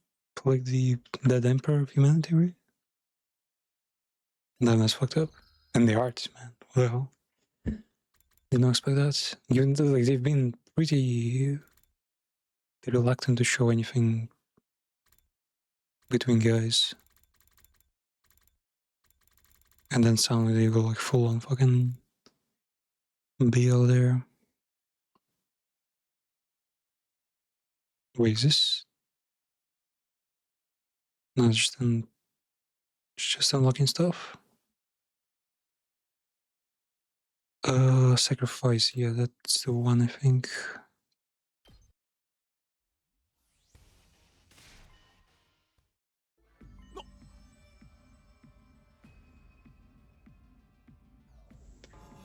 like the dead emperor of humanity, right? That's fucked up. And the arts, man. What the hell? Did not expect that. Even though like they've been pretty reluctant to show anything between guys. And then suddenly they go like full on fucking BL there. Wait, is this? No, it's just unlocking stuff. Sacrifice, yeah, that's the one I think.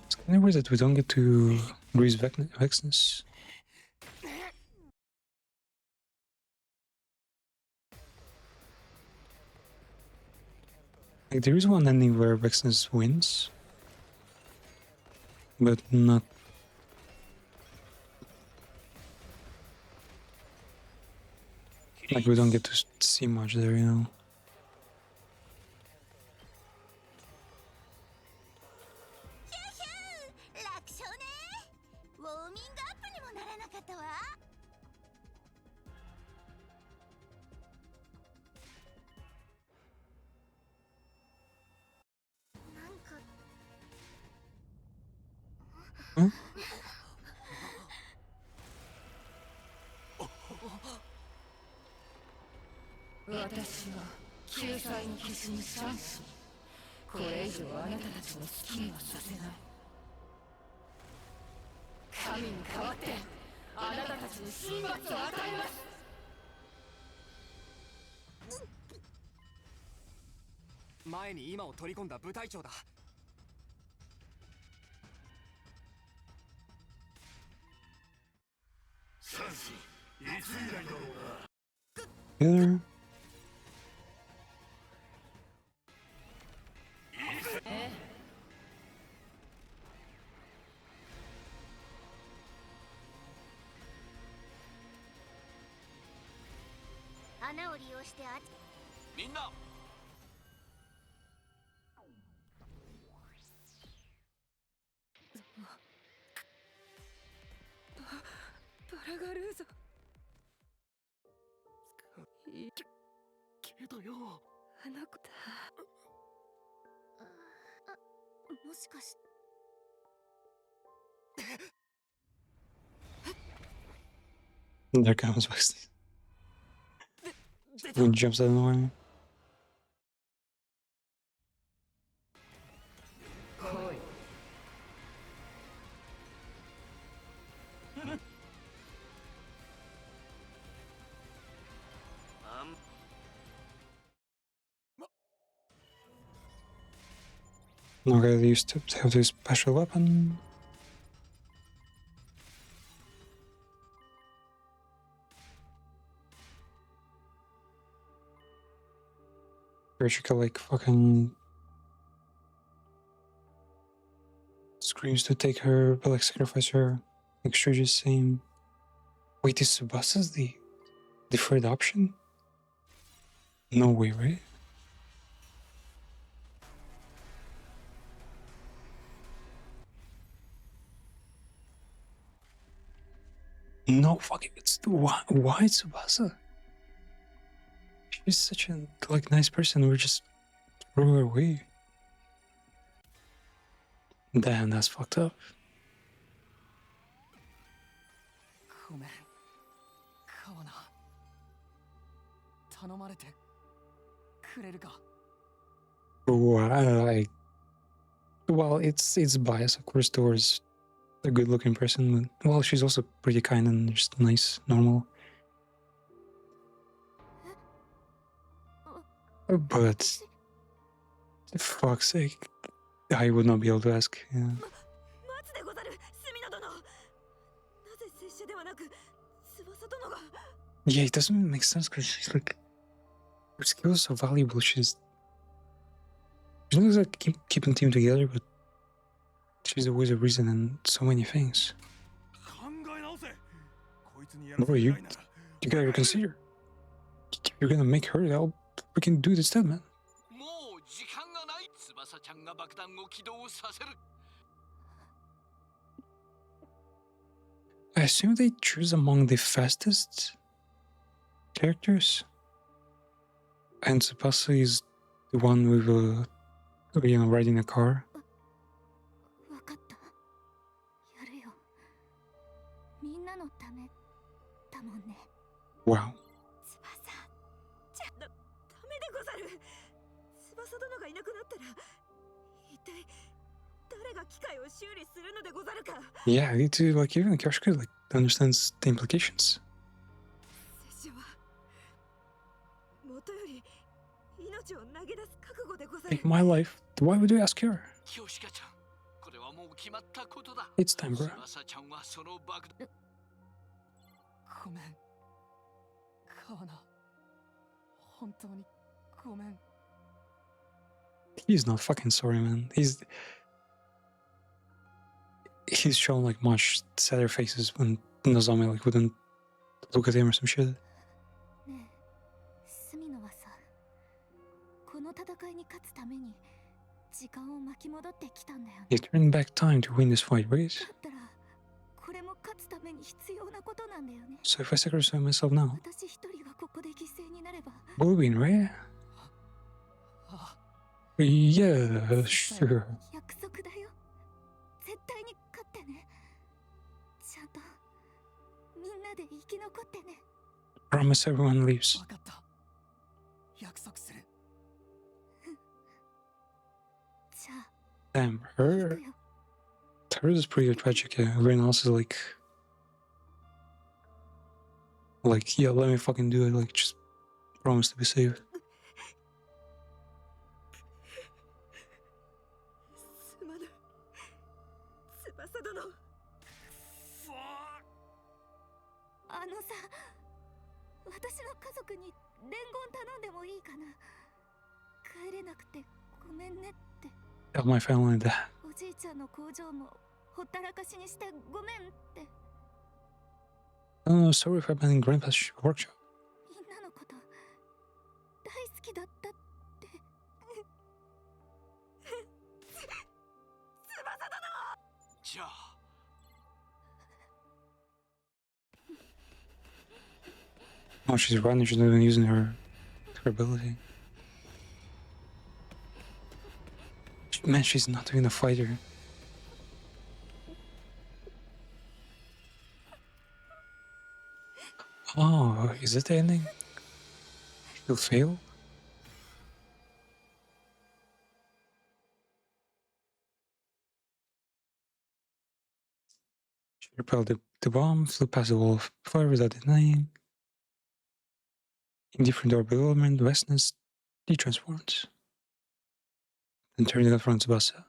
It's kind of weird that we don't get to Grease Vexness. Like, there is one ending where Vexness wins, but not. Like, we don't get to see much there, you know. Huh? 私は救済の傷にチャンスにこれ以上あなたたちの好きにはさせない神に代わってあなたたちに神罰を与えます前に今を取り込んだ部隊長だサンシいつ以来だろうな Together. 穴を利用してみんなバラガルーゾけどよあの子だもしかして There comes Vexness. When jumps out of the way. Okay, they used to have this special weapon. Where she could like fucking screams to take her, but like sacrifice her. Like Sturgis same. Wait, is Subasa's the deferred option? No way, right? No fucking it's why Tsubasa? She's such a like nice person, we're just throw her away. Damn, that's fucked up. ごめんカワナ頼まれてくれるか Well, it's bias, of course, towards a good-looking person. But, well, she's also pretty kind and just nice, normal. But, for fuck's sake, I would not be able to ask. Yeah. 待つでござるスミノ殿なぜ拙者ではなく翼殿が Yeah, it doesn't make sense because she's like, her skills are so valuable. She looks like keeping team together, but she's always a reason in so many things. 考え直せこいつにやら Bro, せ you ないなら gotta reconsider. You're gonna make her help freaking do this, man. もう時間がない翼ちゃんが爆弾を起動させる I assume they choose among the fastest characters, and Tsubasa is the one with riding a car. わかったやるよみんなのためだもんね Wow. 翼じゃダメでござる翼殿がいなくなったら一体誰が機械を修理するのでござるか Yeah, I need to like even Kyoshika like understands the implications. 拙者は元より命を投げ出す覚悟でござる Take my life. Why would you ask her? キヨシカちゃんこれはもう決まったことだ It's time, bro. 翼ちゃんはその爆弾ごめんカワナ本当にごめん He's not fucking sorry, man. He's shown like much sadder faces when Nozomi like wouldn't look at him or some shit. ねえスミノはさこの戦いに勝つために時間を巻き戻ってきたんだよね He turned back time to win this fight, right? だったらこれも勝つために必要なことなんだよね So if I sacrifice myself now, 私一人がここで犠牲になれば we'll win, right? Yeah, sure. 約束だよ絶対に勝ってねちゃんとみんなで生き残ってね Promise everyone leaves. 分かった約束する じゃあ Damn, her. Hers is pretty tragic. Yeah, everyone else is like, yeah, let me fucking do it. Like, just promise to be safe. すまぬ翼殿あのさ私の家族に伝言頼んでもいいかな帰れなくてごめんねって Tell my family that. おじいちゃんの工場もほったらかしにしてごめんって Oh, sorry for abandoning Grandpa's workshop. みんなのこと大好きだったって 翼殿じゃあ Oh, she's running. She's not even using her ability. Man, she's not even a fighter. Oh, is it the ending? She'll fail? She repelled the bomb, flew past the wall of fire without denying. Indifferent or bewilderment, vastness, detransforms. Then turning it front Tsubasa.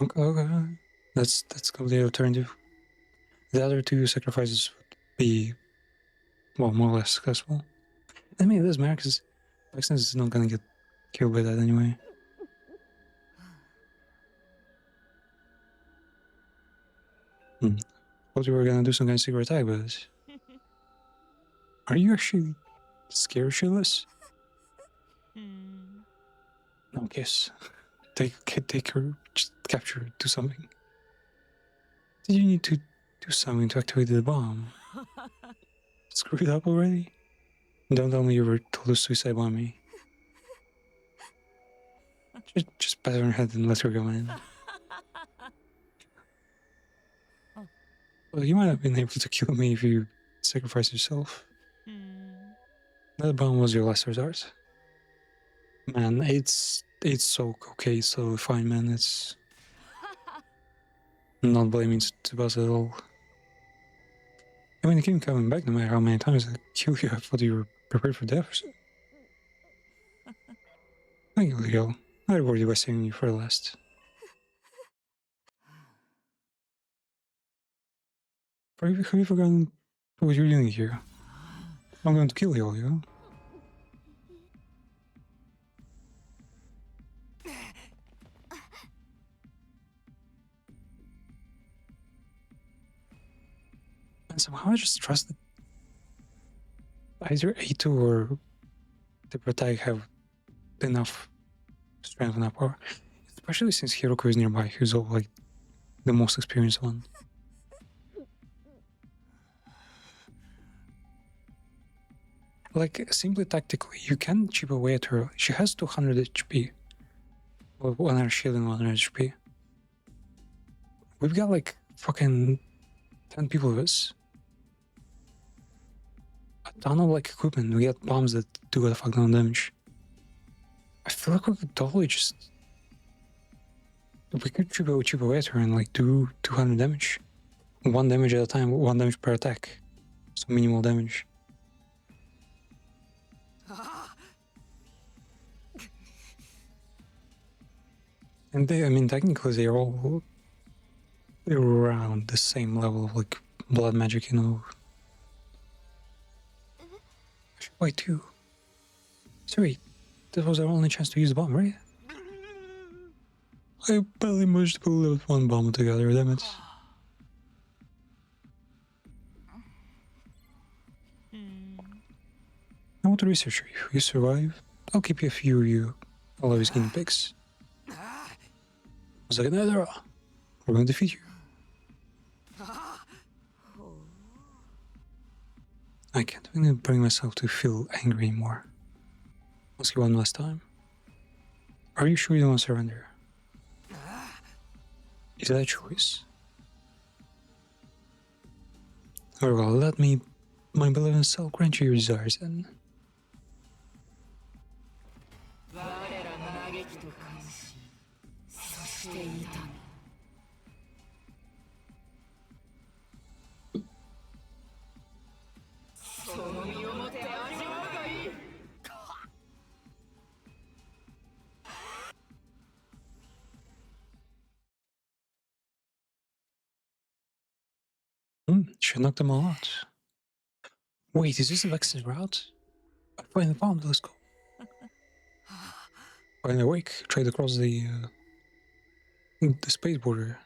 Okay. That's completely alternative. The other two sacrifices would be, well, more or less successful. I mean, it doesn't matter because Vexen is not gonna get killed by that anyway. Thought you were gonna do some kind of secret attack, but are you actually scared shitless? No, kiss. Take her, just capture her, do something. Did you need to do something to activate the bomb? Screw it up already? Don't tell me you were told to suicide bomb me. Just pat her on her head and let her go in. Well, you might have been able to kill me if you sacrificed yourself. That bomb was your last resort. Man, it's so okay, so fine, man. It's I'm not blaming Tsubasa at all. I mean, you keep coming back no matter how many times I kill you. I thought you were prepared for death or so. Thank you, Leo. I reward you by saving you for the last. Have you forgotten what you're doing here? I'm going to kill you, Leo. And somehow I just trust that either A2 or the Protag have enough strength and power. Especially since Hiroko is nearby, who's all like the most experienced one. Like, simply tactically, you can chip away at her. She has 200 HP. Well, 100 shield and 100 HP. We've got like fucking 10 people with us. A ton of like equipment. We got bombs that do a fuck ton of damage. I feel like we could totally just... We could chip away at her and like do 200 damage. 1 damage at a time, 1 damage per attack. So minimal damage. And they, I mean, technically they're all around the same level of like blood magic, you know. Why two? Sorry, that was our only chance to use the bomb, right? I barely managed to pull out 1 bomb together, damn it. I want to research you. If you survive, I'll keep you a few of you. I'll always guinea pigs. Zaganadra, we're going to defeat you. I can't really bring myself to feel angry anymore. Ask you one last time. Are you sure you don't want to surrender? Is that a choice? Very well, let me, my beloved self, grant you your desires then. Should knock them all out. Wait, is this the Vexen's route? I finally found the telescope. Finally awake, tried across the space border.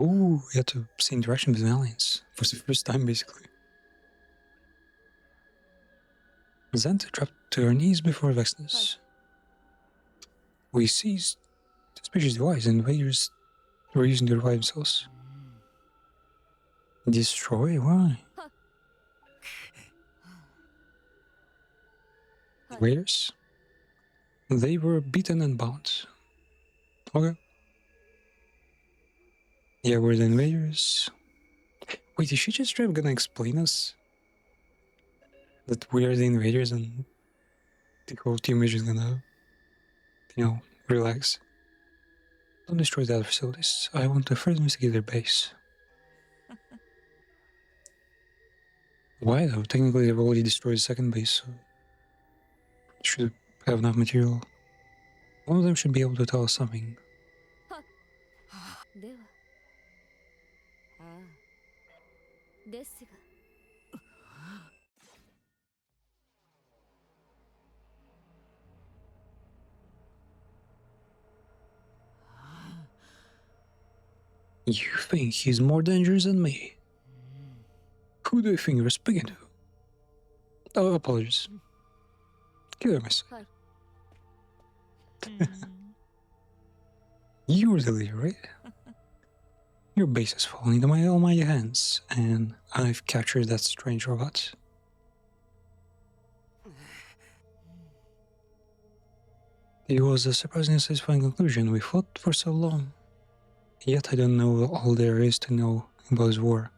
Ooh, we had to see interaction with the aliens for the first time, basically. Xanta dropped to her knees before Vexen's. We seized the species device and invaders were using to revive themselves. Destroy? Why? Invaders? They were beaten and bound. Okay. Yeah, we're the invaders. Wait, is she just straight up gonna explain us that we are the invaders and the whole team is just gonna, you know, relax? Don't destroy the other facilities. I want to first investigate their base. Why though? Technically they've already destroyed the second base, so should have enough material. One of them should be able to tell us something. ではああですが You think he's more dangerous than me? Who do you think you're speaking to? Oh, apologies. Kill myself. You're the leader, right? Your base has fallen into my almighty hands, and I've captured that strange robot. It was a surprisingly satisfying conclusion. We fought for so long. Yet I don't know all there is to know about this war.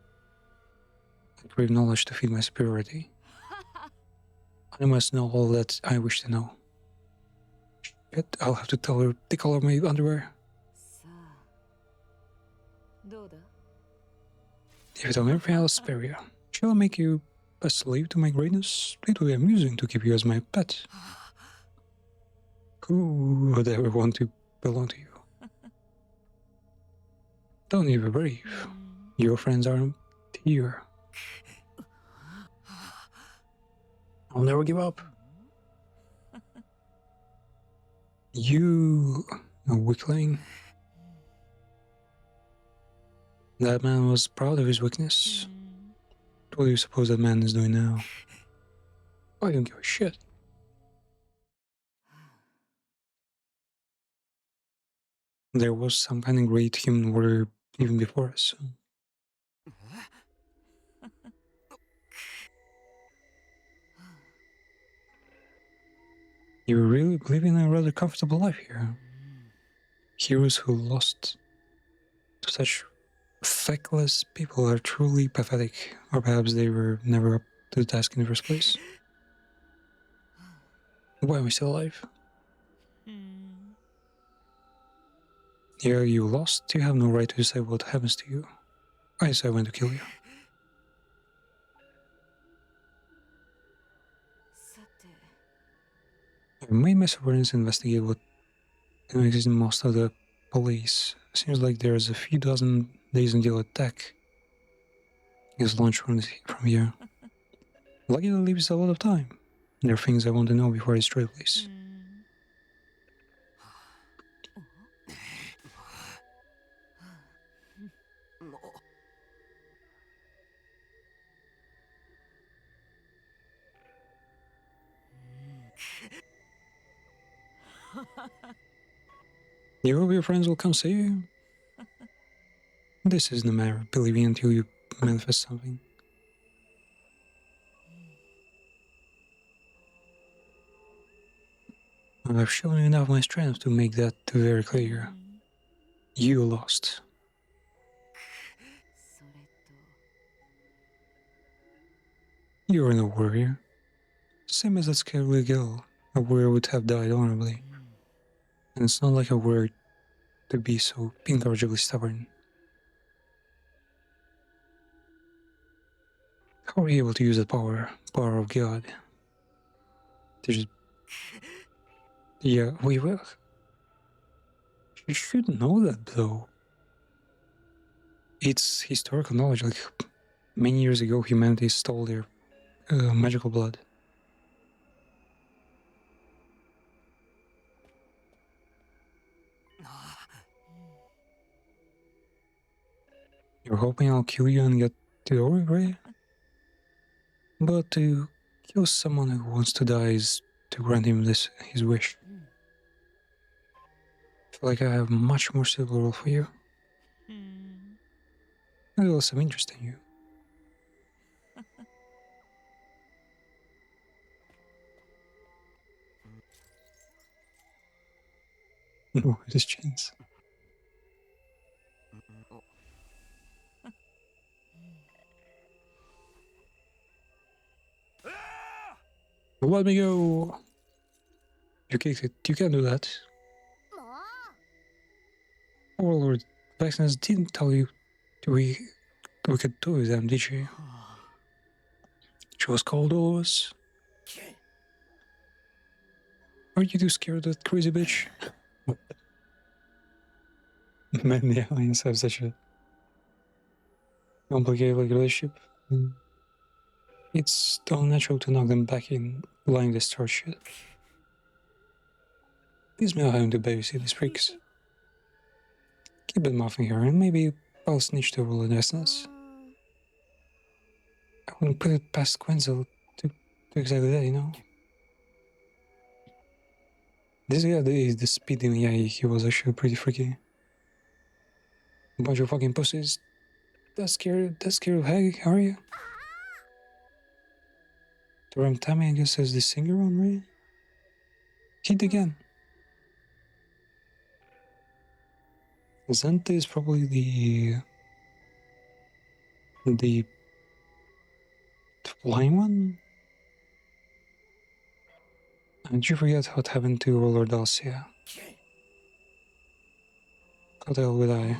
I crave knowledge to feed my superiority. I must know all that I wish to know. Yet I'll have to tell her the color of my underwear. さあどうだ If you tell me everything, I'll spare you. Shall I make you a slave to my greatness? It will be amusing to keep you as my pet. Who would ever want to belong to you? Don't you be brave. Your friends aren't here. I'll never give up. You, a weakling. That man was proud of his weakness. What do you suppose that man is doing now? I don't give a shit. There was some kind of great human warrior even before us. So. You really believe in a rather comfortable life here. Heroes who lost to such feckless people are truly pathetic, or perhaps they were never up to the task in the first place. Why am I still alive? Yeah, you lost. You have no right to decide what happens to you. I decide when to kill you. さて I made my subordinates investigate what makes most of the police. Seems like there's a few dozen days until attack is launched from here. Lucky that leaves a lot of time. There are things I want to know before I destroy the place. You hope your friends will come see you? This isn't a matter of believing until you manifest something. I've shown you enough of my strength to make that very clear. You lost. それと You're no warrior. Same as that scaly girl. A warrior would have died honorably. And it's not like a warrior to be so incorrigibly stubborn. How are you able to use the power of God? There's... Yeah, we will. You should know that, though. It's historical knowledge. Like, many years ago, humanity stole their magical blood. You're hoping I'll kill you and get it over, right? But to kill someone who wants to die is to grant him his wish. I feel like I have much more suitable role for you. I will have some interest in you. No, it is chains. Let me go. You kicked it. You can't do that. Warlord Vexness didn't tell you we could do with them, did she? She was called us. Are you too scared of that crazy bitch? Men and the aliens have such a complicated like, relationship. It's unnatural to knock them back in, lying to start shit. These men are having to babysit these freaks. Keep it muffing here, and maybe I'll snitch to all the business. I wouldn't put it past Quenzel to do exactly that, you know? This guy, the speeding guy, he was actually pretty freaky. A bunch of fucking pussies. That's scared of Hag, are you? The Ram Tammy, I guess, has the singer on, right? Hit again. Zante is probably the flying one? And you forget what happened to Roller Dalcia? How the hell would I?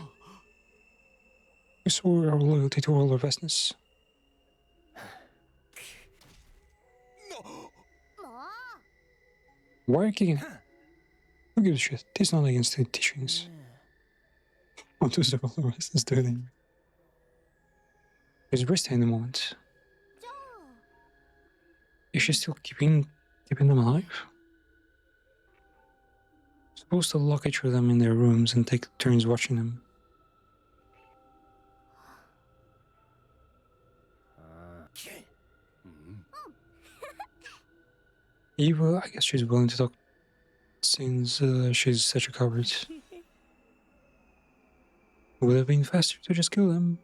We swore our loyalty to Roller Vestness. Why are you kicking? Who gives a shit? This is not against the teachings. What does the Roller Vestness do then? He's resting in the moment. Is she still keeping them alive? Supposed to lock each of them in their rooms and take turns watching them. Eva, I guess she's willing to talk since she's such a coward. Would have been faster to just kill them.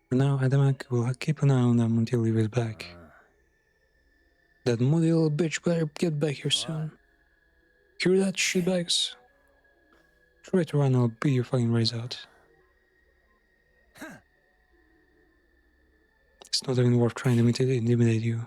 For now, Adamak will keep an eye on them until he is back. That muddy little bitch better get back here soon. Hear that, shitbags? Try to run, I'll beat your fucking brains out. It's not even worth trying to intimidate you.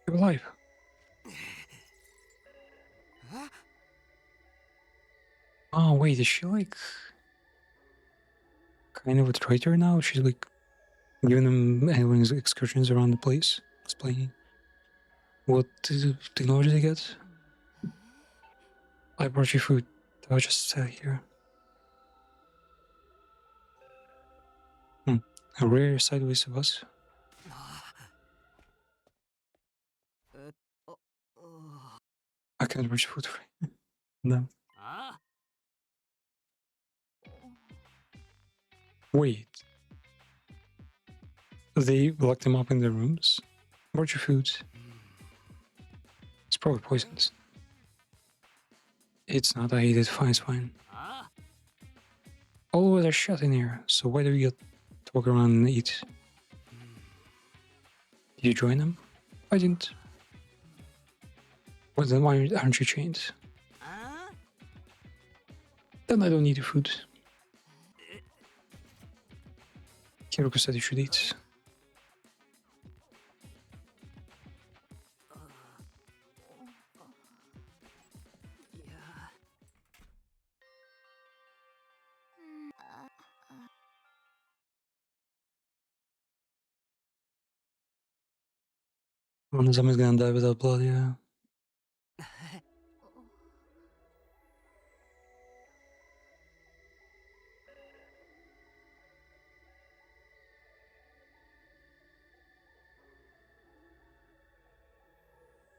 You're alive. Oh wait, is she like kind of a traitor now? She's like giving them aliens excursions around the place, explaining what technology they get. I brought you food. I'll just stay here. A rare sideways of us. I can't reach food for you. No. Wait. They locked them up in their rooms? Brought you food. It's probably poisoned. It's not, I eat it, fine, it's fine. All of us are shut in here, so why do we get to walk around and eat? Did you join them? I didn't. Well then why aren't you chained? Then I don't need your food. Kiriko said you should eat. One of them is gonna die without blood, yeah.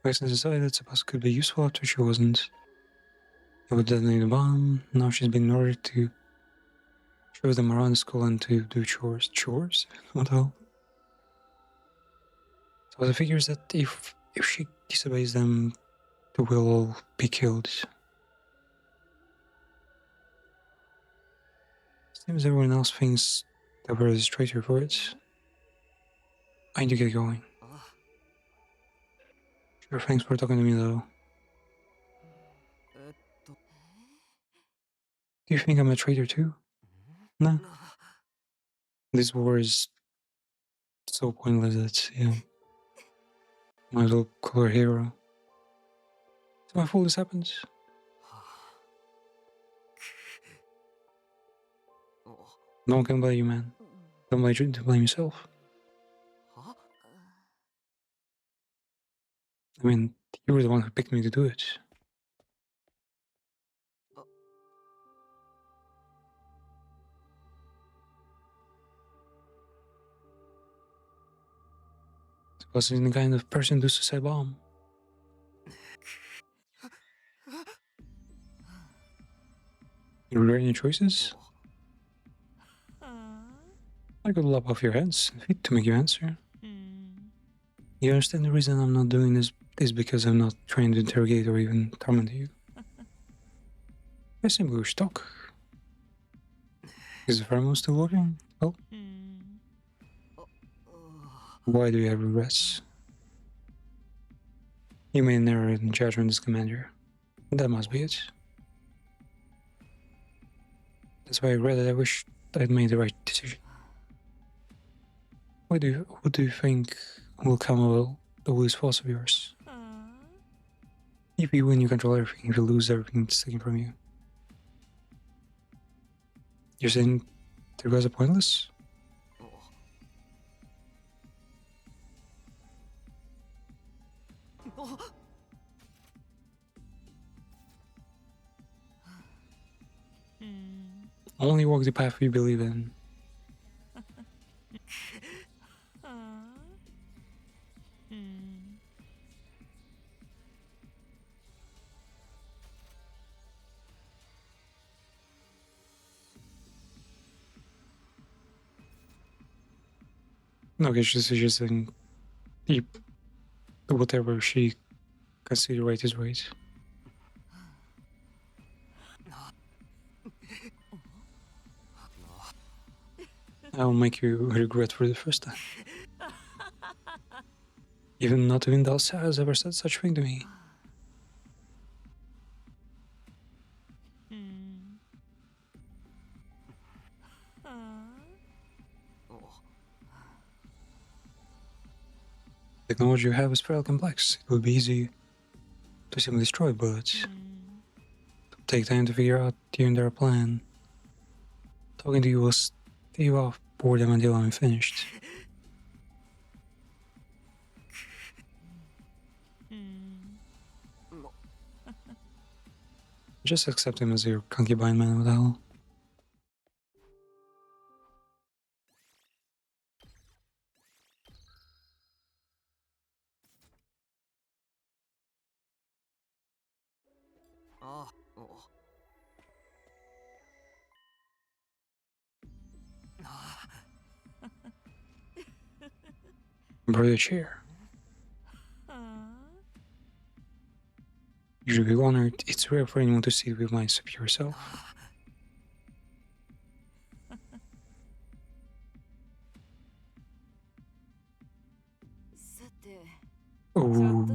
Mason decided that Tsubasa could be useful after she wasn't. It would detonate a bomb. Now she's been ordered to show them around the school and to do chores. Chores? What the hell? So the figures that if she disobeys them, they will all be killed. Seems everyone else thinks that we're the traitor for it. I need to get going. Sure, thanks for talking to me though. Do you think I'm a traitor too? No. This war is so pointless that, yeah. Might as well call her hero. It's my fault this happened. No one can blame you, man. Don't blame you, blame yourself. I mean, you were the one who picked me to do it. Wasn't the kind of person to suicide bomb. You regret your choices? I could lop off your hands and feet to make you answer. You understand the reason I'm not doing this is because I'm not trying to interrogate or even torment you. I simply wish to talk. Is the pheromone still working? Oh. Why do you have regrets? You made an error in judgment as commander. That must be it. That's why I regret that I wish I'd made the right decision. What do you think will come of all these faults of yours? If you win, you control everything. If you lose, everything's taken from you. You're saying the regrets are pointless? Only walk the path you believe in. Okay, she's just saying whatever she considers right is right. I'll make you regret for the first time. Even not even Dalsa has ever said such a thing to me. The technology you have is fairly complex. It would be easy to simply destroy, but it'll take time to figure out your entire plan. Talking to you will stave off boredom until I'm finished. Just accept him as your concubine, man. What the hell? Borrow your chair. You should be honored. It's rare for anyone to sit with my superior self. Oh,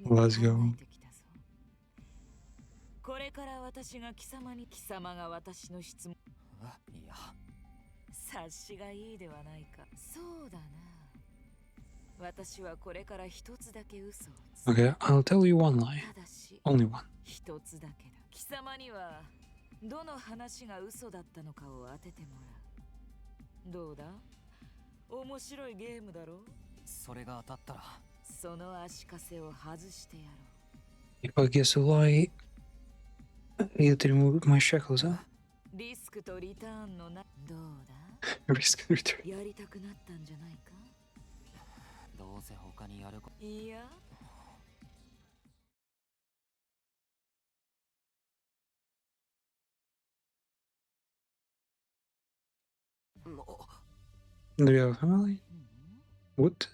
let's go. これから私が貴様に貴様が私の質問。いや、察しがいいではないか。そうだな。私はこれから一つだけ嘘をつく。Okay, I'll tell you one lie. Only one. 一つだけだ。貴様にはどの話が嘘だったのかを当ててもらう。どうだ？面白いゲームだろ？それが当たったら。その足かせを外してやろう。 If I guess a lie, you have to remove my shackles, huh? リスクとリターンのな。どうだ？ Risk and return. やりたくなったんじゃないか？どうせ他にやること。いや。Do you have a family? What?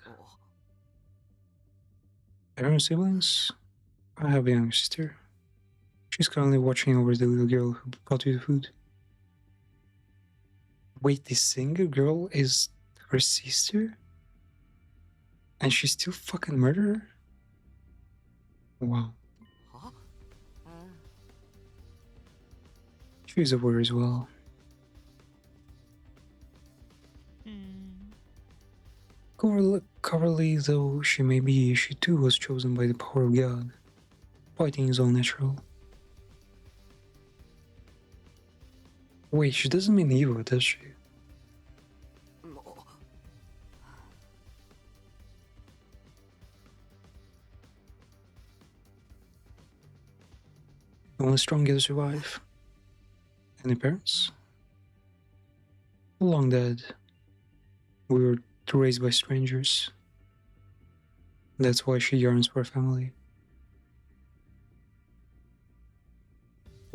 Parents, siblings? I have a younger sister. She's currently watching over the little girl who brought you the food. Wait, this single girl is her sister? And she's still fucking murder her? Wow. She's a warrior as well. Cowardly though she may be, she too was chosen by the power of God. Fighting is all natural. Wait, she doesn't mean evil, does she? Only strong get to survive. Any parents? Long dead. We were raised by strangers. That's why she yearns for a family.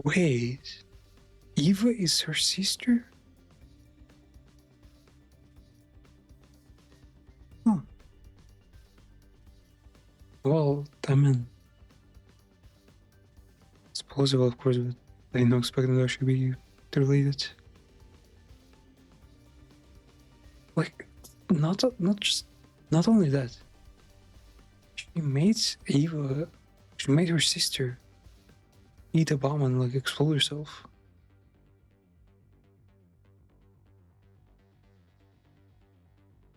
Wait, Eva is her sister? Huh. Well, I mean, it's plausible, of course, but I didn't expect them to actually be related. Like, not only that, she made Eva, she made her sister eat a bomb and like explode herself.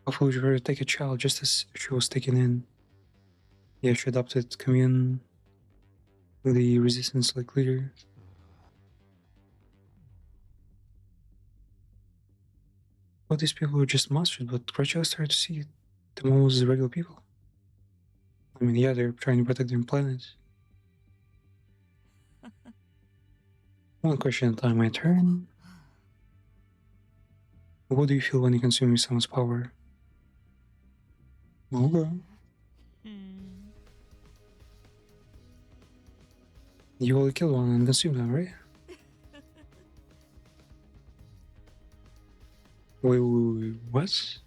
Hopefully she would take a child just as she was taken in. Yeah, she adopted Commune, the resistance like leader. But these people were just monsters, but gradually I started to see them almost as regular people. I mean, yeah, they're trying to protect their planet. One question at a time, my turn. What do you feel when you consume someone's power? Okay. You only kill one and consume them, right? Wait, what?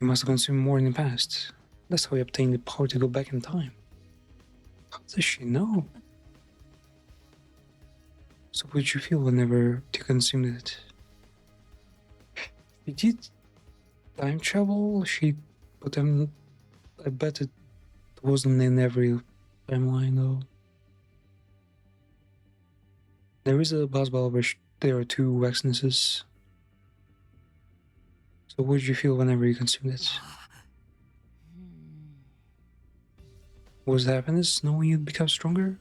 You must have consumed more in the past. That's how you obtained the power to go back in time. How does she know? So what did you feel whenever you consumed it? You did time travel? But I bet it wasn't in every timeline though. There is a boss battle where there are two Vexnuses. So what did you feel whenever you consumed it? Was the happiness knowing you'd become stronger?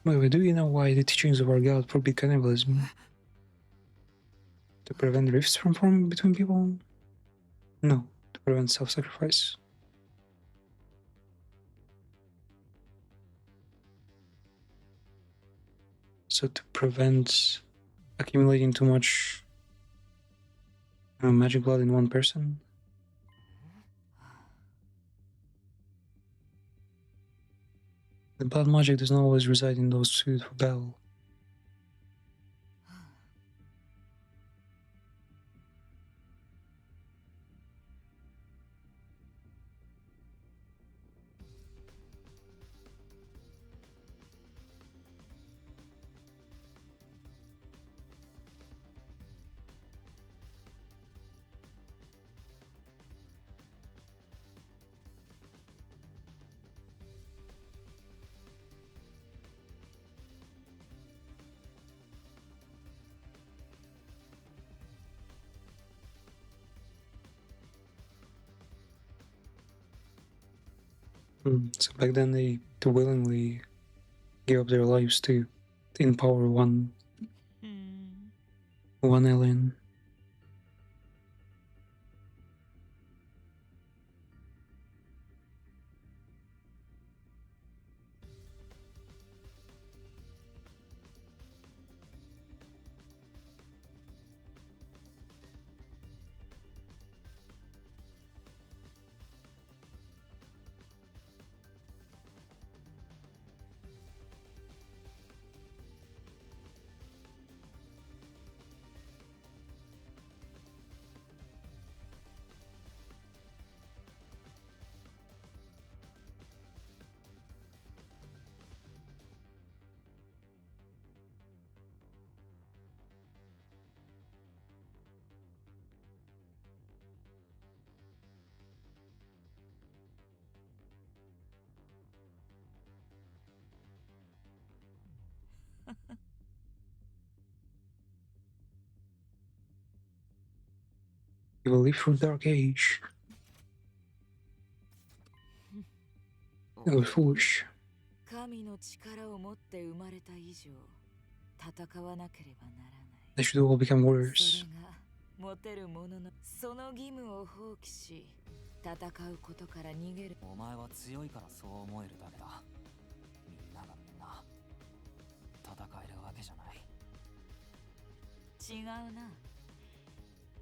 Wait, do you know why the teachings of our God forbid cannibalism? To prevent rifts from forming between people? No, to prevent self-sacrifice. So to prevent accumulating too much magic blood in one person? The blood magic does not always reside in those suited for battle. So back then they willingly gave up their lives to empower one alien. You will live through Dark Age. It was foolish. 神の力を持って生まれた以上、戦わなければならない。 They should all become そ warriors. れが持てる者のその義務を放棄し、戦うことから逃げる。お前は強いからそう思えるだけだ。みんながみんな戦えるわけじゃない。違うな。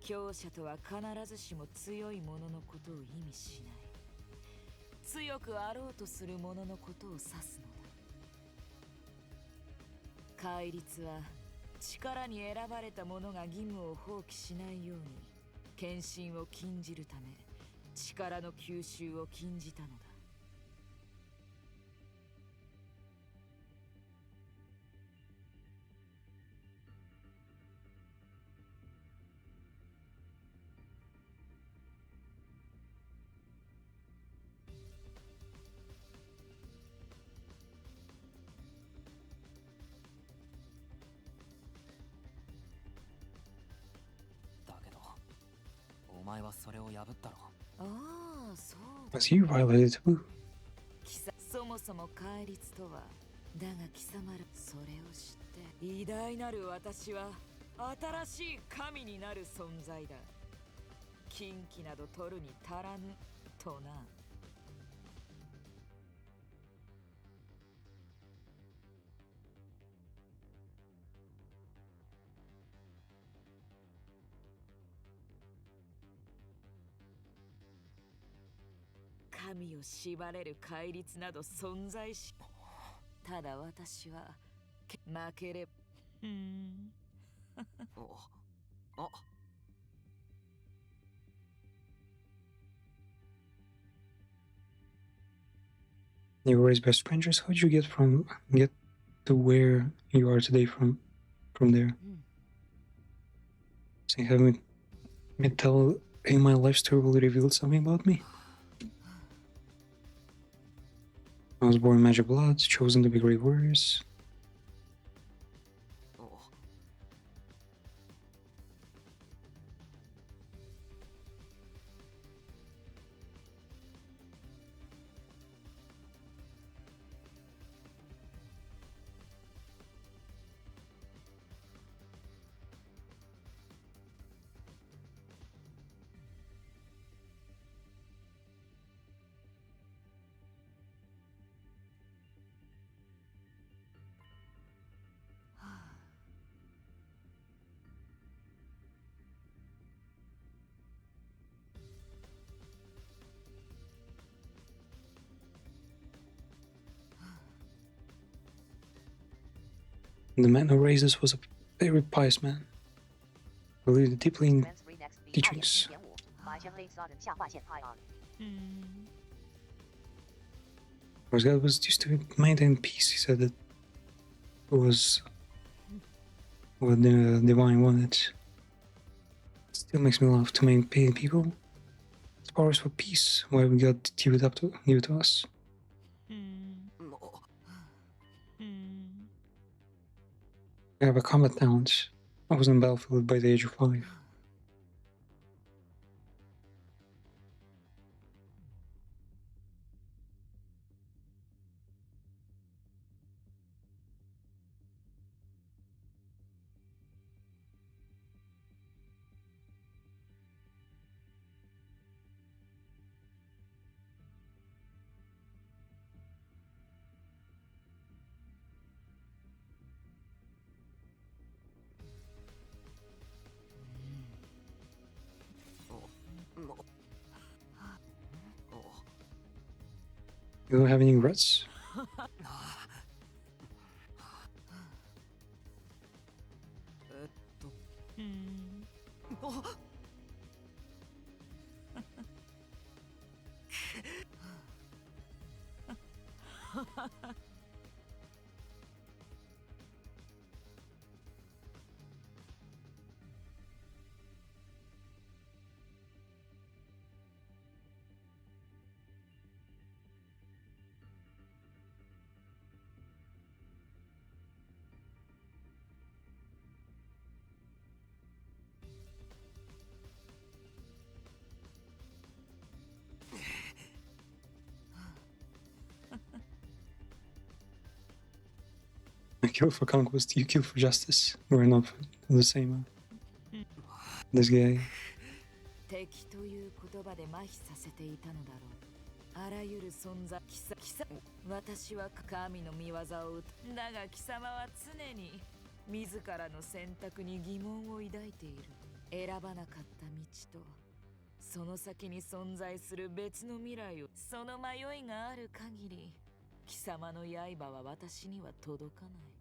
強者とは必ずしも強い者のことを意味しない。強くあろうとする者のことを指すのだ。戒律は力に選ばれた者が義務を放棄しないように献身を禁じるため、力の吸収を禁じたのだ。だけどお前はそれを破ったろ。ああ、そうだ。 But you violated too. そもそも戒律とは、だが貴様らそれを知って偉大なる私は新しい神になる存在だ。禁忌など取るに足らぬとな。神を縛れる戒律など存在し、ただ私は負ければ。あ、 You were raised by strangers. How'd you get to where you are today from there? So having me tell in my life story will reveal something about me. I was born in Magic Blood, chosen to be great warriors. The man who raised us was a very pious man, believed deeply in teachings. Because God was used to maintain peace, he said that was what the divine wanted. It still makes me laugh to maintain people. It's powers for peace, why we got give it to us. I have a combat talent. I was on the battlefield by the age of 5. You don't have any regrets? I kill for conquest, you kill for justice. We're not the same. This guy. 敵という言葉で麻痺させていたのだろう。あらゆる存在、私は神の見業を打つ。だが貴様は常に自らの選択に疑問を抱いている。選ばなかった道とその先に存在する別の未来を、その迷いがある限り貴様の刃は私には届かない。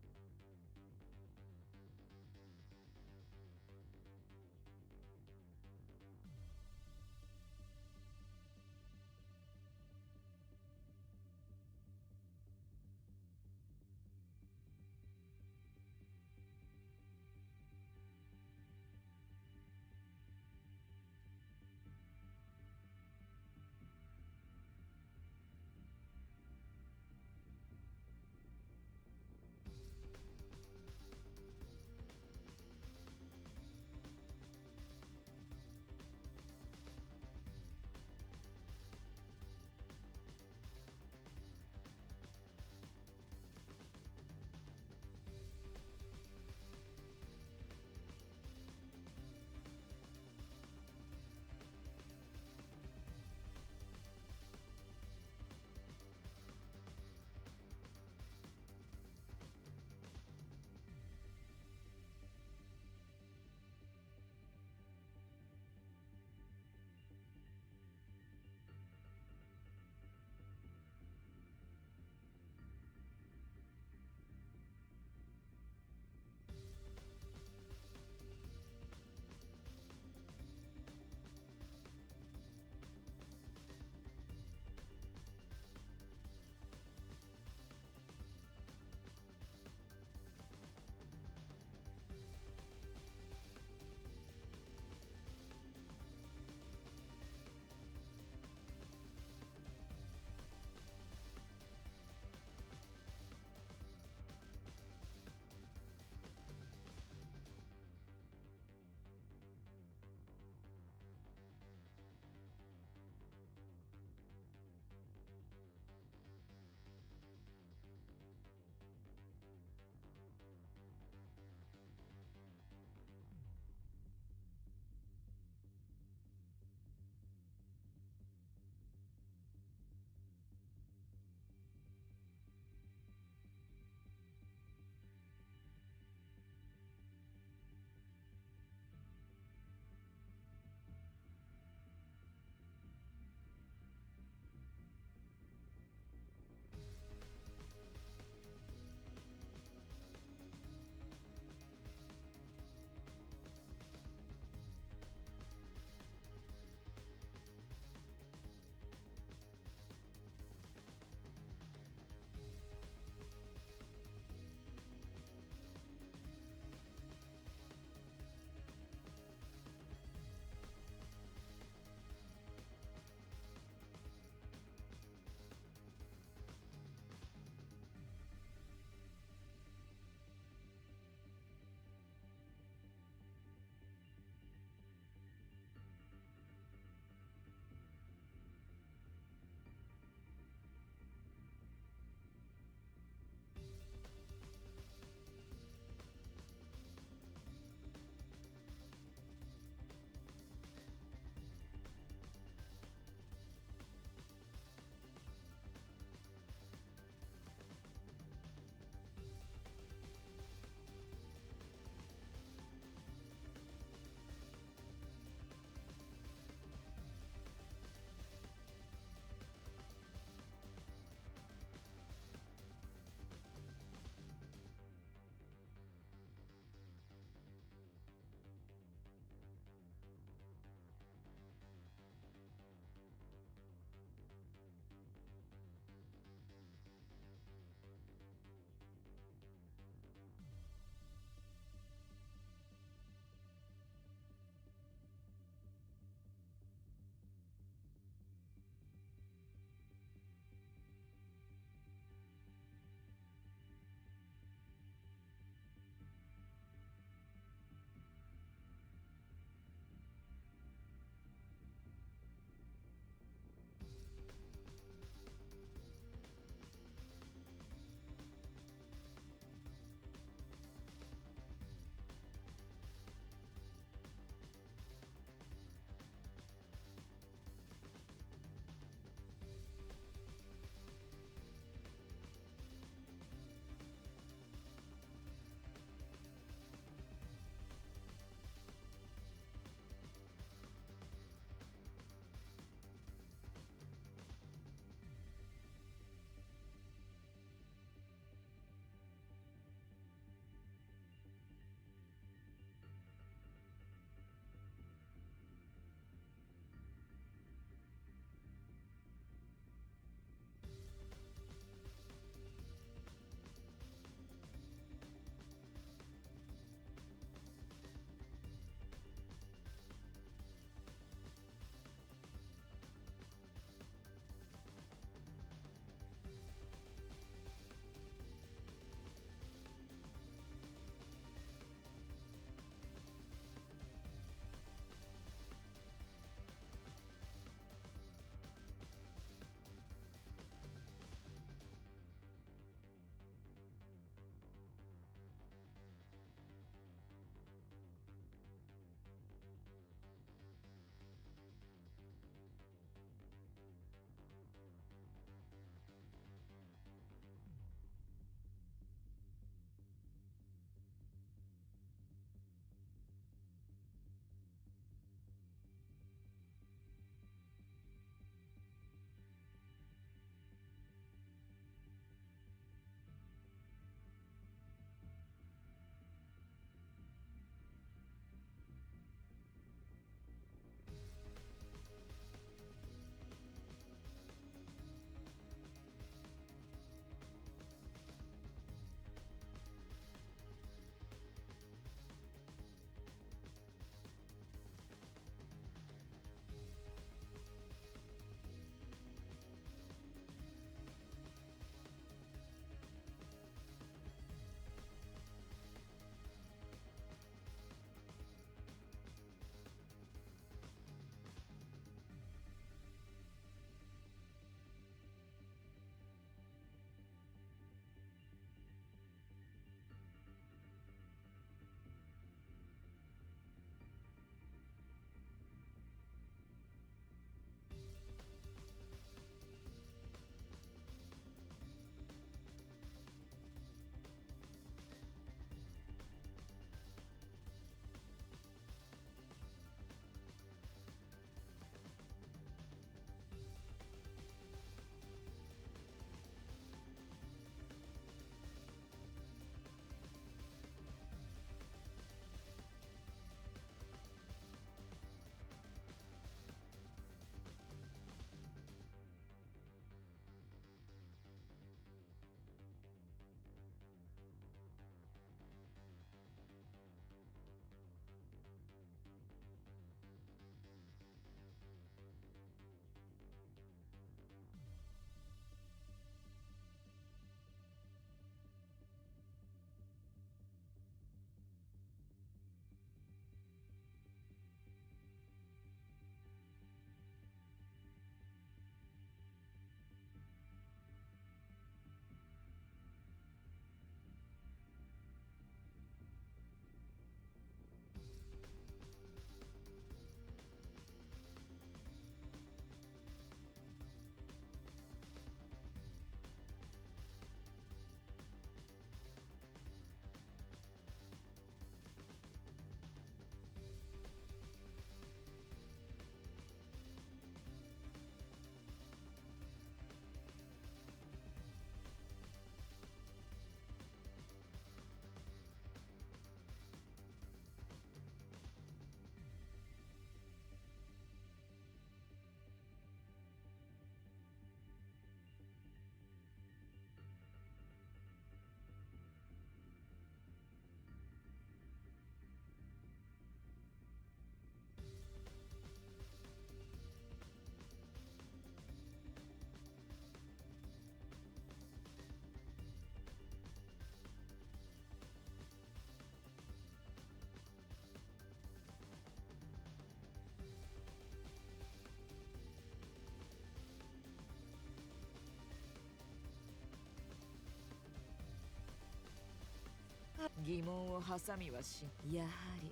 疑問を挟みはし、やはり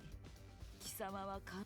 貴様はか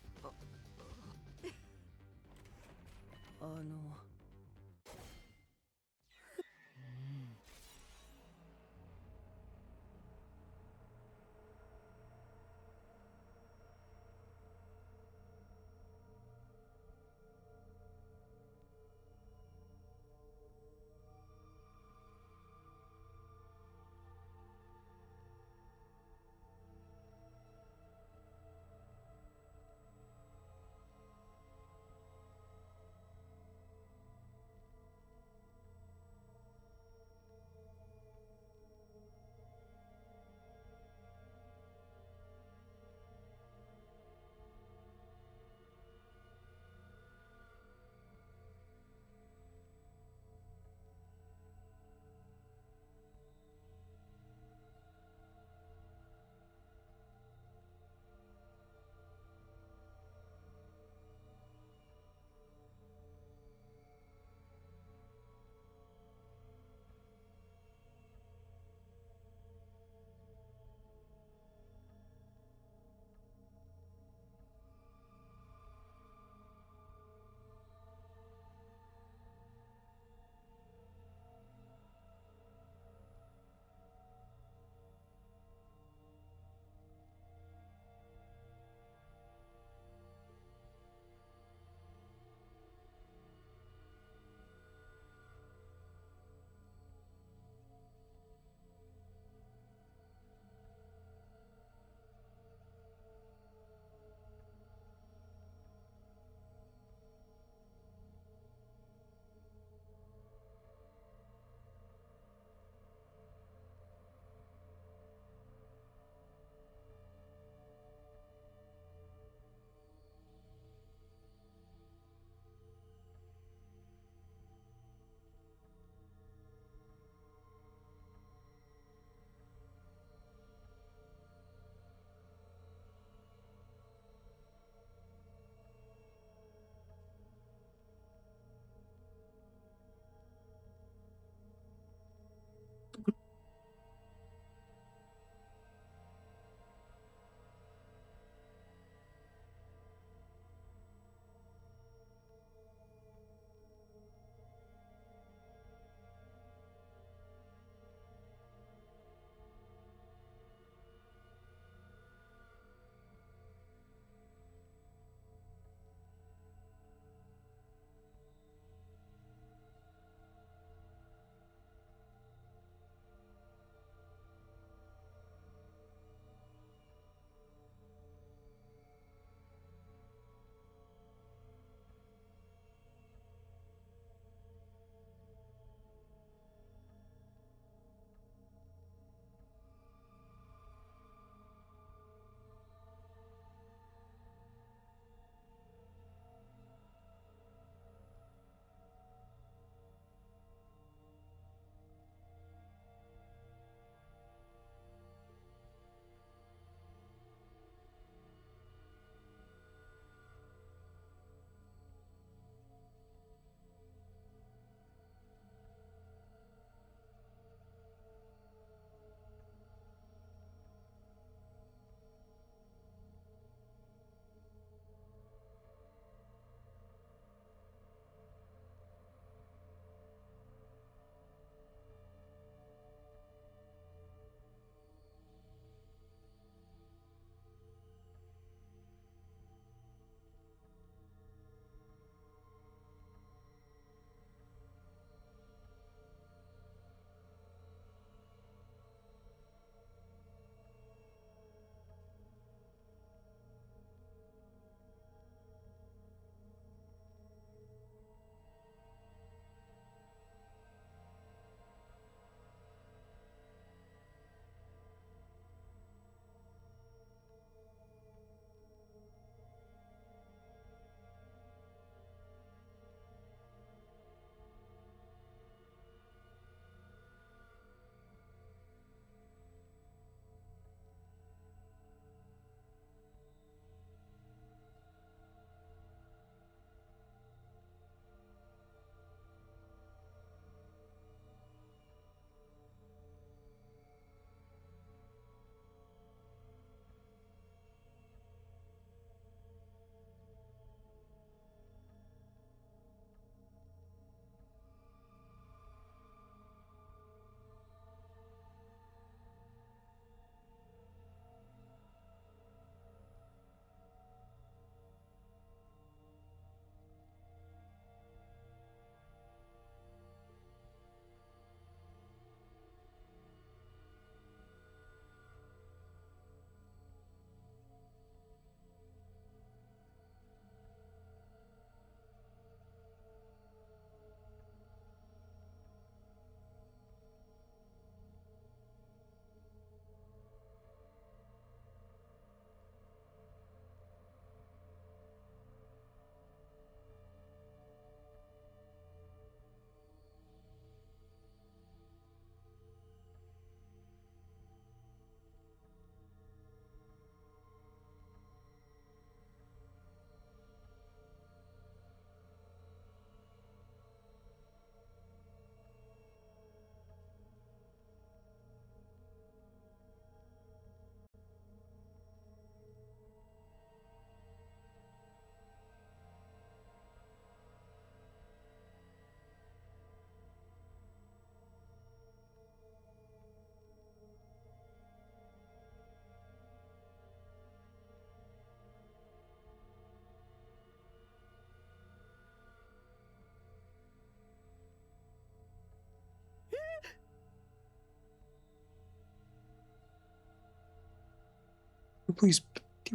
Please,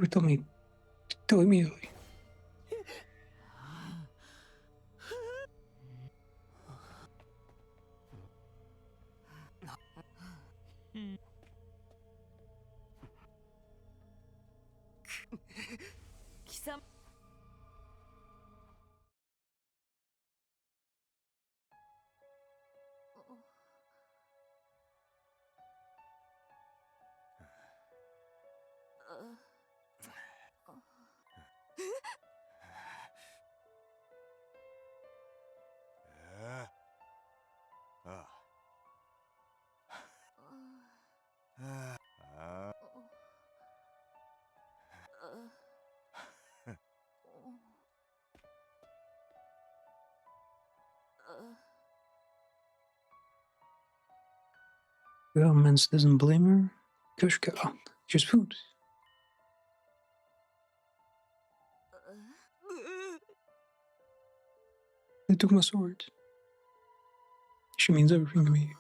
tell me immediately. Government doesn't blame her. Kushka, just food. They took my sword. She means everything to me.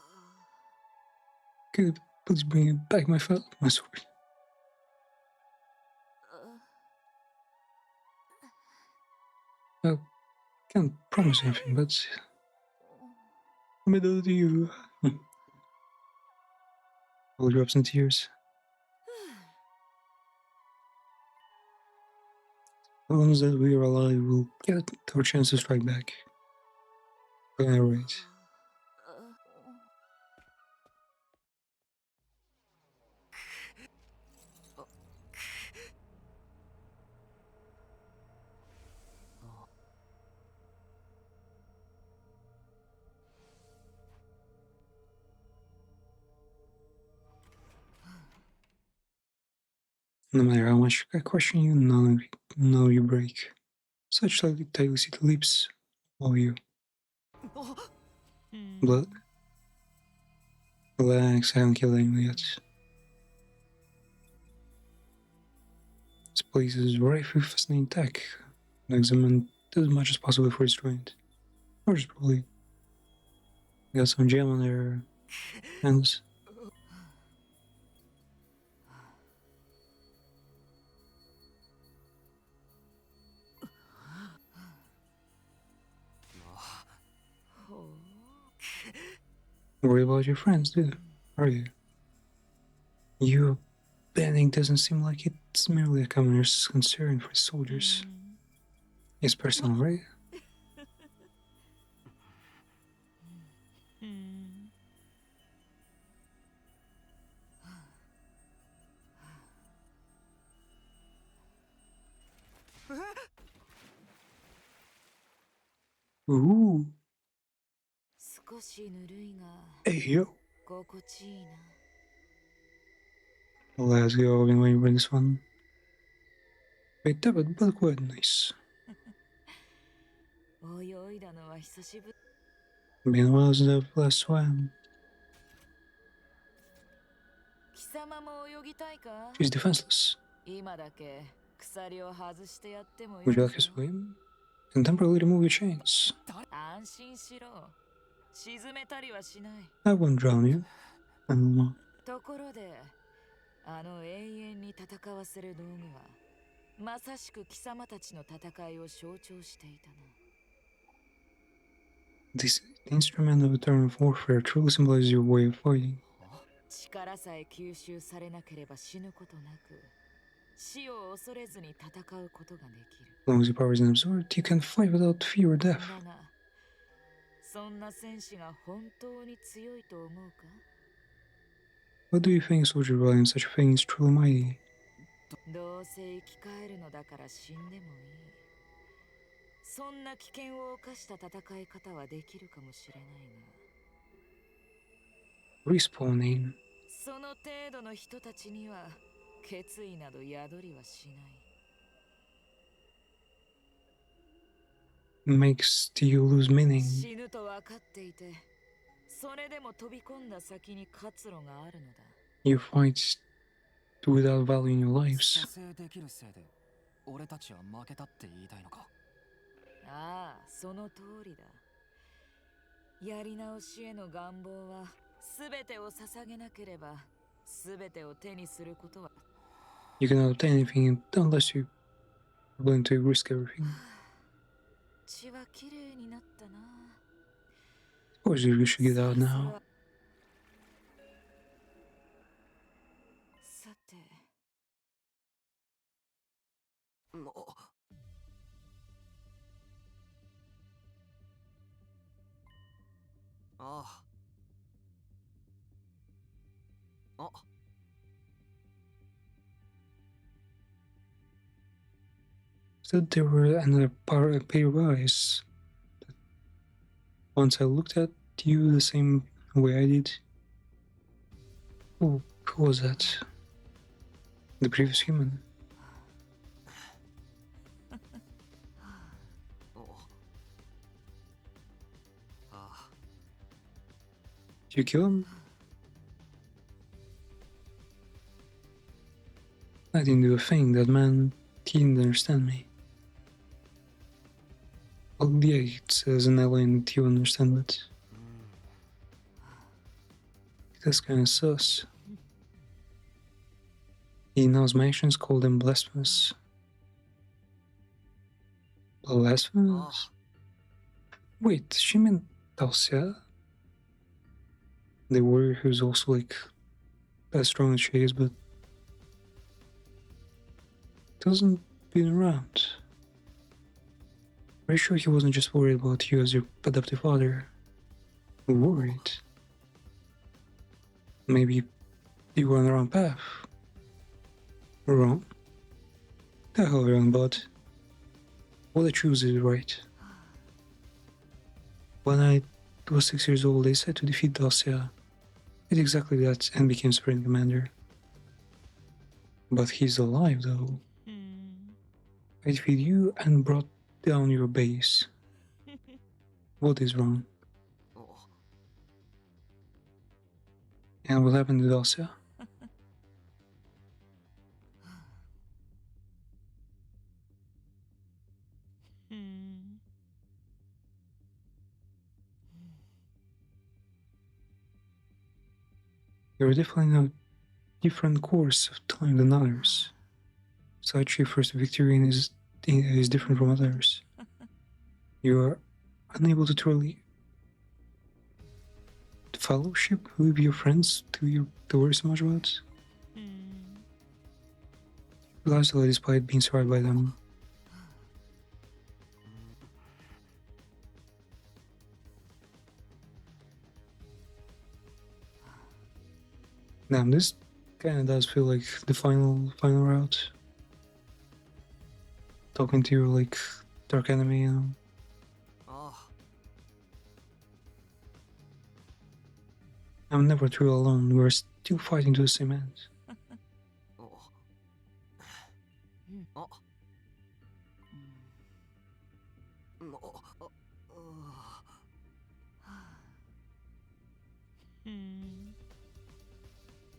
Good, please bring it back my sword. I can't promise anything, but let me do it to you. All drops in tears. The ones that we are alive will get our chance to strike back. But anyways. No matter how much I question you, none of you break. Such tightly seated lips, all you. Blood? Relax, I haven't killed anyone yet. This place is rife with fascinating tech. Examine as much as possible before it's drained. Or just probably got some jam on their hands. Worry about your friends, are you? Your banding doesn't seem like it's merely a commoner's concern for soldiers. It's personal, right? Ooh. Hey, yo. Let's go, I've been waiting for this one. Wait, that would look quite nice. Been a while since I've last swam. She's defenseless. Would you like to swim? Can temporarily remove your chains. I won't drown you. I don't know. ところで、あの永遠に戦わせる道具は、まさしく貴様たちの戦いを象徴していたな。This instrument of eternal warfare truly symbolizes your way of fighting. 力さえ吸収されなければ死ぬことなく、死を恐れずに戦うことができる。As long as your power isn't absorbed, you can fight without fear or death. だが、そんな戦士が本当に強いと思うか? What do you think a soldier relying on such a thing is truly mighty? どうせ生き返るのだから死んでもいい。そんな危険を冒した戦い方はできるかもしれないが。Respawning. その程度の人たちには決意など宿りはしない。Makes you lose meaning. 死ぬと分かっていて、それでも飛び込んだ先に活路があるのだ。You fight without valuing your lives. 蘇生できるせいで俺たちは負けたって言いたいのか。ああ、その通りだ。やり直しへの願望は、すべてを捧げなければ、すべてを手にすることは。You cannot obtain anything unless you are willing to risk everything. 血はきれいになったな。 Of course, you should get out now. さて。もう。ああ。あ。That there were another pair of eyes. Once I looked at you the same way I did. Who was that? The previous human. Did you kill him? I didn't do a thing. That man, he didn't understand me. Well, yeah, it's as an alien that you understand, but that's kind of sus. He knows my actions, called them blasphemous. Blasphemous? Wait, she meant Dulcia? The warrior who's also like as strong as she is, but doesn't been around. Pretty sure he wasn't just worried about you as your adoptive father. Worried. Maybe you were on the wrong path. Wrong? The hell wrong, bud. What I choose is right. When I was 6 years old, they said to defeat Dulcia. Did exactly that and became Supreme Commander. But he's alive though. I defeated you and brought down your base. What is wrong? And what happened to Dulcia? You're definitely on a different course of time than others. Such your first victory is different from others. You are unable to truly fellowship with your friends to worry so much about. Lastly, despite being surrounded by them. Damn, this kinda does feel like the final route. Talking to your like dark enemy, you know. I'm never truly alone. We're still fighting to the same end.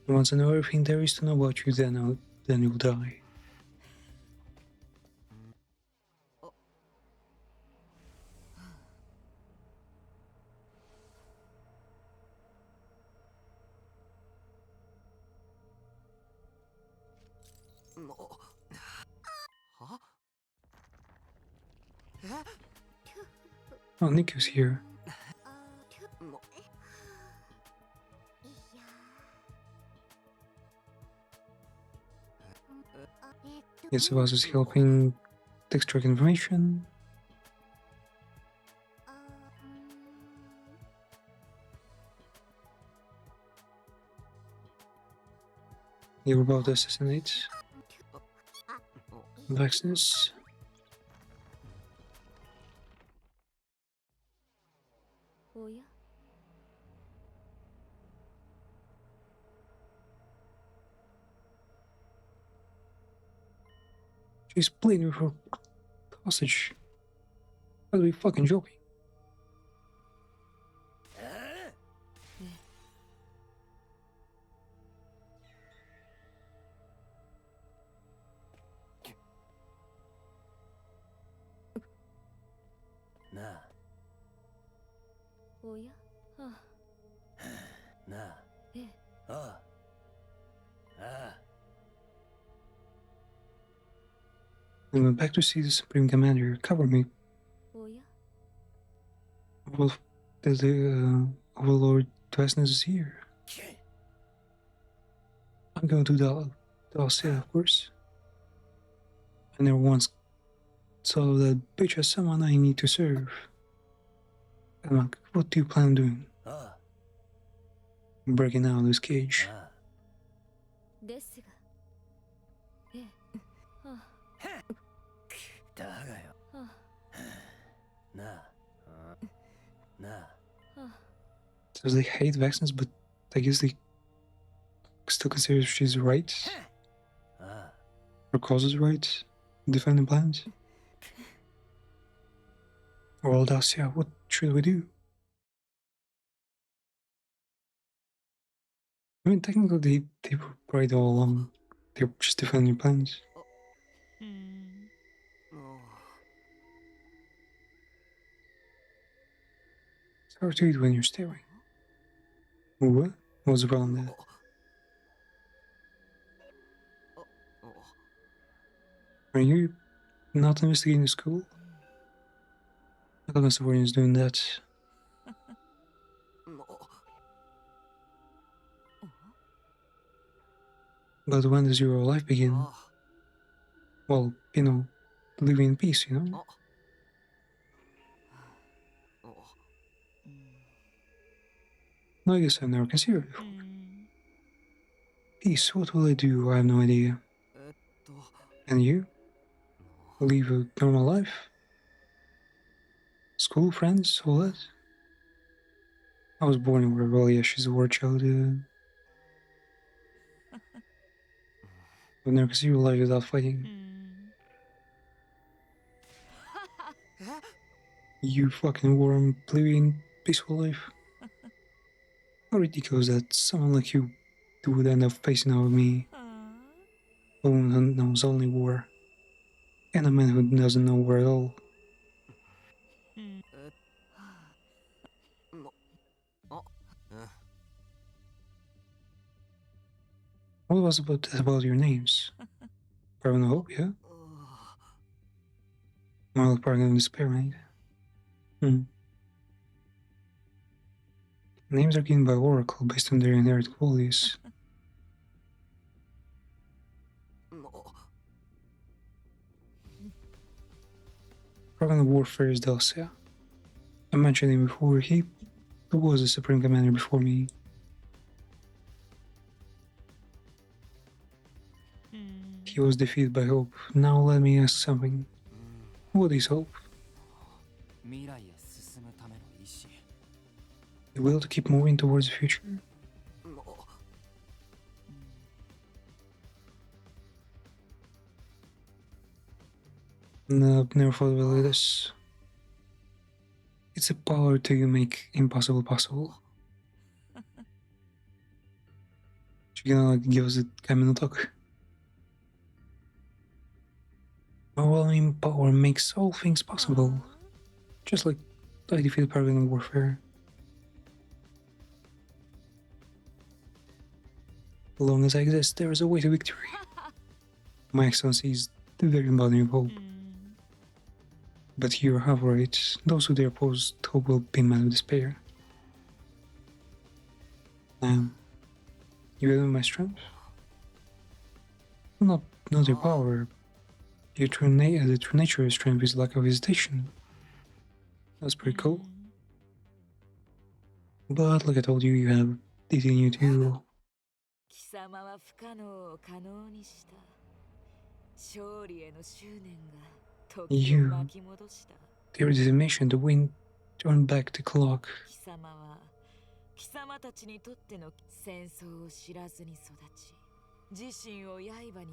Once I know everything there is to know about you, then you'll die. Oh, Niku's here. Yes, Sebas is helping extract information. You were about to assassinate Vexus. She's playing with her hostage. Gotta be fucking joking. I went back to see the Supreme Commander. Cover me. おや Well, the Overlord Dwasnes is here. I'm going to Dalcia, of course. I never once saw that bitch as someone I need to serve. Amak, what do you plan on doing? Breaking out of this cage. ですがええはだがよあはなあなあ あは Says they hate vaccines, but I guess they still consider she's right. Her cause is right. Defending plans. Well, Dacia, what should we do? I mean, technically, they were right all along. They were just defending plans. It's hard to eat when you're staring. What? What's the problem there? Are you not investigating the school? I thought Mr. is doing that. But when does your life begin? Well, you know, living in peace, you know? No, I guess I've never considered it before. Peace, what will I do? I have no idea. And you? Live a normal life? School, friends, all that? I was born in Rebellia, she's a war child. I've never considered life without fighting. You fucking warm, plebeian, peaceful life. How ridiculous that someone like you would end up facing out with me. A woman who knows only war. And a man who doesn't know war at all. What was about your names? Paragon of Hope, yeah? More like Paragon of Despair, right? Names are given by Oracle based on their inherent qualities. Paragon of Warfare is Dalcia. I mentioned him before, he was the Supreme Commander before me. He was defeated by Hope. Now let me ask something. What is Hope? The will to keep moving towards the future? No, I've never thought about this. It's a power to make impossible possible. You're gonna give us a Kamino talk. Overwhelming power makes all things possible. Just like I defeated Paragon of Warfare. As long as I exist, there is a way to victory. My Excellency is the very embodiment of hope. But you have right. Those who dare oppose hope will be mad with despair. You have my strength? Not your power. The true nature of strength is lack of hesitation. That's pretty cool. But like I told you, you have it in you too. 貴様は不可能を可能にした。勝利への執念が時を巻き戻した。Their determination to win turned back the clock. 貴様は貴様たちにとっての戦争を知らずに育ち、自身を刃に変え、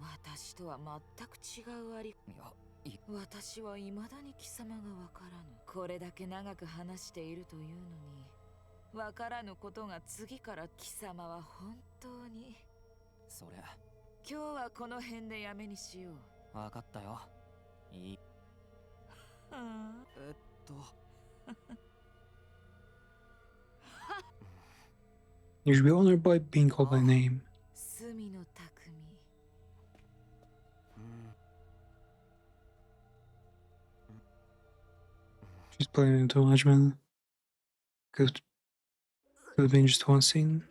私とは全く違うあり。私は未だに貴様がわからぬ。これだけ長く話しているというのに。わからぬことが次から貴様は本当に。そりゃ。今日はこの辺でやめにしよう。わかったよ。いい。You should be honored by being called by name. 隅の匠。playing too much, man. Could have been just one scene.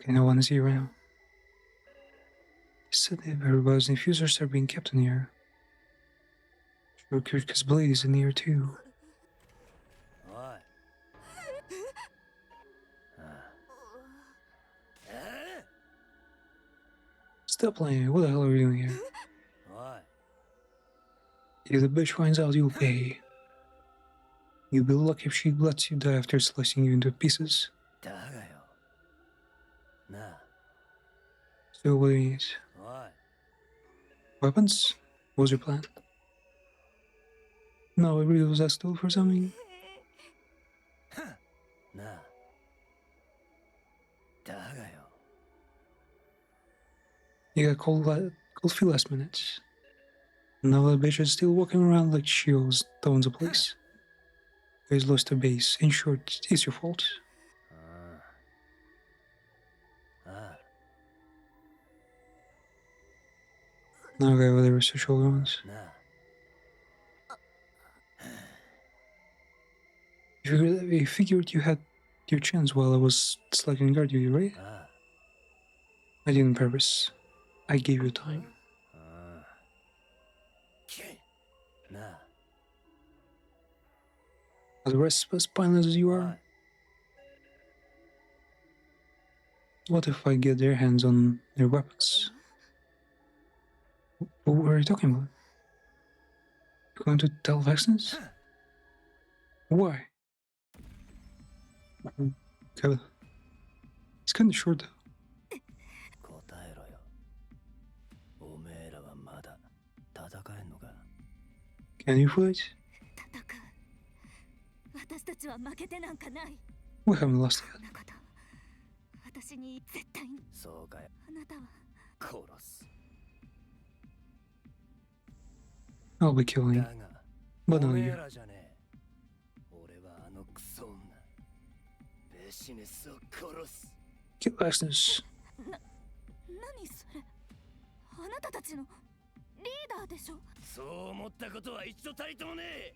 Okay, no one is here right now. Said that everybody's infusers are being kept in here. Sure, Kirkus Blade is in here too. Stop playing. What the hell are we doing here? If the bitch finds out, you'll pay. You'll be lucky if she lets you die after slicing you into pieces. So what do you need? Weapons? What was your plan? No, I really was asked to for something. You got cold few last minutes. Now that bitch is still walking around like she owns the place. You guys lost her base. In short, it's your fault. Now go over there with social ones. You figured you had your chance while I was slacking guard you, right? I did on purpose. I gave you time. Are the rest as spineless as you are? What if I get their hands on their weapons? What are you talking about? You're going to tell Vexnus? Why? Okay. It's kind of short though. Can you fight? We haven't lost yet. I'll be killing you. But not you. Kill Vexnus.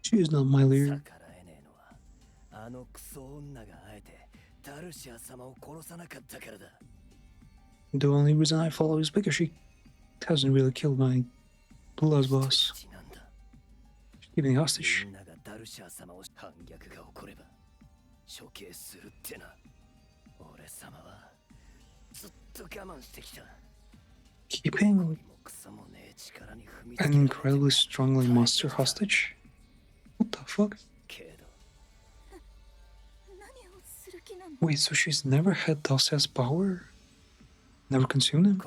She is not my leader. The only reason I follow is because she hasn't really killed my last boss. She's keeping hostage. Keeping an incredibly strongly monster hostage? What the fuck? Wait, so she's never had Dulce's power? Never consumed him?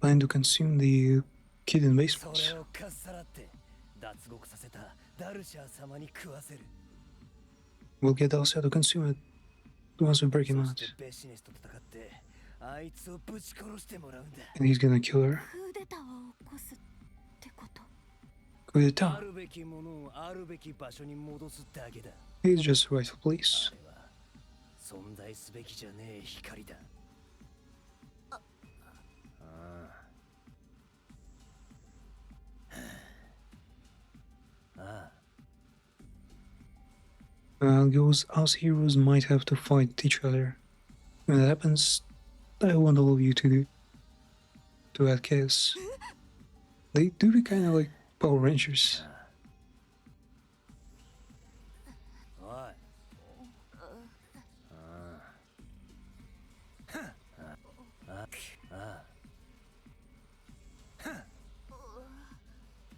Plan to consume the kid in basement. We'll get Dulce to consume it once we break him out. And he's gonna kill her. Coup d'etat. He's just the rightful place. Us heroes might have to fight each other. When that happens, I want all of you to add chaos. They do be kind of like Power Rangers.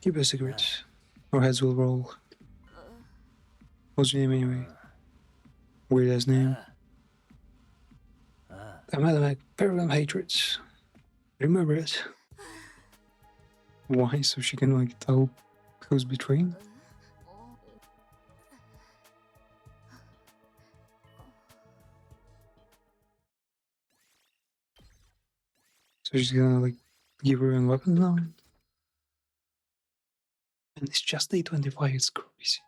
Keep a secret. Our heads will roll. What's your name anyway? Weird ass name. Amalamac, Paragon Hatreds. Remember it. Why? So she can like tell who's betraying? So she's gonna like give her own weapons now? And it's just day 25, it's crazy.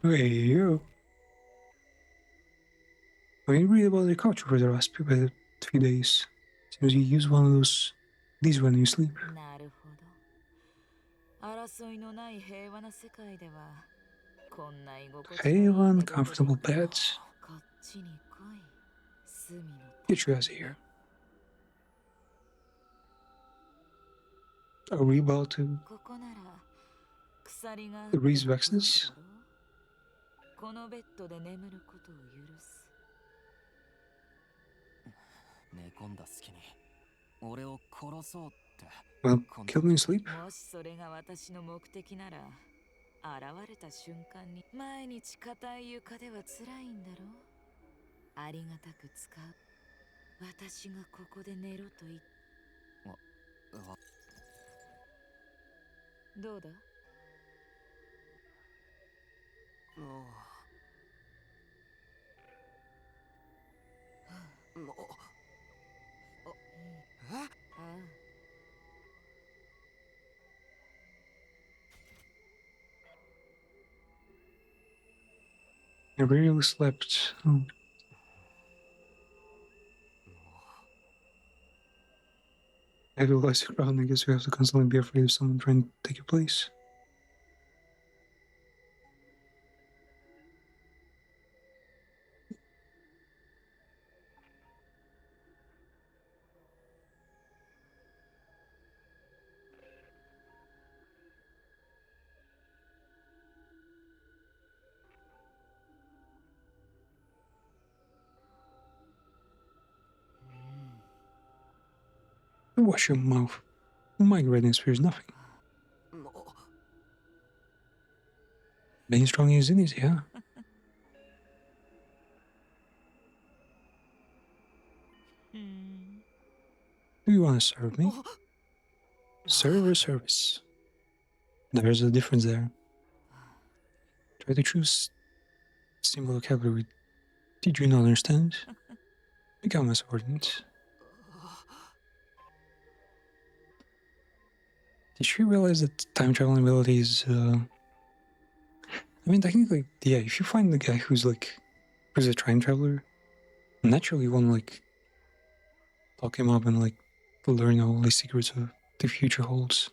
Hey, you. I mean, read about the culture for the last 3 days. Seems you use one of these when you sleep. なるほど。争いのない平和な世界では、こんな居心地のいい Haven, 寝床 comfortable beds. こっちに来い。隅の Get your ass here. Are we about to ここなら鎖が raise vaccines? このベッドで眠ることを許す。寝込んだ隙に俺を殺そうって。 Well, kill me in sleep? もしそれが私の目的なら、現れた瞬間に毎日硬い床では辛いんだろう。ありがたく使う。私がここで寝ろと言っどうだ？I rarely slept. Oh. I realized the crowd, I guess you have to constantly be afraid of someone trying to take your place. Wash your mouth. Migraine fears nothing. Being strong isn't easy, huh? Do you want to serve me? Serve or service? There's a difference there. Try to choose simple vocabulary. Did you not understand? Become a subordinate. Did she realize that time traveling abilities, I mean, technically, yeah, if you find the guy who's a time traveler, naturally you want to, lock him up and, learn all the secrets of the future holds.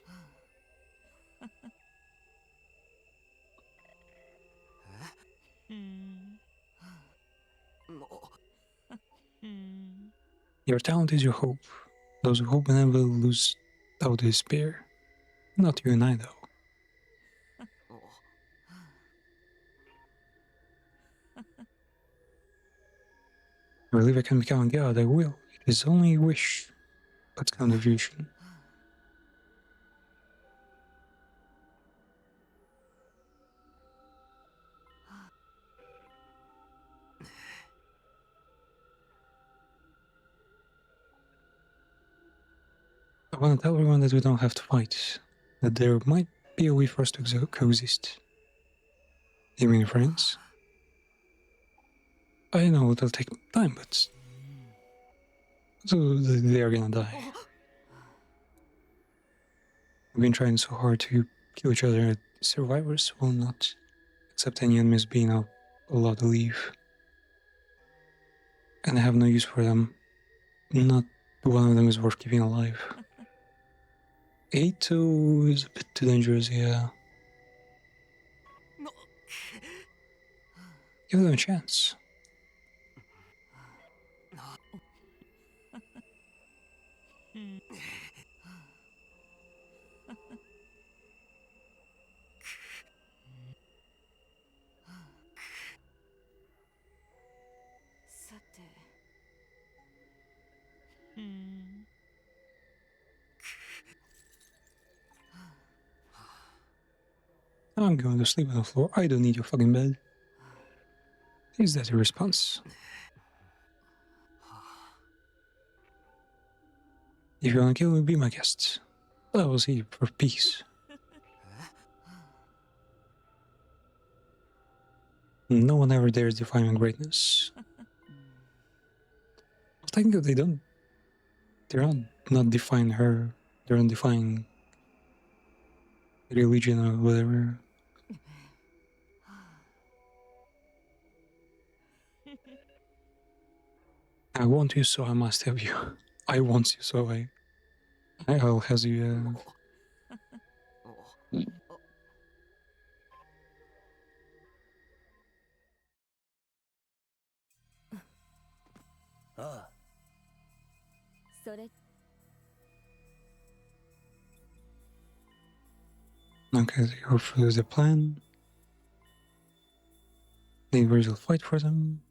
Your talent is your hope. Those who hope never lose out despair. Not you and I, though. I believe I can become a god, I will. It is only a wish, but contribution. I want to tell everyone that we don't have to fight, that there might be a way for us to coexist. You mean friends? I know it'll take time, but so they are gonna die. We've been trying so hard to kill each other. Survivors will not accept any enemies being allowed to leave. And I have no use for them. Not one of them is worth keeping alive. 8-2 is a bit too dangerous, yeah. Give them a chance. I'm going to sleep on the floor. I don't need your fucking bed. Is that your response? If you want to kill me, be my guest. I will see you for peace. No one ever dares defy my greatness. Well, technically, they're not defying her. They're not defying religion or whatever. I want you, so I must have you. I want you, so I'll have you. Ah. それ Okay, they go through the plan. The invaders will fight for them.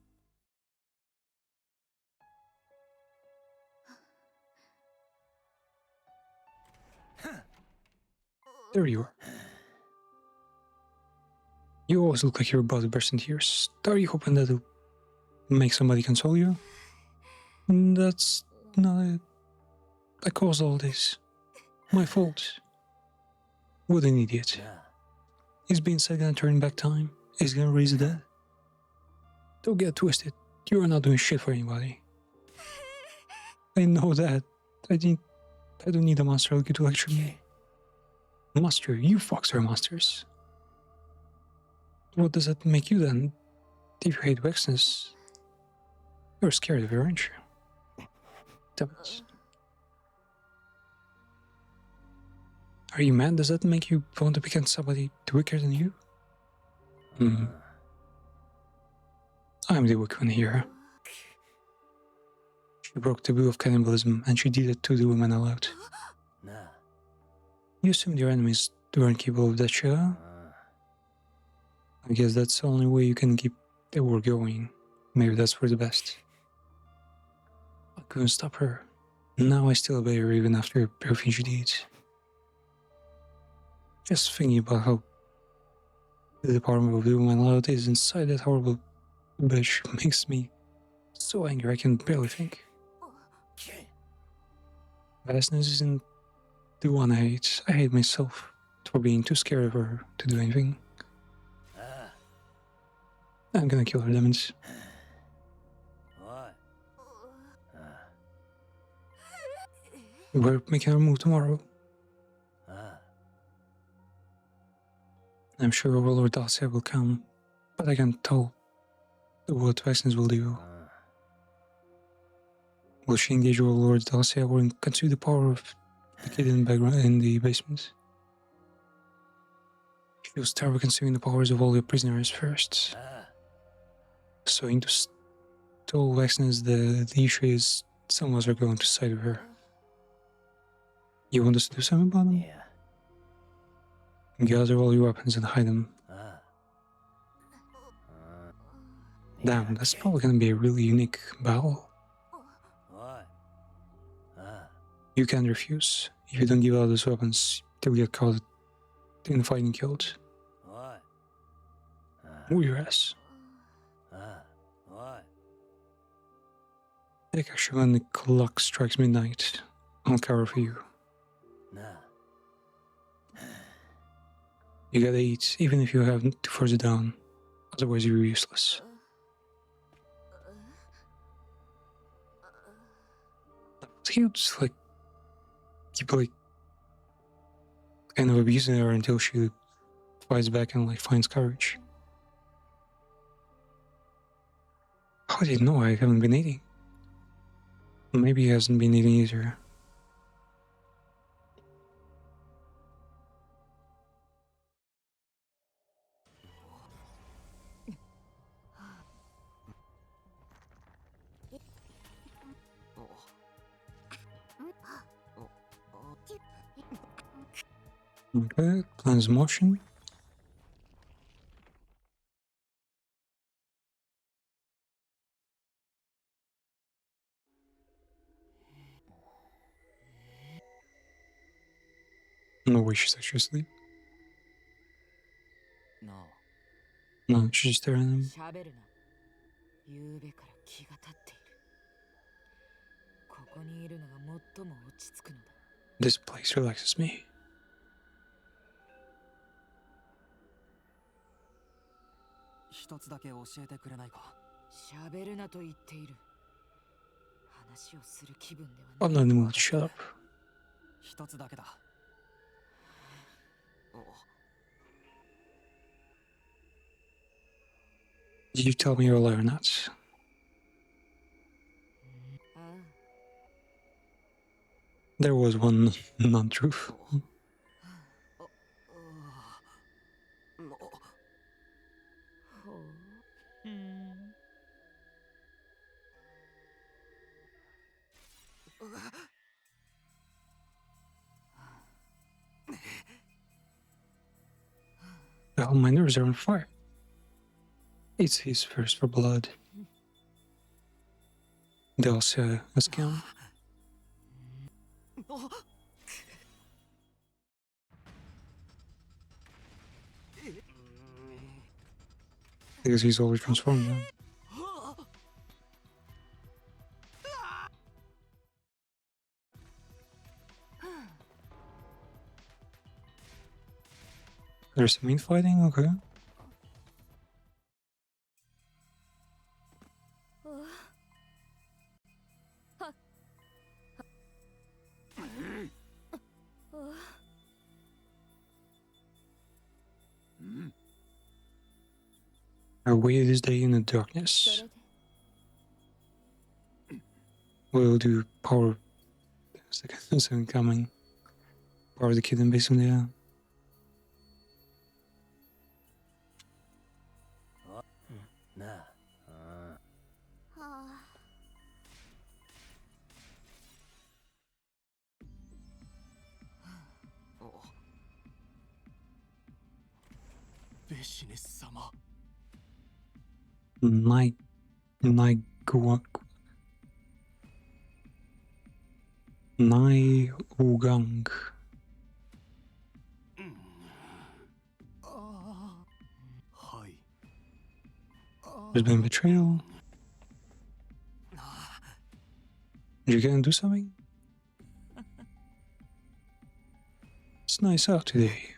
There you are. You always look like you're about to burst in tears. Are you hoping that'll make somebody console you? That's not it. I caused all this. My fault. What an idiot. He's being said gonna turn back time. He's gonna raise the dead. Don't get twisted. You are not doing shit for anybody. I know that. I don't need a monster like you to lecture me. Monster, you fucks are monsters. What does that make you then? If you hate Vexness, you're scared of her, aren't you? Damn it. Are you mad? Does that make you want to become somebody weaker than you? I'm the weak one here. She broke the taboo of cannibalism, and she did it to the women allowed. You assumed your enemies weren't capable of that shit, huh? I guess that's the only way you can keep the war going. Maybe that's for the best. I couldn't stop her. Now I still obey her even after everything she did. Just thinking about how the Department of Doom and Loud is inside that horrible bitch makes me so angry I can barely think. Vastness isn't the one I hate. I hate myself for being too scared of her to do anything. I'm gonna kill her, damn it. We're making our move tomorrow. I'm sure Overlord Dacia will come, but I can't tell what Vexness will do. Will she engage Overlord Dacia or consume the power of the kid in the basement? She will start with consuming the powers of all the prisoners first. So into stall Vexness, the issue is some of us are going to side with her. You want us to do something about them? Gather all your weapons and hide them. Damn, that's probably gonna be a really unique battle. You can't refuse. If you don't give out those weapons, they'll get caught in the fight and killed. Move your ass. Take action when the clock strikes midnight. I'll cover for you. You gotta eat, even if you have to force it down. Otherwise, you're useless. He'll just keep kind of abusing her until she fights back and finds courage. How did he know I haven't been eating? Maybe he hasn't been eating either. Okay, cleanse motion. No way she's actually asleep. No, she's staring at him. 喋るな。夕べから気が立っている。ここにいるのが最も落ち着くのだ。This place relaxes me. 一つだけ教えてくれないか。喋るなと言っている。話をする気分では I'm not in the mood to shut up. 一つだけだ。Did you tell me you're a liar or not? There was one non-truth. All my nerves are on fire. It's his thirst for blood. Delcia has come. Because he's always transformed now. There's some infighting, okay. I waited this day in the darkness. We'll do power. Second coming. Power the kid and base on the. Night Guak Nai Ugang. There's been betrayal. You gonna do something? It's nice out today.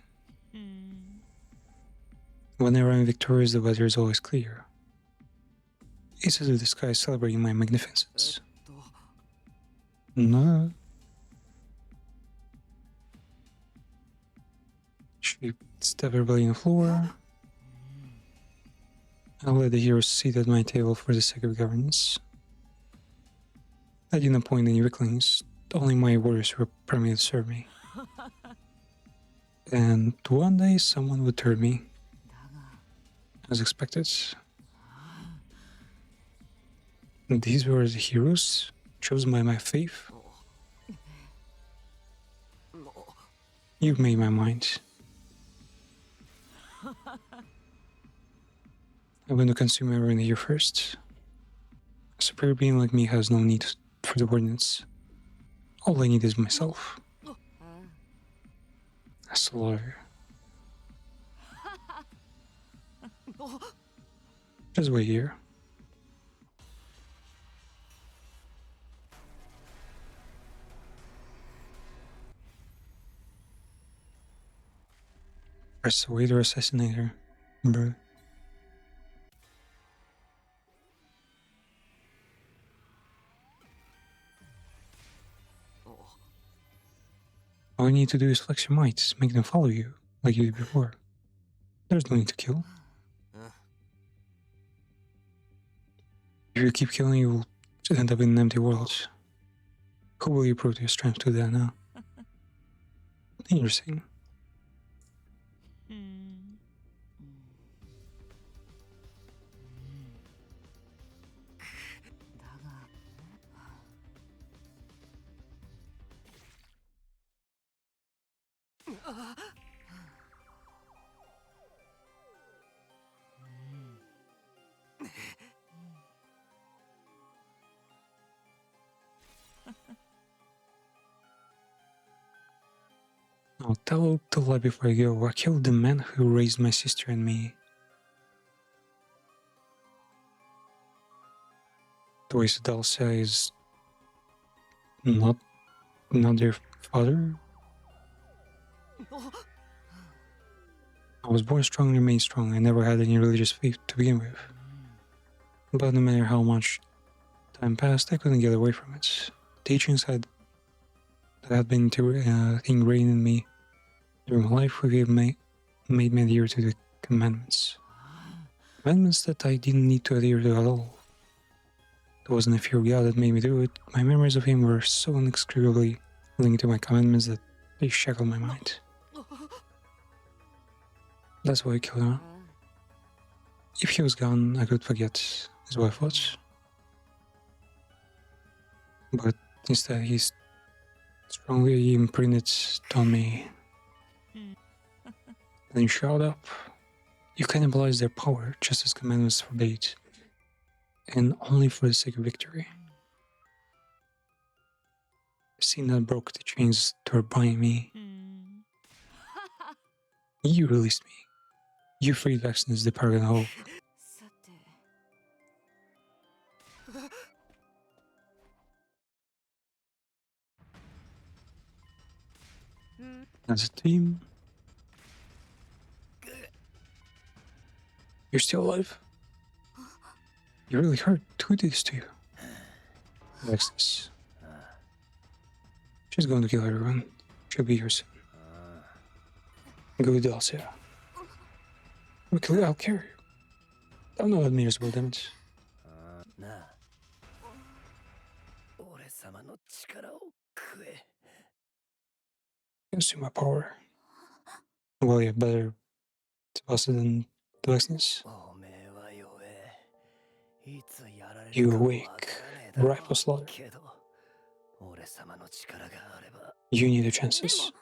Whenever I'm victorious, the weather is always clear. It's as if the sky is celebrating my magnificence. No. She step everybody on the floor. I'll let the heroes sit at my table for the sake of governance. I didn't appoint any weaklings, only my warriors were permitted to serve me. And one day someone would turn me, as expected. These were the heroes chosen by my faith. You've made my mind. I'm going to consume everyone here first. A superior being like me has no need for the ordinance. All I need is myself. A slaughter. Just wait here. Persuader assassinator, bro. All you need to do is flex your might, make them follow you, like you did before. There's no need to kill. If you keep killing, you will end up in an empty world. Who will you prove your strength to that now? Interesting. I'll tell the lie before I go. I killed the man who raised my sister and me. The way Delcia is not their father. I was born strong and remained strong. I never had any religious faith to begin with. But no matter how much time passed, I couldn't get away from it. Teachings that had been ingrained in me during my life made me adhere to the commandments. Commandments that I didn't need to adhere to at all. It wasn't a fear of God that made me do it. My memories of him were so inextricably linked to my commandments that they shackle my mind. That's why I killed him. If he was gone, I could forget his wife was. But instead, he's strongly imprinted on me. Then you shout up. You cannibalize their power just as commandments forbade, and only for the sake of victory. Sin that broke the chains that were binding me. You released me. You freed Vexenus, the paragon of hope. As a team, you're still alive. You really hurt. Who did this to you? Vexenus. She's going to kill everyone. She'll be here soon. Go with Dulcia. I'll carry you. Don't know what meters will damage. Consume my power. Well, yeah, better to bust it than the Vexenus. You awake, ripe for slaughter. You need the chances.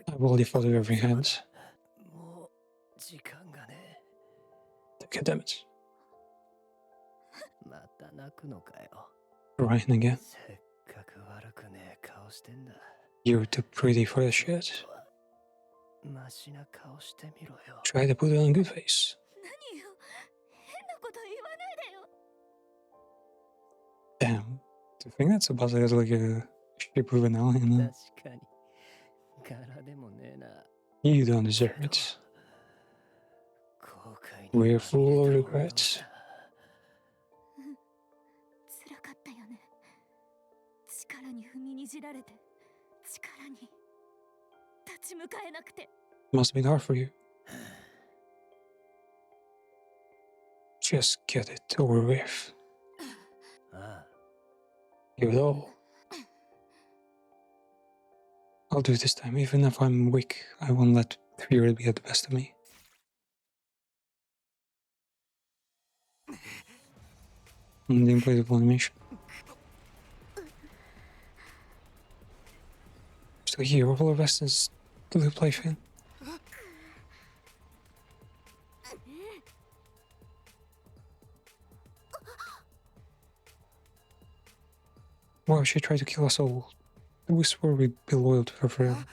I've already fought with every hand. Okay, damn it. Ryan again. You're too pretty for that shit. Try to put it on a good face. Damn. Do you think that's about as like a shape of an alien? You don't deserve it. We're full of regrets. Must have been hard for you. Just get it over with. Give it all. I'll do it this time. Even if I'm weak, I won't let fear get the best of me. And then play the animation. Still here, all of us is the play fan. Why would she try to kill us all? We swore we'd be loyal to her forever.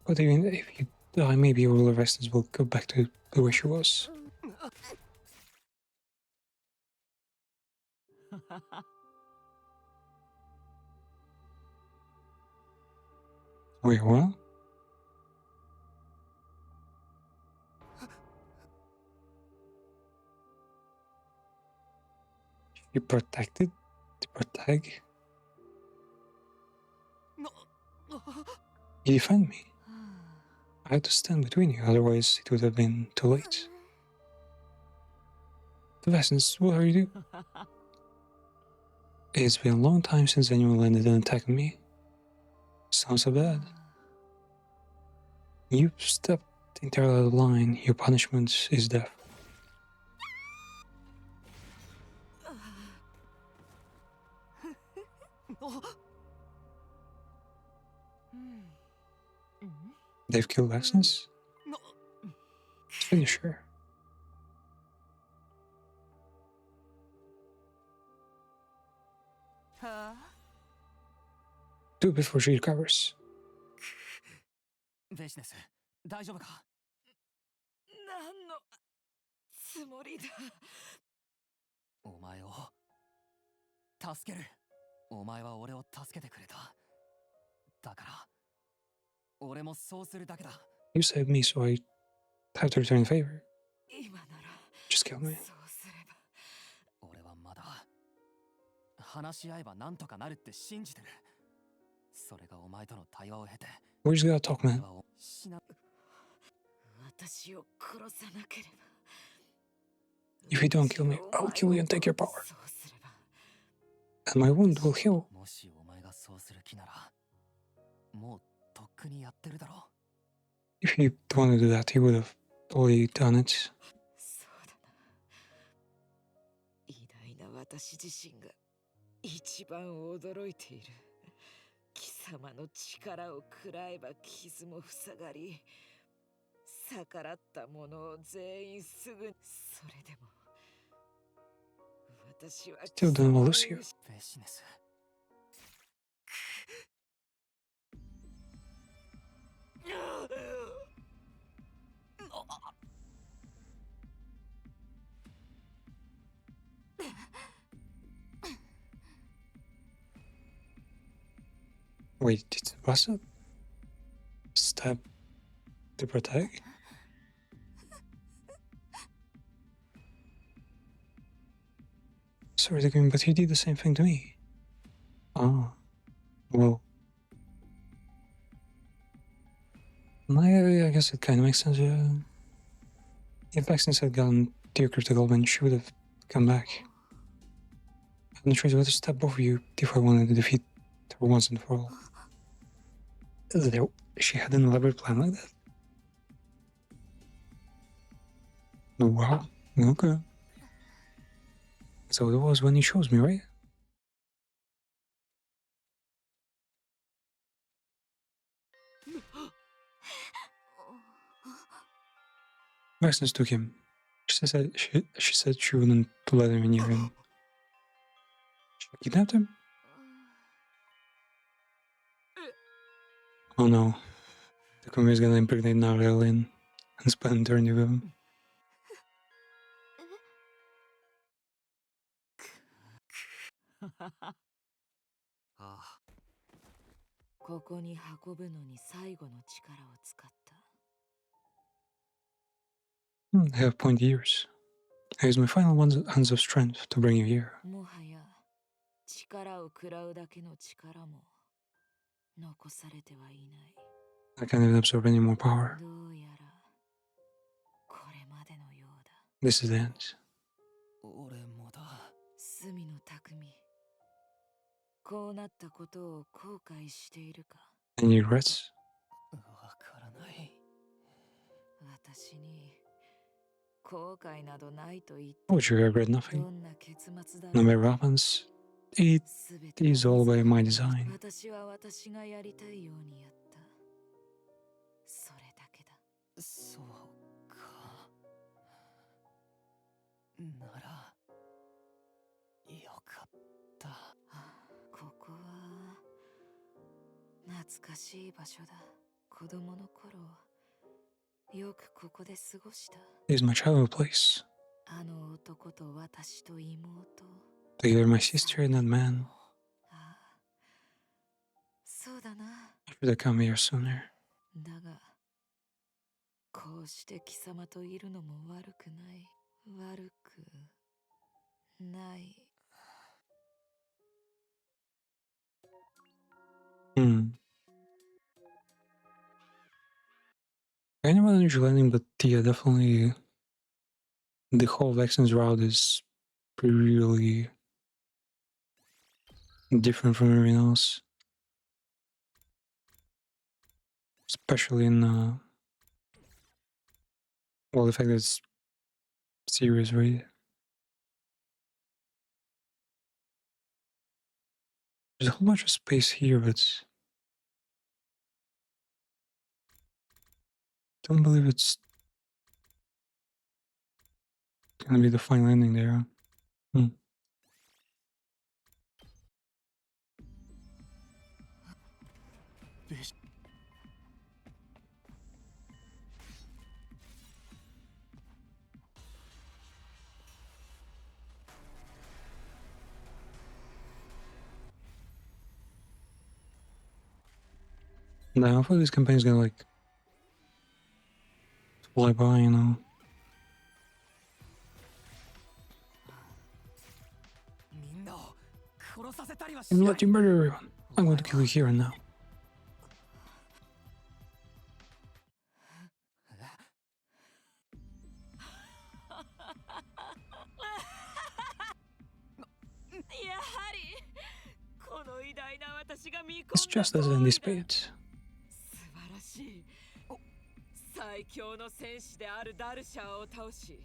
But even if you die, maybe all of us will go back to the way she was. Wait, what? You protected to protect? You defend me. I had to stand between you, otherwise it would have been too late. The Vexenus, what are you doing? It's been a long time since anyone landed an attack on me. Sounds so bad. You stepped entirely out of line. Your punishment is death. They've killed Vexenus? Finish her. Do it before she recovers. ベシネス、大丈夫か？何のつもりだ。お前を助ける。お前は俺を助けてくれた。だから俺もそうするだけだ。You saved me, so I have to return the favor. 今なら Just kill me. そうすれば俺はまだ話し合えばなんとかなるって信じてる。それがお前との対話を経て。We just gotta talk, man. 私を殺さなければ If you don't kill me, I'll kill you and take your power. And my wound will heal. もしお前がそうする気なら、もうとっくにやってるだろ。 If he wanted to do that, he would have already done it. そうだな。偉大な私自身が一番驚いている。貴様の力を食らえば傷も塞がり、逆らった者を全員すぐに。それでも私は Still don't want to lose you. ベシネス。 Wait, did Vasa stab to protect? Sorry, Takumi, but he did the same thing to me. Ah, well. I guess it kind of makes sense, yeah. If Maxence had gotten Dear Critical, then she would have come back. I'm not sure to stab both of you if I wanted to defeat her once and for all. She had an elaborate plan like that? Oh, wow. Okay. So it was when he chose me, right? Maxence took him. She said she wouldn't let him near him. She kidnapped him? Oh no. Takumi is gonna impregnate Narelin and spend eternity with him. ここに運ぶのに最後の力を使った。 I have pointy ears. I use my final hands of strength to bring you here. もはや力を食らうだけの力も残されてはいない。 I can't even absorb any more power. どうやらこれまでのようだ。 This is the end. 俺もだ。隅の匠。こうなったことを後悔しているか。 Any regrets? わからない。私に後悔などないと言って。 Would you regret nothing? どんな結末だろう。 No matter what happens, it is all by my design. 私は私がやりたいようにやった。それだけだ。そうか。ならよかった。ここは懐かしい場所だ。子供の頃よくここで過ごした。 It is my childhood place. あの男と私と妹。 Together, my sister and that man. そうだな。 Should have come here sooner. だが、こうして貴様といるのも悪くない。悪くない。I never unusual ending, but yeah, definitely the whole Vexen's route is really different from everything else. Especially in well, the fact that it's serious, right? There's a whole bunch of space here, but don't believe it's gonna be the final ending there. Now, hopefully this campaign's gonna like fly by, you know. I'm gonna let you murder everyone. I'm going to kill you here and now. It's just as anticipated. 素晴らしい。最強の戦士であるダルシャーを倒し、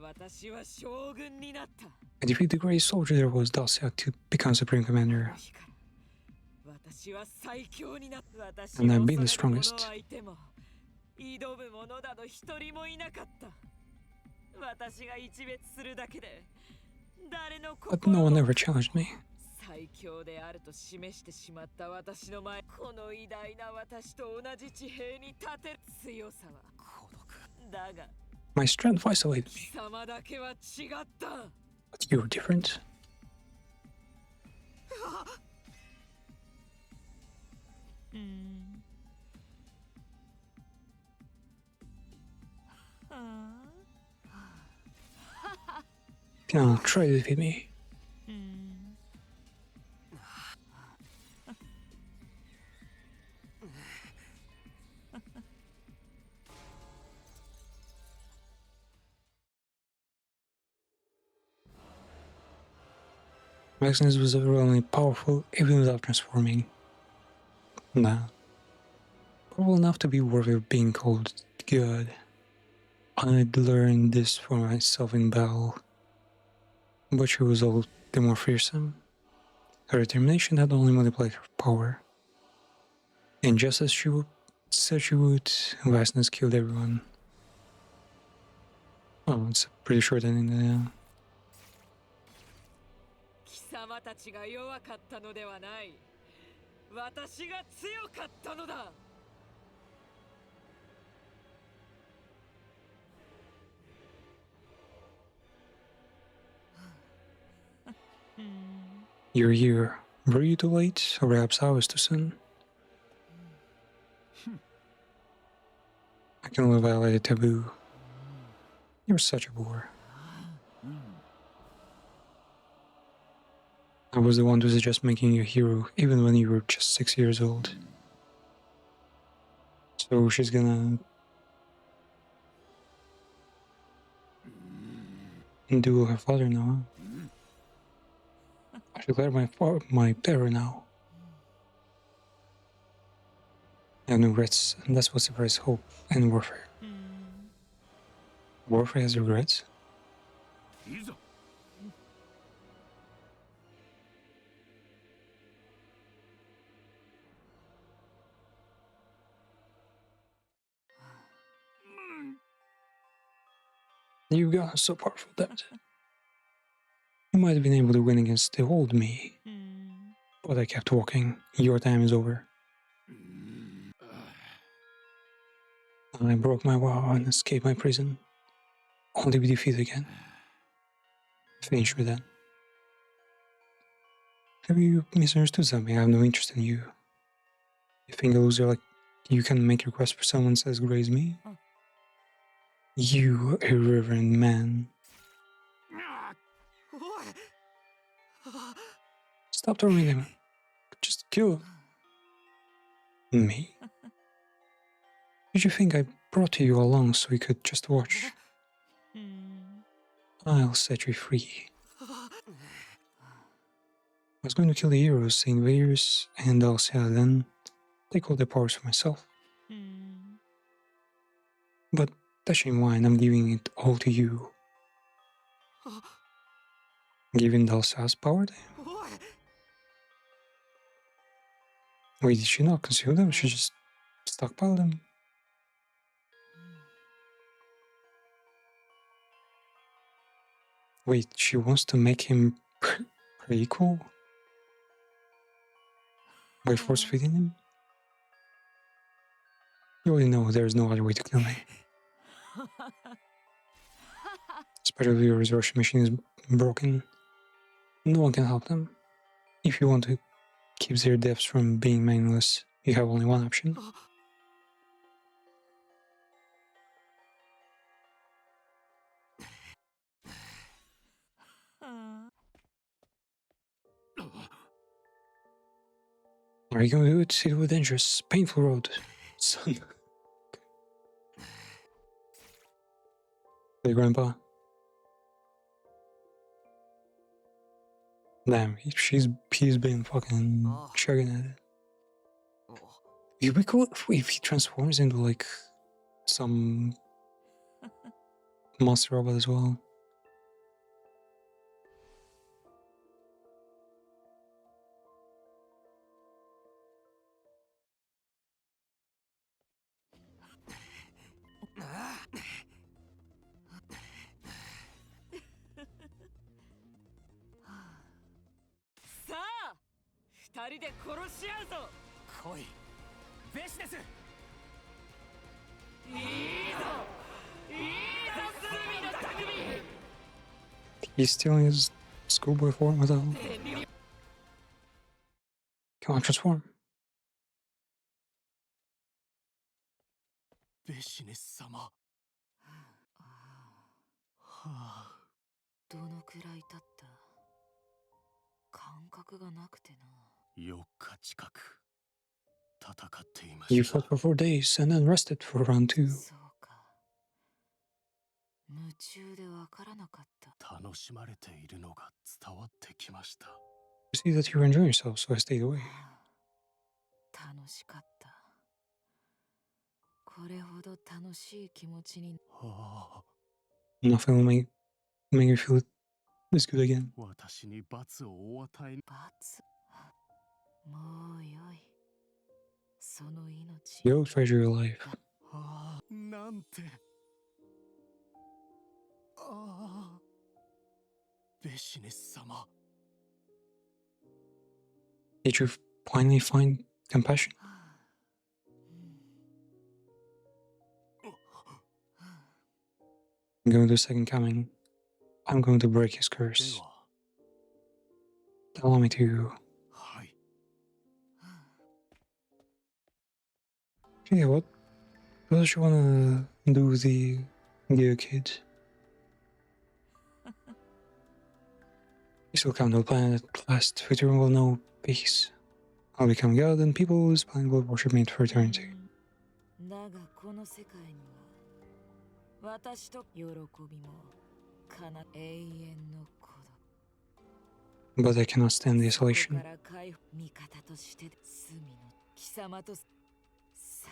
私は将軍になった。I defeat the greatest soldier there was, Dalcia, to become Supreme Commander. 私は最強になった。 And I've been the strongest. 挑む者など一人もいなかった。私が一別するだけで誰の But no one ever challenged me. 最強であると示してしまった私の前、この偉大な私と同じ地平に立てる強さは孤独だが My strength isolated me. 貴様だけは違った。 But you're different. Try to defeat me. Maximus was overwhelmingly powerful even without transforming. Nah. Powerful enough to be worthy of being called God. I'd learned this for myself in battle. But she was all the more fearsome. Her determination had only multiplied her power. And just as she said she would, vastness killed everyone. Oh, it's a pretty short ending there. 貴様たちが弱かったのではない。私が強かったのだ。You're here. Were you too late? Or perhaps I was too soon? I can only violate a taboo. You're such a bore. I was the one to suggest making you a hero, even when you were just 6 years old. So she's gonna do her father now. I should declare my terror now. I have no regrets, and that's what separates hope and warfare. Warfare has regrets? You've gotten so powerful that you might have been able to win against the old me. But I kept walking. Your time is over. I broke my vow and escaped my prison, only to be defeated again. Finish with that. Have you misunderstood something? I have no interest in you. You think a loser like you can make requests for someone as great as me? You irreverent man. Stop tormenting him. Just kill him. Me? Did you think I brought you along so you could just watch? I'll set you free. I was going to kill the heroes, the invaders, and Dalcia, then take all their powers for myself. But touching wine, I'm giving it all to you. Giving Dalcia's power to him? Wait, did she not consume them? She just stockpiled them? Wait, she wants to make him her equal? By force feeding him? You already know there is no other way to kill me. Especially your resurrection machine is broken. No one can help them. If you want to keep their deaths from being meaningless, you have only one option. Are you going to do it? It was a dangerous, painful road, son. Hey, Grandpa. Damn, he's been fucking chugging at it. It'd be cool if he transforms into like some monster robot as well. He's still in his schoolboy form with all. Come on, transform. ベシネス様。はあ。どのくらい経った？感覚がなくてな。4日近く戦っていま You した。 fought for 4 days and then rested for round 2. そうか。夢中でわからなかった。楽しまれているのが伝わってきました。 You see that you were enjoying yourself, so I stayed away. 楽しかった。これほど楽しい気持ちに。はあ。 Nothing will make you feel this good again. 私に罰をお与え。罰？もうよい。その命。 Yo, treasure your life. はあ、なんて。ああ。ベシネス様。 Did you finally find compassion? I'm going to the second coming. I'm going to break his curse. Allow me to. Okay, what does she wanna do with the Geo Kid? Peace will come to the planet at last. Victory will know peace. I'll become God, and people on this planet will worship me for eternity. だがこの世界には私と喜びもかな永遠の孤独。 But I cannot stand the isolation. から味方として隅の貴様とさあ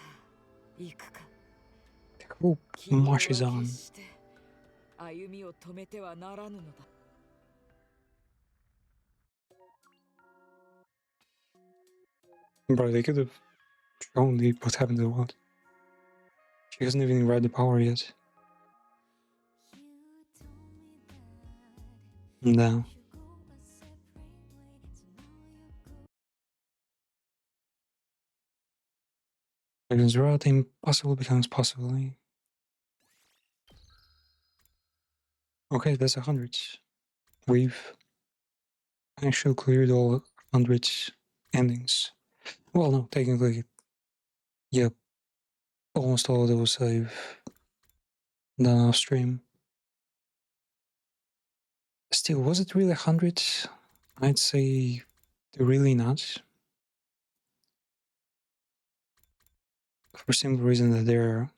行くか。 Oh, marches on. 歩みを止めてはならぬのだ。 Bro, they could have shown what happened to the world. She hasn't even read the power yet. No. Against Zera, the impossible becomes possible. Okay, that's 100. We've actually cleared all 100 endings. Well, no, technically, yep. Almost all of those I've done off stream. Still, was it really 100? I'd say really not. For the simple reason that there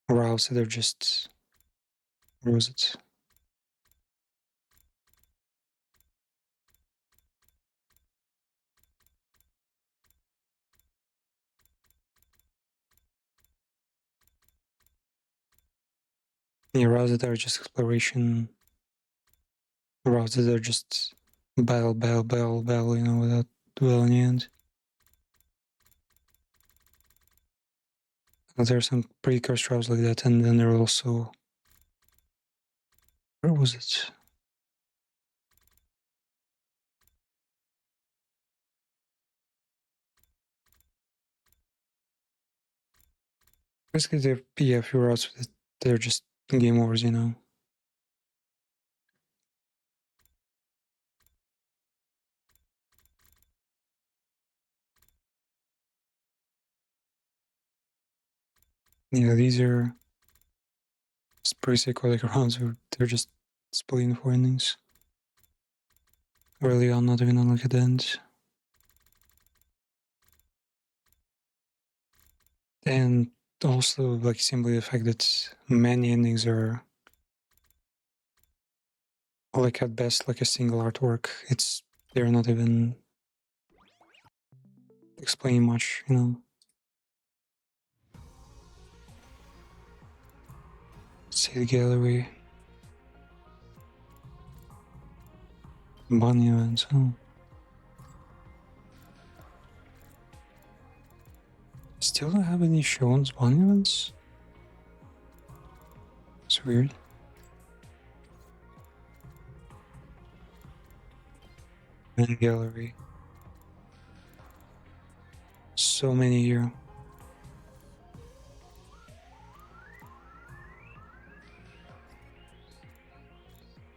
are routes that are just roses. Yeah, routes that are just exploration. Routes that are just battle, you know, without dwell in the end. There are some pretty cursed routes like that, and then there are also... Where was it? Basically, there are a few routes that they're just game overs, you know. Yeah, these are pretty psychotic rounds where they're just splitting for endings. Early on, not even on like at the end. And also, like, simply the fact that many endings are, like, at best, like a single artwork. It's they're not even explaining much, you know. See the gallery. Bunny events, huh? Still don't have any shows bunny events? It's weird. And gallery. So many here.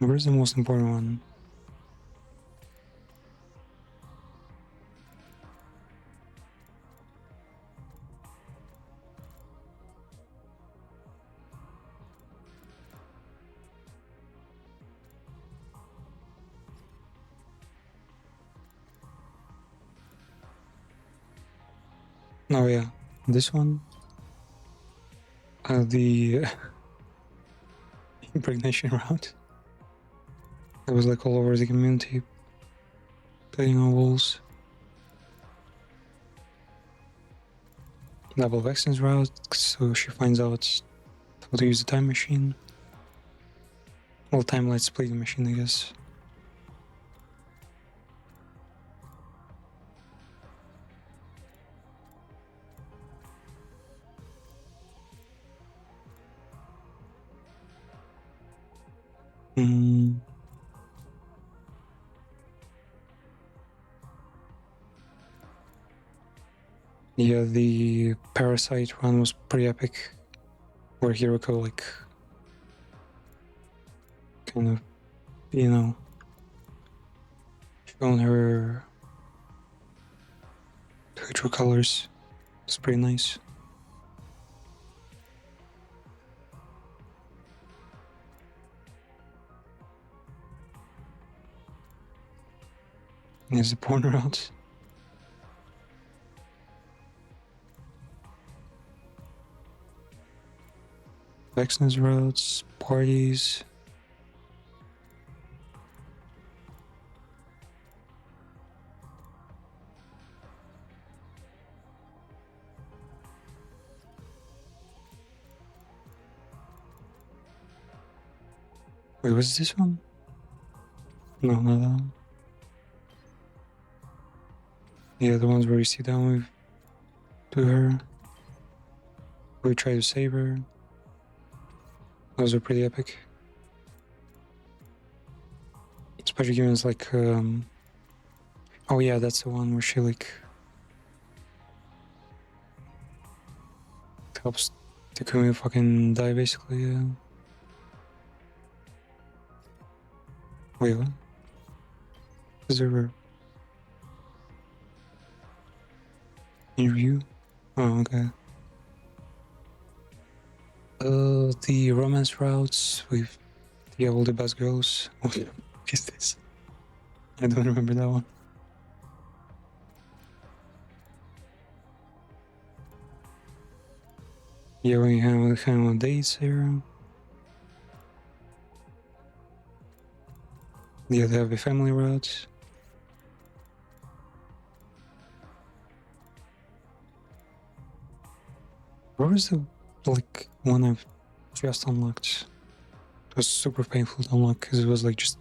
Where's the most important one? Oh yeah, this one. The impregnation route. It was like all over the community, playing on walls. Double vaccines route, so she finds out how to use the time machine. Well, time light splitting machine, I guess. Yeah, the Parasite run was pretty epic, where Hiroko like kind of, you know, shown her true colors. It's pretty nice. There's the porn route. Vexness routes, parties. Wait, was this one? No, not that one. Yeah, the ones where you sit down with to her. We try to save her. Those are pretty epic. Especially given it's like, oh yeah, that's the one where she like helps Takumi fucking die basically, yeah. Wait, what? Is there an interview? Oh, okay. The romance routes with the all the best girls. What is this? I don't remember that one. Yeah, we have kind of dates here. Yeah, they have the family routes. Where is the like one I've just unlocked? It was super painful to unlock because it was like just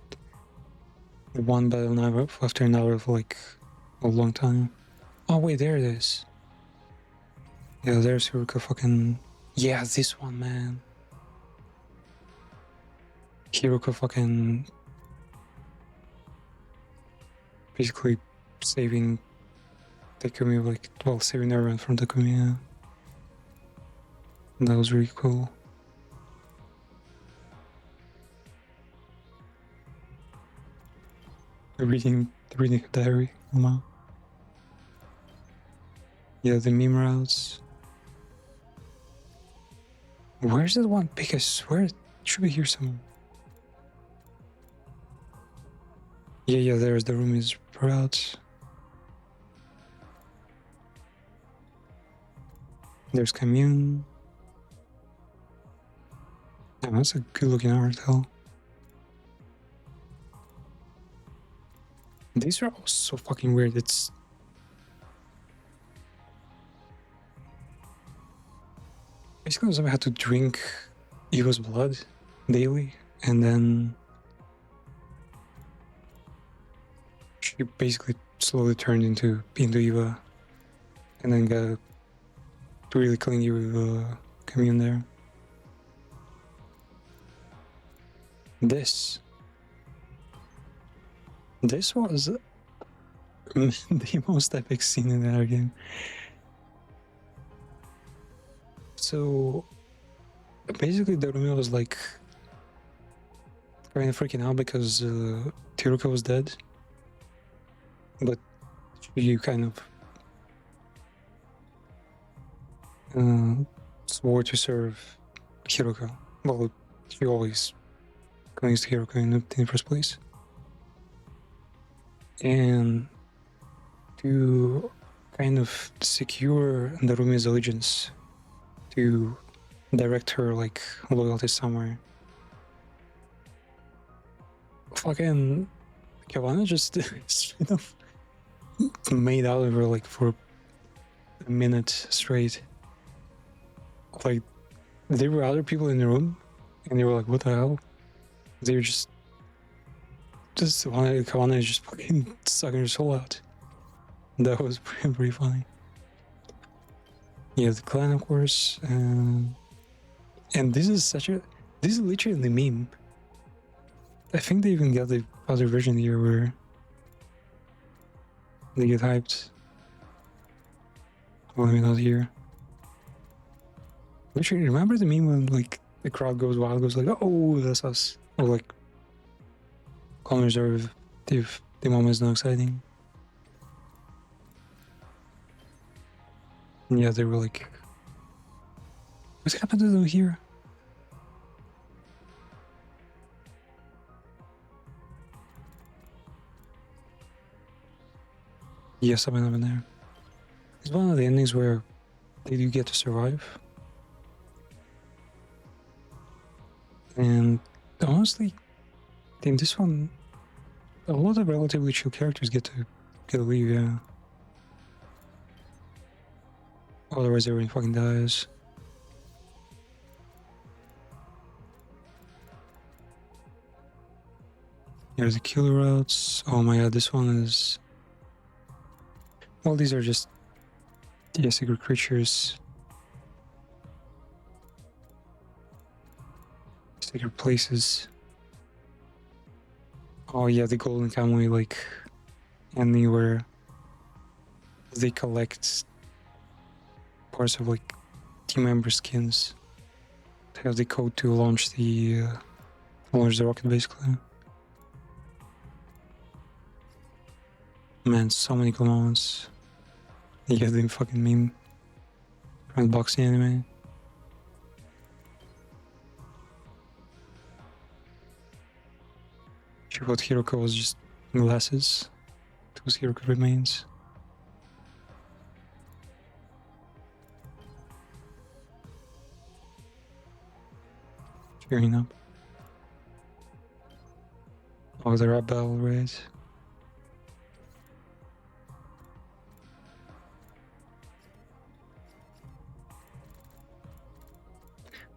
one battle after another for like a long time. Oh wait, there it is. Yeah, there's Hiroko fucking. Yeah, this one, man. Hiroko fucking basically saving Takumi, like, well, saving everyone from Takumi, yeah. That was really cool. Reading her diary, wow. Yeah, the meme routes. Where's the one? Because I swear it should be here somewhere. Yeah, there's the Rumi's routes. There's Commune. Yeah, that's a good looking art, hell. These are all so fucking weird. It's basically I had to drink Eva's blood daily, and then she basically slowly turned into Eva, and then got really clingy with Commune there. This was the most epic scene in that game. So basically Dorumi was like kind of freaking out because Tiruka was dead, but she kind of swore to serve Hiroka. Well, she always clings to Hiroka in the first place. And to kind of secure Narumi's allegiance, to direct her like loyalty somewhere, fucking Kawana just straight up made out of her like for a minute straight. Like, there were other people in the room and they were like, what the hell? They were just Kawana is just fucking sucking her soul out. That was pretty funny. Yeah, the clan, of course. And this is literally the meme. I think they even got the other version here where they get hyped. Well, I mean, not here. Literally, remember the meme when like the crowd goes wild, goes like, oh, that's us. Or like, calm reserve if the moment is not exciting. Yeah, they were like, what's happened to them here? Yes, I've been there. It's one of the endings where they do get to survive. And honestly, in this one, a lot of relatively chill characters get to leave, yeah. Otherwise everyone fucking dies. Here's the killer routes. Oh my god, this one is... Well, these are just secret creatures. Secret places. Oh yeah, the Golden Kamuy, like, ending where they collect parts of like team member skins to have the code to launch the rocket, basically. Man, so many cool moments. Yeah, the fucking meme from the boxing anime. She thought Hiroka was just glasses. It was Hiroka remains. Cheering up. Oh, the rap battle, right?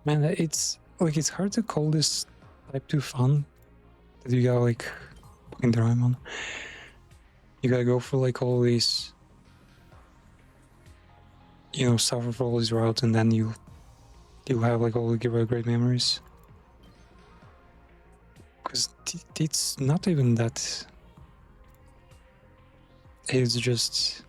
Man, it's like, it's hard to call this type 2 fun. That you gotta like fucking Doraemon. You gotta go for like all these, you know, suffer for all these routes, and then you have like all the great memories. Because it's not even that. It's just...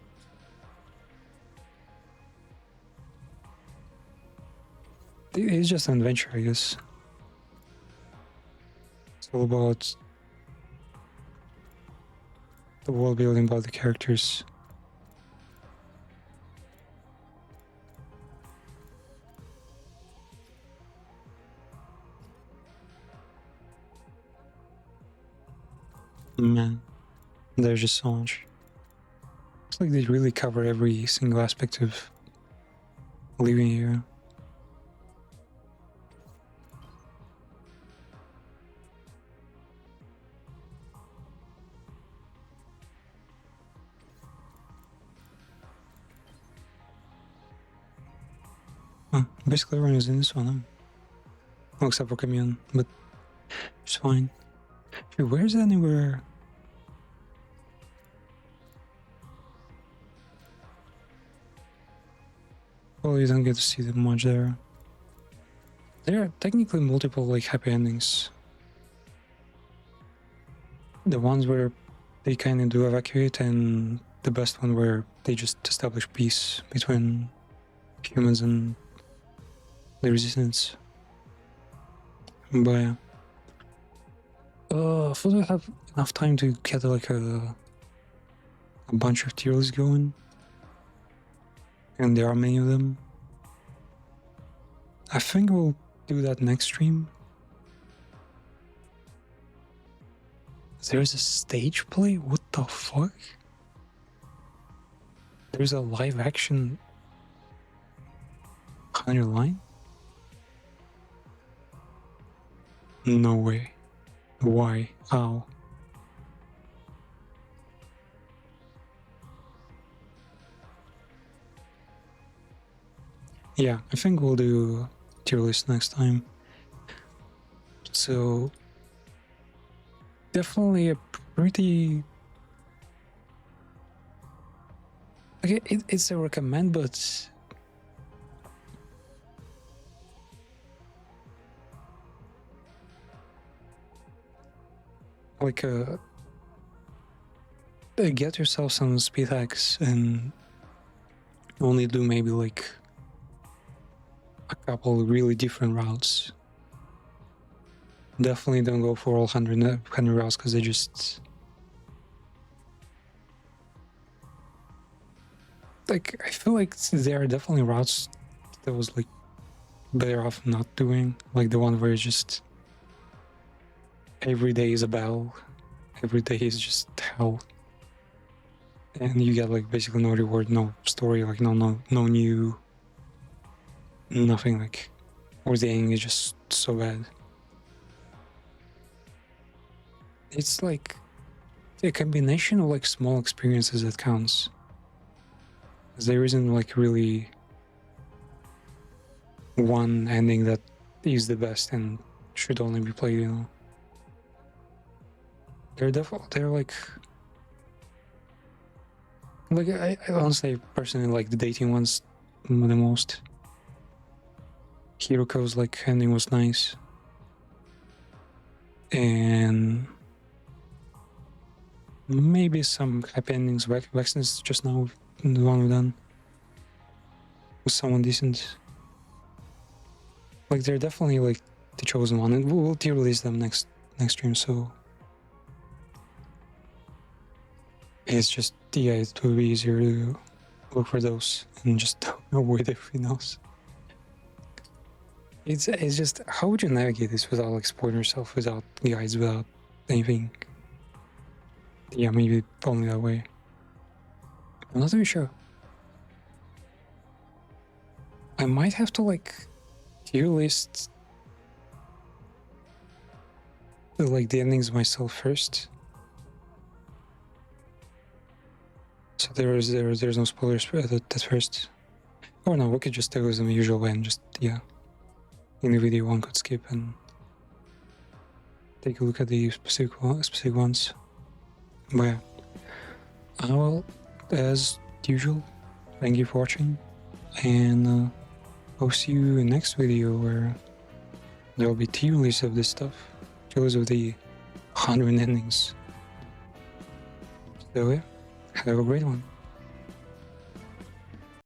It's just an adventure, I guess. It's all about the world building, about the characters. Man, there's just so much. It's like they really cover every single aspect of living here. Basically everyone is in this one, huh? Well, except for Commune, but it's fine. Dude, where's anywhere? Well, you don't get to see them much there. There are technically multiple like happy endings. The ones where they kind of do evacuate, and the best one where they just establish peace between humans and the resistance. But yeah. I thought I have enough time to get like a bunch of tier lists going. And there are many of them. I think we'll do that next stream. There's a stage play? What the fuck? There's a live action 100 line? No way. Why? How? Yeah, I think we'll do tier list next time. So definitely a pretty okay, it's a recommend, but like get yourself some speed hacks and only do maybe like a couple really different routes. Definitely don't go for all 100 routes because they just like, I feel like there are definitely routes that was like better off not doing, like the one where it's just every day is a battle, every day is just hell, and you get like basically no reward, no story, like no new nothing, like, or the ending is just so bad. It's like a combination of like small experiences that counts. There isn't like really one ending that is the best and should only be played, you know. They're like I honestly personally like the dating ones the most. Hiroko's like ending was nice, and maybe some happy endings. Vexen's just now the one we've done with someone decent. Like they're definitely like the chosen one, and we'll tier release them next stream. So it's just, yeah, it will be easier to look for those and just avoid everything else. It's just, how would you navigate this without like spoiling yourself, without guides, without anything? Yeah, maybe only that way. I'm not really sure. I might have to like tier list like the endings myself first. So there's no spoilers at first. Or no, we could just do it in the usual way and just, yeah, in the video one could skip and take a look at the specific ones. But yeah, well, as usual, thank you for watching, and I'll see you in next video where there will be tier lists of this stuff, tier lists of the 100 endings. So yeah, have a great one.